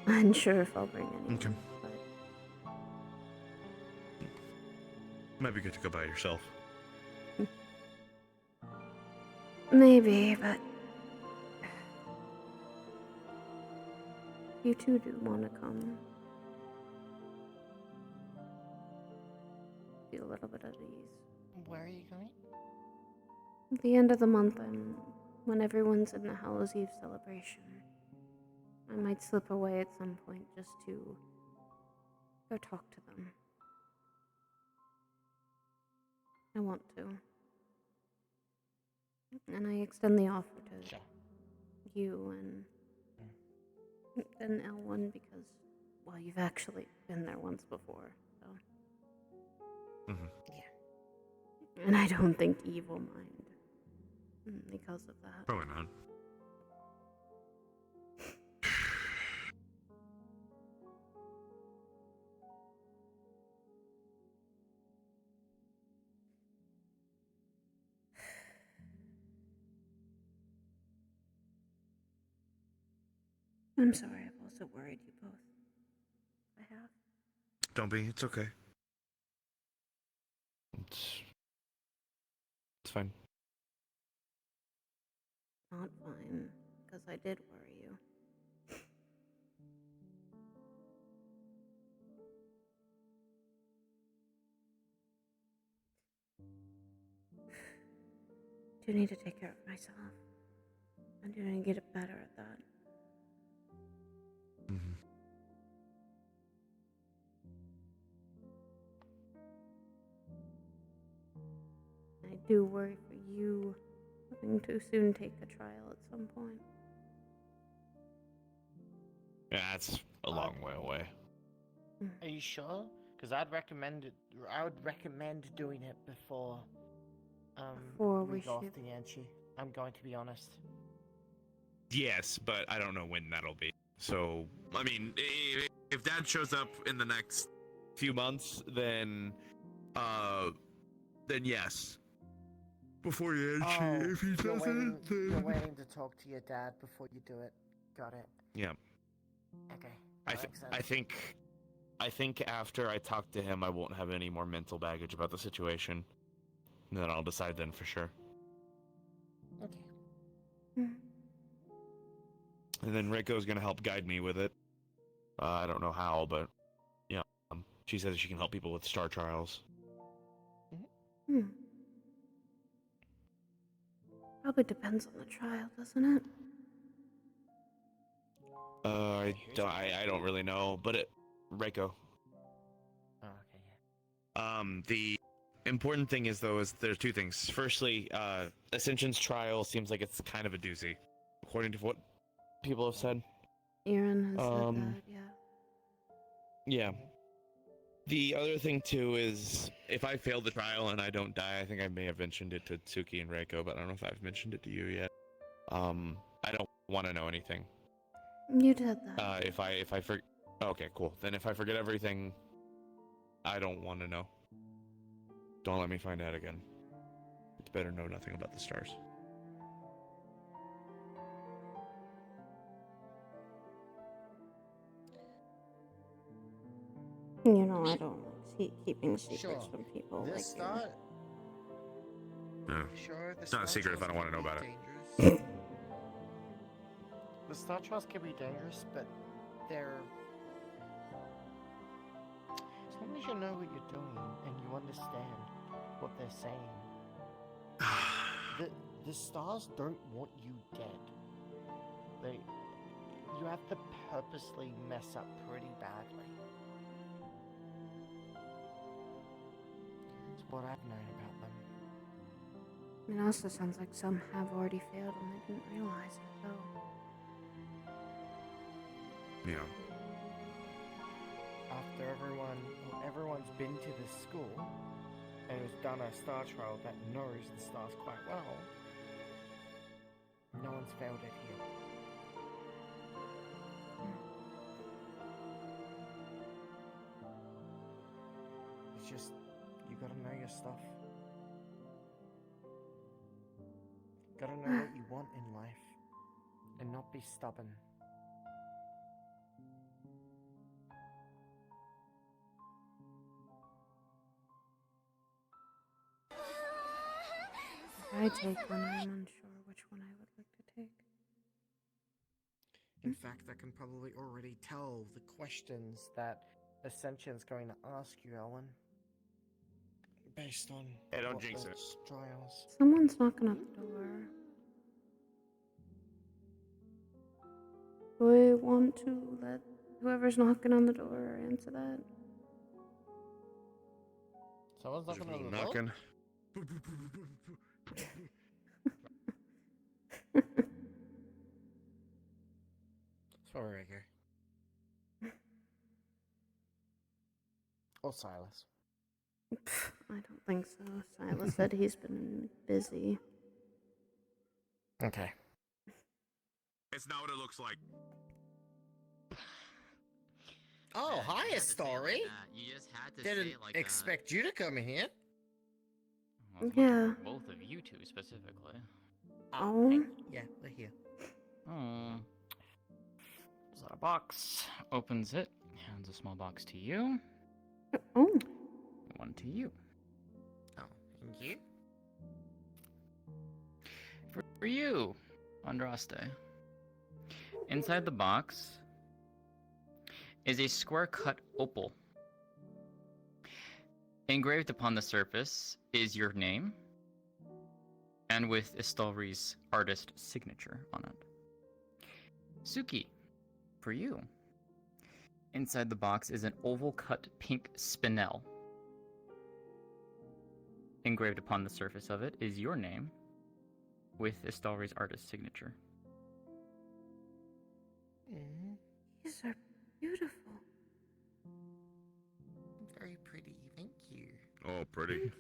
I'm unsure if I'll bring anyone. Okay. But Might be good to go by yourself. maybe, but you two do want to come. Feel a little bit at ease. Where are you going? At the end of the month, when everyone's in the Hallows Eve celebration, I might slip away at some point just to go talk to them. I want to. And I extend the offer to you and than L1 because, well, you've actually been there once before, so. Yeah. And I don't think Eve will mind because of that. Probably not. I'm sorry, I've also worried you both. I have. Don't be. It's okay. It's fine. Not fine, because I did worry you. I do need to take care of myself. I do need to get better at that. I do worry for you having to soon take a trial at some point. Yeah, that's a long way away. Are you sure? Because I would recommend doing it before Before we we go off ship. the entry. I'm going to be honest. Yes, but I don't know when that'll be. So, I mean, if Dad shows up in the next few months, then yes. Before you Oh, if he you're waiting, doesn't, then... you're waiting to talk to your dad before you do it. Got it. Yeah. Okay. I think after I talk to him, I won't have any more mental baggage about the situation. And then I'll decide then for sure. Okay. And then Reiko's gonna help guide me with it. I don't know how, but yeah, she says she can help people with star trials. Probably depends on the trial, doesn't it? I don't really know, but Reiko. Oh, okay, yeah. The important thing is there's two things. Firstly, Ascension's trial seems like it's kind of a doozy, according to what people have said. Aaron has said that, yeah. Yeah. The other thing too is if I fail the trial and I don't die, I think I may have mentioned it to Tsuki and Reiko, but I don't know if I've mentioned it to you yet. I don't want to know anything. You did that. If I okay, cool. Then if I forget everything, I don't want to know. Don't let me find out again. It's better know nothing about the stars. You know, I don't like keeping secrets from people like Star. No. Sure, It's not a secret if I don't want to know about it. The star trials can be dangerous, but they're... As long as you know what you're doing and you understand what they're saying. The stars don't want you dead. You have to purposely mess up pretty badly. It's what I've known about them. It also sounds like some have already failed and they didn't realize it, though. Yeah. After everyone's been to this school and has done a star trial that knows the stars quite well, no one's failed it here. It's just, you gotta know your stuff. Gotta know what you want in life and not be stubborn. I take one, I'm unsure which one I would like to take. In fact, I can probably already tell the questions that Ascension's going to ask you, Ellen. Based on don't what jinx the it. trials. Someone's knocking at the door. Do I want to let whoever's knocking on the door answer that? Someone's knocking on the door? Knocking. Forager. Or Silas. I don't think so. Silas said he's been busy. Okay. It's not what it looks like. Oh, hi, Story. You just had to Didn't say it like expect you to come here. Well, Yeah. both of you two specifically. Oh. Hey, yeah, we're here. Oh. Pulls out a box, opens it, hands a small box to you. Oh. One to you. Oh, and you? For you, Andraste. Inside the box is a square-cut opal. Engraved upon the surface is your name, and with Istalri's artist signature on it. Suki, for you. Inside the box is an oval-cut pink spinel. Engraved upon the surface of it is your name, with Istalri's artist signature. These are beautiful. Very pretty, thank you. Oh, pretty.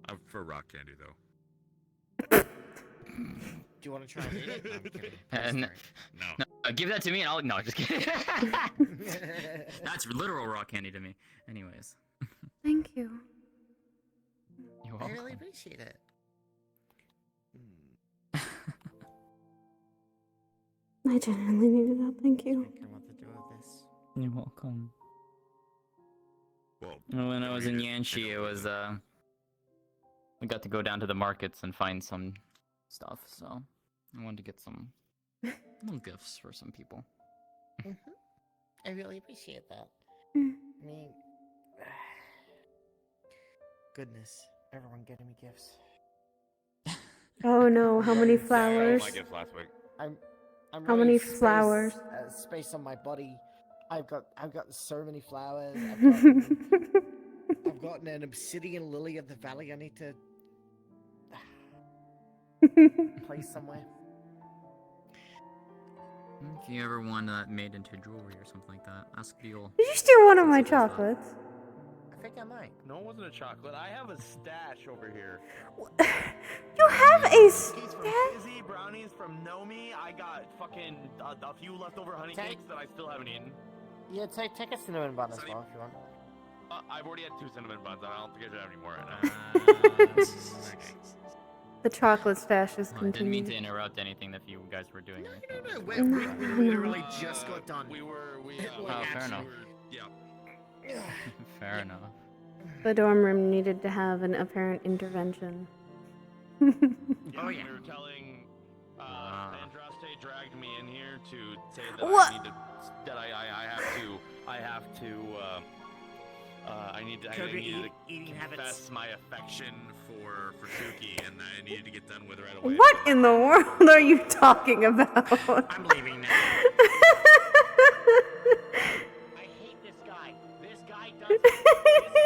I'm for rock candy though. Do you want to try and eat it? No, I'm kidding. No. Give that to me and I'll... No, just kidding. That's literal rock candy to me. Anyways. Thank you. You're I welcome. really appreciate it. I genuinely needed that. Thank you. I don't know what to do with this. You're welcome. Well, when I was in Yanshi, it was, we got to go down to the markets and find some stuff, so I wanted to get some little gifts for some people. I really appreciate that. Mm. I mean, goodness, everyone getting me gifts. Oh no, how many flowers? My gift last week. I'm How running many space, flowers? Space on my body. I've got so many flowers. I've gotten an obsidian lily of the valley. I need to place somewhere. If you ever want that made into jewelry or something like that, ask Beal. Did you steal one of my chocolates? I think I might. No, it wasn't a chocolate. I have a stash over here. You have a Cookies from stash? Fizzy, brownies from Nomi. I got fucking a few leftover honey cakes that I still haven't eaten. Yeah, take a cinnamon bun as well if you want. I've already had 2 cinnamon buns. I don't think I should have any more right now. The chocolate stash is I didn't mean continuing. to interrupt anything that you guys were doing. No, we literally just got done. Oh, fair enough. Yeah. Fair enough. The dorm room needed to have an apparent intervention. Oh yeah. We were telling Andraste dragged me in here to say that What? I need to I needed to confess my affection for Suki, and I needed to get done with it right away. What in the world are you talking about? I'm leaving now. I hate this guy. This guy does. This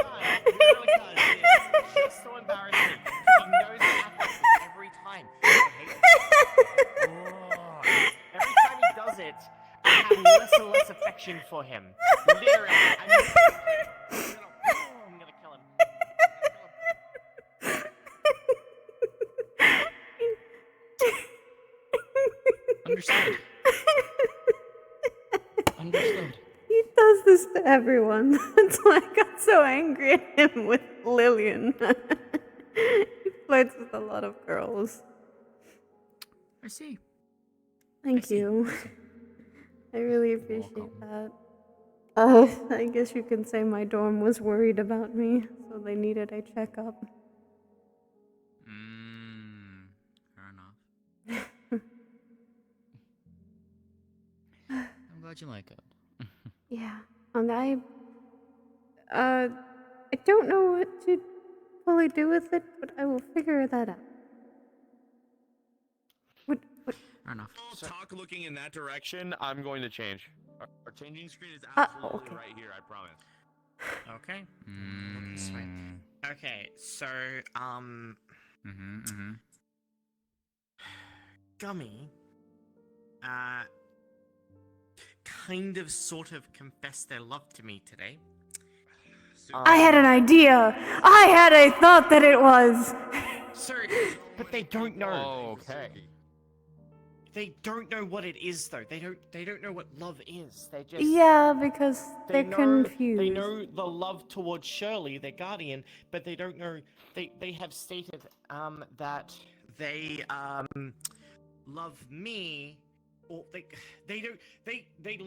guy literally does this. It's just so embarrassing. He knows it happens every time. I hate it. Oh. Every time he does it, I have less and less affection for him. Literally. I'm gonna kill him. Understood. Understood. He does this to everyone. That's why I got so angry at him with Lillian. He flirts with a lot of girls. I see. Thank you. I really appreciate that. I guess you can say my dorm was worried about me, so they needed a checkup. Fair enough. I'm glad you like it. Yeah, and I don't know what to fully do with it, but I will figure that out. What? Fair enough. Talk looking in that direction. I'm going to change. Our changing screen is absolutely right here. I promise. Okay. Look this way. Okay, so Gummy, kind of sort of confess their love to me today. I had an idea. I had a thought that it was. Sir, but they don't know. Oh, okay. They don't know what it is, though. They don't know what love is. They just Yeah, because they're confused. They know the love towards Shirley, their guardian, but they don't know. They have stated that they love me, or they don't they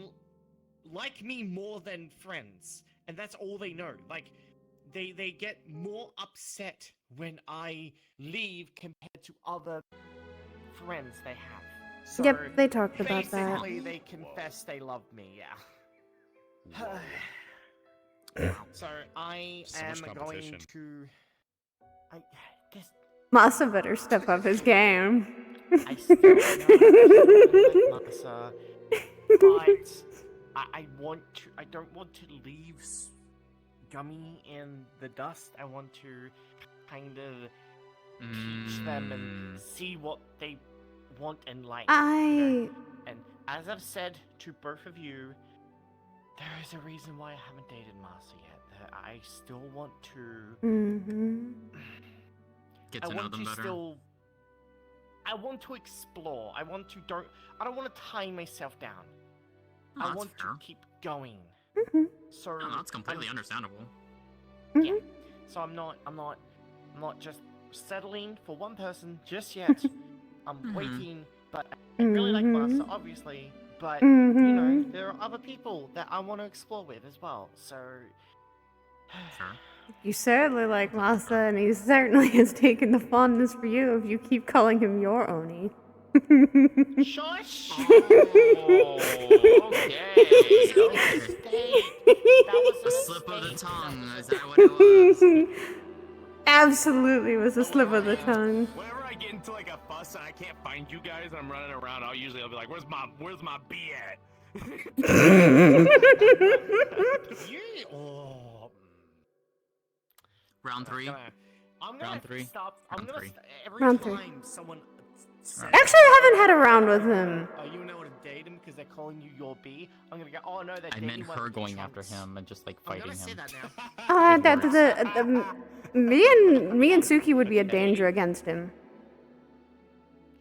like me more than friends, and that's all they know. Like they get more upset when I leave compared to other friends they have. So Yep, they talked about that. basically, they confess they love me. Yeah. So I So much am going competition. to. Masa better step up his game. I still know like Masa, but I want to. I don't want to leave Gummy in the dust. I want to kind of teach them and see what they want and like. You know? And as I've said to both of you, there is a reason why I haven't dated Marcy yet. That I still want to. Get to know them better. I want to explore. I don't want to tie myself down. Oh, I that's want fair. to keep going. So No, that's completely understandable. Yeah. So I'm not just settling for one person just yet. I'm waiting, but I really like Master, obviously. But you know, there are other people that I want to explore with as well. So Sure. You certainly like Masa, and he certainly has taken the fondness for you if you keep calling him your Oni. Shush! A slip of the tongue, is that what it was? Absolutely was a slip of the tongue. Whenever I get into like a fuss and I can't find you guys, I'm running around. I'll be like, "Where's my B at?" Round 3. I'm gonna Round 3. stop. I'm gonna every Round 3. time someone. Actually, I haven't had a round with him. Oh, you know how to date him because they're calling you your B. I'm gonna go. Oh no, they're I dating meant one of her the going chunks." after him and just like I'm fighting gonna say him. that now. Me and Suki would be a danger against him.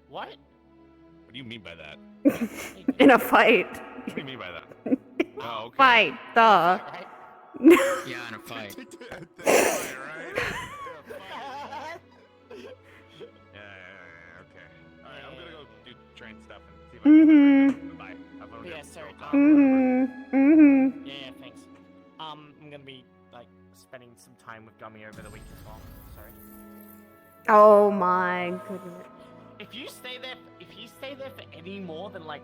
What? What do you mean by that? In a fight. What do you mean by that? Oh, okay. Fight, duh. Yeah, in a fight. Yeah, okay. Alright, I'm gonna go do train stuff and see if I can find Bye. Have fun with Yeah, it. sorry. Mm-hmm. Yeah, thanks. I'm gonna be like spending some time with Gummy over the week as well. Sorry. Oh my goodness. If you stay there for any more than like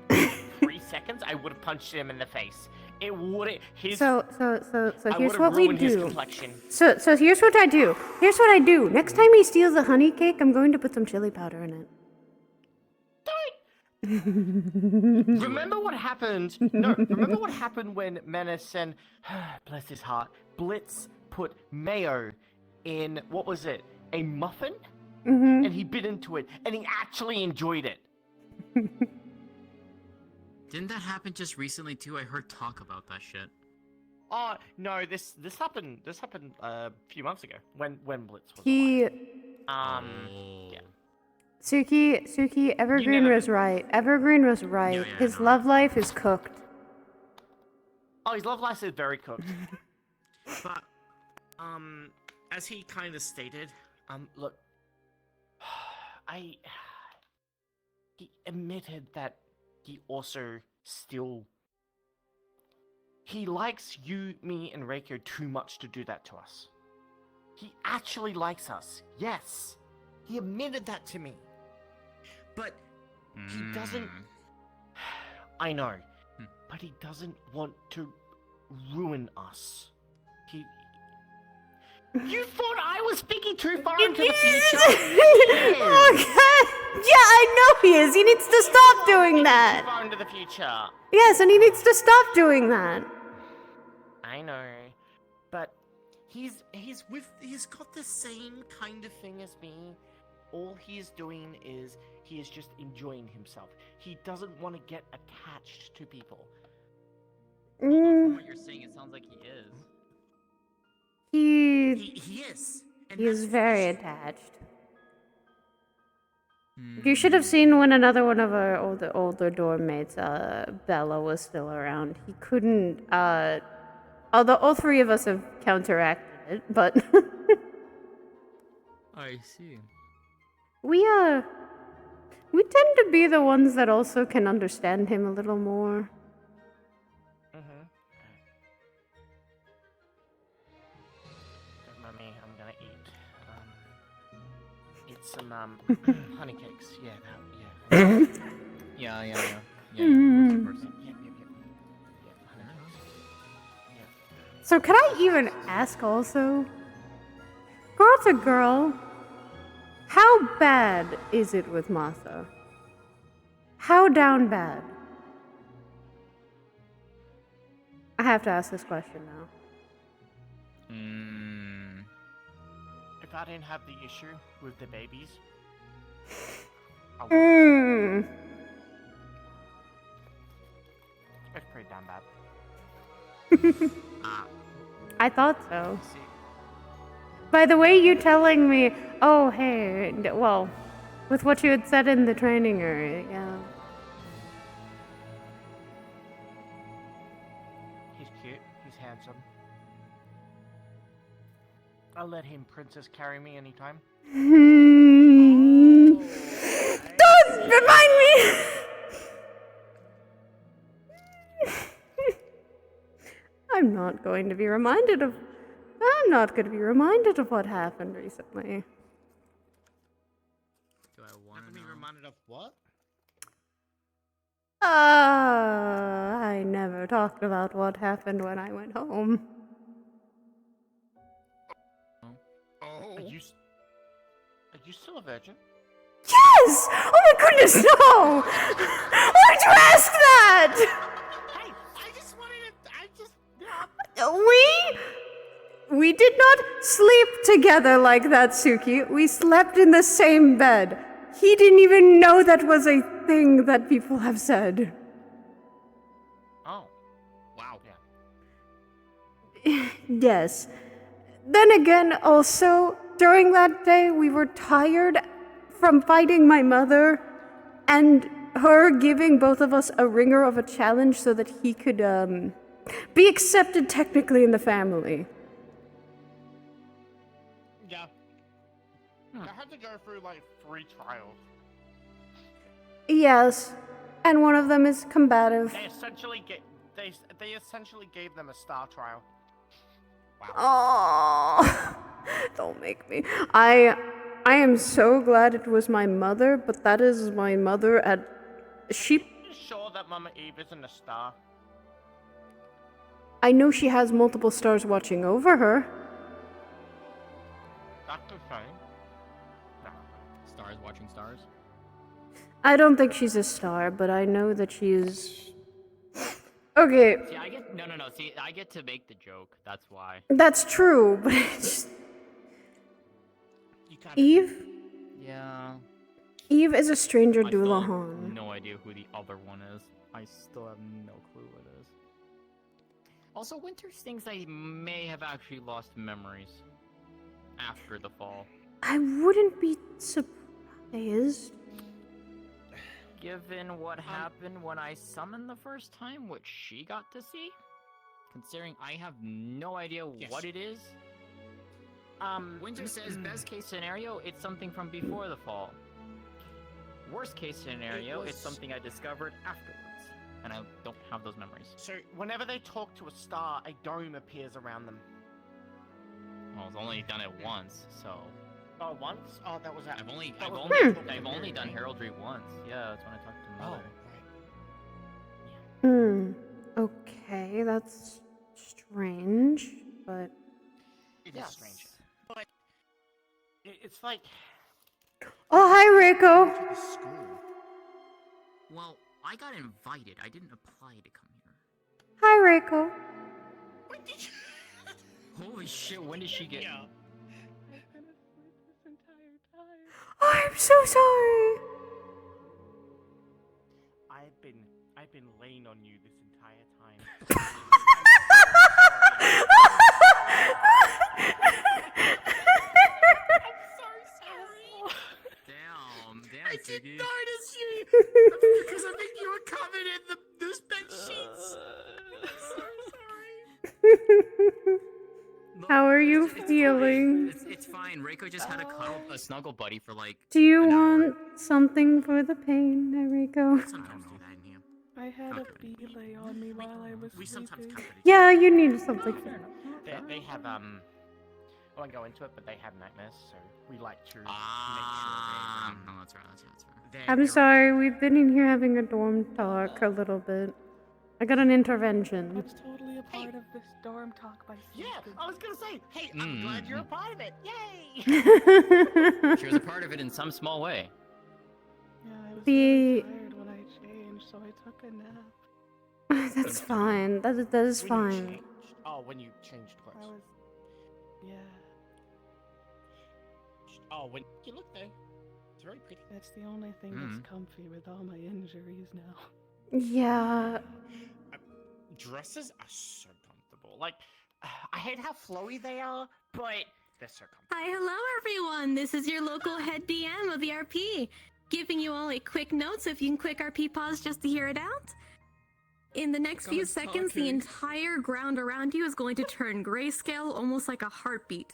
3 seconds, I would have punched him in the face. It would. So I here's would've what we ruined his do. complexion. So here's what I do. Here's what I do. Next time he steals a honey cake, I'm going to put some chili powder in it. Remember what happened? No, remember what happened when Menace and bless his heart, Blitz put mayo in what was it? A muffin? And he bit into it, and he actually enjoyed it. Didn't that happen just recently too? I heard talk about that shit. Oh no, this happened a few months ago when Blitz was He. alive. Yeah. Suki, Evergreen was right. Evergreen was right. His love life is cooked. Oh, his love life is very cooked. But as he kind of stated, look, he admitted that he also still he likes you, me, and Reiko too much to do that to us. He actually likes us. Yes, he admitted that to me. But he doesn't. I know, but he doesn't want to ruin us. You thought I was speaking too far into the future? Yeah, I know he is. He needs to stop doing Too that. far into the future. Yes, and he needs to stop doing that. I know, but he's got the same kind of thing as me. All he is doing is he is just enjoying himself. He doesn't want to get attached to people. From what you're saying, it sounds like he is. He is. And is that's very attached. You should have seen when another one of our older dorm mates, Bella, was still around. He couldn't, although all three of us have counteracted it, but I see. we tend to be the ones that also can understand him a little more. Mommy, I'm gonna eat some honey cakes. Yeah, Yeah. So can I even ask also, girl to girl, how bad is it with Martha? How down bad? I have to ask this question now. If I didn't have the issue with the babies, it's pretty damn bad. I thought so. By the way, you telling me, oh hey, well, with what you had said in the training area, yeah. He's cute. He's handsome. I'll let him princess carry me anytime. Don't remind me! I'm not going to be reminded of what happened recently. Do I want to be reminded of what? I never talked about what happened when I went home. Are you still a virgin? Yes! Oh my goodness, no! Why would you ask that? Hey, I just wanted to. We did not sleep together like that, Suki. We slept in the same bed. He didn't even know that was a thing that people have said. Oh, wow. Yes. Then again, also, during that day, we were tired from fighting my mother and her giving both of us a ringer of a challenge so that he could, be accepted technically in the family. Yeah. I had to go through like 3 trials. Yes. And one of them is combative. They essentially gave them a star trial. Oh, don't make me. I am so glad it was my mother, but that is my mother at she. Are you sure that Mama Eve isn't a star? I know she has multiple stars watching over her. That's the same. No. Stars watching stars? I don't think she's a star, but I know that she is. Okay. See, I get no. See, I get to make the joke. That's why. That's true, but it's just... Eve? Yeah. Eve is a stranger I still have Doulahan. no idea who the other one is. I still have no clue who it is. Also, Winter thinks I may have actually lost memories after the fall. I wouldn't be surprised. Given what happened when I summoned the first time, which she got to see? Considering I have no idea what it is? Winter says best case scenario, it's something from before the fall. Worst case scenario, it's something I discovered afterwards. And I don't have those memories. So, whenever they talk to a star, a dome appears around them. Well, I've only done it once, so... Oh, once? Oh, that was... I've only done heraldry once. Yeah, that's when I talked to Mother. Okay, that's strange, but... It is strange. But... It's like... Oh, hi, Rico! Well, I got invited. I didn't apply to come here. Hi, Rico. Holy shit, when did she get... Oh, I'm so sorry. I've been laying on you this entire time. Damn, I didn't notice you because I think you were covered in those bed sheets. I'm so sorry. How are you feeling? It's fine. Reiko just had a snuggle buddy for like. Do you want something for the pain, Enrico? I had a bee lay on me while I was sleeping. Yeah, you need something for They have I won't go into it, but they have nightmares, so we like to make sure No, that's right. I'm sorry, we've been in here having a dorm talk a little bit. I got an intervention. That's totally a part of this dorm talk by Yeah, I was gonna say, hey, I'm glad you're a part of it. Yay! She was a part of it in some small way. Yeah, I was The- really tired when I changed, so I took a nap. That's fine. That is fine. Oh, when you changed clothes. I was... Yeah. Oh, when you look there, it's very pretty. That's the only thing that's comfy with all my injuries now. Yeah. Dresses are so comfortable. Like, I hate how flowy they are, but they're so comfortable. Hi, hello everyone. This is your local head DM of the RP, giving you all a quick note so if you can quick RP pause just to hear it out. In the next few seconds, the entire ground around you is going to turn grayscale, almost like a heartbeat,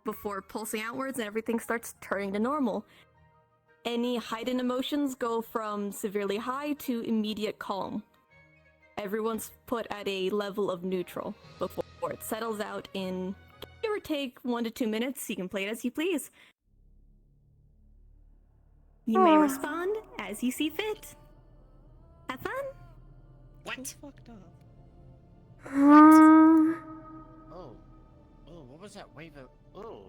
before pulsing outwards and everything starts turning to normal. Any heightened emotions go from severely high to immediate calm. Everyone's put at a level of neutral before it settles out in, give or take, 1 to 2 minutes. You can play it as you please. You may respond as you see fit. Have fun. What? Fucked up. Oh, what was that wave of? Oh.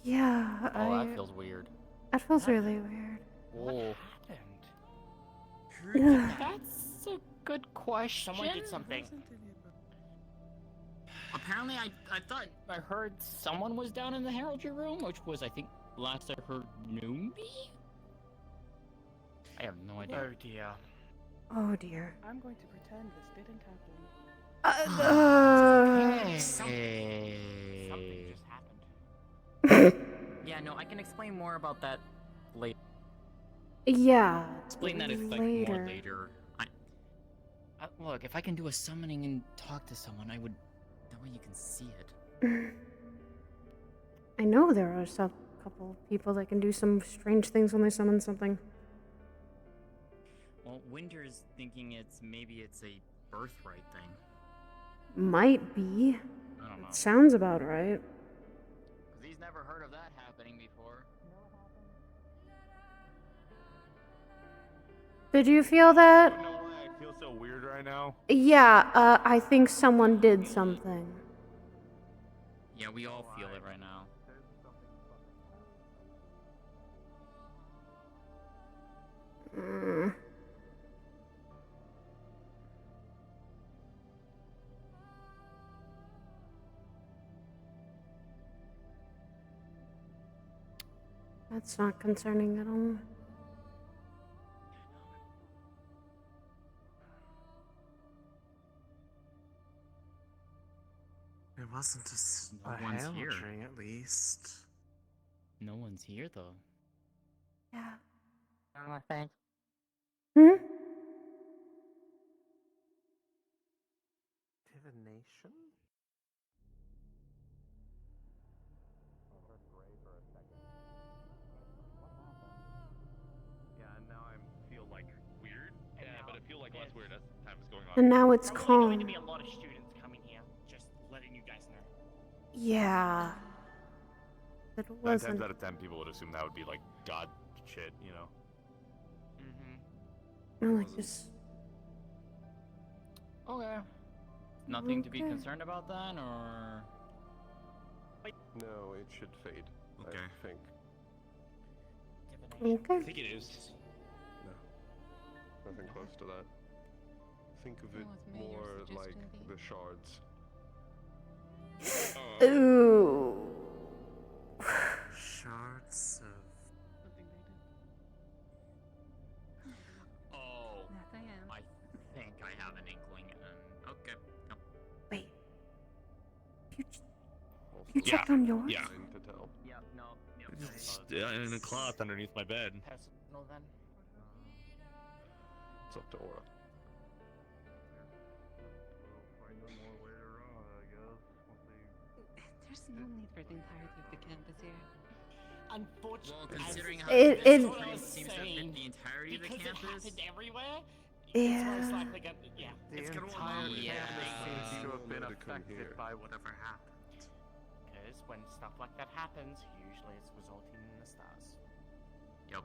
Yeah, Oh, that feels weird. That feels really weird. Whoa. That's a good question. Someone did something. Apparently, I thought I heard someone was down in the heraldry room, which was, I think, last I heard Noombi? I have no idea. Oh dear. Oh dear. I'm going to pretend this didn't happen. Something just happened. Yeah, no, I can explain more about that later. Yeah. Explain that if like more later. Look, if I can do a summoning and talk to someone, I would. That way you can see it. I know there are some couple people that can do some strange things when they summon something. Well, Winter's thinking maybe it's a birthright thing. Might be. I don't know. Sounds about right. Cause he's never heard of that happening before. Did you feel that? You know why I feel so weird right now? Yeah, I think someone did something. Yeah, we all feel it right now. That's not concerning at all. It wasn't No a one's hail here. tree, at least. No one's here though. Yeah. I think. Divination? Yeah, and now I feel like weird. Yeah, but I feel like less weird as time is going on. And now it's Probably calm. going to be a lot of students coming here. Just letting you guys know. Yeah. It 9 wasn't. times out of 10 people would assume that would be like god shit, you know? I like this. Okay. Nothing to be Okay. concerned about then, or? No, it should fade. Okay. I think. Okay. I think it is. No. Nothing close to that. Think of it more like the shards. Ooh. Shards of... Oh. You checked on yours? Yeah. To tell. Yep, no, yep. It's in a cloth underneath my bed. Personal then? It's up to Aura. There's no need for the entirety of the campus here. Unfortunately, Well, considering how It- this it- tree seems to have hit the entirety of the because campus. it happened everywhere. Yeah. It's most likely gonna, yeah. The it's gonna entire remain. campus seems to have been to come affected here. by whatever happened. Because when stuff like that happens, usually it's resulting in the stars. Yep.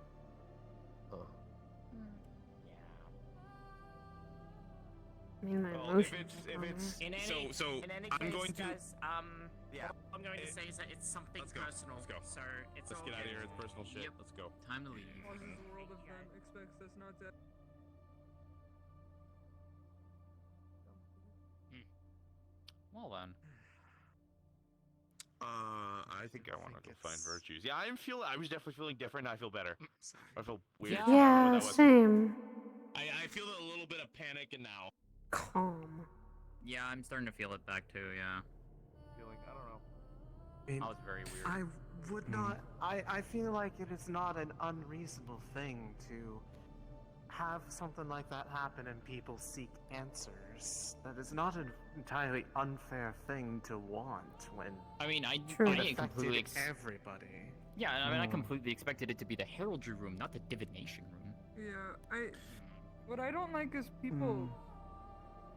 I mean, my Well, emotions. if it's In any, so in any I'm case, going to guys, Yeah. All I'm going to say is that it's something Let's go. personal. Let's go. So it's Let's all get out of good. here. It's personal shit. Yep. Let's go. Time to leave. What in the world of them expects us not to? Well then. I think I want to go find virtues. Yeah, I was definitely feeling different. I feel better. I feel weird. I don't know what Yeah, that was. same. I feel a little bit of panic and now. Calm. Yeah, I'm starting to feel it back too. Yeah. Feeling, I don't know. That was very weird. I would not. I feel like it is not an unreasonable thing to have something like that happen and people seek answers. That is not an entirely unfair thing to want when. I mean, I it completely affected everybody. Yeah, I mean, I completely expected it to be the heraldry room, not the divination room. Yeah, what I don't like is people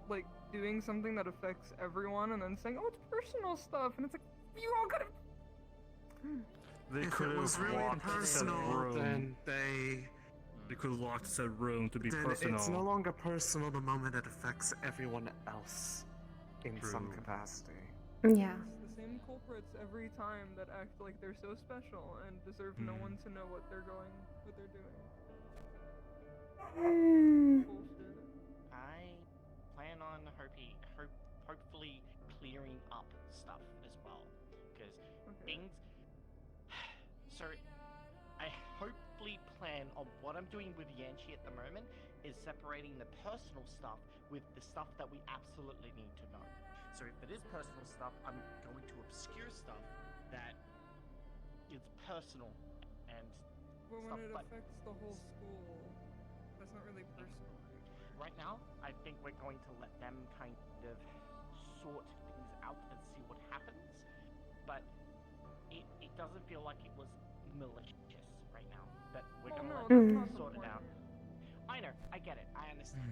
like doing something that affects everyone and then saying, "Oh, it's personal stuff," and it's like you all could have. They If could it was have really locked said personal, room. then they. They could have locked said room to be Then personal. it's no longer personal the moment it affects everyone else in some True. capacity. Yeah. It's the same culprits every time that act like they're so special and deserve no one to know what they're doing. Bullshit. I plan on hopefully clearing up stuff as well, because things. So, I hopefully plan on what I'm doing with Yanchi at the moment is separating the personal stuff with the stuff that we absolutely need to know. So if it is personal stuff, I'm going to obscure stuff that is personal and But stuff. when it But affects the whole school, that's not really personal. right now, I think we're going to let them kind of sort things out and see what happens. But it doesn't feel like it was malicious right now. But we're Oh, gonna no, let that's them not the sort it point. out. I know, I get it, I understand.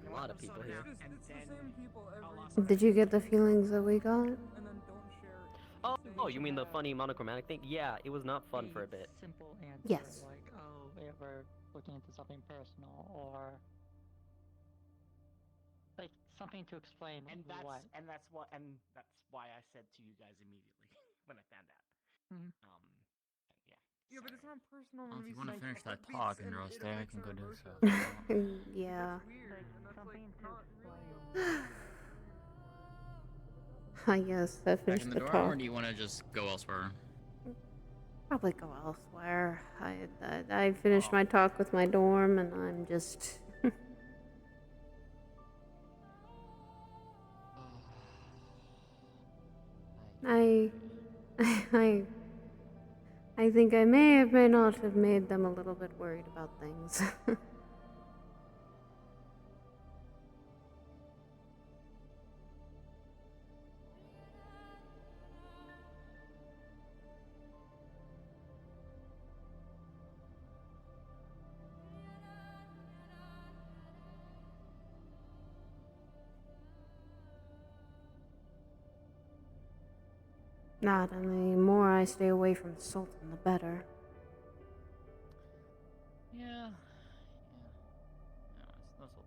A lot of people here. It's the same people every I'll time. Did you get the feelings that we got? And then don't share. Oh, you mean the funny monochromatic thing? Yeah, it was not fun for a bit. Simple answer. Yes. Like, oh, we're looking into something personal, or like something to explain And that's what. that's why I said to you guys immediately when I found out. Mhm. Yeah, but it's not personal Well, when if we you want to say finish that heartbeats talk, and Andraste, it I affects can our go do emotions. so. Yeah. That's weird, and that's like not I guess I Back finished in the the dorm, talk. or do you want to just go elsewhere? Probably go elsewhere. I finished my talk with my dorm, and I'm just. I, I, I think I may not have made them a little bit worried about things. Not, and the more I stay away from Sultan, the better. Yeah. This'll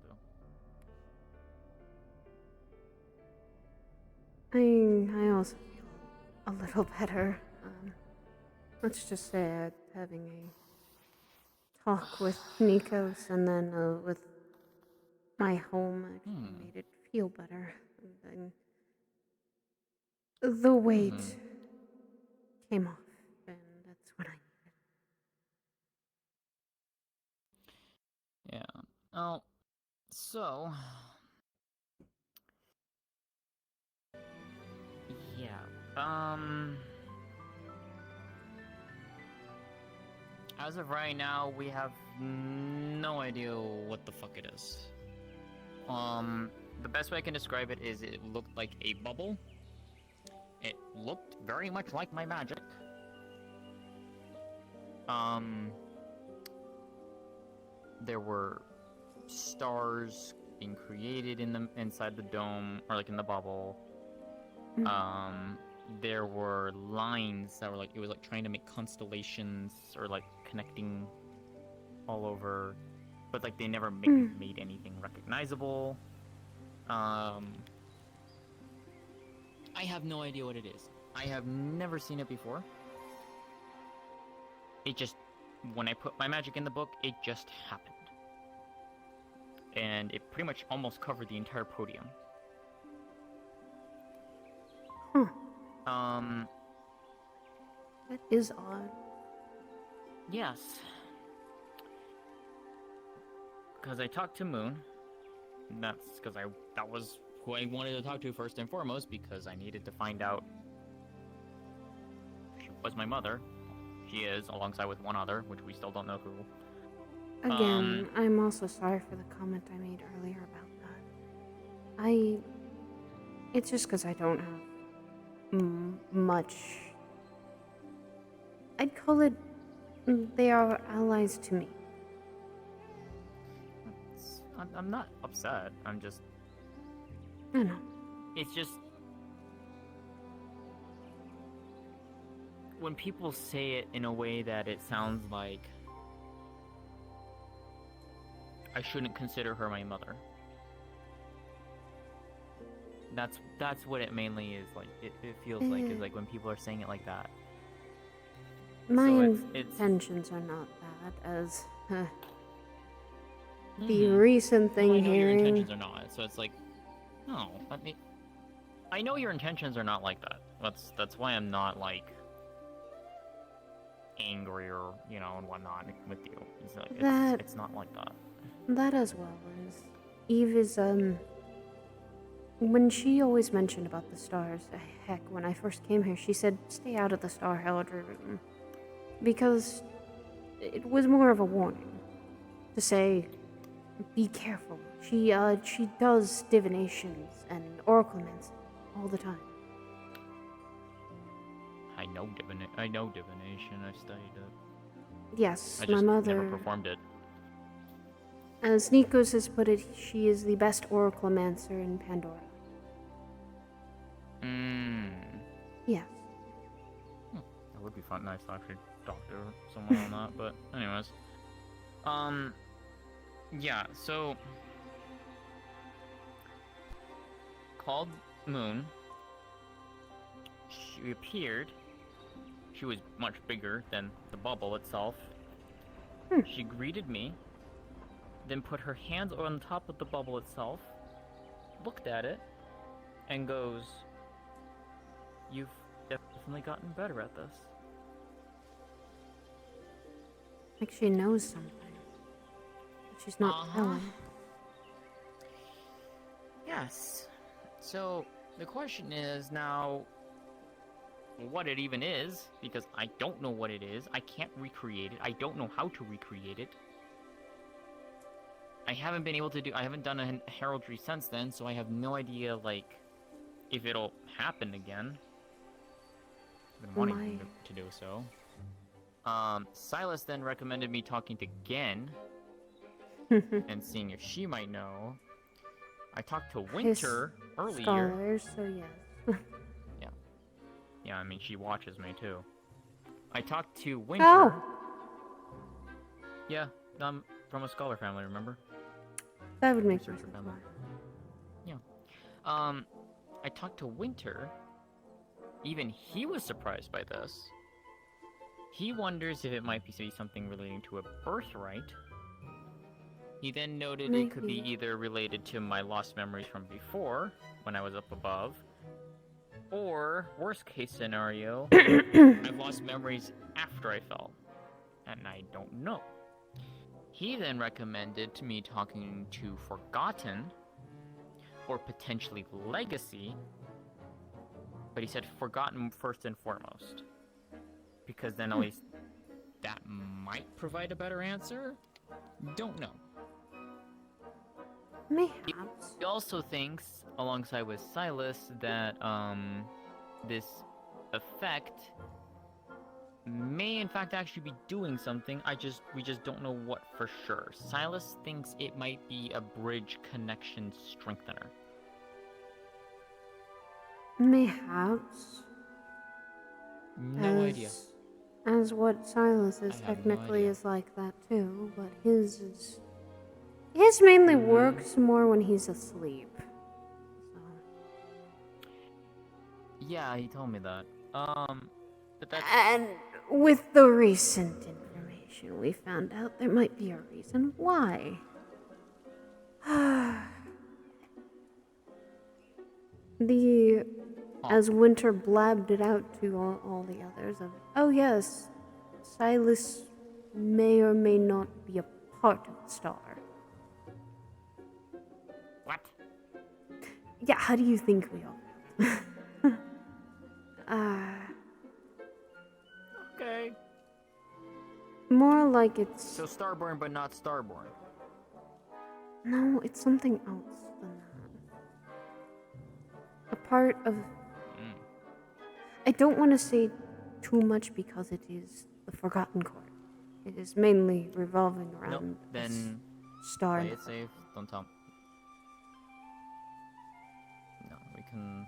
do. I also feel a little better. Let's just say having a talk with Nikos and then with my home actually made it feel better. And then the weight came off, and that's what I needed. Yeah. Oh, so. Yeah. As of right now, we have no idea what the fuck it is. The best way I can describe it is it looked like a bubble. It looked very much like my magic. There were stars being created inside the dome, or like in the bubble. There were lines that were like, it was like trying to make constellations or like connecting all over, but like they never made anything recognizable. I have no idea what it is. I have never seen it before. It just, when I put my magic in the book, it just happened. And it pretty much almost covered the entire podium. That is odd. Yes. Because I talked to Moon. And that's because that was who I wanted to talk to first and foremost, because I needed to find out if she was my mother. She is, alongside with one other, which we still don't know who. Again, I'm also sorry for the comment I made earlier about that. It's just because I don't have much. I'd call it, they are allies to me. I'm not upset. I'm just... I know. It's just... when people say it in a way that it sounds like I shouldn't consider her my mother. That's what it mainly is like. It feels like is like when people are saying it like that. My So intentions are not bad, as the recent thing I know your hearing. intentions are not. So it's like, no. I know your intentions are not like that. That's why I'm not like angry or and whatnot with you. It's like it's not like that. That as well as Eve is when she always mentioned about the stars, heck, when I first came here, she said stay out of the Star Heraldry room, because it was more of a warning to say be careful. She does divinations and oraclemancy all the time. I know divination. I studied it. Yes, I my just mother. never performed it. As Nikos has put it, she is the best oraclemancer in Pandora. Yes. It would be nice to actually talk to someone on that, but anyways. Yeah, so called Moon. She appeared. She was much bigger than the bubble itself. She greeted me, then put her hands on top of the bubble itself, looked at it, and goes, "You've definitely gotten better at this." Like she knows something. But she's not telling. Yes. So, the question is now what it even is, because I don't know what it is. I can't recreate it. I don't know how to recreate it. I haven't done a heraldry since then, so I have no idea, like, if it'll happen again. I've been wanting to do so. Silas then recommended me talking to Gen and seeing if she might know. I talked to Winter earlier. Scholars, so yes. Yeah, I mean, she watches me too. I talked to Winter. Oh! Yeah, I'm from a scholar family, remember? That would make Researcher sense. family. Yeah. I talked to Winter. Even he was surprised by this. He wonders if it might be something relating to a birthright. He then noted it could be either related to my lost memories from before, when I was up above, or, worst case scenario, I've lost memories after I fell, and I don't know. He then recommended to me talking to Forgotten, or potentially Legacy, But he said forgotten first and foremost. Because then at least that might provide a better answer? Don't know. Mayhaps. He also thinks, alongside with Silas, that this effect may in fact actually be doing something. We just don't know what for sure. Silas thinks it might be a bridge connection strengthener. Mayhaps. No idea. As what Silas is I have no technically idea. is like that too, but his mainly works more when he's asleep. Yeah, he told me that. But that's... And with the recent information, we found out there might be a reason why. As Winter blabbed it out to all the others of, oh yes, Silas may or may not be a part of the star. What? Yeah, how do you think we all felt? Okay. More like it's... So Starborn, but not Starborn. No, it's something else than that. A part of... I don't want to say too much because it is the Forgotten Court. It is mainly revolving around Nope, then star. play it safe. Don't tell me. No, we can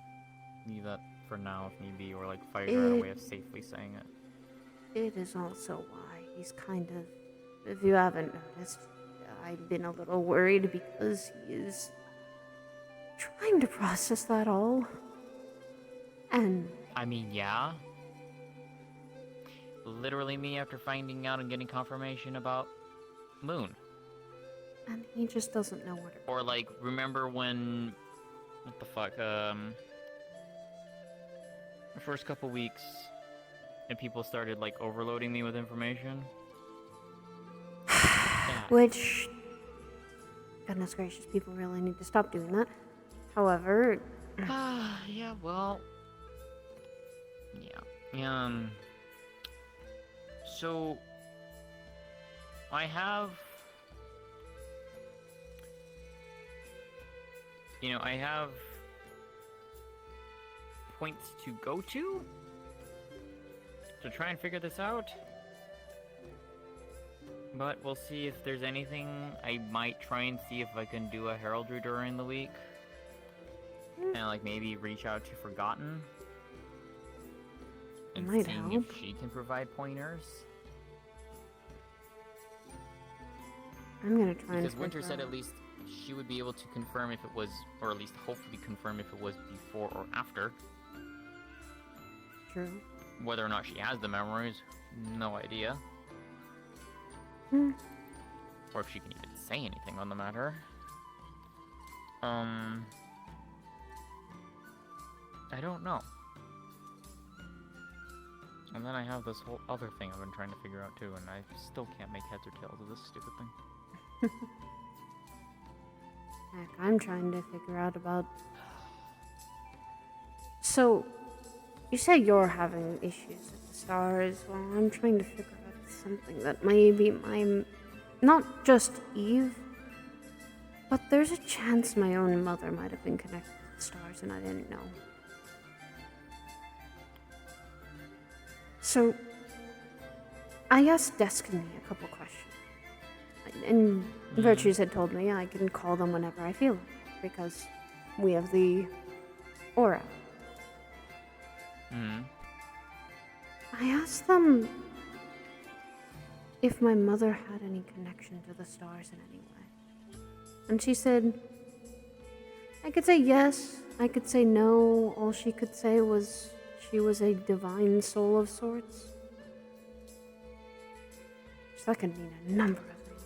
leave that for now if need be, or like figure out a way of safely saying it. It is also why he's kind of, if you haven't noticed, I've been a little worried because he is trying to process that all. And I mean, yeah. Literally me after finding out and getting confirmation about Moon. And he just doesn't know what it... Or like, remember when... What the fuck, the first couple weeks, and people started like overloading me with information? Which, goodness gracious, people really need to stop doing that. However... yeah, well... Yeah. So... I have... I have... points to go to try and figure this out. But we'll see if there's anything. I might try and see if I can do a heraldry during the week. And like maybe reach out to Forgotten. And Might seeing help. if she can provide pointers. I'm gonna try and Because Winter figure said out- at least she would be able to confirm if it was, or at least hopefully confirm if it was before or after. True. Whether or not she has the memories, no idea. Or if she can even say anything on the matter. I don't know. And then I have this whole other thing I've been trying to figure out too, and I still can't make heads or tails of this stupid thing. Heck, I'm trying to figure out about... So, you say you're having issues with the stars. Well, I'm trying to figure out something that maybe my... Not just Eve, but there's a chance my own mother might have been connected to the stars and I didn't know. So, I asked Destiny a couple questions. And Virtues had told me I can call them whenever I feel it, because we have the aura. I asked them if my mother had any connection to the stars in any way. And she said, I could say yes, I could say no. All she could say was she was a divine soul of sorts. So that could mean a number of things.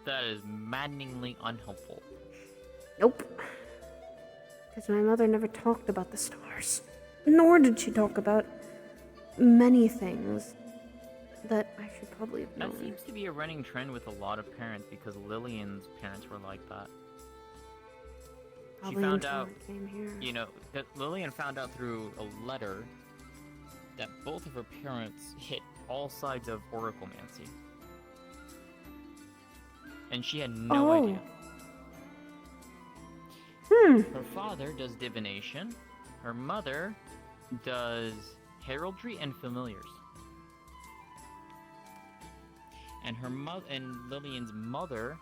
That is maddeningly unhelpful. Nope. Because my mother never talked about the stars. Nor did she talk about many things that I should probably have known. That seems to be a running trend with a lot of parents, because Lillian's parents were like that. She Probably found until out, I came here. you know, that Lillian found out through a letter that both of her parents hit all sides of oraclemancy. And she had no Oh. idea. Hmm. Her father does divination. Her mother does heraldry and familiars. And Lillian's mother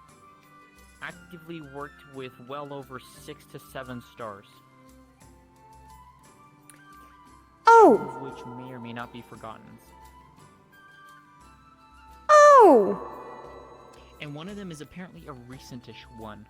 actively worked with well over 6 to 7 stars. Oh! Two of which may or may not be forgotten. Oh! And one of them is apparently a recentish one.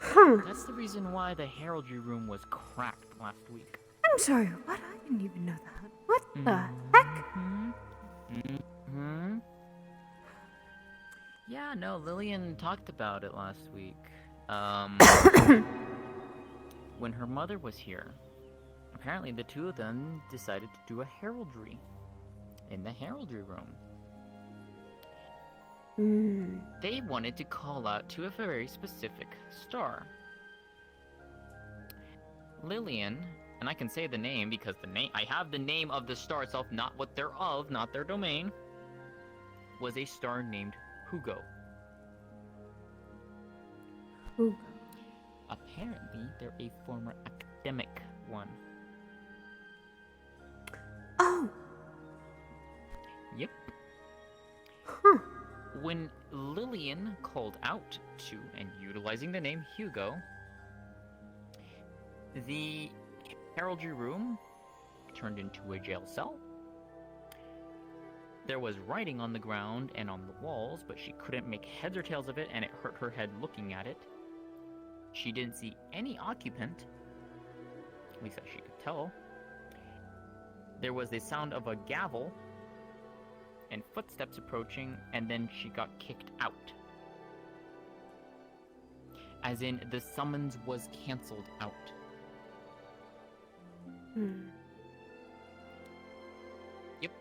Huh. That's the reason why the heraldry room was cracked last week. I'm sorry, what? I didn't even know that. What the heck? Mm-hmm. Yeah, no, Lillian talked about it last week. When her mother was here, apparently the two of them decided to do a heraldry in the heraldry room. They wanted to call out to a very specific star. Lillian, and I can say the name because I have the name of the star itself, not what they're of, not their domain, was a star named Hugo. Hugo. Apparently, they're a former academic one. Oh! Yep. Huh. When Lillian called out to and utilizing the name Hugo, the heraldry room turned into a jail cell. There was writing on the ground and on the walls, but she couldn't make heads or tails of it, and it hurt her head looking at it. She didn't see any occupant, at least as she could tell. There was the sound of a gavel and footsteps approaching, and then she got kicked out. As in, the summons was cancelled out. Yep.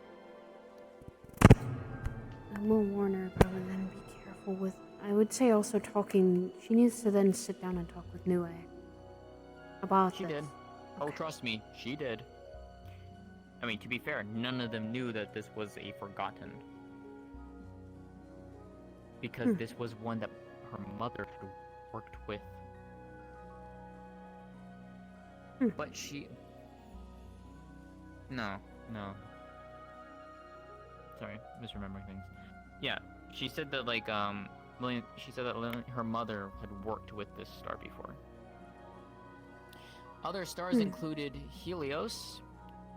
I will warn her probably then be careful with. I would say also talking. She needs to then sit down and talk with Nue about She this. did. Oh, trust me, she did. I mean, to be fair, none of them knew that this was a forgotten. Because this was one that her mother had worked with. But she... No. Sorry, misremembering things. Yeah, she said that, like, her mother had worked with this star before. Other stars included Helios,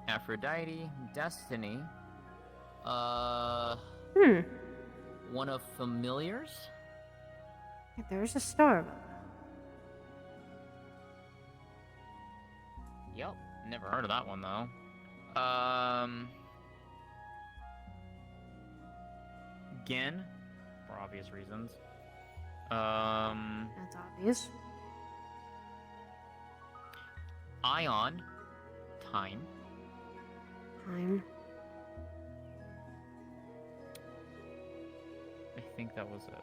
Aphrodite, Destiny, one of Familiars. Yeah, there's a star. Yep, never heard of that one though. Gen, for obvious reasons. That's obvious. Ion, Time. I think that was it.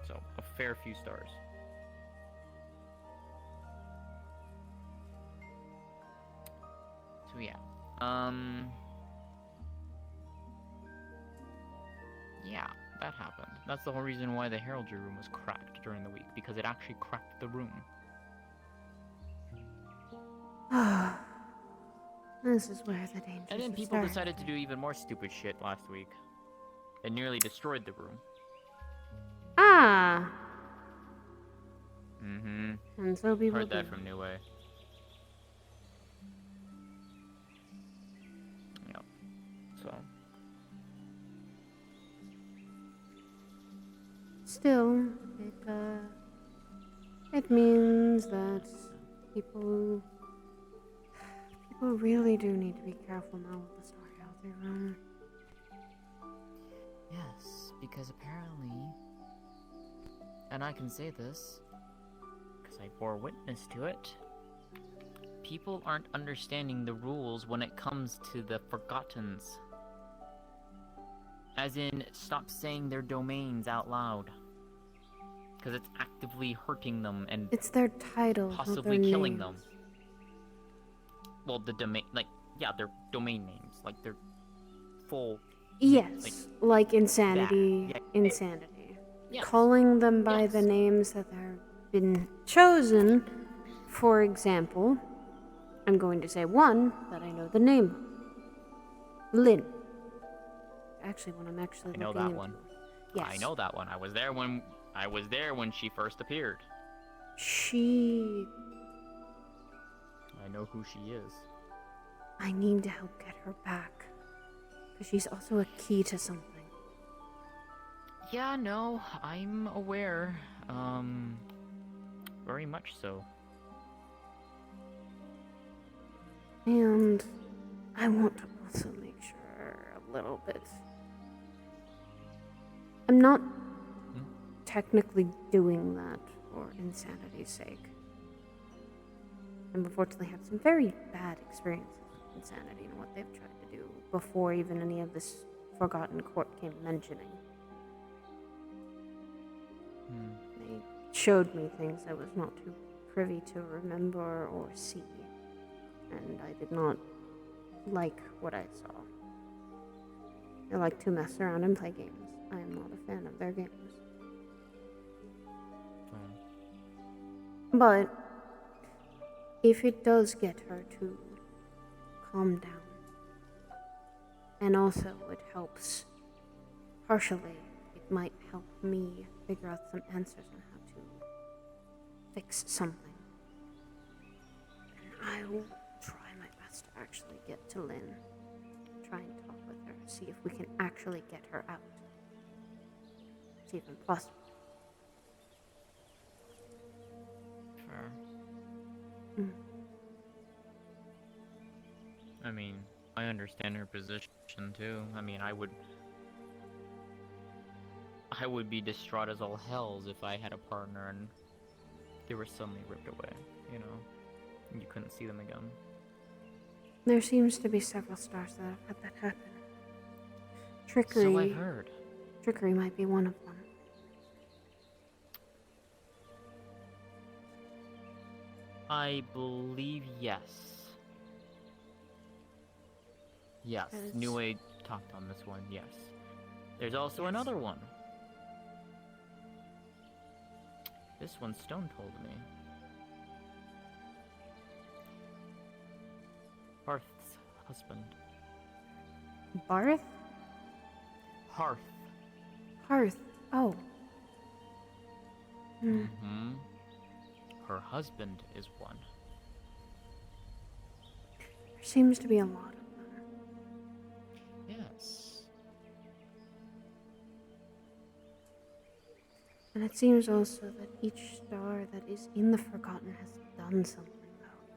So, a fair few stars. So yeah. Yeah, that happened. That's the whole reason why the heraldry room was cracked during the week, because it actually cracked the room. This is where the danger. And then people decided to do even more stupid shit last week. It nearly destroyed the room. Ah. Mm-hmm. And so people heard that do. from New Way. Yep. So. Still, it means that people really do need to be careful now with the Star Healthy Room. Yes, because apparently, and I can say this, because I bore witness to it, people aren't understanding the rules when it comes to the Forgottens. As in, stop saying their domains out loud. Because it's actively hurting them and It's their title, possibly not their killing names. them. Well, the domain, like, yeah, their domain names, like their full. Yes, like insanity, yeah. insanity. Yes. Calling them by the names that have been chosen. For example, I'm going to say one that I know the name of. Lynn. Actually, when I'm actually I know looking that into one. it. Yes. I know that one. I was there when she first appeared. She... I know who she is. I need to help get her back. Because she's also a key to something. Yeah, no, I'm aware. Very much so. And I want to also make sure a little bit. I'm not technically doing that for insanity's sake. I've unfortunately had some very bad experiences with insanity and what they've tried to do before even any of this Forgotten Court came mentioning. They showed me things I was not too privy to remember or see, and I did not like what I saw. They like to mess around and play games. I am not a fan of their games. But if it does get her to calm down, and also it helps partially, it might help me figure out some answers on how to fix something. And I will try my best to actually get to Lynn, try and talk with her, see if we can actually get her out. It's even possible. Fair. Mm. I mean, I understand her position too. I mean, I would be distraught as all hells if I had a partner and they were suddenly ripped away, you know? And you couldn't see them again. There seems to be several stars that have had that happen. Trickery. So I've heard. Trickery might be one of them. I believe yes. Yes, Because- New Age talked on this one, yes. There's also another one. This one Stone told me. Hearth's husband. Barth? Hearth. Hearth. Oh. Hmm. Mm-hmm. Her husband is one. There seems to be a lot of them. Yes. And it seems also that each star that is in the Forgotten has done something, though.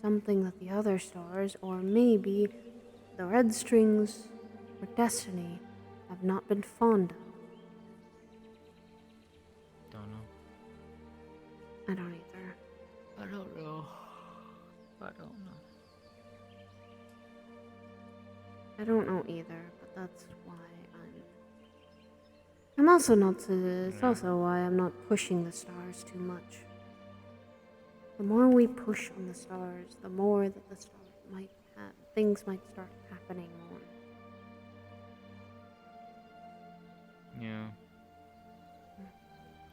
Something that the other stars, or maybe the Red Strings or Destiny, have not been fond of. Don't know. I don't either. I don't know. I don't know. I don't know either, but that's why I'm also not it's also why I'm not pushing the stars too much. The more we push on the stars, the more that the stars things might start happening more. Yeah.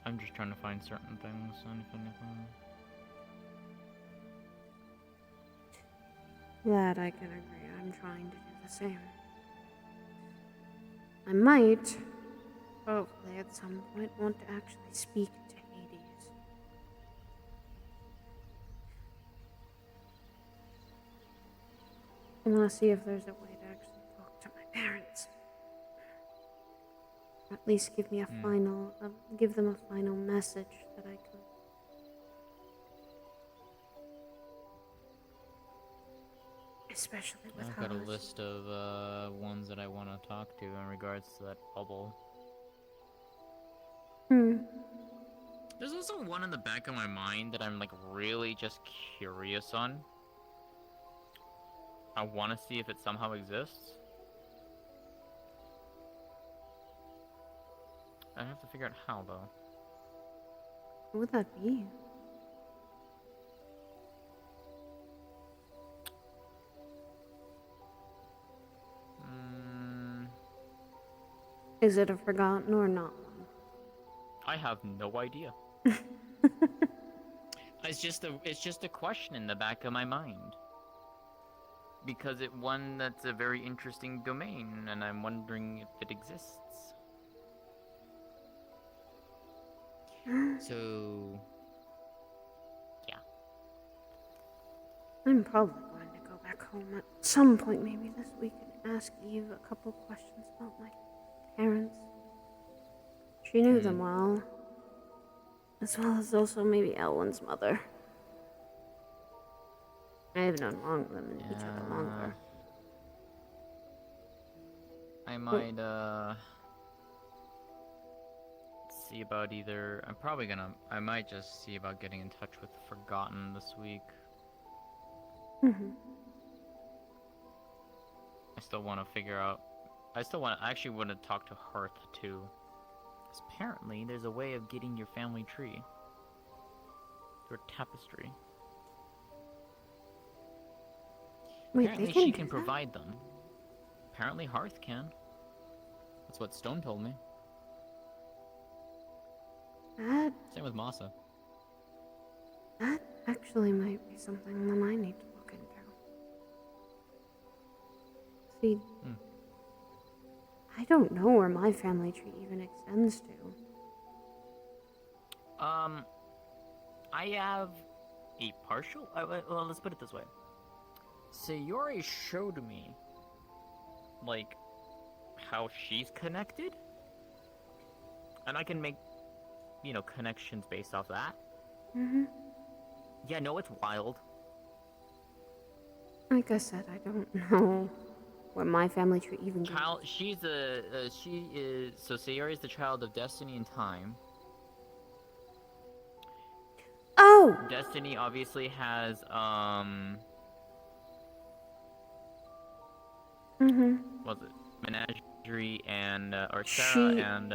I'm just trying to find certain things, and if anything. That I can agree. I'm trying to do the same. I might, hopefully at some point, want to actually speak to Hades. I want to see if there's a way to actually talk to my parents. Or at least give me a give them a final message that I can. Especially with I've got a list of ones that I want to talk to in regards to that bubble. Hmm. There's also one in the back of my mind that I'm like really just curious on. I want to see if it somehow exists. I have to figure out how though. What would that be? Is it a forgotten or not one? I have no idea. It's just a question in the back of my mind. Because it's one that's a very interesting domain, and I'm wondering if it exists. So, yeah. I'm probably going to go back home at some point, maybe this week, and ask Eve a couple questions about my parents. She knew them well. As well as also maybe Elwyn's mother. I've known each other longer. I might, see about either... I might just see about getting in touch with Forgotten this week. Mm-hmm. I still want to figure out... I actually want to talk to Hearth, too. Because apparently, there's a way of getting your family tree. Your tapestry. Wait, Apparently they can she do can that? provide them. Apparently Hearth can. That's what Stone told me. Same with Masa. That actually might be something that I need to look into. See, I don't know where my family tree even extends to. I have a partial... well, let's put it this way. Sayori showed me, like, how she's connected. And I can make, connections based off that. Mm-hmm. Yeah, no, it's wild. Like I said, I don't know where my family tree even goes. So Sayori is the child of Destiny and Time. Oh! Destiny obviously has, was it Menagerie and, or Sarah and,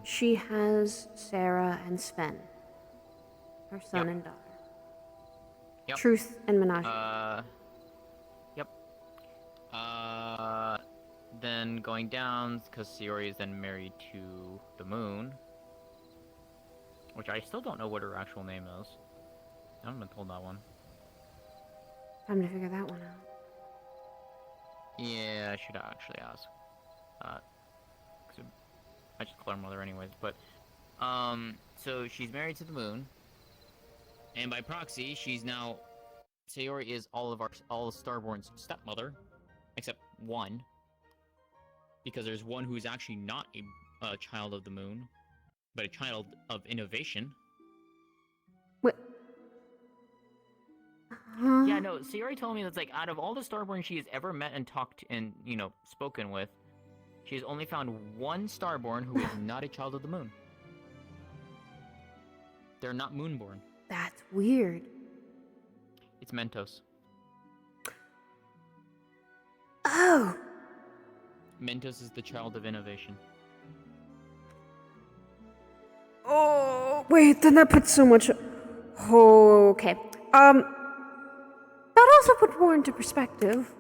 She has Sarah and Sven. Her son and daughter. Yep. Truth and Menagerie. Yep. Then going down, because Sayori is then married to the moon. Which I still don't know what her actual name is. I haven't been told that one. Time to figure that one out. Yeah, I should actually ask. 'Cause I just call her mother anyways, but... so she's married to the moon. And by proxy, she's now... Sayori is all of Starborn's stepmother. Except one. Because there's one who's actually not a child of the moon, but a child of innovation. What? Yeah, no, Sayori told me that's like, out of all the Starborn she has ever met and talked and, spoken with, she has only found one Starborn who is not a child of the moon. They're not moonborn. That's weird. It's Mentos. Oh! Mentos is the child of innovation. Oh, wait, then that puts so much... Oh, okay. That also put more into perspective.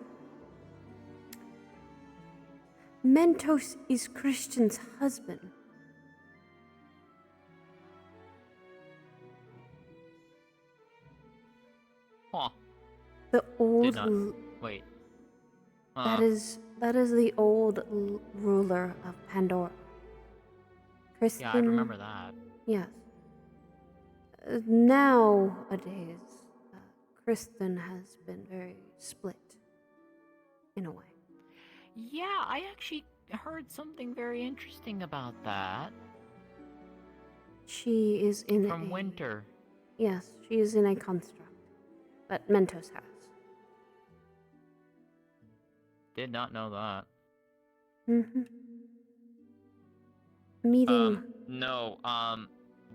Mentos is Christian's husband. Huh. The old... Did not... Wait. That is the old ruler of Pandora. Kristen... Yeah, I remember that. Yes. Nowadays, Kristen has been very split. In a way. Yeah, I actually heard something very interesting about that. She is in From Winter. Yes, she is in a construct. But Mentos has. Did not know that. Mm-hmm. Meeting... No,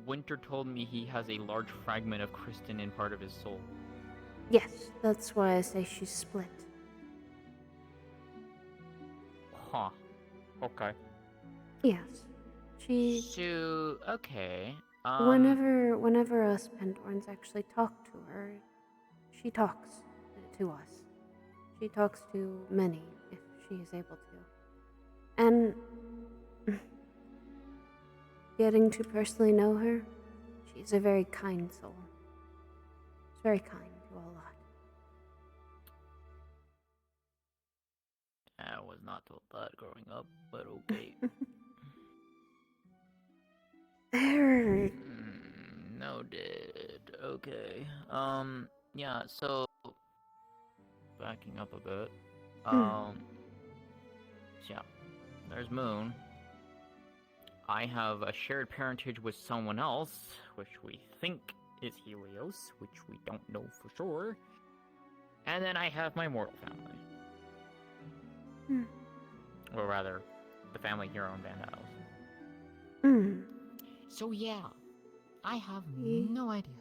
Winter told me he has a large fragment of Kristen in part of his soul. Yes, that's why I say she's split. Huh. Okay. Yes. She... So, okay. Whenever us Pendorns actually talk to her, she talks to us. She talks to many, if she is able to. And getting to personally know her, she's a very kind soul. She's very kind to a lot. I was not told that growing up, but okay. There. Noted. Okay. Yeah, so backing up a bit. Yeah, there's Moon. I have a shared parentage with someone else, which we think is Helios, which we don't know for sure. And then I have my mortal family. Or rather, the family here on Van House. So yeah, I have no idea.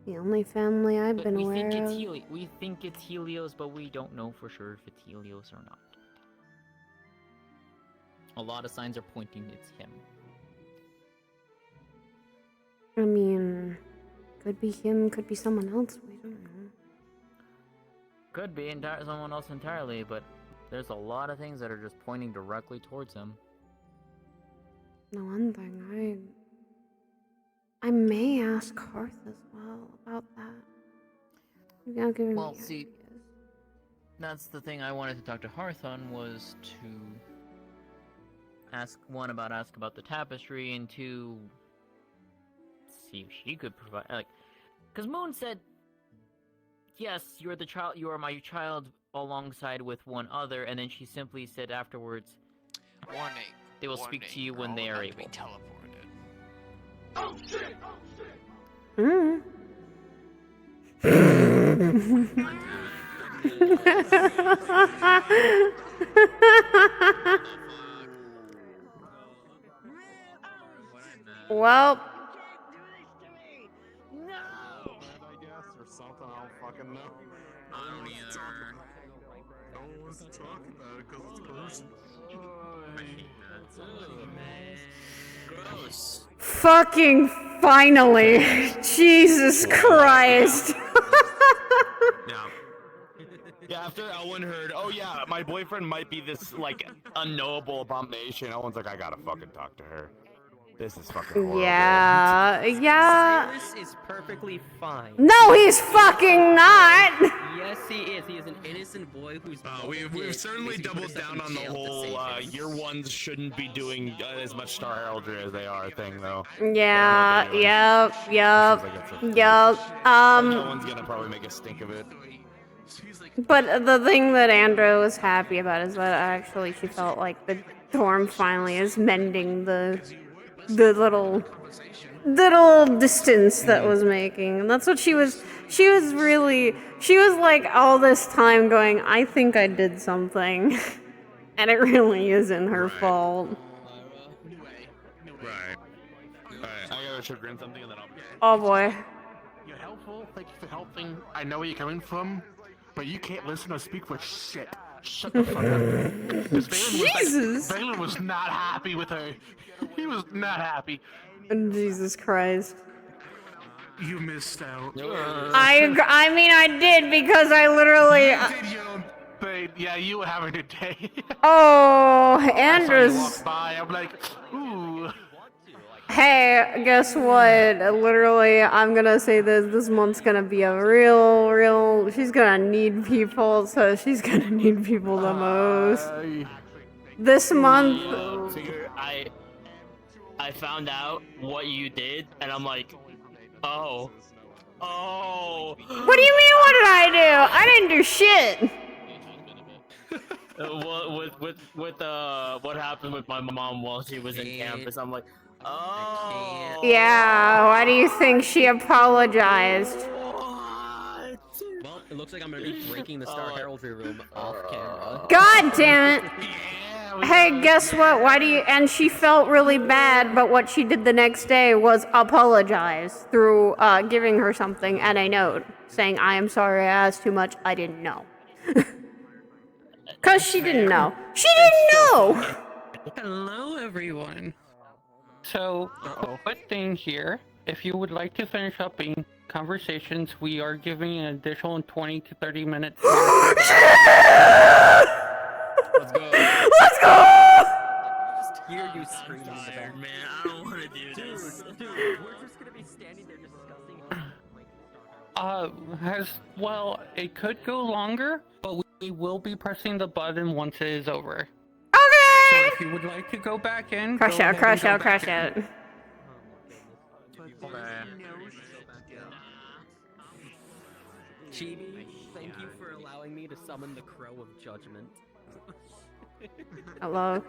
The only family I've been we aware think of. it's we think it's Helios, but we don't know for sure if it's Helios or not. A lot of signs are pointing it's him. I mean, could be him, could be someone else. We don't know. Could be someone else entirely, but there's a lot of things that are just pointing directly towards him. The one thing I may ask Hearth as well about that. Maybe I'll give him Well, the see, ideas. that's the thing I wanted to talk to Hearth on, was to ask about the tapestry, and two, see if she could provide, like, because Moon said, yes, you are my child alongside with one other, and then she simply said afterwards, warning, they will speak to you when they are able. Teleported. Oh shit! Well, I guess, or something. I don't fucking know. I don't either. No one wants to talk about it because it's personal. Gross. fucking finally. Jesus Christ. Yeah, after Elwin heard, oh yeah, my boyfriend might be this, like, unknowable abomination, Elwin's like, I gotta fucking talk to her. This is fucking horrible. Yeah. Cyrus is perfectly fine. No, he's fucking not. Yes, he is. He is an innocent boy who's. We've certainly doubled down on the whole year ones shouldn't be doing as much Star Heraldry as they are thing, though. Yeah. Yep. Elwin's gonna probably make a stink of it. But the thing that Andra was happy about is that actually she felt like the dorm finally is mending the little distance that was making. And that's what she was like all this time going, I think I did something. And it really isn't her fault. Right. Alright, I gotta show Grin something and then I'll... Oh boy. You're helpful, thank you for helping. I know where you're coming from, but you can't listen or speak for shit. Shut the fuck up. Jesus! Valen was not happy with her. He was not happy. Jesus Christ. You missed out. I mean, I did because I literally. Babe, yeah, you were having a day. Oh, I saw you Andrews. walk by. I'm like, ooh. Hey, guess what? Literally, I'm gonna say this month's gonna be a real. She's gonna need people, so she's gonna need people the most. This month. Figure I found out what you did, and I'm like, oh. What do you mean? What did I do? I didn't do shit. What happened with my mom while she was in campus? I'm like, oh. Yeah. Why do you think she apologized? Well, it looks like I'm gonna be breaking the Star Heraldry room off camera. God damn it! Yeah, hey, guess what? Why do you? And she felt really bad, but what she did the next day was apologize through giving her something and a note saying, "I am sorry, I asked too much. I didn't know." Cause she didn't know. She didn't know. Hello, everyone. So, quick thing here. If you would like to finish up in conversations, we are giving an additional 20 to 30 minutes. Let's go. Let's go! Just hear you screaming in the back. Man, I don't want to do this. Dude, we're just gonna be standing there discussing. Well, it could go longer, but we will be pressing the button once it is over. Okay! So if you would like to go back in, Crash go out, ahead crash and go out, back crash in. out. Chibi, thank you for allowing me to summon the Crow of Judgment. Hello.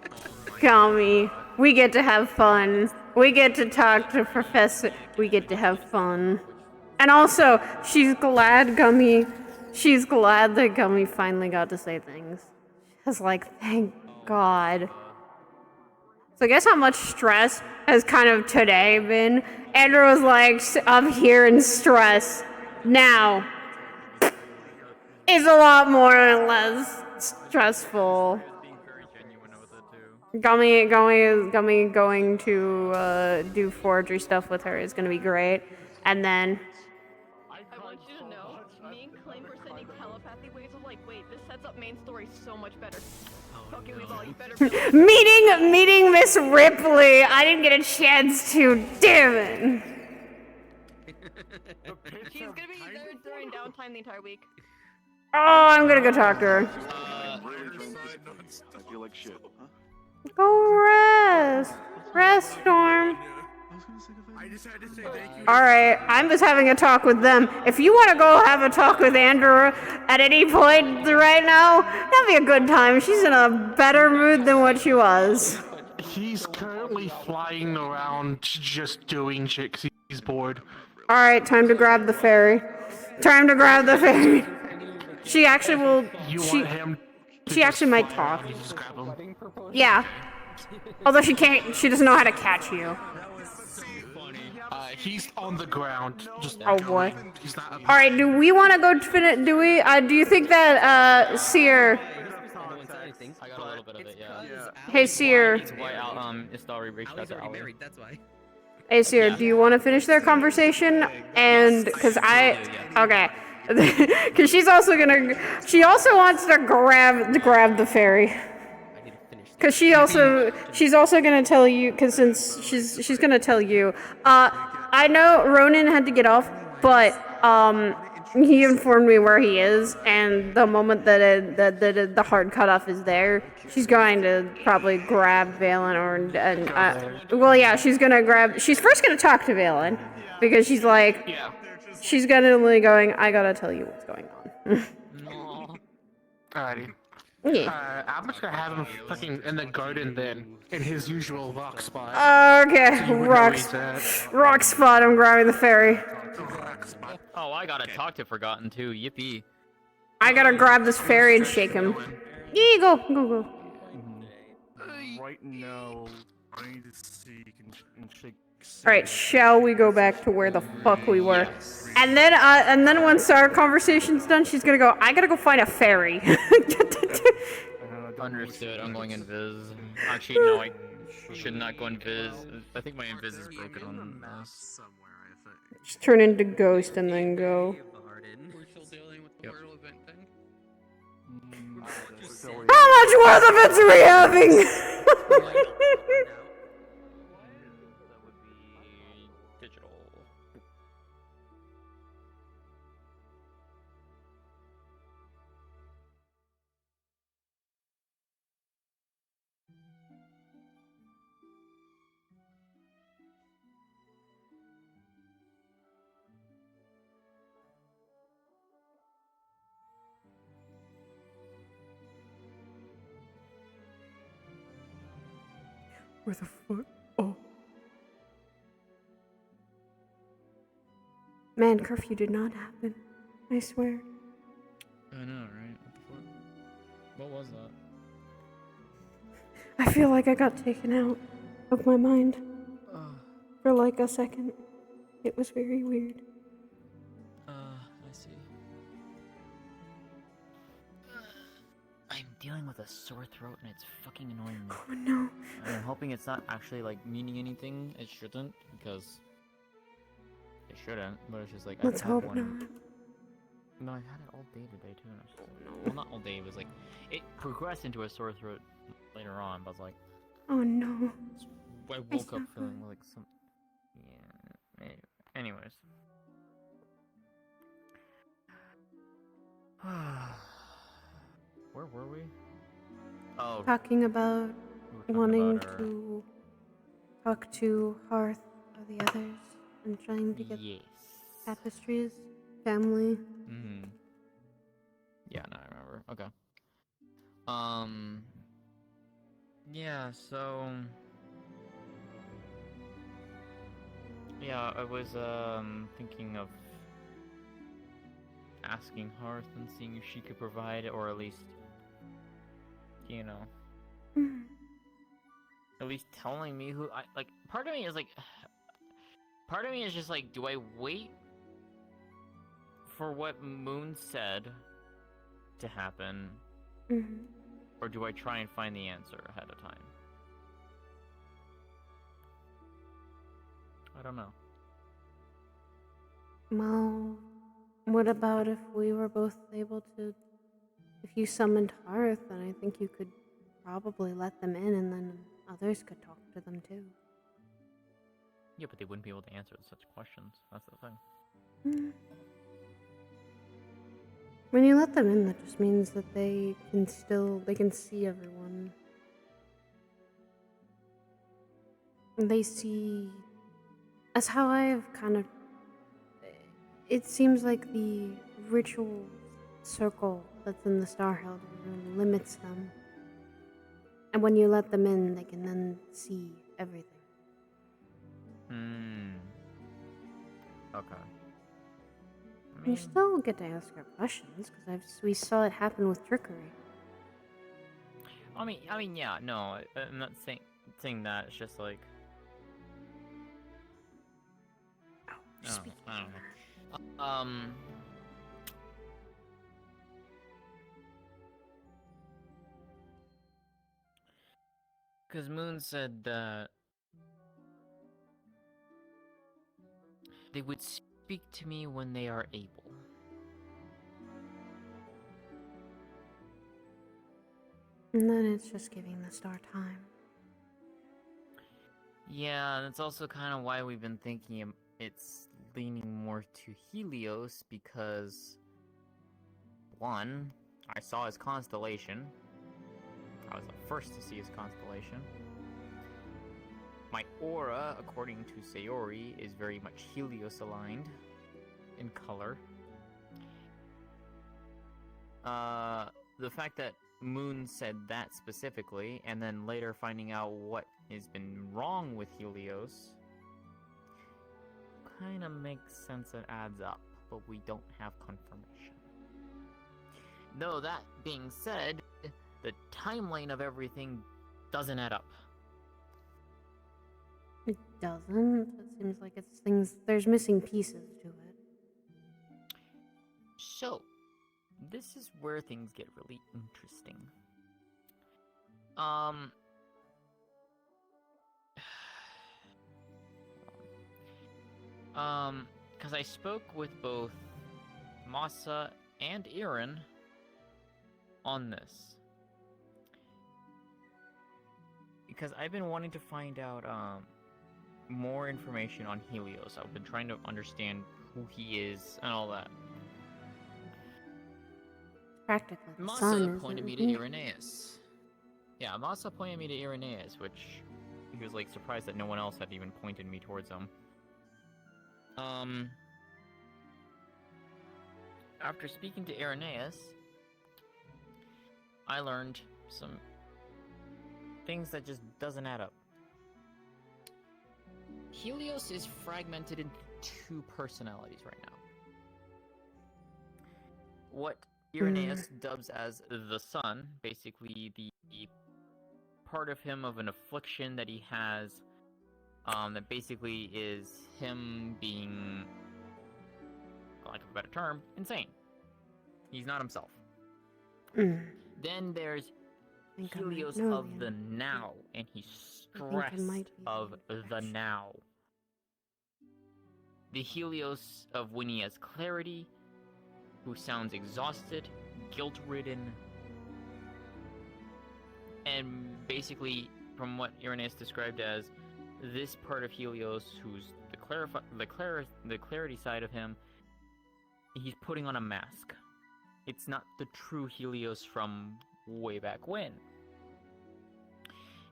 Gummy. We get to have fun. We get to talk to Professor. We get to have fun. And also, she's glad that Gummy finally got to say things. She's like, thank God. So guess how much stress has kind of today been? Andrew was like, I'm here in stress. Now, it's a lot more and less stressful. Gummy going to do forgery stuff with her is gonna be great. And then I want you to know, me and Claim were sending telepathy waves of like, wait, this sets up main story so much better. Okay, we've all, you better meeting Miss Ripley. I didn't get a chance to. Damn it. She's gonna be there during downtime the entire week. Oh, I'm gonna go talk to her. I feel like shit. Huh? Go rest. Rest, Storm. I just had to say thank you. Alright, I'm just having a talk with them. If you want to go have a talk with Andrew at any point right now, that'd be a good time. She's in a better mood than what she was. He's currently flying around just doing shit 'cause he's bored. Alright, time to grab the ferry. Time to grab the ferry. She actually will. She actually might talk. Yeah. Although she can't. She doesn't know how to catch you. He's on the ground. Just oh boy. He's not up. All right. Do we want to go finish? Do we? Do you think that Seer? I got a little bit of it, yeah. Hey Seer. That's why Istari reached out to Ali. That's why. Hey Seer, do you want to finish their conversation? And because okay. Because she also wants to grab the ferry. Because she's also gonna tell you. Because since she's gonna tell you. I know Ronan had to get off, but he informed me where he is, and the moment that the hard cutoff is there, she's going to probably grab Valen well, yeah, she's first gonna talk to Valen because she's like. She's gonna going, I gotta tell you what's going on. Alrighty. Yeah. I'm just gonna have him fucking in the garden then, in his usual rock spot. Okay, So you would know he's rock spot, I'm grabbing the ferry. Oh, I gotta talk to Forgotten too, yippee. I gotta grab this ferry and shake him. Yeah, go. Right now, I need to seek and shake. Alright, shall we go back to where the fuck we were? And then once our conversation's done, she's gonna go, I gotta go find a ferry. Understood, I'm going invis. Actually, no, I should not go invis. I think my invis is broken on this. Just turn into ghost and then go. Yep. How much worth of it are we having? Digital. Where the fuck? Oh. Man, curfew did not happen. I swear. I know, right? What the fuck? What was that? I feel like I got taken out of my mind for like a second. It was very weird. I see. I'm dealing with a sore throat and it's fucking annoying me. Oh no. And I'm hoping it's not actually like meaning anything. It shouldn't, because it shouldn't, but it's just like Let's I've had hope one. not. No, I've had it all day today too. And I was just like, well, not all day. It was like it progressed into a sore throat later on. But I was like, Oh no. I woke up feeling like some. Yeah. Anyways. Where were we? Oh. Talking about we were talking wanting about our- to talk to Hearth or the others and trying to get Yes. tapestries, family. Mm-hmm. Yeah, no, I remember. Okay. Yeah, so... Yeah, I was, thinking of asking Hearth and seeing if she could provide it, or at least, you know... At least telling me who like, part of me is like... Part of me is just like, do I wait for what Moon said to happen, or do I try and find the answer ahead of time? I don't know. Well, what about if we were both able to... If you summoned Hearth, then I think you could probably let them in, and then others could talk to them too. Yeah, but they wouldn't be able to answer such questions. That's the thing. When you let them in, that just means that they can see everyone. They see... As how I've kind of... It seems like the ritual circle that's in the Starheld room limits them. And when you let them in, they can then see everything. Okay. You still get to ask her questions, because we saw it happen with trickery. I mean, yeah, no, I'm not saying that. It's just like... I don't know. Because Moon said that they would speak to me when they are able. And then it's just giving the star time. Yeah, and it's also kind of why we've been thinking it's leaning more to Helios, because... One, I saw his constellation. I was the first to see his constellation. My aura, according to Sayori, is very much Helios aligned in color. The fact that Moon said that specifically, and then later finding out what has been wrong with Helios, kind of makes sense and adds up, but we don't have confirmation. Though that being said, the timeline of everything doesn't add up. It doesn't. It seems like it's things... There's missing pieces to it. So, this is where things get really interesting. Because I spoke with both Masa and Aaron on this. Because I've been wanting to find out, more information on Helios. I've been trying to understand who he is and all that. Practically the Masa sun, pointed me isn't to it? Irenaeus. Yeah, Masa pointed me to Irenaeus, which he was like surprised that no one else had even pointed me towards him. After speaking to Irenaeus, I learned some things that just doesn't add up. Helios is fragmented into two personalities right now. What Irenaeus dubs as the sun, basically the part of him of an affliction that he has, that basically is him being, for lack of a better term, insane. He's not himself. Then there's Helios of the now, and he's stressed of the now. The Helios of when he has clarity, who sounds exhausted, guilt-ridden, and basically, from what Irenaeus described as this part of Helios, who's the clarity side of him, he's putting on a mask. It's not the true Helios from way back when.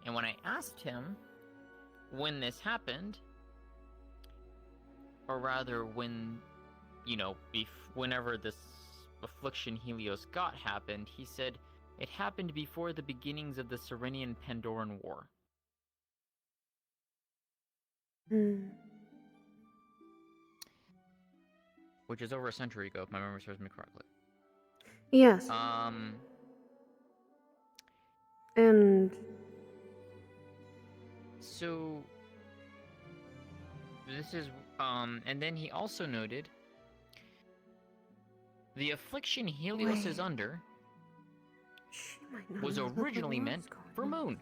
And when I asked him when this happened, or rather when, whenever this affliction Helios got happened, he said it happened before the beginnings of the Serenian-Pandoran War. Which is over a century ago, if my memory serves me correctly. Yes. And so this is and then he also noted the affliction Helios is under was originally meant for Moon,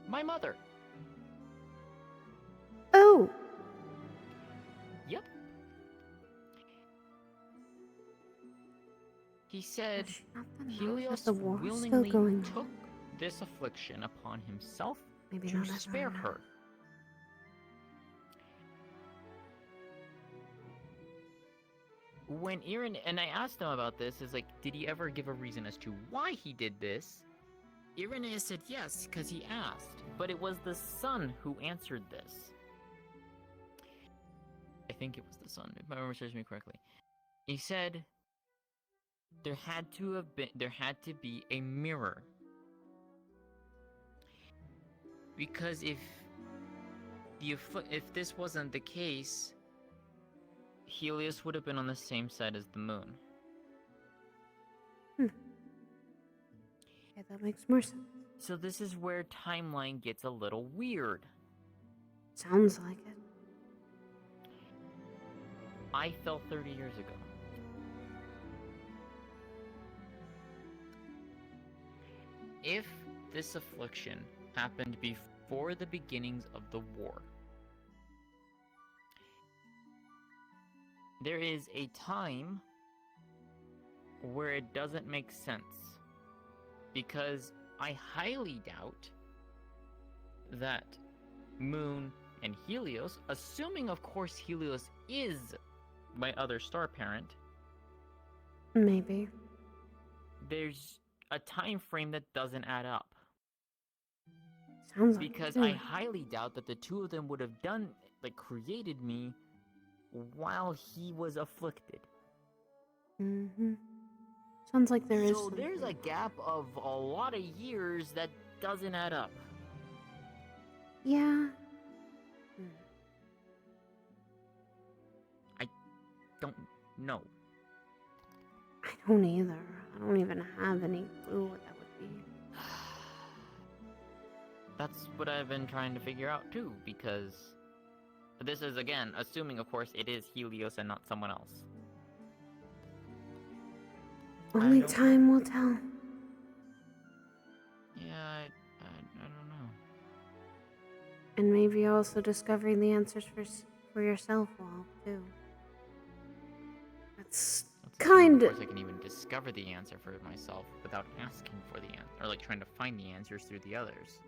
my mother. Oh. Yep. He said Helios willingly took this affliction upon himself to spare her. When and I asked him about this, is like, did he ever give a reason as to why he did this? Irenaeus said yes, because he asked, but it was the sun who answered this. I think it was the sun, if my memory serves me correctly. He said there had to be a mirror. Because if this wasn't the case, Helios would have been on the same side as the moon. Yeah, that makes more sense. So this is where timeline gets a little weird. Sounds like it. I fell 30 years ago. If this affliction happened before the beginnings of the war, there is a time where it doesn't make sense, because I highly doubt that Moon and Helios, assuming of course Helios is my other star parent, maybe there's a time frame that doesn't add up. Sounds because like I highly doubt that the two of them would have created me while he was afflicted. Sounds like there is. So there's a gap of a lot of years that doesn't add up. Yeah. I don't know. I don't either. I don't even have any clue what that would be. That's what I've been trying to figure out too, because this is, again, assuming of course it is Helios and not someone else. Only time will tell. Yeah, I don't know. And maybe also discovering the answers for yourself will help too. That's kind of. Of course, I can even discover the answer for myself without asking for the answer, or trying to find the answers through the others.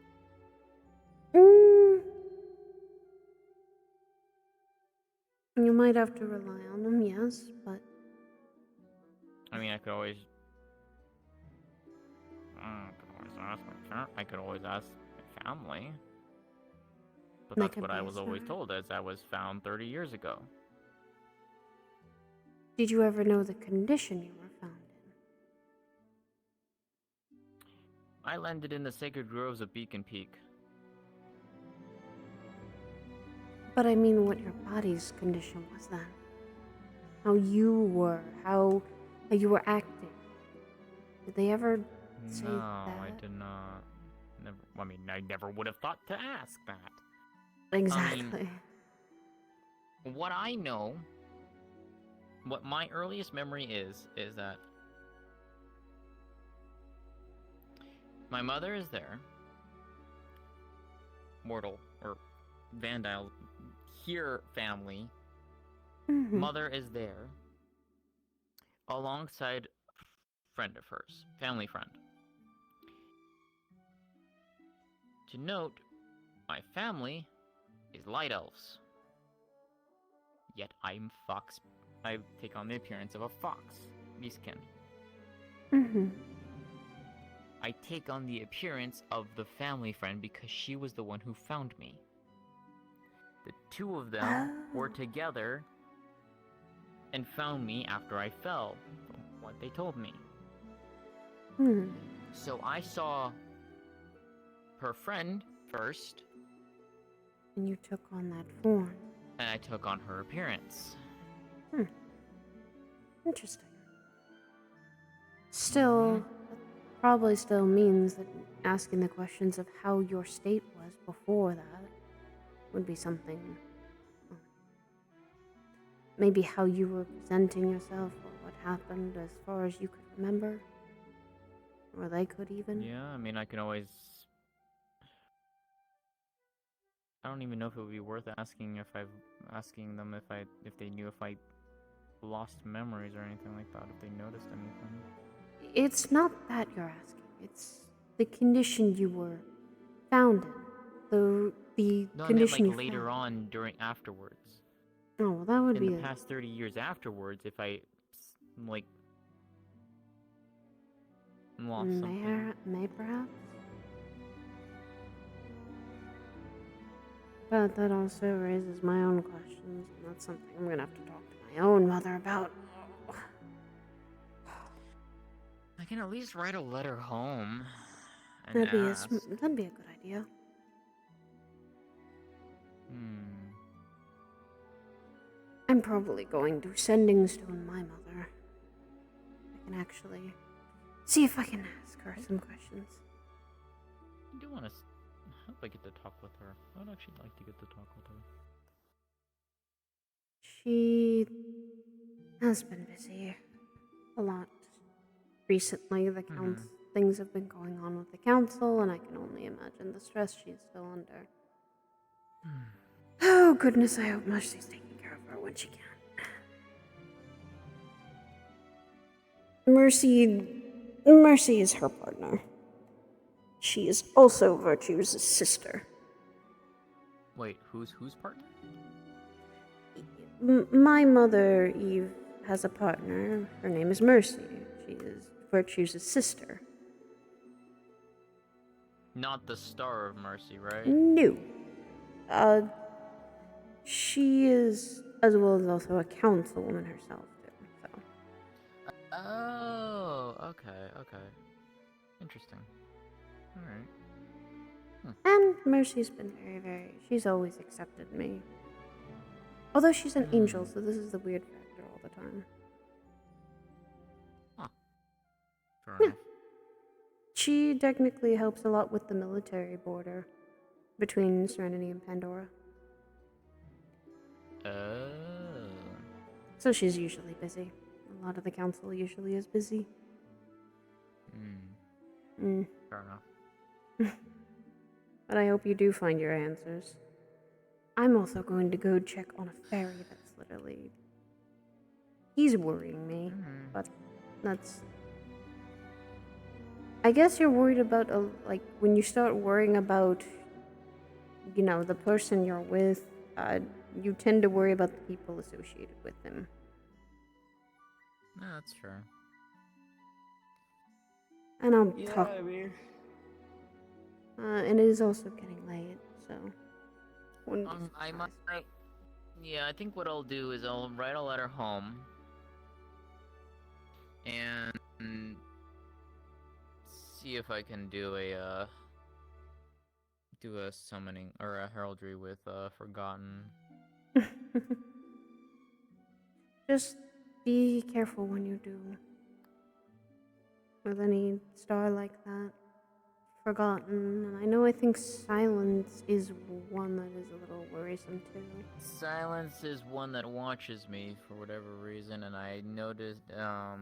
You might have to rely on them, yes, but I mean, I could always ask my parents. I could always ask my family. But that's what I was always told, as I was found 30 years ago. Did you ever know the condition you were found in? I landed in the sacred groves of Beacon Peak. But I mean, what your body's condition was then. How you were, how you were acting. Did they ever say that? No, I did not. Never, I mean, I never would have thought to ask that. Exactly. What I know, what my earliest memory is that my mother is there, Mortal, or Vandile, here family, mother is there, alongside friend of hers, family friend. To note, my family is light elves. Yet I'm fox. I take on the appearance of a fox, Beastkin. I take on the appearance of the family friend because she was the one who found me. The two of them were together and found me after I fell, from what they told me. So I saw her friend first. And you took on that form. And I took on her appearance. Interesting. Still, that probably still means that asking the questions of how your state was before that would be something. Maybe how you were presenting yourself or what happened as far as you could remember. Or they could even. Yeah, I mean, I can always... I don't even know if it would be worth asking them if they knew if I lost memories or anything like that, if they noticed anything. It's not that you're asking. It's the condition you were found in. The No, condition I you meant like later found. on, afterwards. Oh, well, that would in be the past 30 years afterwards, if I like lost something. May perhaps. But that also raises my own questions, and that's something I'm gonna have to talk to my own mother about. I can at least write a letter home and That'd be ask. that'd be a good idea. I'm probably going to sending stone my mother. I can actually see if I can ask her some questions. I do want to. I hope I get to talk with her. I would actually like to get to talk with her. She has been busy a lot recently. The things have been going on with the council, and I can only imagine the stress she's still under. Oh goodness, I hope Mercy's taking care of her when she can. Mercy is her partner. She is also Virtue's sister. Wait, whose partner? My mother, Eve, has a partner. Her name is Mercy. She is Virtue's sister. Not the Star of Mercy, right? No. She is, as well as also a councilwoman herself, too, so. Oh, okay. Interesting. Alright. And Mercy's been she's always accepted me. Although she's an angel, so this is the weird factor all the time. Fair enough. She technically helps a lot with the military border between Serenity and Pandora. Oh. So she's usually busy. A lot of the council usually is busy. Fair enough. But I hope you do find your answers. I'm also going to go check on a fairy that's literally... He's worrying me, but that's... I guess you're worried about, like, when you start worrying about, you know, the person you're with, you tend to worry about the people associated with them. No, that's fair. And I'll Yeah, talk... I mean... and it is also getting late, so... I might... Yeah, I think what I'll do is I'll write a letter home. And... see if I can do a summoning, or a heraldry with, Forgotten. Just be careful when you do. With any star like that. forgotten, and I know I think silence is one that is a little worrisome too. Silence is one that watches me for whatever reason, and I noticed there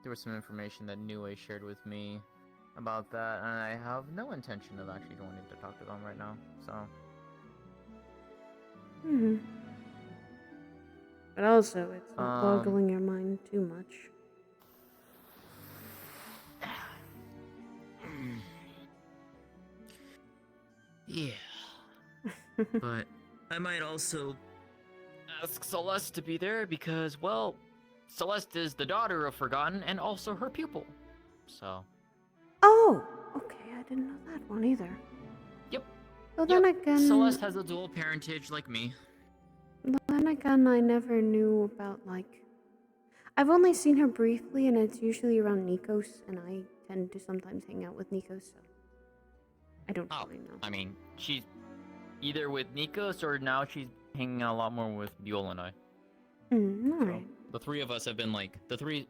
was some information that Nue shared with me about that, and I have no intention of actually going in to talk to them right now. So. Hmm. But also, it's not boggling your mind too much. Yeah. But I might also ask Celeste to be there because, well, Celeste is the daughter of Forgotten and also her pupil. So. Oh! Okay, I didn't know that one either. Yep. Well, then again... Celeste has a dual parentage like me. Then again, I never knew about, like... I've only seen her briefly, and it's usually around Nikos, and I tend to sometimes hang out with Nikos, so... I don't really know. I mean, she's either with Nikos or now she's hanging out a lot more with Buell and I. Alright. The three of us have been like, us three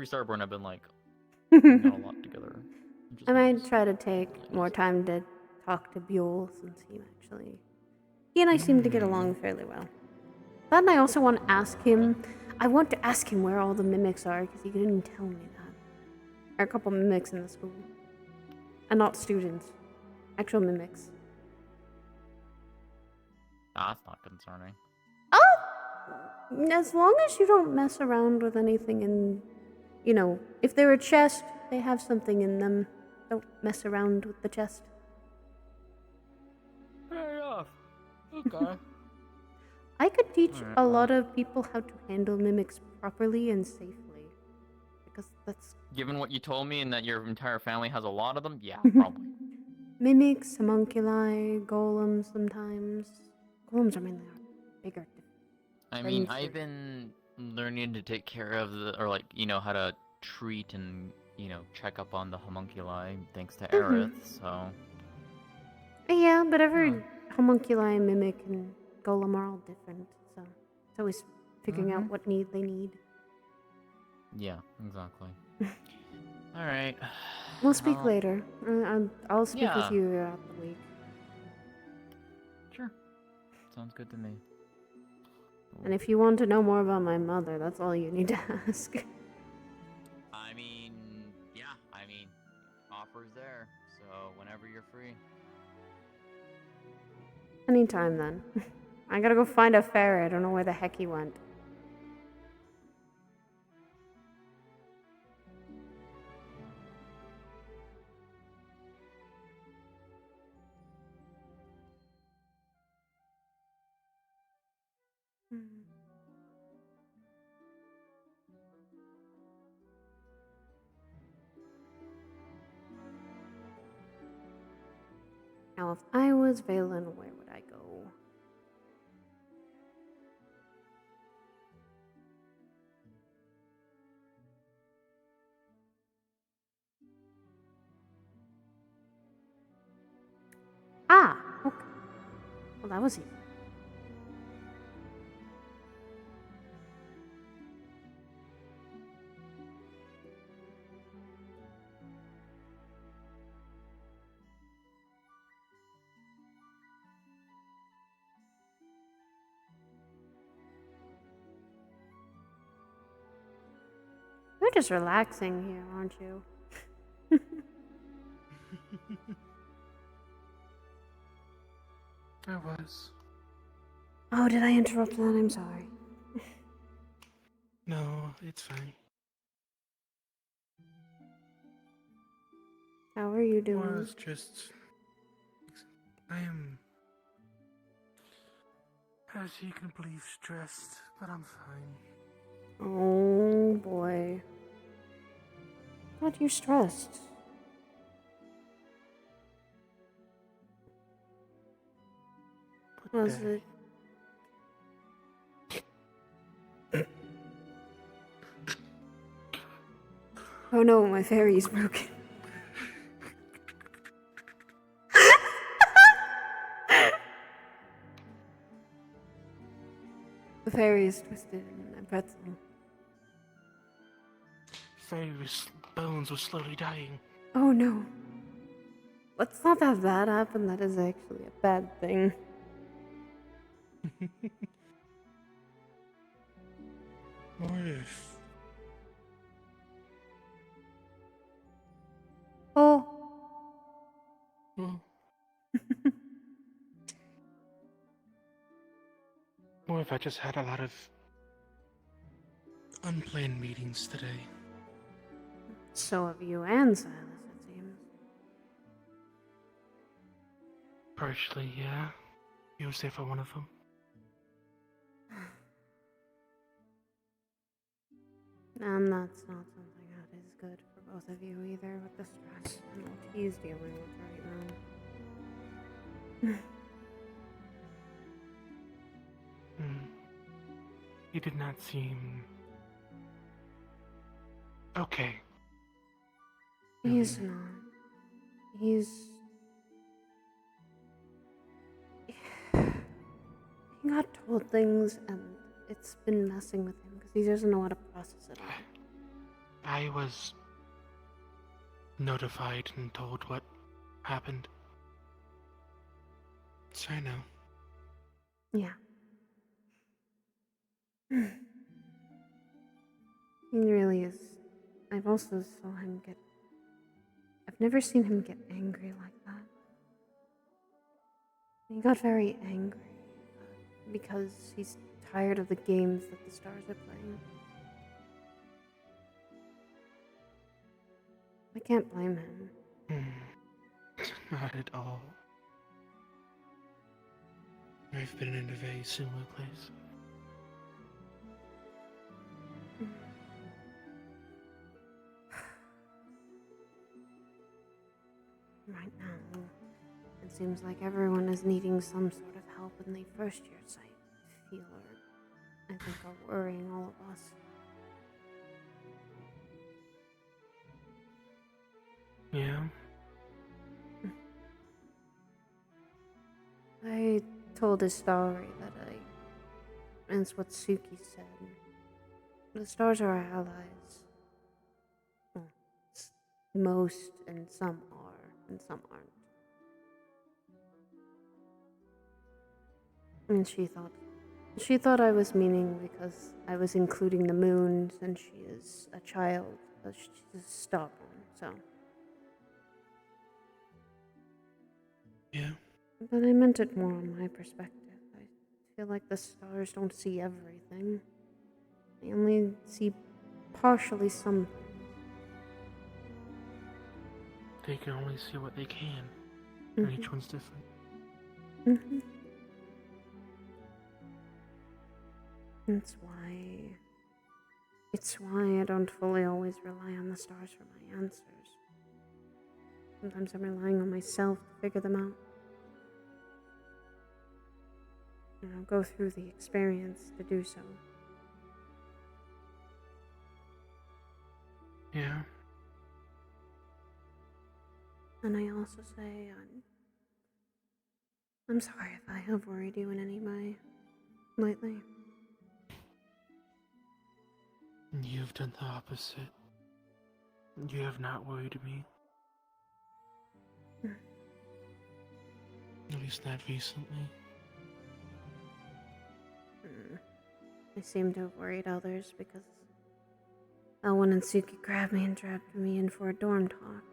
Starborn have been like, hanging out a lot together. I might try to take more time to talk to Buell, since he and I seem to get along fairly well. Then I also want to ask him, where all the mimics are, because he didn't tell me that. There are a couple mimics in the school. And not students. Actual mimics. That's not concerning. As long as you don't mess around with anything in... if they're a chest, they have something in them. Don't mess around with the chest. Fair enough. Okay. I could teach a lot of people how to handle mimics properly and safely. Because that's... Given what you told me and that your entire family has a lot of them, yeah, probably. Mimics, homunculi, golems sometimes. Golems are mainly bigger. I mean, I've been learning to take care of how to treat and, check up on the homunculi thanks to Aerith, so... Yeah, but every homunculi, mimic, and golem are all different, so it's always figuring out what they need. Yeah, exactly. Alright. We'll speak later. I'll speak with you throughout the week. Sure. Sounds good to me. And if you want to know more about my mother, that's all you need to ask. I mean, offer's there, so whenever you're free. Anytime then. I gotta go find a ferret. I don't know where the heck he went. Now, if I was Valen, where would I go? Okay. Well, that was easy. You're just relaxing here, aren't you? I was. Oh, did I interrupt that? I'm sorry. No, it's fine. How are you doing? Well, it's just... I am... as you can believe, stressed, but I'm fine. Oh, boy. Not you stressed. Was it? Oh no, my fairy's broken. The fairy is twisted in a pretzel. Fairy's bones were slowly dying. Oh no. Let's not have that happen. That is actually a bad thing. What if? Oh. Well, what if I just had a lot of unplanned meetings today? So have you and Silas, it seems. Partially, yeah. You would say for one of them. That's not something that is good for both of you either, with the stress and what he's dealing with right now. He did not seem okay. He's not. He's... He got told things and it's been messing with him because he doesn't know how to process it all. I was notified and told what happened. So I know. Yeah. He really is. I've also saw him get... I've never seen him get angry like that. He got very angry because he's tired of the games that the stars are playing. I can't blame him. Not at all. I've been in a very similar place. Right now, it seems like everyone is needing some sort of help in the first year site. Feel or I think are worrying all of us. Yeah? I told a story that and it's what Suki said. The stars are our allies. Well, most and some are, and some aren't. And she thought I was meaning because I was including the moon, and she is a child, but she's stubborn, so. Yeah. But I meant it more on my perspective. I feel like the stars don't see everything. They only see partially something. They can only see what they can. And each one's different. Mm-hmm. It's why I don't fully always rely on the stars for my answers. Sometimes I'm relying on myself to figure them out. And I'll go through the experience to do so. Yeah. And I also say I'm sorry if I have worried you in any way lately. You've done the opposite. You have not worried me. At least not recently. I seem to have worried others because Elwyn and Suki grabbed me and dragged me in for a dorm talk.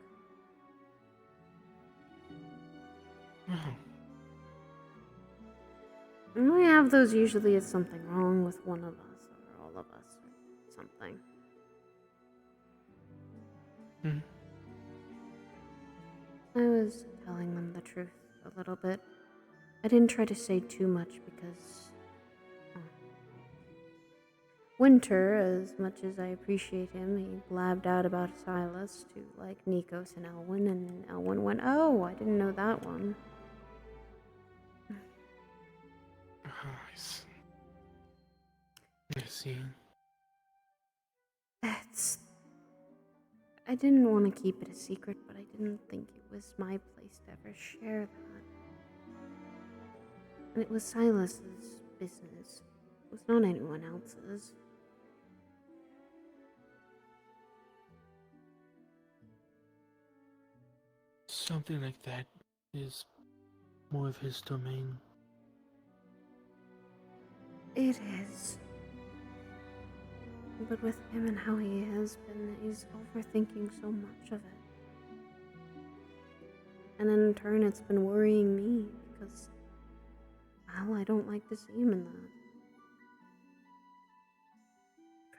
When we have those, usually it's something wrong with one of us, or all of us, or something. I was telling them the truth a little bit. I didn't try to say too much because Winter, as much as I appreciate him, he blabbed out about Silas to like Nikos and Elwyn, and Elwyn went, "Oh, I didn't know that one." I see. I didn't want to keep it a secret, but I didn't think it was my place to ever share that. And it was Silas's business. It was not anyone else's. something like that is more of his domain. It is. But with him and how he has been, he's overthinking so much of it. And in turn, it's been worrying me because, well, I don't like to see him in that.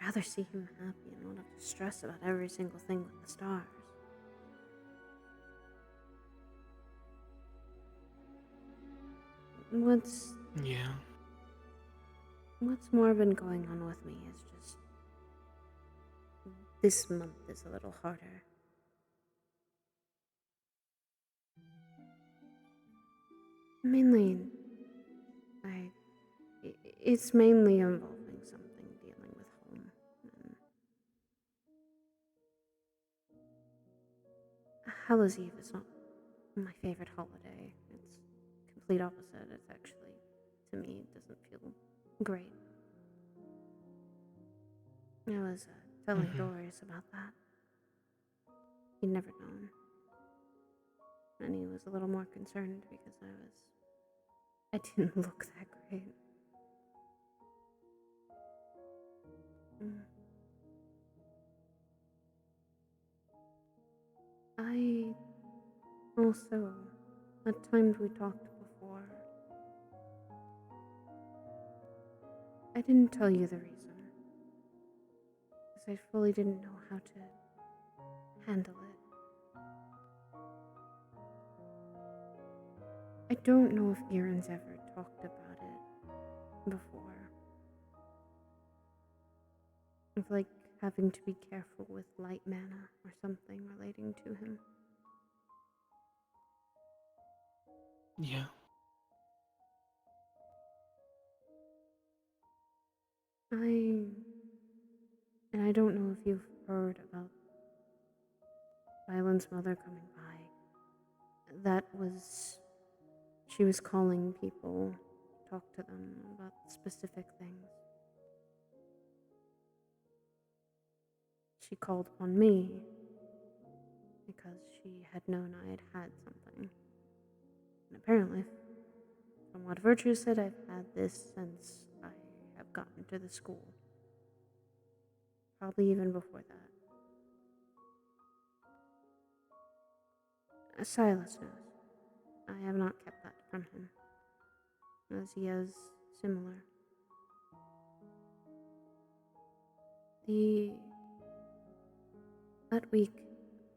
I'd rather see him happy and not have to stress about every single thing with the stars. What's more been going on with me is just this month is a little harder. Mainly, it's mainly involving something dealing with home. Hallows Eve is not my favorite holiday. It's complete opposite. It's actually, to me, it doesn't feel great. I was telling Doris about that. He'd never known. And he was a little more concerned because I didn't look that great. I also, at times we talked before, I didn't tell you the reason. Because I fully didn't know how to handle it. I don't know if Aaron's ever talked about it before. Of like having to be careful with light mana or something relating to him. Yeah. And I don't know if you've heard about Violin's mother coming by. She was calling people, talk to them about specific things. She called upon me because she had known I had had something. And apparently, from what Virtue said, I've had this since I have gotten to the school. Probably even before that. Silas knows. I have not kept that from him, as he has similar. That week,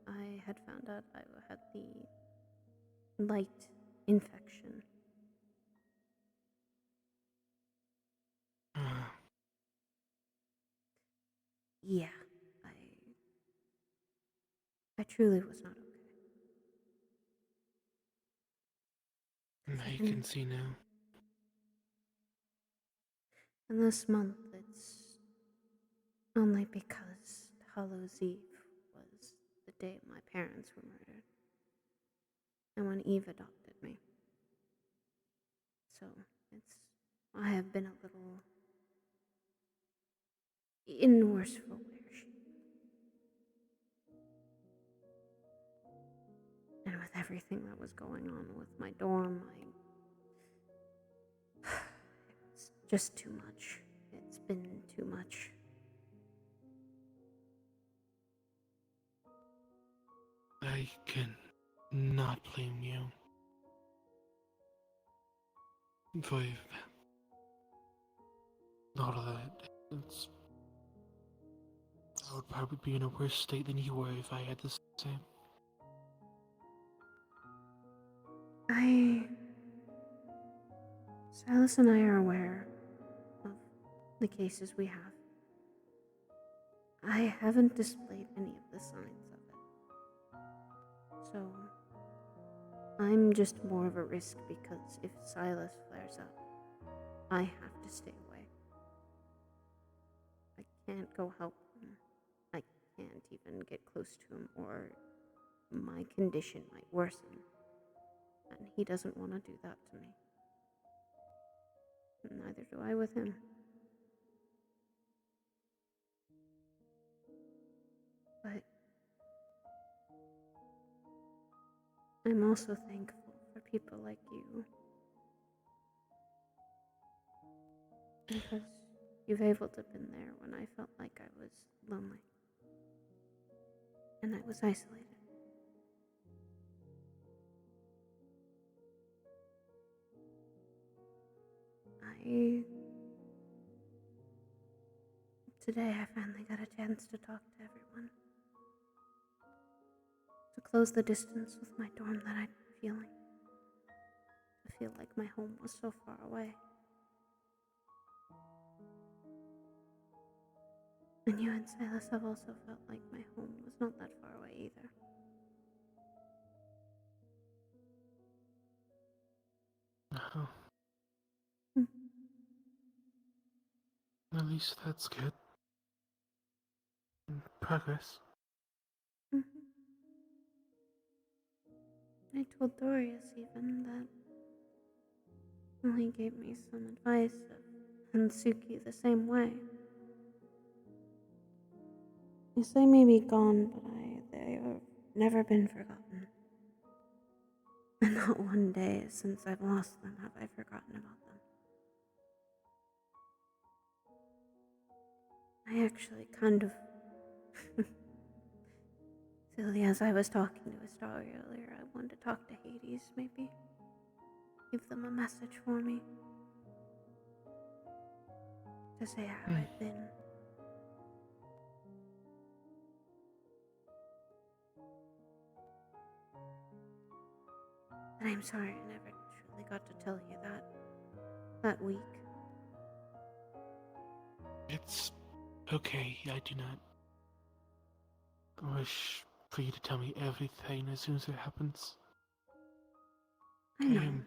I had found out I had the light infection. Yeah, I truly was not okay. I can see now. And this month, it's only because Hallows Eve was the day my parents were murdered. And when Eve adopted me. So, I have been a little in worse for wear. And with everything that was going on with my dorm, it's just too much. It's been too much. I can not blame you. For all of that, I would probably be in a worse state than you were if I had the same. Silas and I are aware of the cases we have. I haven't displayed any of the signs of it. So, I'm just more of a risk because if Silas flares up, I have to stay away. I can't go help him. I can't even get close to him, or my condition might worsen. And he doesn't want to do that to me. Neither do I with him. But I'm also thankful for people like you. Because you've able to been there when I felt like I was lonely. And I was isolated. Today I finally got a chance to talk to everyone. To close the distance with my dorm that I'd been feeling. To feel like my home was so far away. And you and Silas have also felt like my home was not that far away either. Oh. At least that's good. Progress. I told Dorius even that. Well, he gave me some advice, and Suki the same way. Yes, they may be gone, but they have never been forgotten. And not one day since I've lost them have I forgotten about them. I actually kind of... Silly, as I was talking to Astari earlier, I wanted to talk to Hades, maybe. Give them a message for me. To say how I've been. And I'm sorry I never truly got to tell you that week. It's okay, I do not wish for you to tell me everything as soon as it happens. I know. am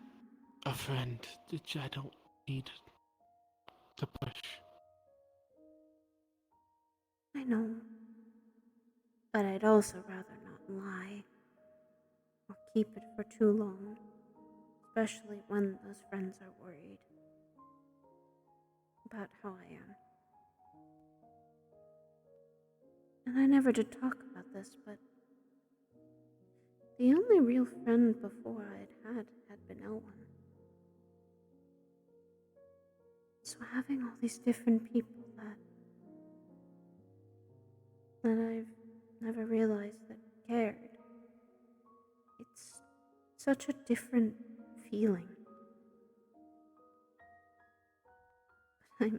a friend. I don't need to push. I know. But I'd also rather not lie. Or keep it for too long. Especially when those friends are worried. About how I am. And I never did talk about this, but the only real friend before I'd had been Elwyn. So having all these different people that I've never realized that cared, it's such a different feeling. But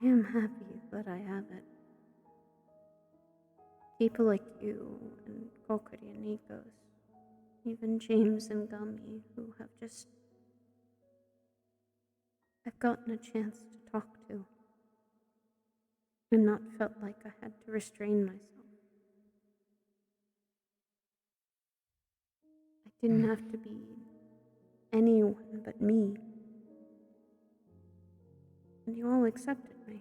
I am happy that I have it. People like you and Kokiri and Nikos, even James and Gummy, who have just... I've gotten a chance to talk to. And not felt like I had to restrain myself. I didn't have to be anyone but me. And you all accepted me.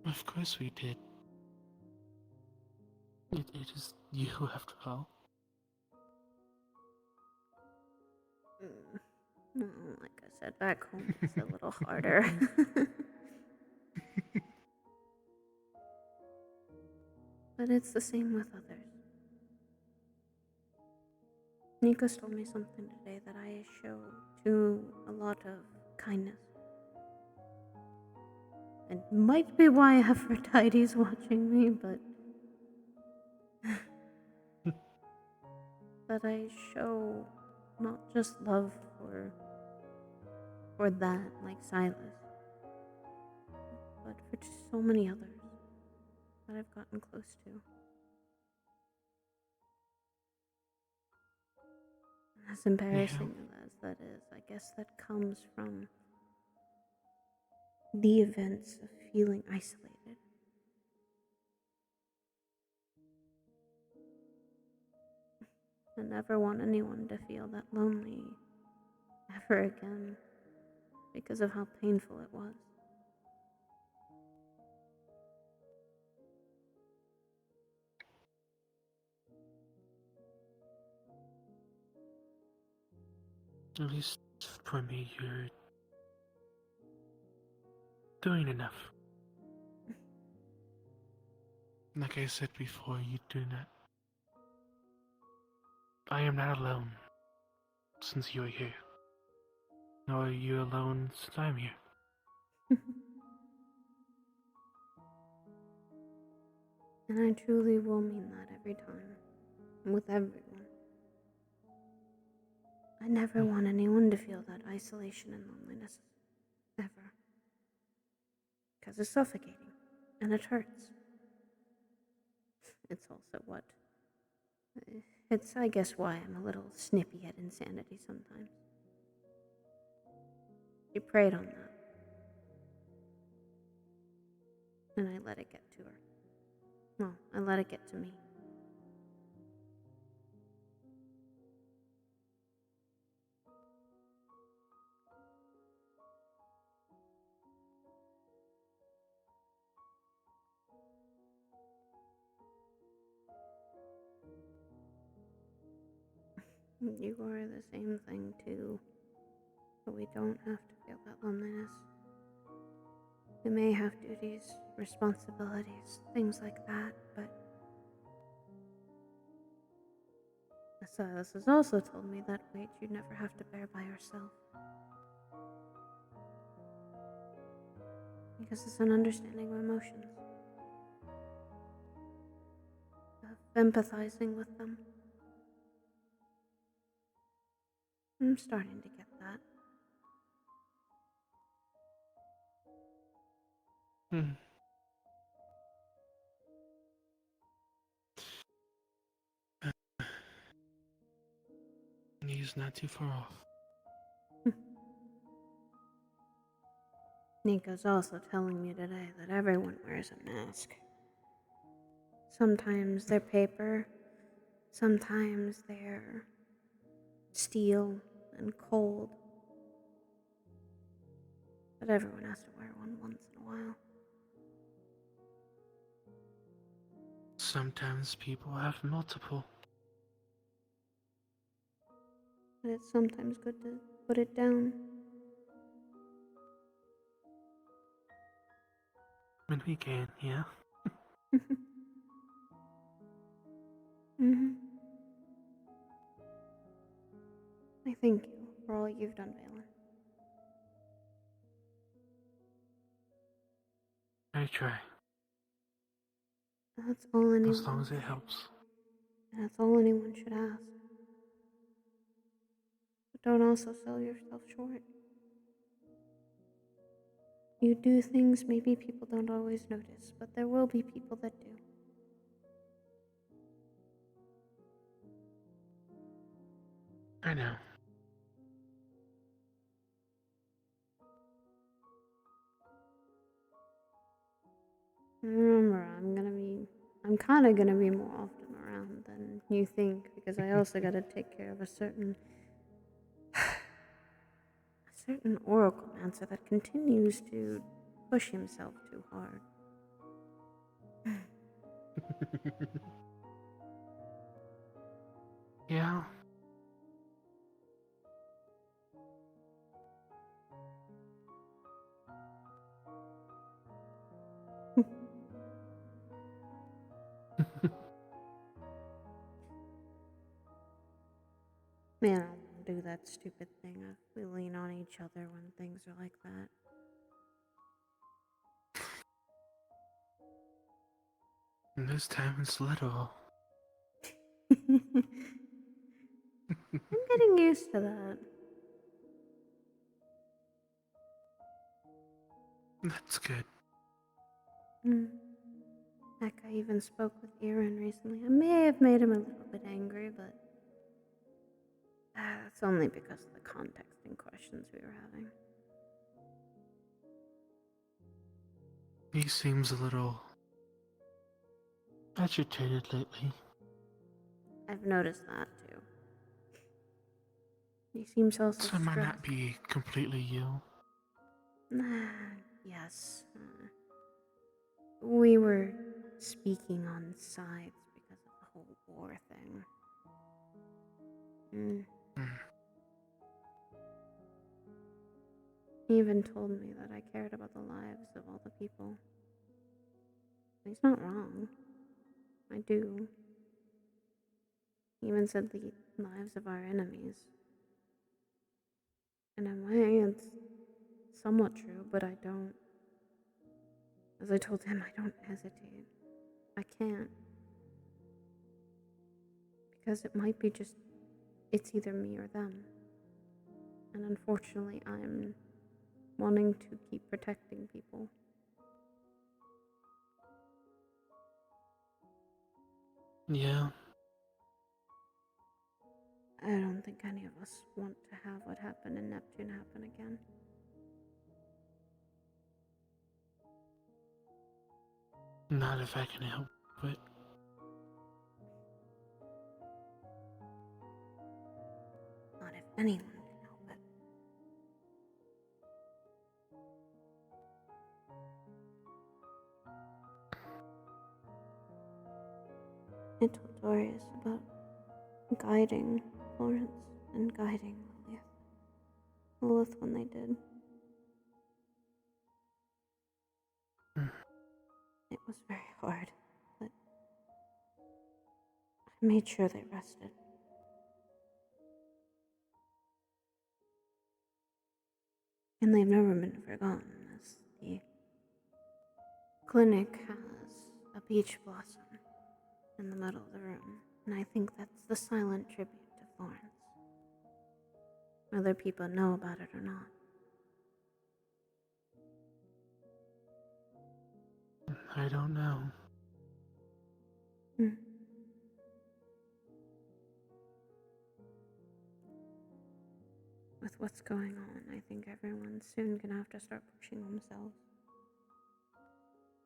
Of course we did. It is you after all. Well, like I said, back home it's a little harder. But it's the same with others. Nikos told me something today that I show to a lot of kindness. It might be why Aphrodite's watching me, but... that I show not just love for that, like Silas, but for just so many others that I've gotten close to. And as embarrassing as that is, I guess that comes from the events of feeling isolated. I never want anyone to feel that lonely ever again because of how painful it was. At least for me, you're doing enough. Like I said before, you do not. I am not alone since you are here. Nor are you alone since I'm here. And I truly will mean that every time. With everyone. I never want anyone to feel that isolation and loneliness. Ever. Because it's suffocating. And it hurts. It's also what... It's, I guess, why I'm a little snippy at insanity sometimes. She preyed on that. And I let it get to her. Well, I let it get to me. You are the same thing too. But we don't have to feel that loneliness. We may have duties, responsibilities, things like that, but Searlas has also told me that weight you'd never have to bear by yourself. Because it's an understanding of emotions. Of empathizing with them. I'm starting to get that. He's not too far off. Nico's also telling me today that everyone wears a mask. Sometimes they're paper, sometimes they're steel and cold. But everyone has to wear one once in a while. Sometimes people have multiple. But it's sometimes good to put it down. When we can, yeah. Mm-hmm. I thank you for all you've done, Valen. I try. That's all anyone. As long as it helps. That's all anyone should ask. But don't also sell yourself short. You do things maybe people don't always notice, but there will be people that do. I know. Remember, I'm kind of gonna be more often around than you think, because I also gotta take care of a certain oracle mancer that continues to push himself too hard. Yeah. Man, I don't do that stupid thing of we lean on each other when things are like that. And this time it's literal. I'm getting used to that. That's good. Heck, I even spoke with Aaron recently. I may have made him a little bit angry, but that's only because of the context and questions we were having. He seems a little agitated lately. I've noticed that too. He seems also So it might not stressed. be completely you. Yes. We were speaking on sides because of the whole war thing. He even told me that I cared about the lives of all the people. He's not wrong. I do. He even said the lives of our enemies. In a way, it's somewhat true, but I don't. As I told him, I don't hesitate. I can't. Because it might be just, it's either me or them. And unfortunately, I'm wanting to keep protecting people. Yeah. I don't think any of us want to have what happened in Neptune happen again. Not if I can help it. Not if anyone can help it. I told Dorius about guiding Florence and guiding Lilith when they did. It was very hard, but I made sure they rested. And they've never been forgotten, as the clinic has a peach blossom in the middle of the room, and I think that's the silent tribute to Florence. Whether people know about it or not. I don't know. With what's going on, I think everyone's soon gonna have to start pushing themselves.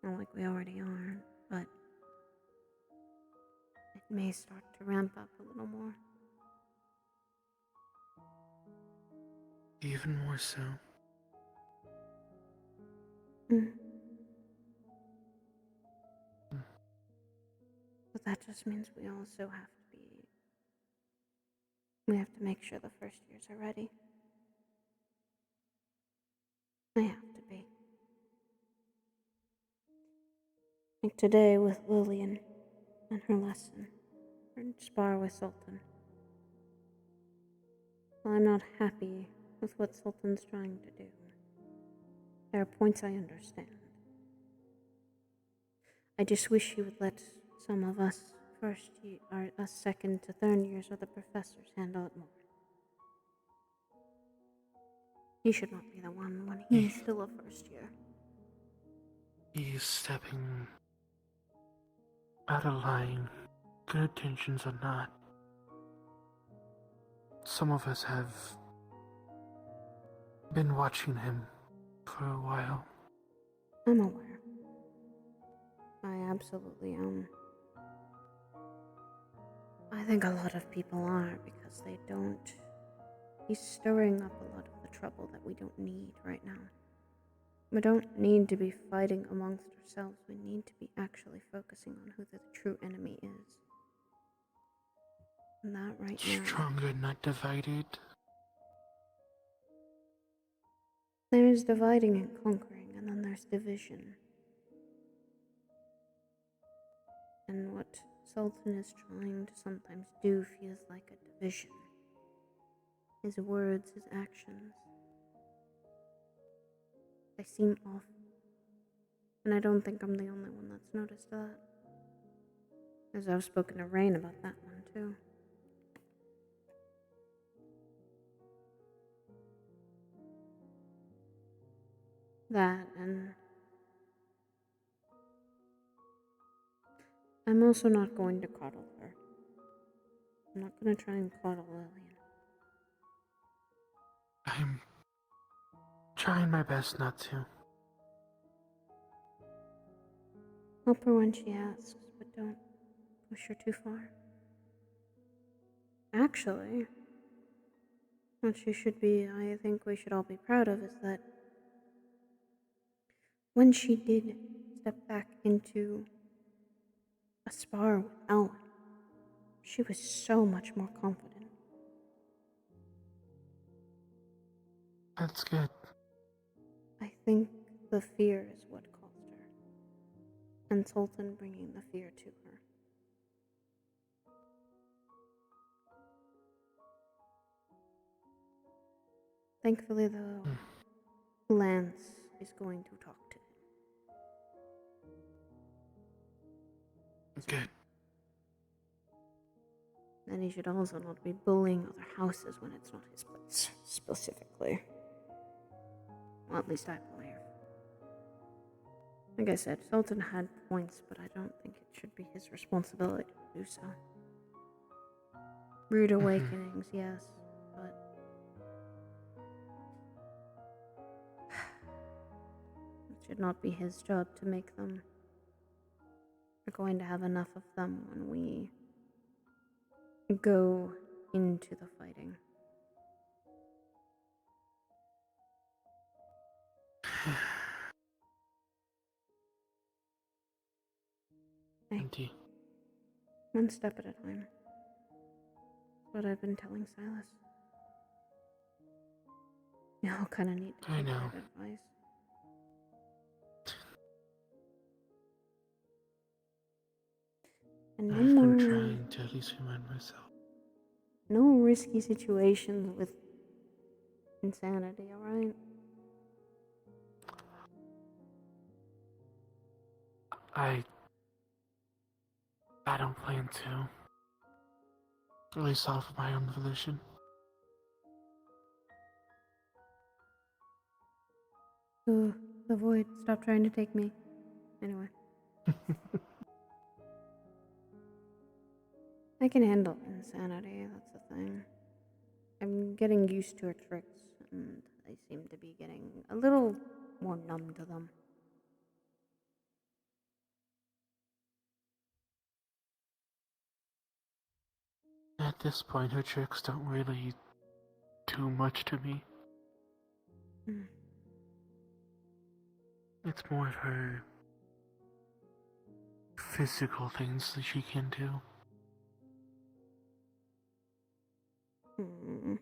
Not like we already are, but it may start to ramp up a little more. Even more so. But that just means we also have to make sure the first years are ready. They have to be. Like today with Lillian and her lesson, her spar with Sultan. While I'm not happy with what Sultan's trying to do, there are points I understand. I just wish he would let some of us us second to third years or the professors handle it more. He should not be the one when he's still a first year. He's stepping out of line. Good intentions or not. Some of us have been watching him for a while. I'm aware. I absolutely am. I think a lot of people are because they don't. He's stirring up a lot of the trouble that we don't need right now. We don't need to be fighting amongst ourselves. We need to be actually focusing on who the true enemy is. And that right now. Stronger, not divided. There's dividing and conquering, and then there's division. And what Sultan is trying to sometimes do feels like a division. His words, his actions. They seem off. And I don't think I'm the only one that's noticed that. As I've spoken to Rain about that one too. That, and I'm also not going to coddle her. I'm not going to try and coddle Lillian. I'm trying my best not to. Help her when she asks, but don't push her too far. Actually, what she should be, I think we should all be proud of, is that when she did step back into a spar with Elwin, she was so much more confident. That's good. I think the fear is what caused her, and Sultan bringing the fear to her. Thankfully, though, Lance is going to talk to him. Good. And he should also not be bullying other houses when it's not his place, specifically. Well, at least I believe. Like I said, Sultan had points, but I don't think it should be his responsibility to do so. Rude awakenings, yes, but... it should not be his job to make them. We're going to have enough of them when we go into the fighting. Empty. One step at a time. That's what I've been telling Silas. We all kind of need to I take know. that advice. And no I've been more, trying to at least remind myself. no risky situations with insanity, alright? I don't plan to. At least off of my own volition. Ugh, the void, stop trying to take me. Anyway. I can handle insanity, that's the thing. I'm getting used to her tricks, and I seem to be getting a little more numb to them. At this point, her tricks don't really do much to me. Mm. It's more of her physical things that she can do. Hmm.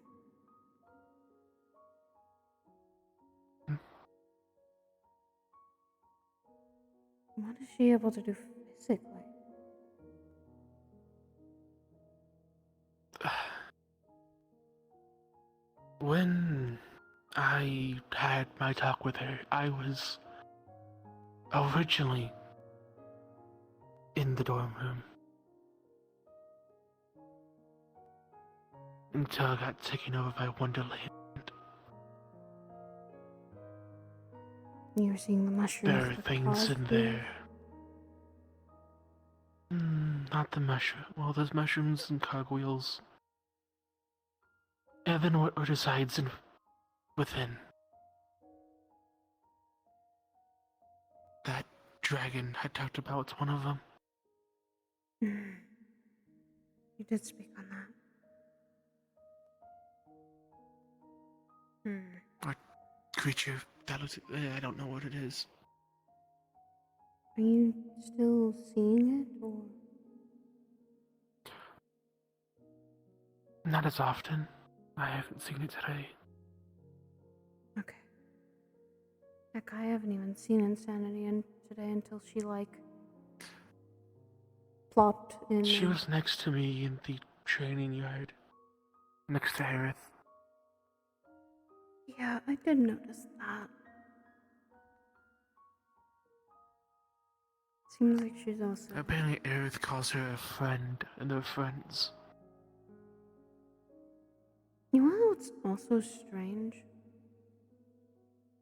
What is she able to do physically? When I had my talk with her, I was originally in the dorm room. Until I got taken over by Wonderland. You were seeing the mushrooms. There are that things caused in the- there. Not the mushroom. Well, there's mushrooms and cogwheels. And then what resides within. That dragon I talked about, it's one of them. You did speak on that. What creature that looks... I don't know what it is. Are you still seeing it, or? Not as often. I haven't seen it today. Okay. Heck, I haven't even seen Insanity today until she, like, plopped in. She was next to me in the training yard. Next to Aerith. Yeah, I did notice that. Seems like she's also... Apparently Aerith calls her a friend, and they're friends. You know what's also strange?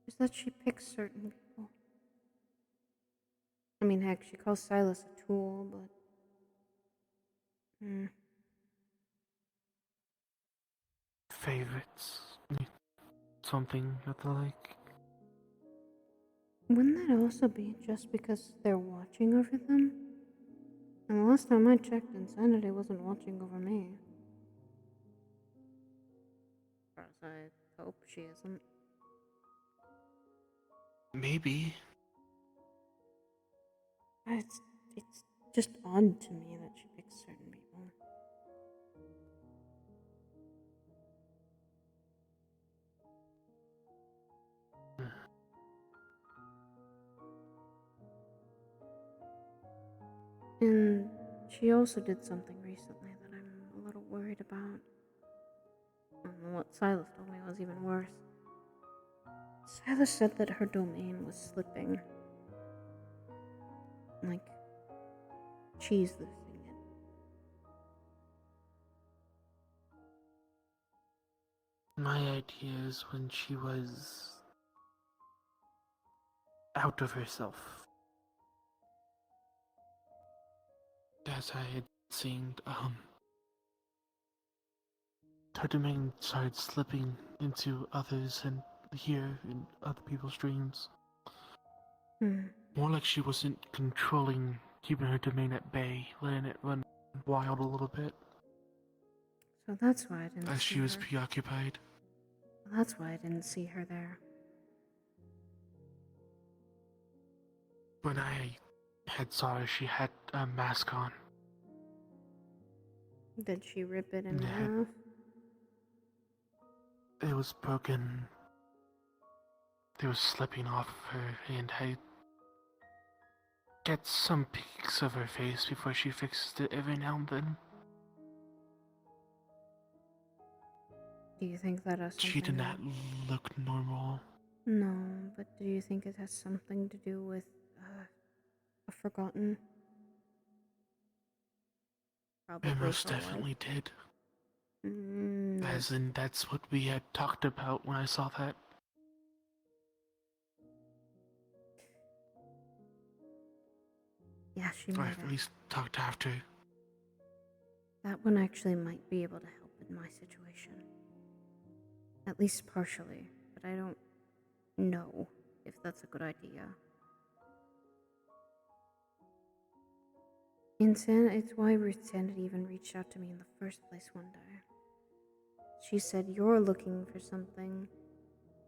Is that she picks certain people. I mean, heck, she calls Silas a tool, but... Favorites. Something of the like. Wouldn't that also be just because they're watching over them? And the last time I checked, Insanity wasn't watching over me. As far as I hope she isn't. Maybe. It's just odd to me that she picks certain people. And she also did something recently that I'm a little worried about. And what Silas told me was even worse. Silas said that her domain was slipping. Like, she's losing it. My idea is when she was out of herself. As I had seen, her domain started slipping into others and here in other people's dreams. More like she wasn't controlling, keeping her domain at bay, letting it run wild a little bit. So that's why I didn't As see she was her. preoccupied. That's why I didn't see her there. When I had saw her, she had a mask on. Did she rip it in Yeah. half? It was broken. It was slipping off of her, and I get some peeks of her face before she fixes it every now and then. Do you think that has something She did not look normal. No, but do you think it has something to do with a forgotten? Probably It most for life. definitely did. Mm. As in, that's what we had talked about when I saw that. Yeah, she Or might at have. least talked after. That one actually might be able to help in my situation. At least partially, but I don't know if that's a good idea. It's why Ruth Sanity even reached out to me in the first place one day. She said, "You're looking for something.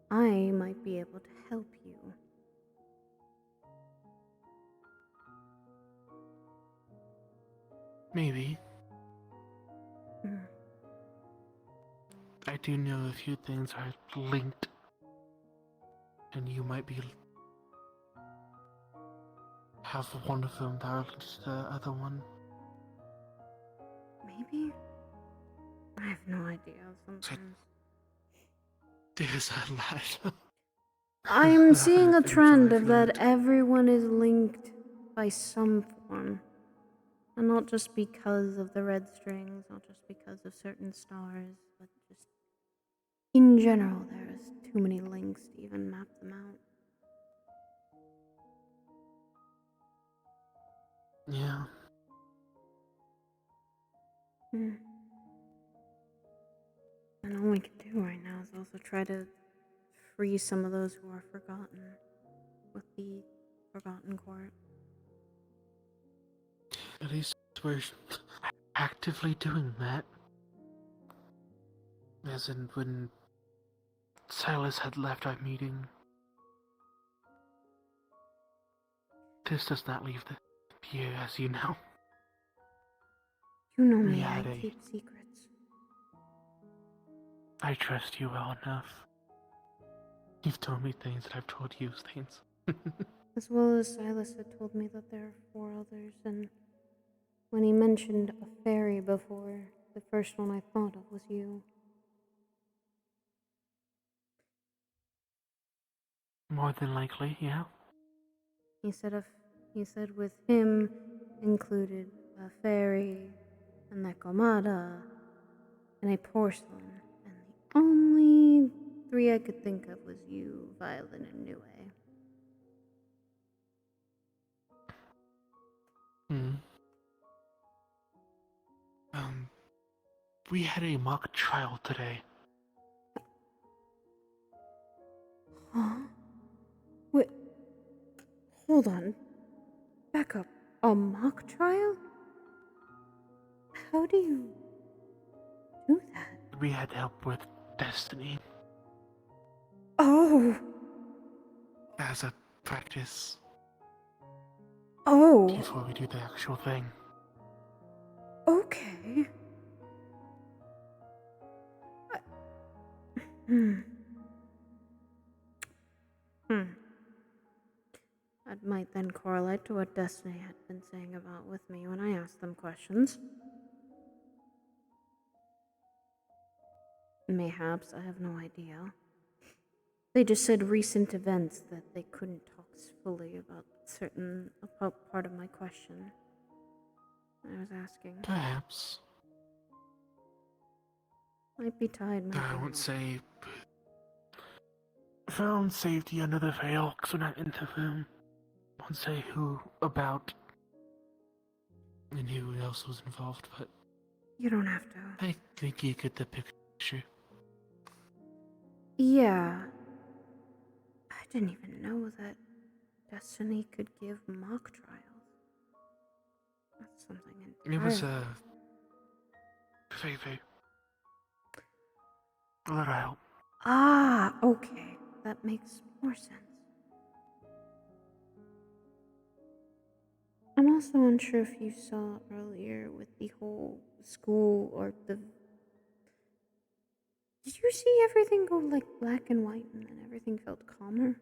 I might be able to help you." Maybe. I do know a few things are linked. And you might be have one of them that are linked to the other one. Maybe? I have no idea sometimes. There's a lot. I'm seeing a trend of that everyone is linked by some form. And not just because of the red strings, not just because of certain stars, but just in general, there is too many links to even map them out. Yeah. And all we can do right now is also try to free some of those who are forgotten with the Forgotten Court. At least we're actively doing that. As in when Silas had left our meeting. This does not leave the here, as you know. You know We me, I had keep secrets. I trust you well enough. You've told me things that I've told you things. As well as Silas had told me that there are 4 others, and when he mentioned a fairy before, the first one I thought of was you. More than likely, yeah. He said with him included a fairy, a Nekomata, and a porcelain, and the only 3 I could think of was you, Violin, and Nue. We had a mock trial today. Huh? Wait, hold on. Back up. A mock trial? How do you do that? We had help with Destiny. Oh! As a practice. Oh! Before we do the actual thing. Okay. That might then correlate to what Destiny had been saying about with me when I asked them questions. Mayhaps, I have no idea. They just said recent events that they couldn't talk fully about part of my question. I was asking. Perhaps. Might be tied, might I be won't not. say. For our own safety under the veil, because we're not in the room. I won't say who about and who else was involved, but. You don't have to. I think you get the picture. Yeah. I didn't even know that Destiny could give mock trials. That's something entirely. It was a favor. A little help. Ah, okay. That makes more sense. I'm also unsure if you saw earlier with the whole school or the... Did you see everything go like black and white and then everything felt calmer?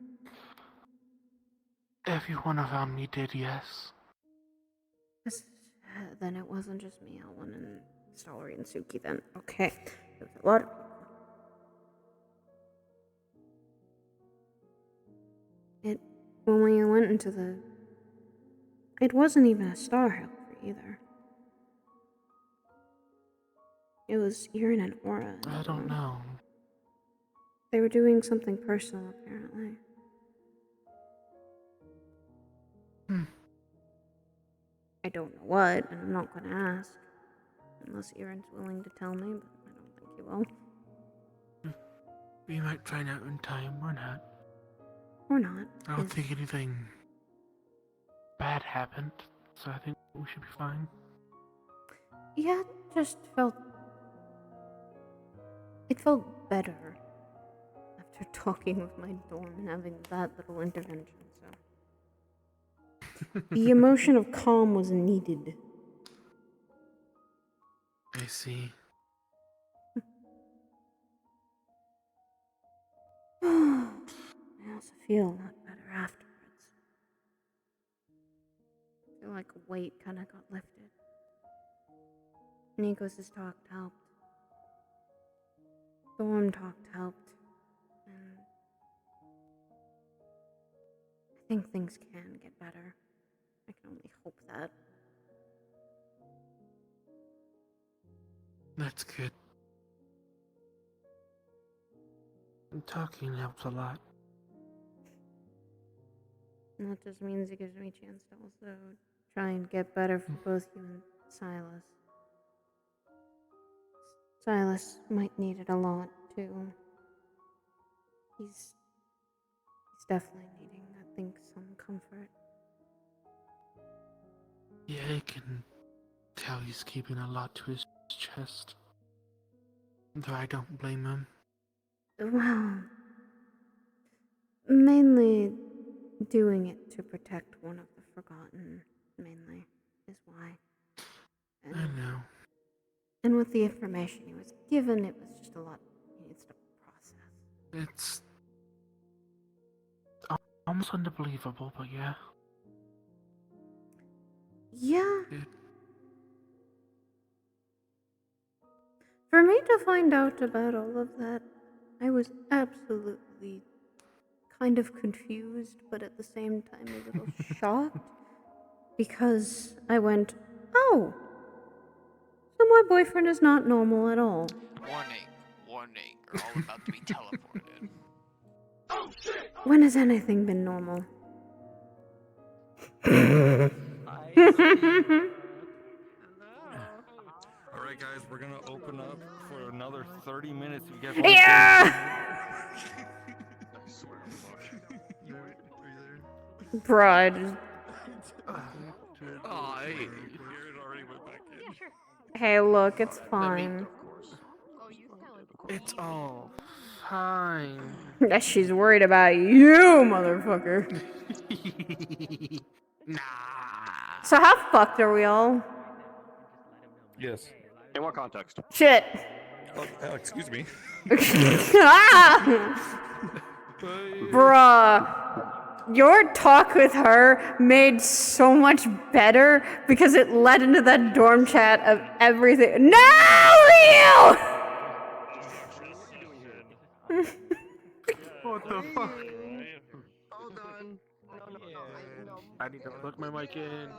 Everyone around me did, yes. Then it wasn't just me, Alwyn and Stollery and Suki then. Okay. There was a lot of... When we went into the... It wasn't even a star, however, either. It was you're in an aura. I don't know. They were doing something personal, apparently. I don't know what, and I'm not gonna ask. Unless Aaron's willing to tell me, but I don't think he will. We might find out in time, or not. Or not. I don't think anything bad happened, so I think we should be fine. Yeah, it just felt... It felt better after talking with my dorm and having that little intervention, so... The emotion of calm was needed. I see. I also feel a lot better afterwards. I feel like a weight kind of got lifted. Nikos' talk helped. Storm talked helped. And I think things can get better. I can only hope that. That's good. And talking helps a lot. And that just means it gives me a chance to also try and get better for both you and Silas. Silas might need it a lot, too. He's definitely needing, I think, some comfort. Yeah, I can tell he's keeping a lot to his chest. Though I don't blame him. Well, mainly doing it to protect one of the Forgotten, mainly, is why. And, I know. And with the information he was given, it was just a lot he needs to process. It's almost unbelievable, but yeah. Yeah. For me to find out about all of that, I was absolutely kind of confused, but at the same time a little shocked. Because I went, oh, so my boyfriend is not normal at all. Warning, you're all about to be teleported. When has anything been normal? Alright guys, we're gonna open up for another 30 minutes. You guys Bruh. Hey, look, it's fine. It's all fine. She's worried about you, motherfucker. So how fucked are we all? Yes. In what context? Shit. Oh, excuse me. Bruh, your talk with her made so much better because it led into that dorm chat of everything. No, Leo! What the fuck? I need to plug my mic in.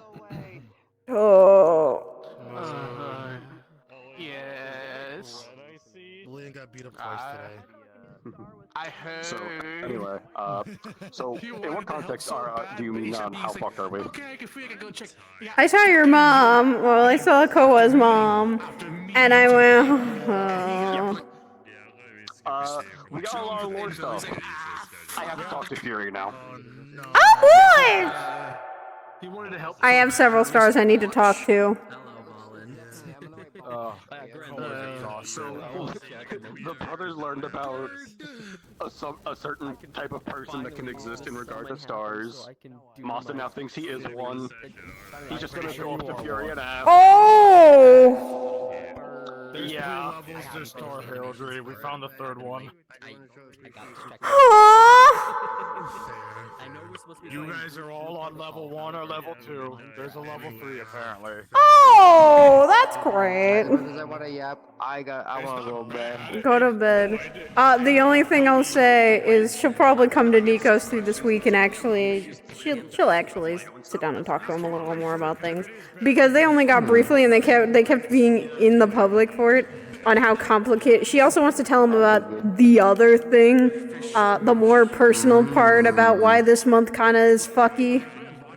Oh. Yes. William got beat up twice today. I heard. So anyway, so in what context do you mean how fucked are we? Okay, I can free. I can go check. I saw your mom. Well, I saw Koa's mom, and I went. Oh. We got a lot of lore stuff. I have to talk to Fury now. Oh boy! He wanted to help. I have several stars I need to talk to. So the brothers learned about a certain type of person that can exist in regard to stars. Masta now thinks he is one. He's just gonna go up to Fury and ask. Oh! Yeah. There's star heraldry. We found the third one. You guys are all on level 1 or level 2. There's a level 3 apparently. Oh, that's great. I wanna go to bed. Go to bed. The only thing I'll say is she'll probably come to Nikos through this week and actually, she'll actually sit down and talk to him a little more about things, because they only got briefly and they kept being in the public for it on how complicated. She also wants to tell him about the other thing, the more personal part about why this month kind of is fucky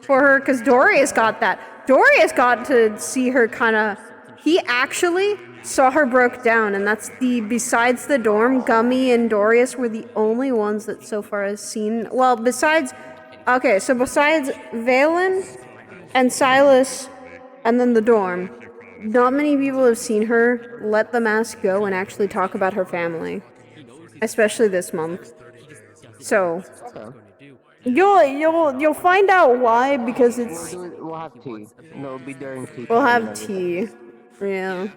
for her, because Dorius got that. Dorius got to see her kind of. He actually saw her broke down, and that's besides the dorm, Gummy and Dorius were the only ones that so far has seen. Well, besides Valen and Silas, and then the dorm, not many people have seen her let the mask go and actually talk about her family, especially this month. So you'll find out why, because it's. We'll have tea. No, it'll be during tea. We'll have tea. Yeah.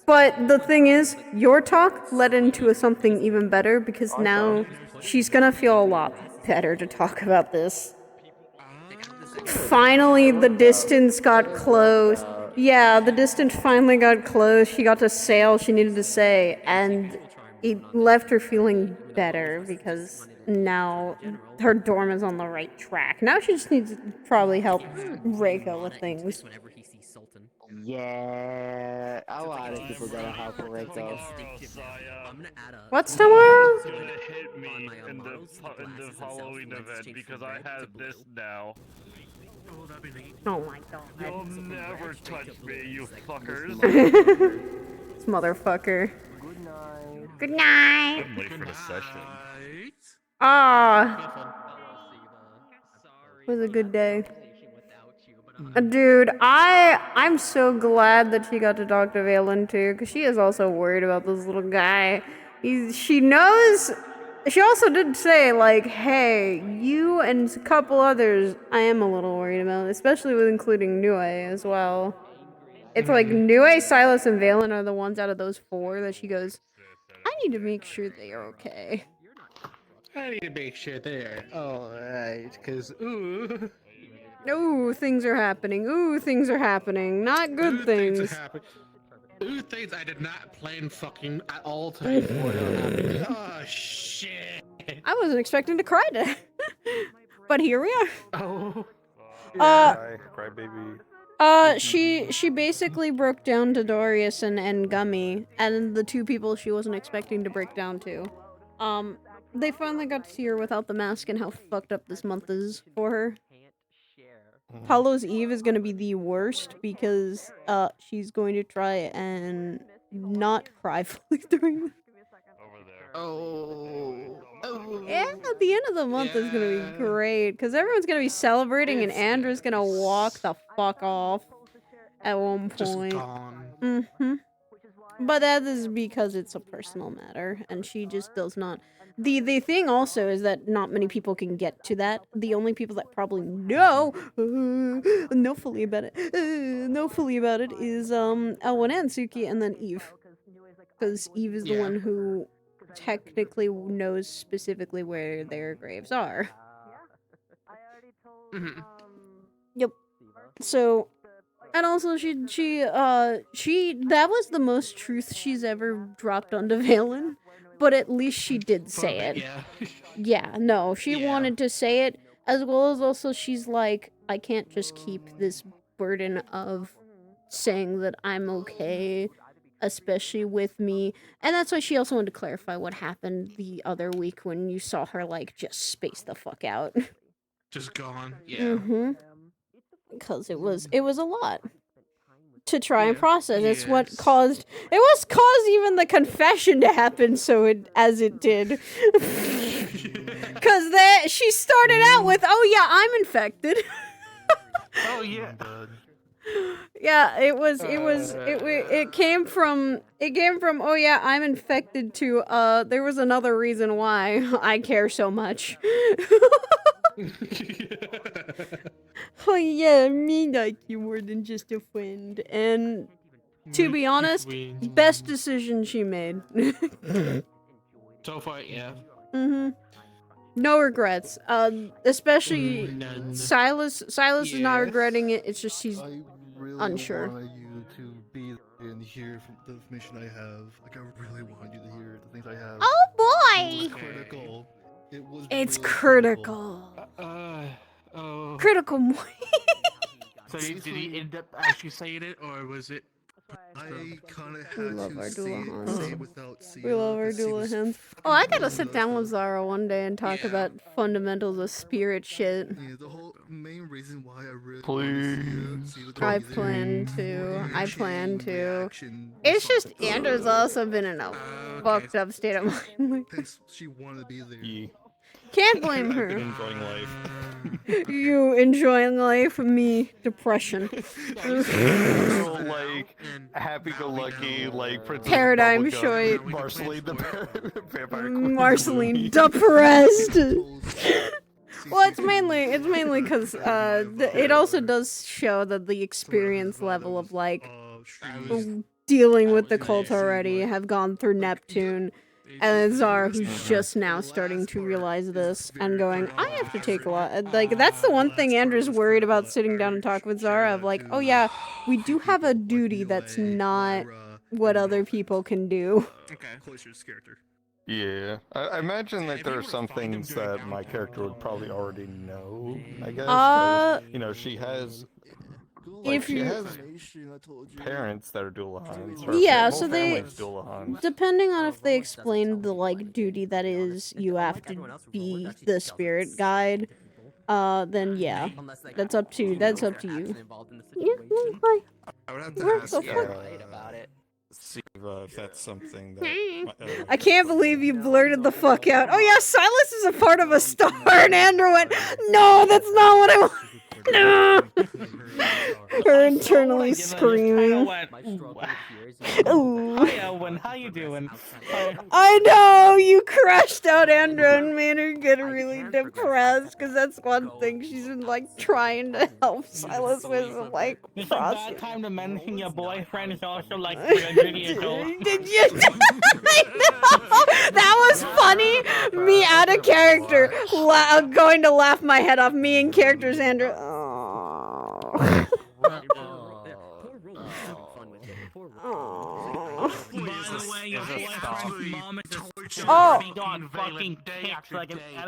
But the thing is, your talk led into something even better, because now she's gonna feel a lot better to talk about this. Finally, the distance got close. Yeah, the distance finally got close. She got to say all she needed to say, and it left her feeling better, because now her dorm is on the right track. Now she just needs to probably help Reiko with things. Yeah, a lot of people gotta help Reiko. What's tomorrow? Hit me in the Halloween event because I have this now. Oh my god. You'll never touch me, you fuckers. This motherfucker. Good night. I'm late for the session. It was a good day. Dude, I'm so glad that she got to talk to Valen too, because she is also worried about this little guy. She knows. She also did say, like, hey, you and a couple others I am a little worried about, especially with including Nue as well. It's like Nue, Silas, and Valen are the ones out of those 4 that she goes, I need to make sure they are okay. I need to make sure they're alright, because, ooh. Ooh, things are happening. Ooh, things are happening. Not good things. Things are happening. Ooh, things I did not plan fucking at all today for to happen. Oh, shit. I wasn't expecting to cry today. But here we are. Oh. Cry baby. She basically broke down to Dorius and Gummy, and the 2 people she wasn't expecting to break down to. They finally got to see her without the mask and how fucked up this month is for her. Hallows Eve is gonna be the worst, because she's going to try and not cry fully during. Yeah, at the end of the month is gonna be great, because everyone's gonna be celebrating, and Andra's gonna walk the fuck off at one point. But that is because it's a personal matter, and she just does not. The thing also is that not many people can get to that. The only people that probably know fully about it is Elwyn and Suki, and then Eve, because Eve is the one who technically knows specifically where their graves are. Yep. So, and also she that was the most truth she's ever dropped onto Valen, but at least she did say it. Yeah. Yeah, no, she wanted to say it, as well as also she's like, I can't just keep this burden of saying that I'm okay, especially with me. And that's why she also wanted to clarify what happened the other week when you saw her, like, just space the fuck out. Just gone. Yeah. Mm-hmm. Because it was a lot to try and process. It's what caused even the confession to happen as it did. Because she started out with, oh yeah, I'm infected. Oh yeah. Yeah, it came from oh yeah, I'm infected to there was another reason why I care so much. Oh yeah, me like you more than just a friend. And to be honest, best decision she made. So far, yeah. No regrets. Especially None. Silas is not regretting it. It's just he's really unsure. want you to be there and hear from the information I have. Like, I really want you to hear the things I have. Oh boy! It was critical. It was It's really critical. Oh. Critical. So did he end up actually saying it, or was it? I kind of We had love our to say Doolahans. it without seeing We love our it. Doolahans. Oh, I gotta sit down with Zara one day and talk about fundamentals of spirit shit. Yeah, the whole main reason why I really Please. I plan to. It's just Andrew's also been in a fucked up state of mind. Hence, she wanted to be there. Yeah. Can't blame I've her. been enjoying life. You enjoying life, me depression. Real, like, happy-go-lucky, like, Princess Paradigm Bubblegum, choice. Marceline the Vampire Queen. Marceline depressed. Well, it's mainly because it also does show that the experience level of like dealing with the cult already have gone through Neptune, and Zara who's just now starting to realize this and going, I have to take a lot. Like that's the one thing Andrew's worried about sitting down and talk with Zara of like, oh yeah, we do have a duty that's not what other people can do. Okay. Closer's character. Yeah, I imagine that there are some things that my character would probably already know, I guess. 'Cause, she has... If she you- has parents that are Doolahans. Her Yeah, whole so they, family's Doolahans. depending on if they explain the like duty that is you have to be the spirit guide, then yeah, that's up to you. Yeah, well, hi. I would have to We're ask so far. about it. See if that's something that... I can't believe you blurted the fuck out. Oh yeah, Silas is a part of a star, and Andrew went, no, that's not what I want. No. Her internally screaming. Ooh. Hi, Owen. How you doing? I know, you crashed out Andrew and made her get really depressed, because that's one thing she's been like trying to help Silas with, like, It's a process. bad time to mention your boyfriend is also like 300 years old. Did you? I know! That was funny! Me out of character, going to laugh my head off, me in characters, Andrew.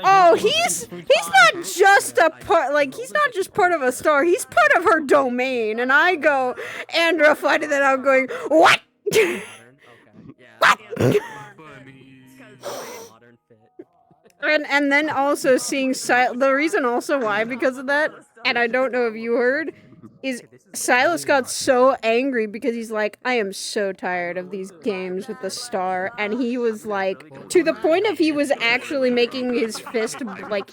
Oh, he's not just a part, like, he's not just part of a star, he's part of her domain. And I go, Andrew, finding that out, going, what? What? And then also seeing the reason also why because of that, and I don't know if you heard, is Silas got so angry because he's like, I am so tired of these games with the star, and he was like, to the point of he was actually making his fist, like,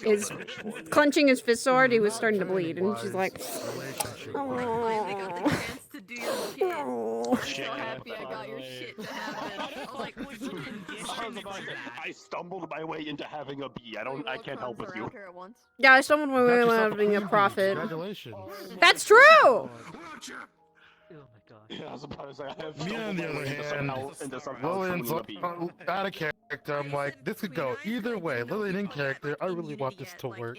clenching his fist so hard he was starting to bleed, and she's like, oh. So happy I got your shit to happen. Like, I stumbled my way into having a bee. I can't help with you. Yeah, I stumbled my way around being a prophet. Congratulations. That's true! Yeah, I suppose I have Me on the other hand, Lillian's out of character. I'm like, this could go either way. Lillian in character, I really want this to work.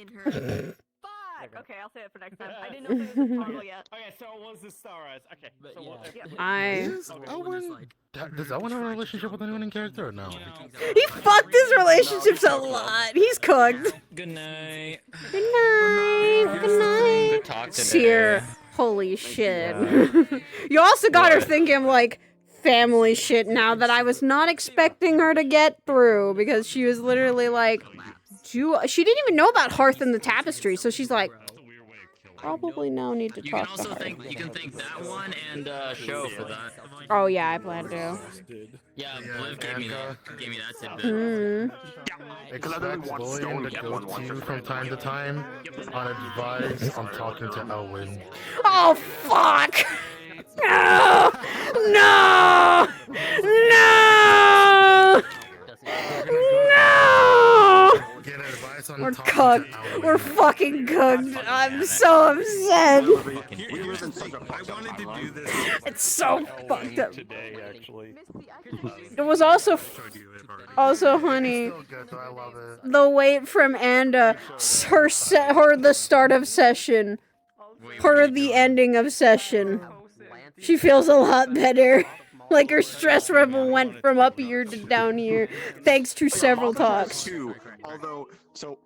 Okay, I'll say it for next time. I didn't know if it was a toggle yet. Okay, so it was the star eyes. Okay, so what? Does Owen have a relationship with anyone in character or no? He fucked his relationships a lot. He's cooked. Good night. Good night. Good night. Good talk today. Seer. Holy shit. You also got her thinking like family shit now that I was not expecting her to get through, because she was literally like, she didn't even know about Hearth and the Tapestry, so she's like, probably now need to You talk can to also her. thank that one and show for that. Oh yeah, I plan to. Yeah, Bliv gave me that tidbit. Expect William to go to you from time to time on advice on talking to Elwin. Oh fuck! No! No! No! No! We're cooked. We're fucking cooked. I'm so upset. It's so fucked up. Today, actually. It was also, honey, the wait from Anda, her the start of session, her the ending of session. She feels a lot better. Like her stress level went from up here to down here, thanks to several talks. Although, so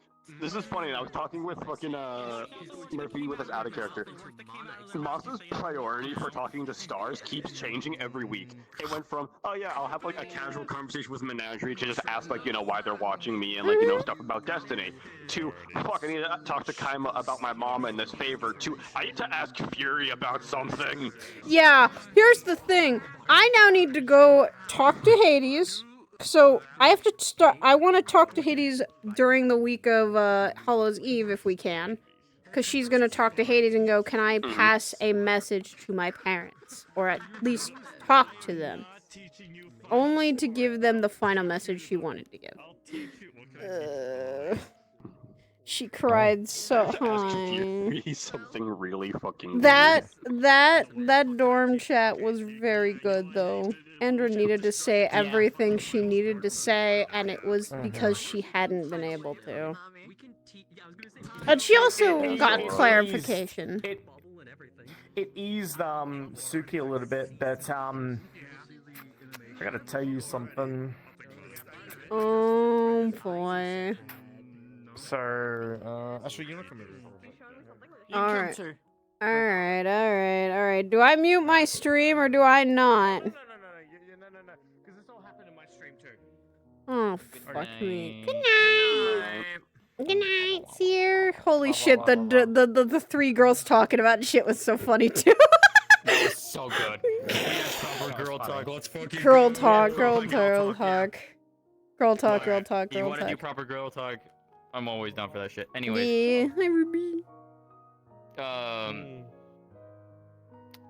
this is funny. I was talking with fucking Murphy with his outer character. Moss's priority for talking to stars keeps changing every week. It went from, oh yeah, I'll have like a casual conversation with Menagerie to just ask like, why they're watching me and like, stuff about Destiny, to fuck, I need to talk to Kaima about my mom and this favor, to I need to ask Fury about something. Yeah, here's the thing. I now need to go talk to Hades. So I have to start. I want to talk to Hades during the week of Hallows Eve if we can, because she's gonna talk to Hades and go, "Can I pass a message to my parents, or at least talk to them?" Only to give them the final message she wanted to give. She cried so hard. He's something really fucking That dorm chat was very good though. Andra needed to say everything she needed to say, and it was because she hadn't been able to. And she also got clarification. It eased Suki a little bit, but I gotta tell you something. Oh boy. So, Actually, you're not coming Alright. Do I mute my stream or do I not? No, because this all happened in my stream too. Oh, fuck me. Good night. Good night, Seer. Holy shit, the three girls talking about shit was so funny too. That was so good. Girl talk, let's fucking Girl talk. You want to do proper girl talk? I'm always down for that shit. Anyway. Yeah, hi Ruby.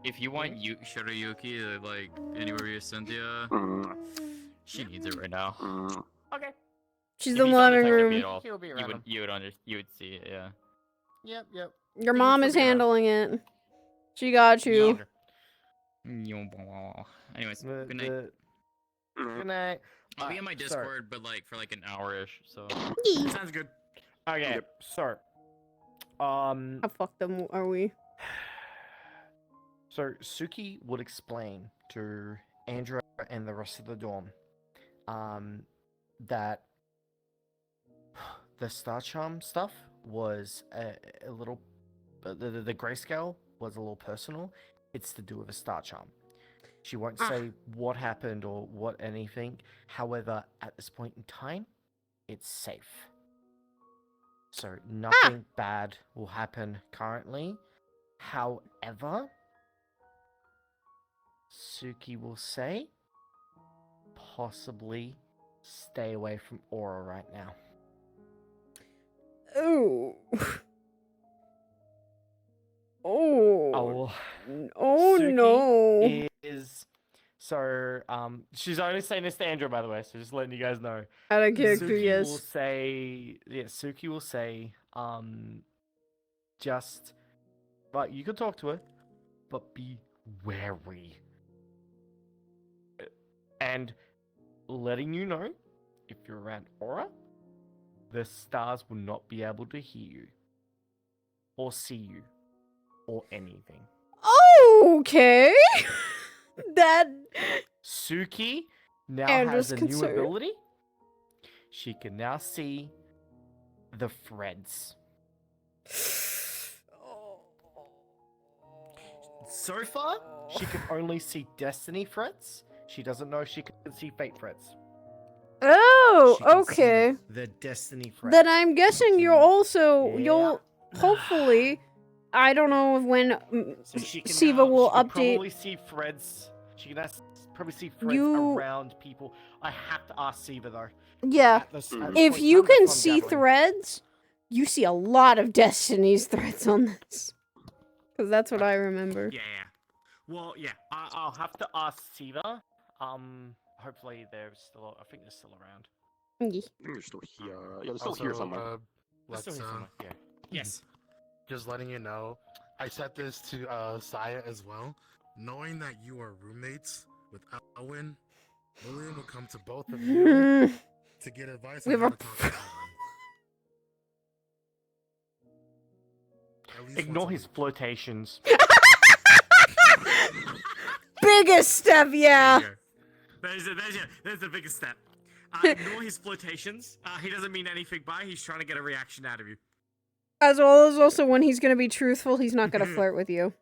If you want Shirayuki, like, anywhere you Cynthia, she needs it right now. Okay. She's If in you the saw living text, I'd room. be at all, She'll be around. you would see it, yeah. Yep. Your mom is handling it. She got you. Anyways, good night. Good night. I'll be in my Discord, but like for like an hour-ish, so. Sounds good. Okay, so, How fucked up are we? So Suki would explain to Andra and the rest of the dorm, that the star charm stuff was a little, the grayscale was a little personal. It's to do with a star charm. She won't say what happened or what anything. However, at this point in time, it's safe. So nothing bad will happen currently. However, Suki will say, possibly stay away from Aura right now. Oh. Oh Oh Suki no. Is so she's only saying this to Andrew, by the way, so just letting you guys know. Out of character, Suki yes. will say Suki will say, just but you can talk to her, but be wary. And letting you know, if you're around Aura, the stars will not be able to hear you. or see you, or anything. Okay. That Suki now Andra's has a new concerned. ability. She can now see the threads. So far, she can only see destiny threads. She doesn't know if she can see fate threads. Oh, She can see okay. the destiny threads. Then I'm guessing you'll hopefully, I don't know when So she can Siva now, will she can update. probably see threads. She can probably see threads You- around people. I have to ask Siva though. Yeah. At this If point, you time, that's can what I'm see gathering. threads, you see a lot of Destiny's threads on this. Because that's what I remember. Yeah. Well, yeah. I'll have to ask Siva. Hopefully they're still. I think they're still around. Yeah. They're still here. Yeah, they're still here somewhere. They're Let's, still here somewhere. Yeah. Yes. Just letting you know, I said this to Saya as well. Knowing that you are roommates with Elwin, Lillian will come to both of you to get advice We on have how a to talk to Elwin. At least Ignore once a his flirtations. Biggest step, yeah. There's the biggest step. Ignore his flirtations. He doesn't mean anything by. He's trying to get a reaction out of you. As well as also when he's gonna be truthful, he's not gonna flirt with you.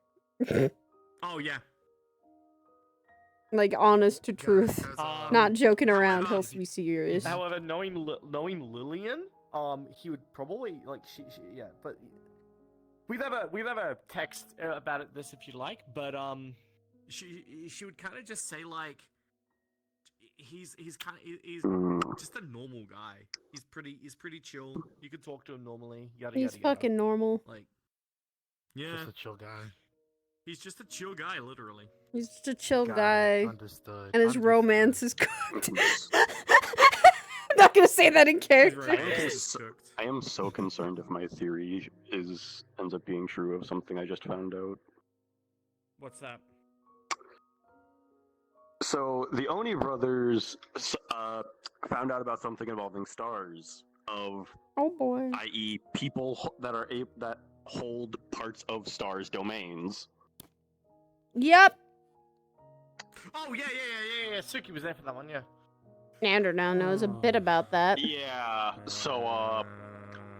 Oh yeah. Like honest to truth, not joking around. He'll be serious. However, knowing Lillian, he would probably like yeah. But we've never text about this if you like. But She would kind of just say like, he's just a normal guy. He's pretty chill. You could talk to him normally. Yada He's yada. fucking normal. Like, yeah, Just a chill guy. he's just a chill guy, literally. He's just a chill Got guy. it. Understood. And his romance is cooked. I'm not gonna say that in character. I am so concerned if my theory ends up being true of something I just found out. What's that? So the Oni brothers found out about something involving stars, Oh boy. i.e., people that hold parts of stars' domains. Yep. Oh yeah. Suki was there for that one. Yeah. Andrew now knows a bit about that. Yeah. So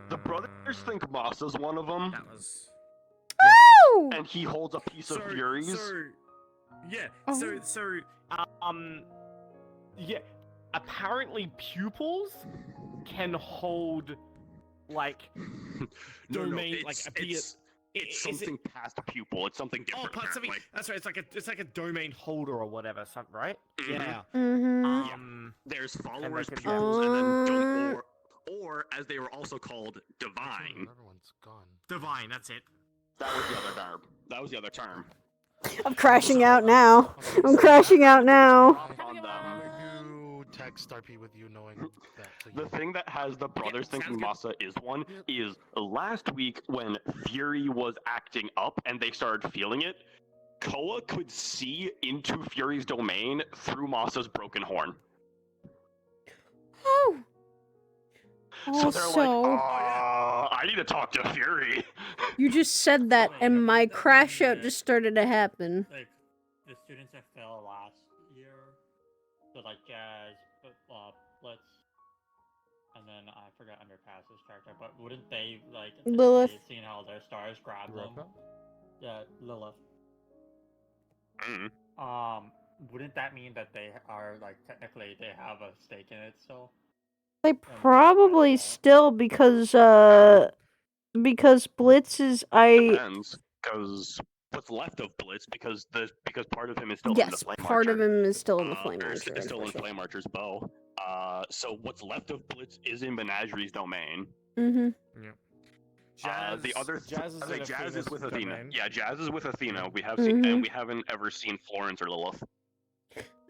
the brothers think Masa's one of them. That was. Oh. And he holds a piece of Fury's. Yeah. Yeah. Apparently, pupils can hold like domain It's something past a pupil. It's something different. Apparently. That's right. It's like a domain holder or whatever. Something, right? Yeah. Mm-hmm. There's followers, pupils, and then or as they were also called, divine. Everyone's gone. Divine. That's it. That was the other term. I'm crashing out now. I'm crashing out now. You text RP with you knowing that. The thing that has the brothers thinking Masa is one is last week when Fury was acting up and they started feeling it, Koa could see into Fury's domain through Masa's broken horn. Oh. So they're like, Also, I need to talk to Fury. you just said that, and my crash out just started to happen. Like, the students that fell last year, so like Jazz, Blitz, and then I forgot Underpass's character, but wouldn't they, like, Lilith. they've seen how their stars grab them? Yeah, Lilith. Wouldn't that mean that they are, like, technically they have a stake in it still? They probably still because Blitz is Depends, because what's left of Blitz, because part of him is still in the yes, Flame part Archer. of him is still in the Flame Is Archer. still in Flame Archer's bow. So what's left of Blitz is in Menagerie's domain. Mm-hmm. Yeah. The other Jazz is with Athena. domain. Yeah, Jazz is with Athena. We have seen, and we haven't ever seen Florence or Lilith.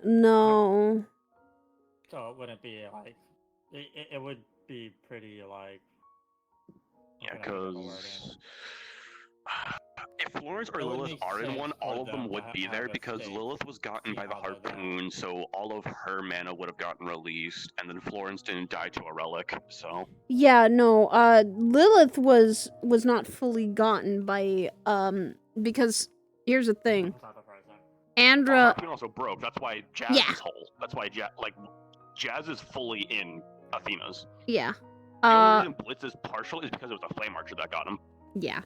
No. So it wouldn't be, like, it would be pretty, like... Yeah, because If Florence or It would Lilith make are in sense one, for all of them them to would be have there a because stake, Lilith was gotten see by the how they're doing. harpoon, so all of her mana would have gotten released, and then Florence didn't die to a relic, so. Yeah, no, Lilith was not fully gotten by, because here's the thing. The Andra, harpoon also broke, that's why Jazz Yeah. is whole. That's why, Jazz is fully in Athena's. yeah, The only reason Blitz is partial is because it was a Flame Archer that got him. yeah.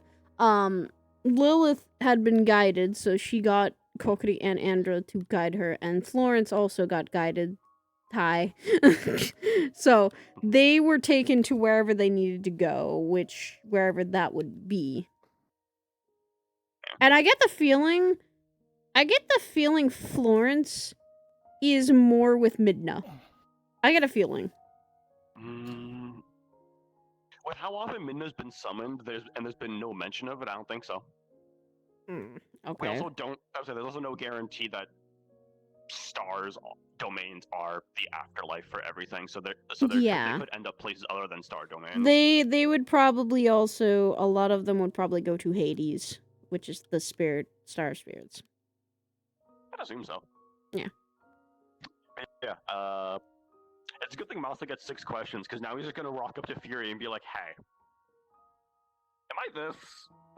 Lilith had been guided, so she got Kokiri and Andra to guide her, and Florence also got guided. Hi. So, they were taken to wherever they needed to go, wherever that would be. And I get the feeling Florence is more with Midna. I get a feeling. With how often Midna's been summoned, there's been no mention of it, I don't think so. We Okay. also don't, there's also no guarantee that stars domains are the afterlife for everything, so Yeah. they could end up places other than star domains. They would probably also, a lot of them would probably go to Hades, which is the star spirits. I'd assume so. Yeah. Yeah, it's a good thing Mousa gets 6 questions, because now he's just gonna walk up to Fury and be like, hey, am I this?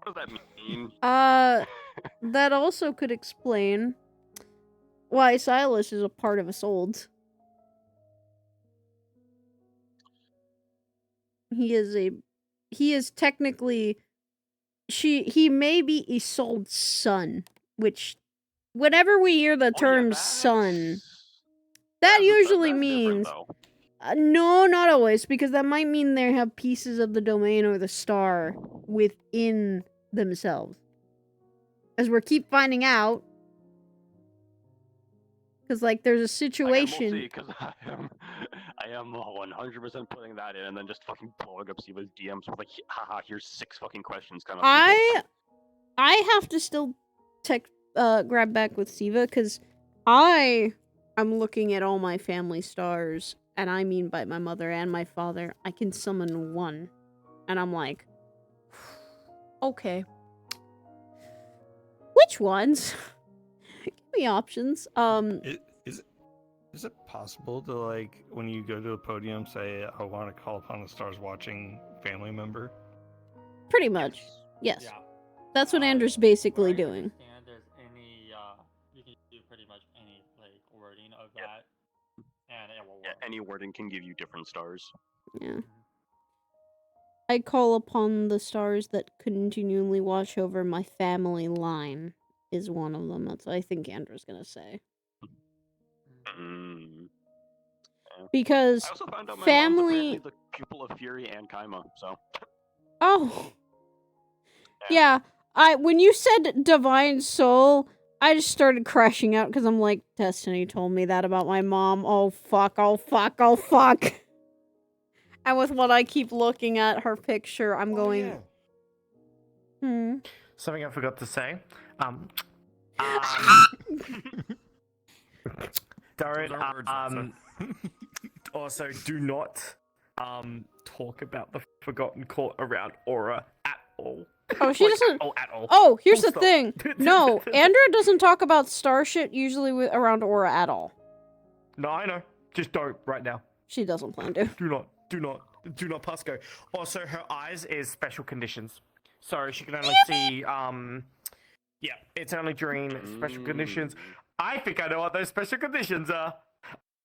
What does that mean? That also could explain why Silas is a part of Isolde. He is technically, he may be Isolde's son, which, whenever we hear the term son, that usually means, no, not always, because that might mean they have pieces of the domain or the star within themselves. As we keep finding out, because, like, there's a situation... We'll see, because I am 100% putting that in, and then just fucking blowing up Siva's DMs with, like, haha, here's 6 fucking questions kind of I have to still grab back with Siva, because I'm looking at all my family stars, and I mean by my mother and my father, I can summon 1. And I'm like, okay. Which ones? Give me options. Is it possible to, like, when you go to a podium, say, I want to call upon the stars watching family member? Pretty much. Yes. That's what Andrew's basically doing. And there's any, you can do pretty much any, like, wording of that, and it will work. Yeah, any wording can give you different stars. Yeah. I call upon the stars that continually watch over my family line, is one of them. That's what I think Andrew's gonna say. Because I also found out my mom's family... apparently the pupil of Fury and Kaima, so... Oh. Yeah, when you said Divine Soul, I just started crashing out because I'm like, Destiny told me that about my mom. Oh fuck, oh fuck, oh fuck. And with what I keep looking at her picture, I'm going... Yeah. Something I forgot to say. Darren, also do not talk about the Forgotten Court around Aura at all. Oh, she doesn't... at all. Oh, here's Full the stop. thing. No, Andrea doesn't talk about star shit usually around Aura at all. No, I know. Just don't right now. She doesn't plan to. Do not pass go. Also, her eyes is special conditions. So she can only see, yeah, it's only during special conditions. I think I know what those special conditions are.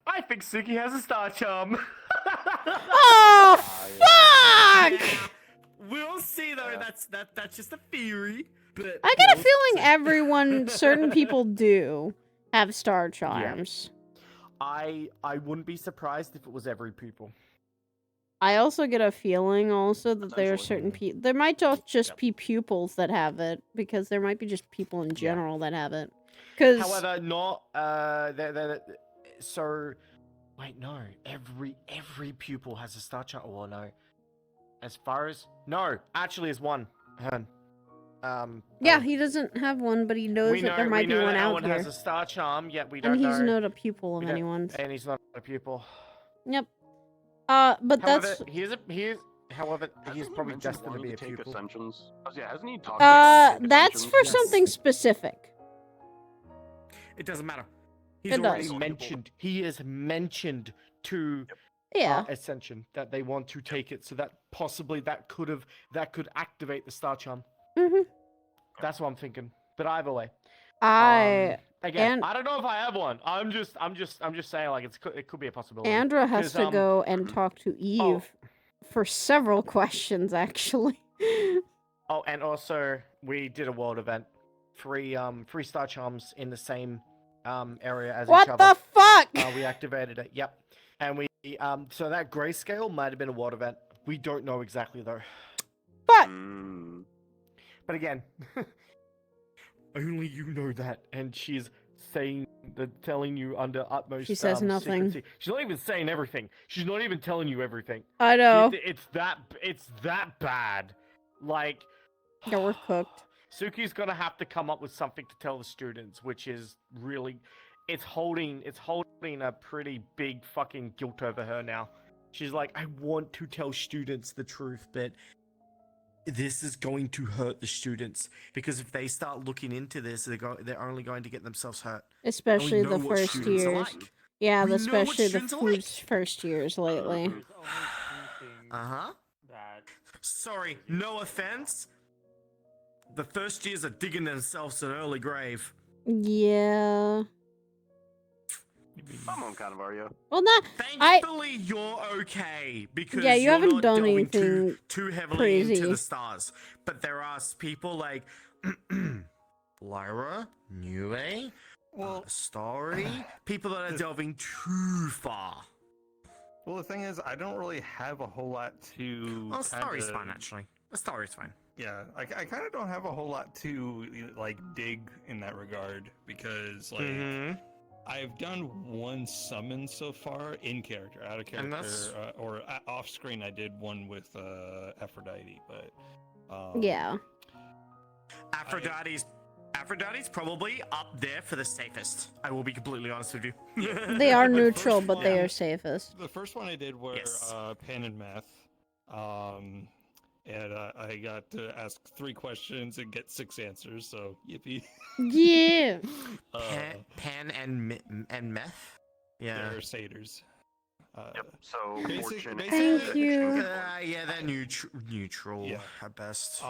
I think Suki has a star charm. Oh, fuck! We'll see though. That's just a theory. But I get a feeling certain people do have star charms. I wouldn't be surprised if it was every pupil. I also get a feeling that there are certain people. There might just be pupils that have it, because there might be just people in general that have it. However, not so. Wait, no. Every pupil has a star chart. Well, no. As far as actually, is one. Hern. Yeah, he doesn't have one, but he knows that there might be one out here. Has a star charm, yet we don't and know. he's not a pupil of anyone's. And he's not a pupil. Yep. But However, that's... However, he's Hasn't he probably mentioned destined to be wanting a take pupil. ascensions? Oh, yeah, hasn't he talked about taking That's ascensions? for something specific. It doesn't matter. It does. He is mentioned to Yeah. Ascension that they want to take it, so that possibly that could activate the Star Charm. Mm-hmm. That's what I'm thinking. But either way, again, and I don't know if I have one. I'm just saying like it could be a possibility. Andra has 'Cause, to go and talk to Eve for several questions, actually. Oh, and also we did a world event. Three Star Charms in the same area as What each other. the fuck? We activated it. Yep. And we so that grayscale might have been a world event. We don't know exactly though. But But again, only you know that, and she's telling you under utmost. She says nothing. secrecy. She's not even saying everything. She's not even telling you everything. I know. It's that bad. Like, Yeah, we're cooked. Suki's gonna have to come up with something to tell the students, which is really, it's holding a pretty big fucking guilt over her now. She's like, I want to tell students the truth, but this is going to hurt the students because if they start looking into this, they're only going to get themselves hurt. Especially And we the know what first students are years. like. Yeah, We know what especially the students are like. first years lately. Uh-huh. That Sorry, no offense. The first years are digging themselves an early grave. Yeah. Come on, kind of are you? Well, not. Thankfully, you're okay because Yeah, you you're haven't not done delving anything too heavily crazy. into the stars. But there are people like Lyra, Nue, Starry, people that are delving too far. Well, the thing is, I don't really have a whole lot to. Oh, Starry's fine actually. Starry's fine. Yeah, I kind of don't have a whole lot to like dig in that regard because like Mhm. I've done one summon so far in character, out of And character, that's- or off screen. I did one with Aphrodite, but Yeah. Aphrodite's probably up there for the safest. I will be completely honest with you. They are The neutral, first but they one- are safest. The first one I did were pen and math, and I got to ask 3 questions and get 6 answers. So yippee! Yeah. Pan and meth. Yeah. They're satyrs. So fortune. Thank you. Yeah, they're neutral at best.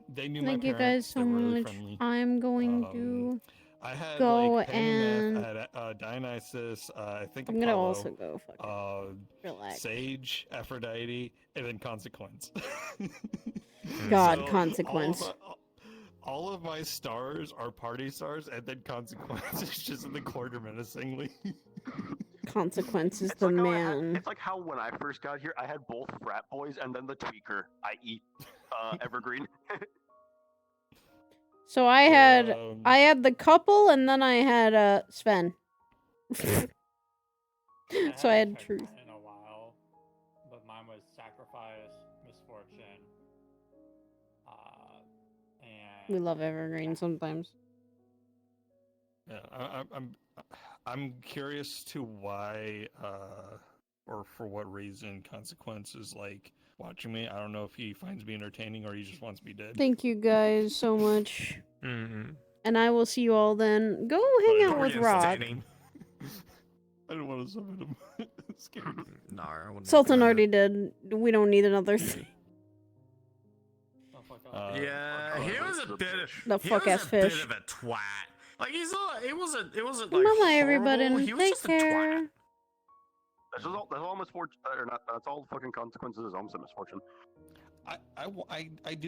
They knew my Thank you guys parents. so They were really much. friendly. I'm going to I had go like and at Dionysus, I think I'm gonna Apollo, also go fucking relax. Sage, Aphrodite, and then Consequence. God, So, Consequence. All of my stars are party stars, and then Consequence is just in the corner menacingly. Consequence is It's the like how I had- man. it's like how when I first got here, I had both frat boys and then the tweaker, i.e., Evergreen. So I had the couple, and then I had Sven. So I had truth. in a while, but mine was sacrifice, misfortune, and We love Evergreen sometimes. Yeah, I'm curious to why, or for what reason, Consequence is like watching me. I don't know if he finds me entertaining or he just wants me dead. Thank you guys so much. Mm-hmm. And I will see you all then. Go hang out with Rock. I don't want to summon him. It's scary. No, I wouldn't. Sultan already did. We don't need another thing. Yeah, he was a bit of The he fuck was ass a fish. bit of a twat. Like it wasn't like Bye, horrible. everybody. He was Take just a care. twat. That's all misfortune, or not. That's all fucking consequences. Is almost a misfortune. I do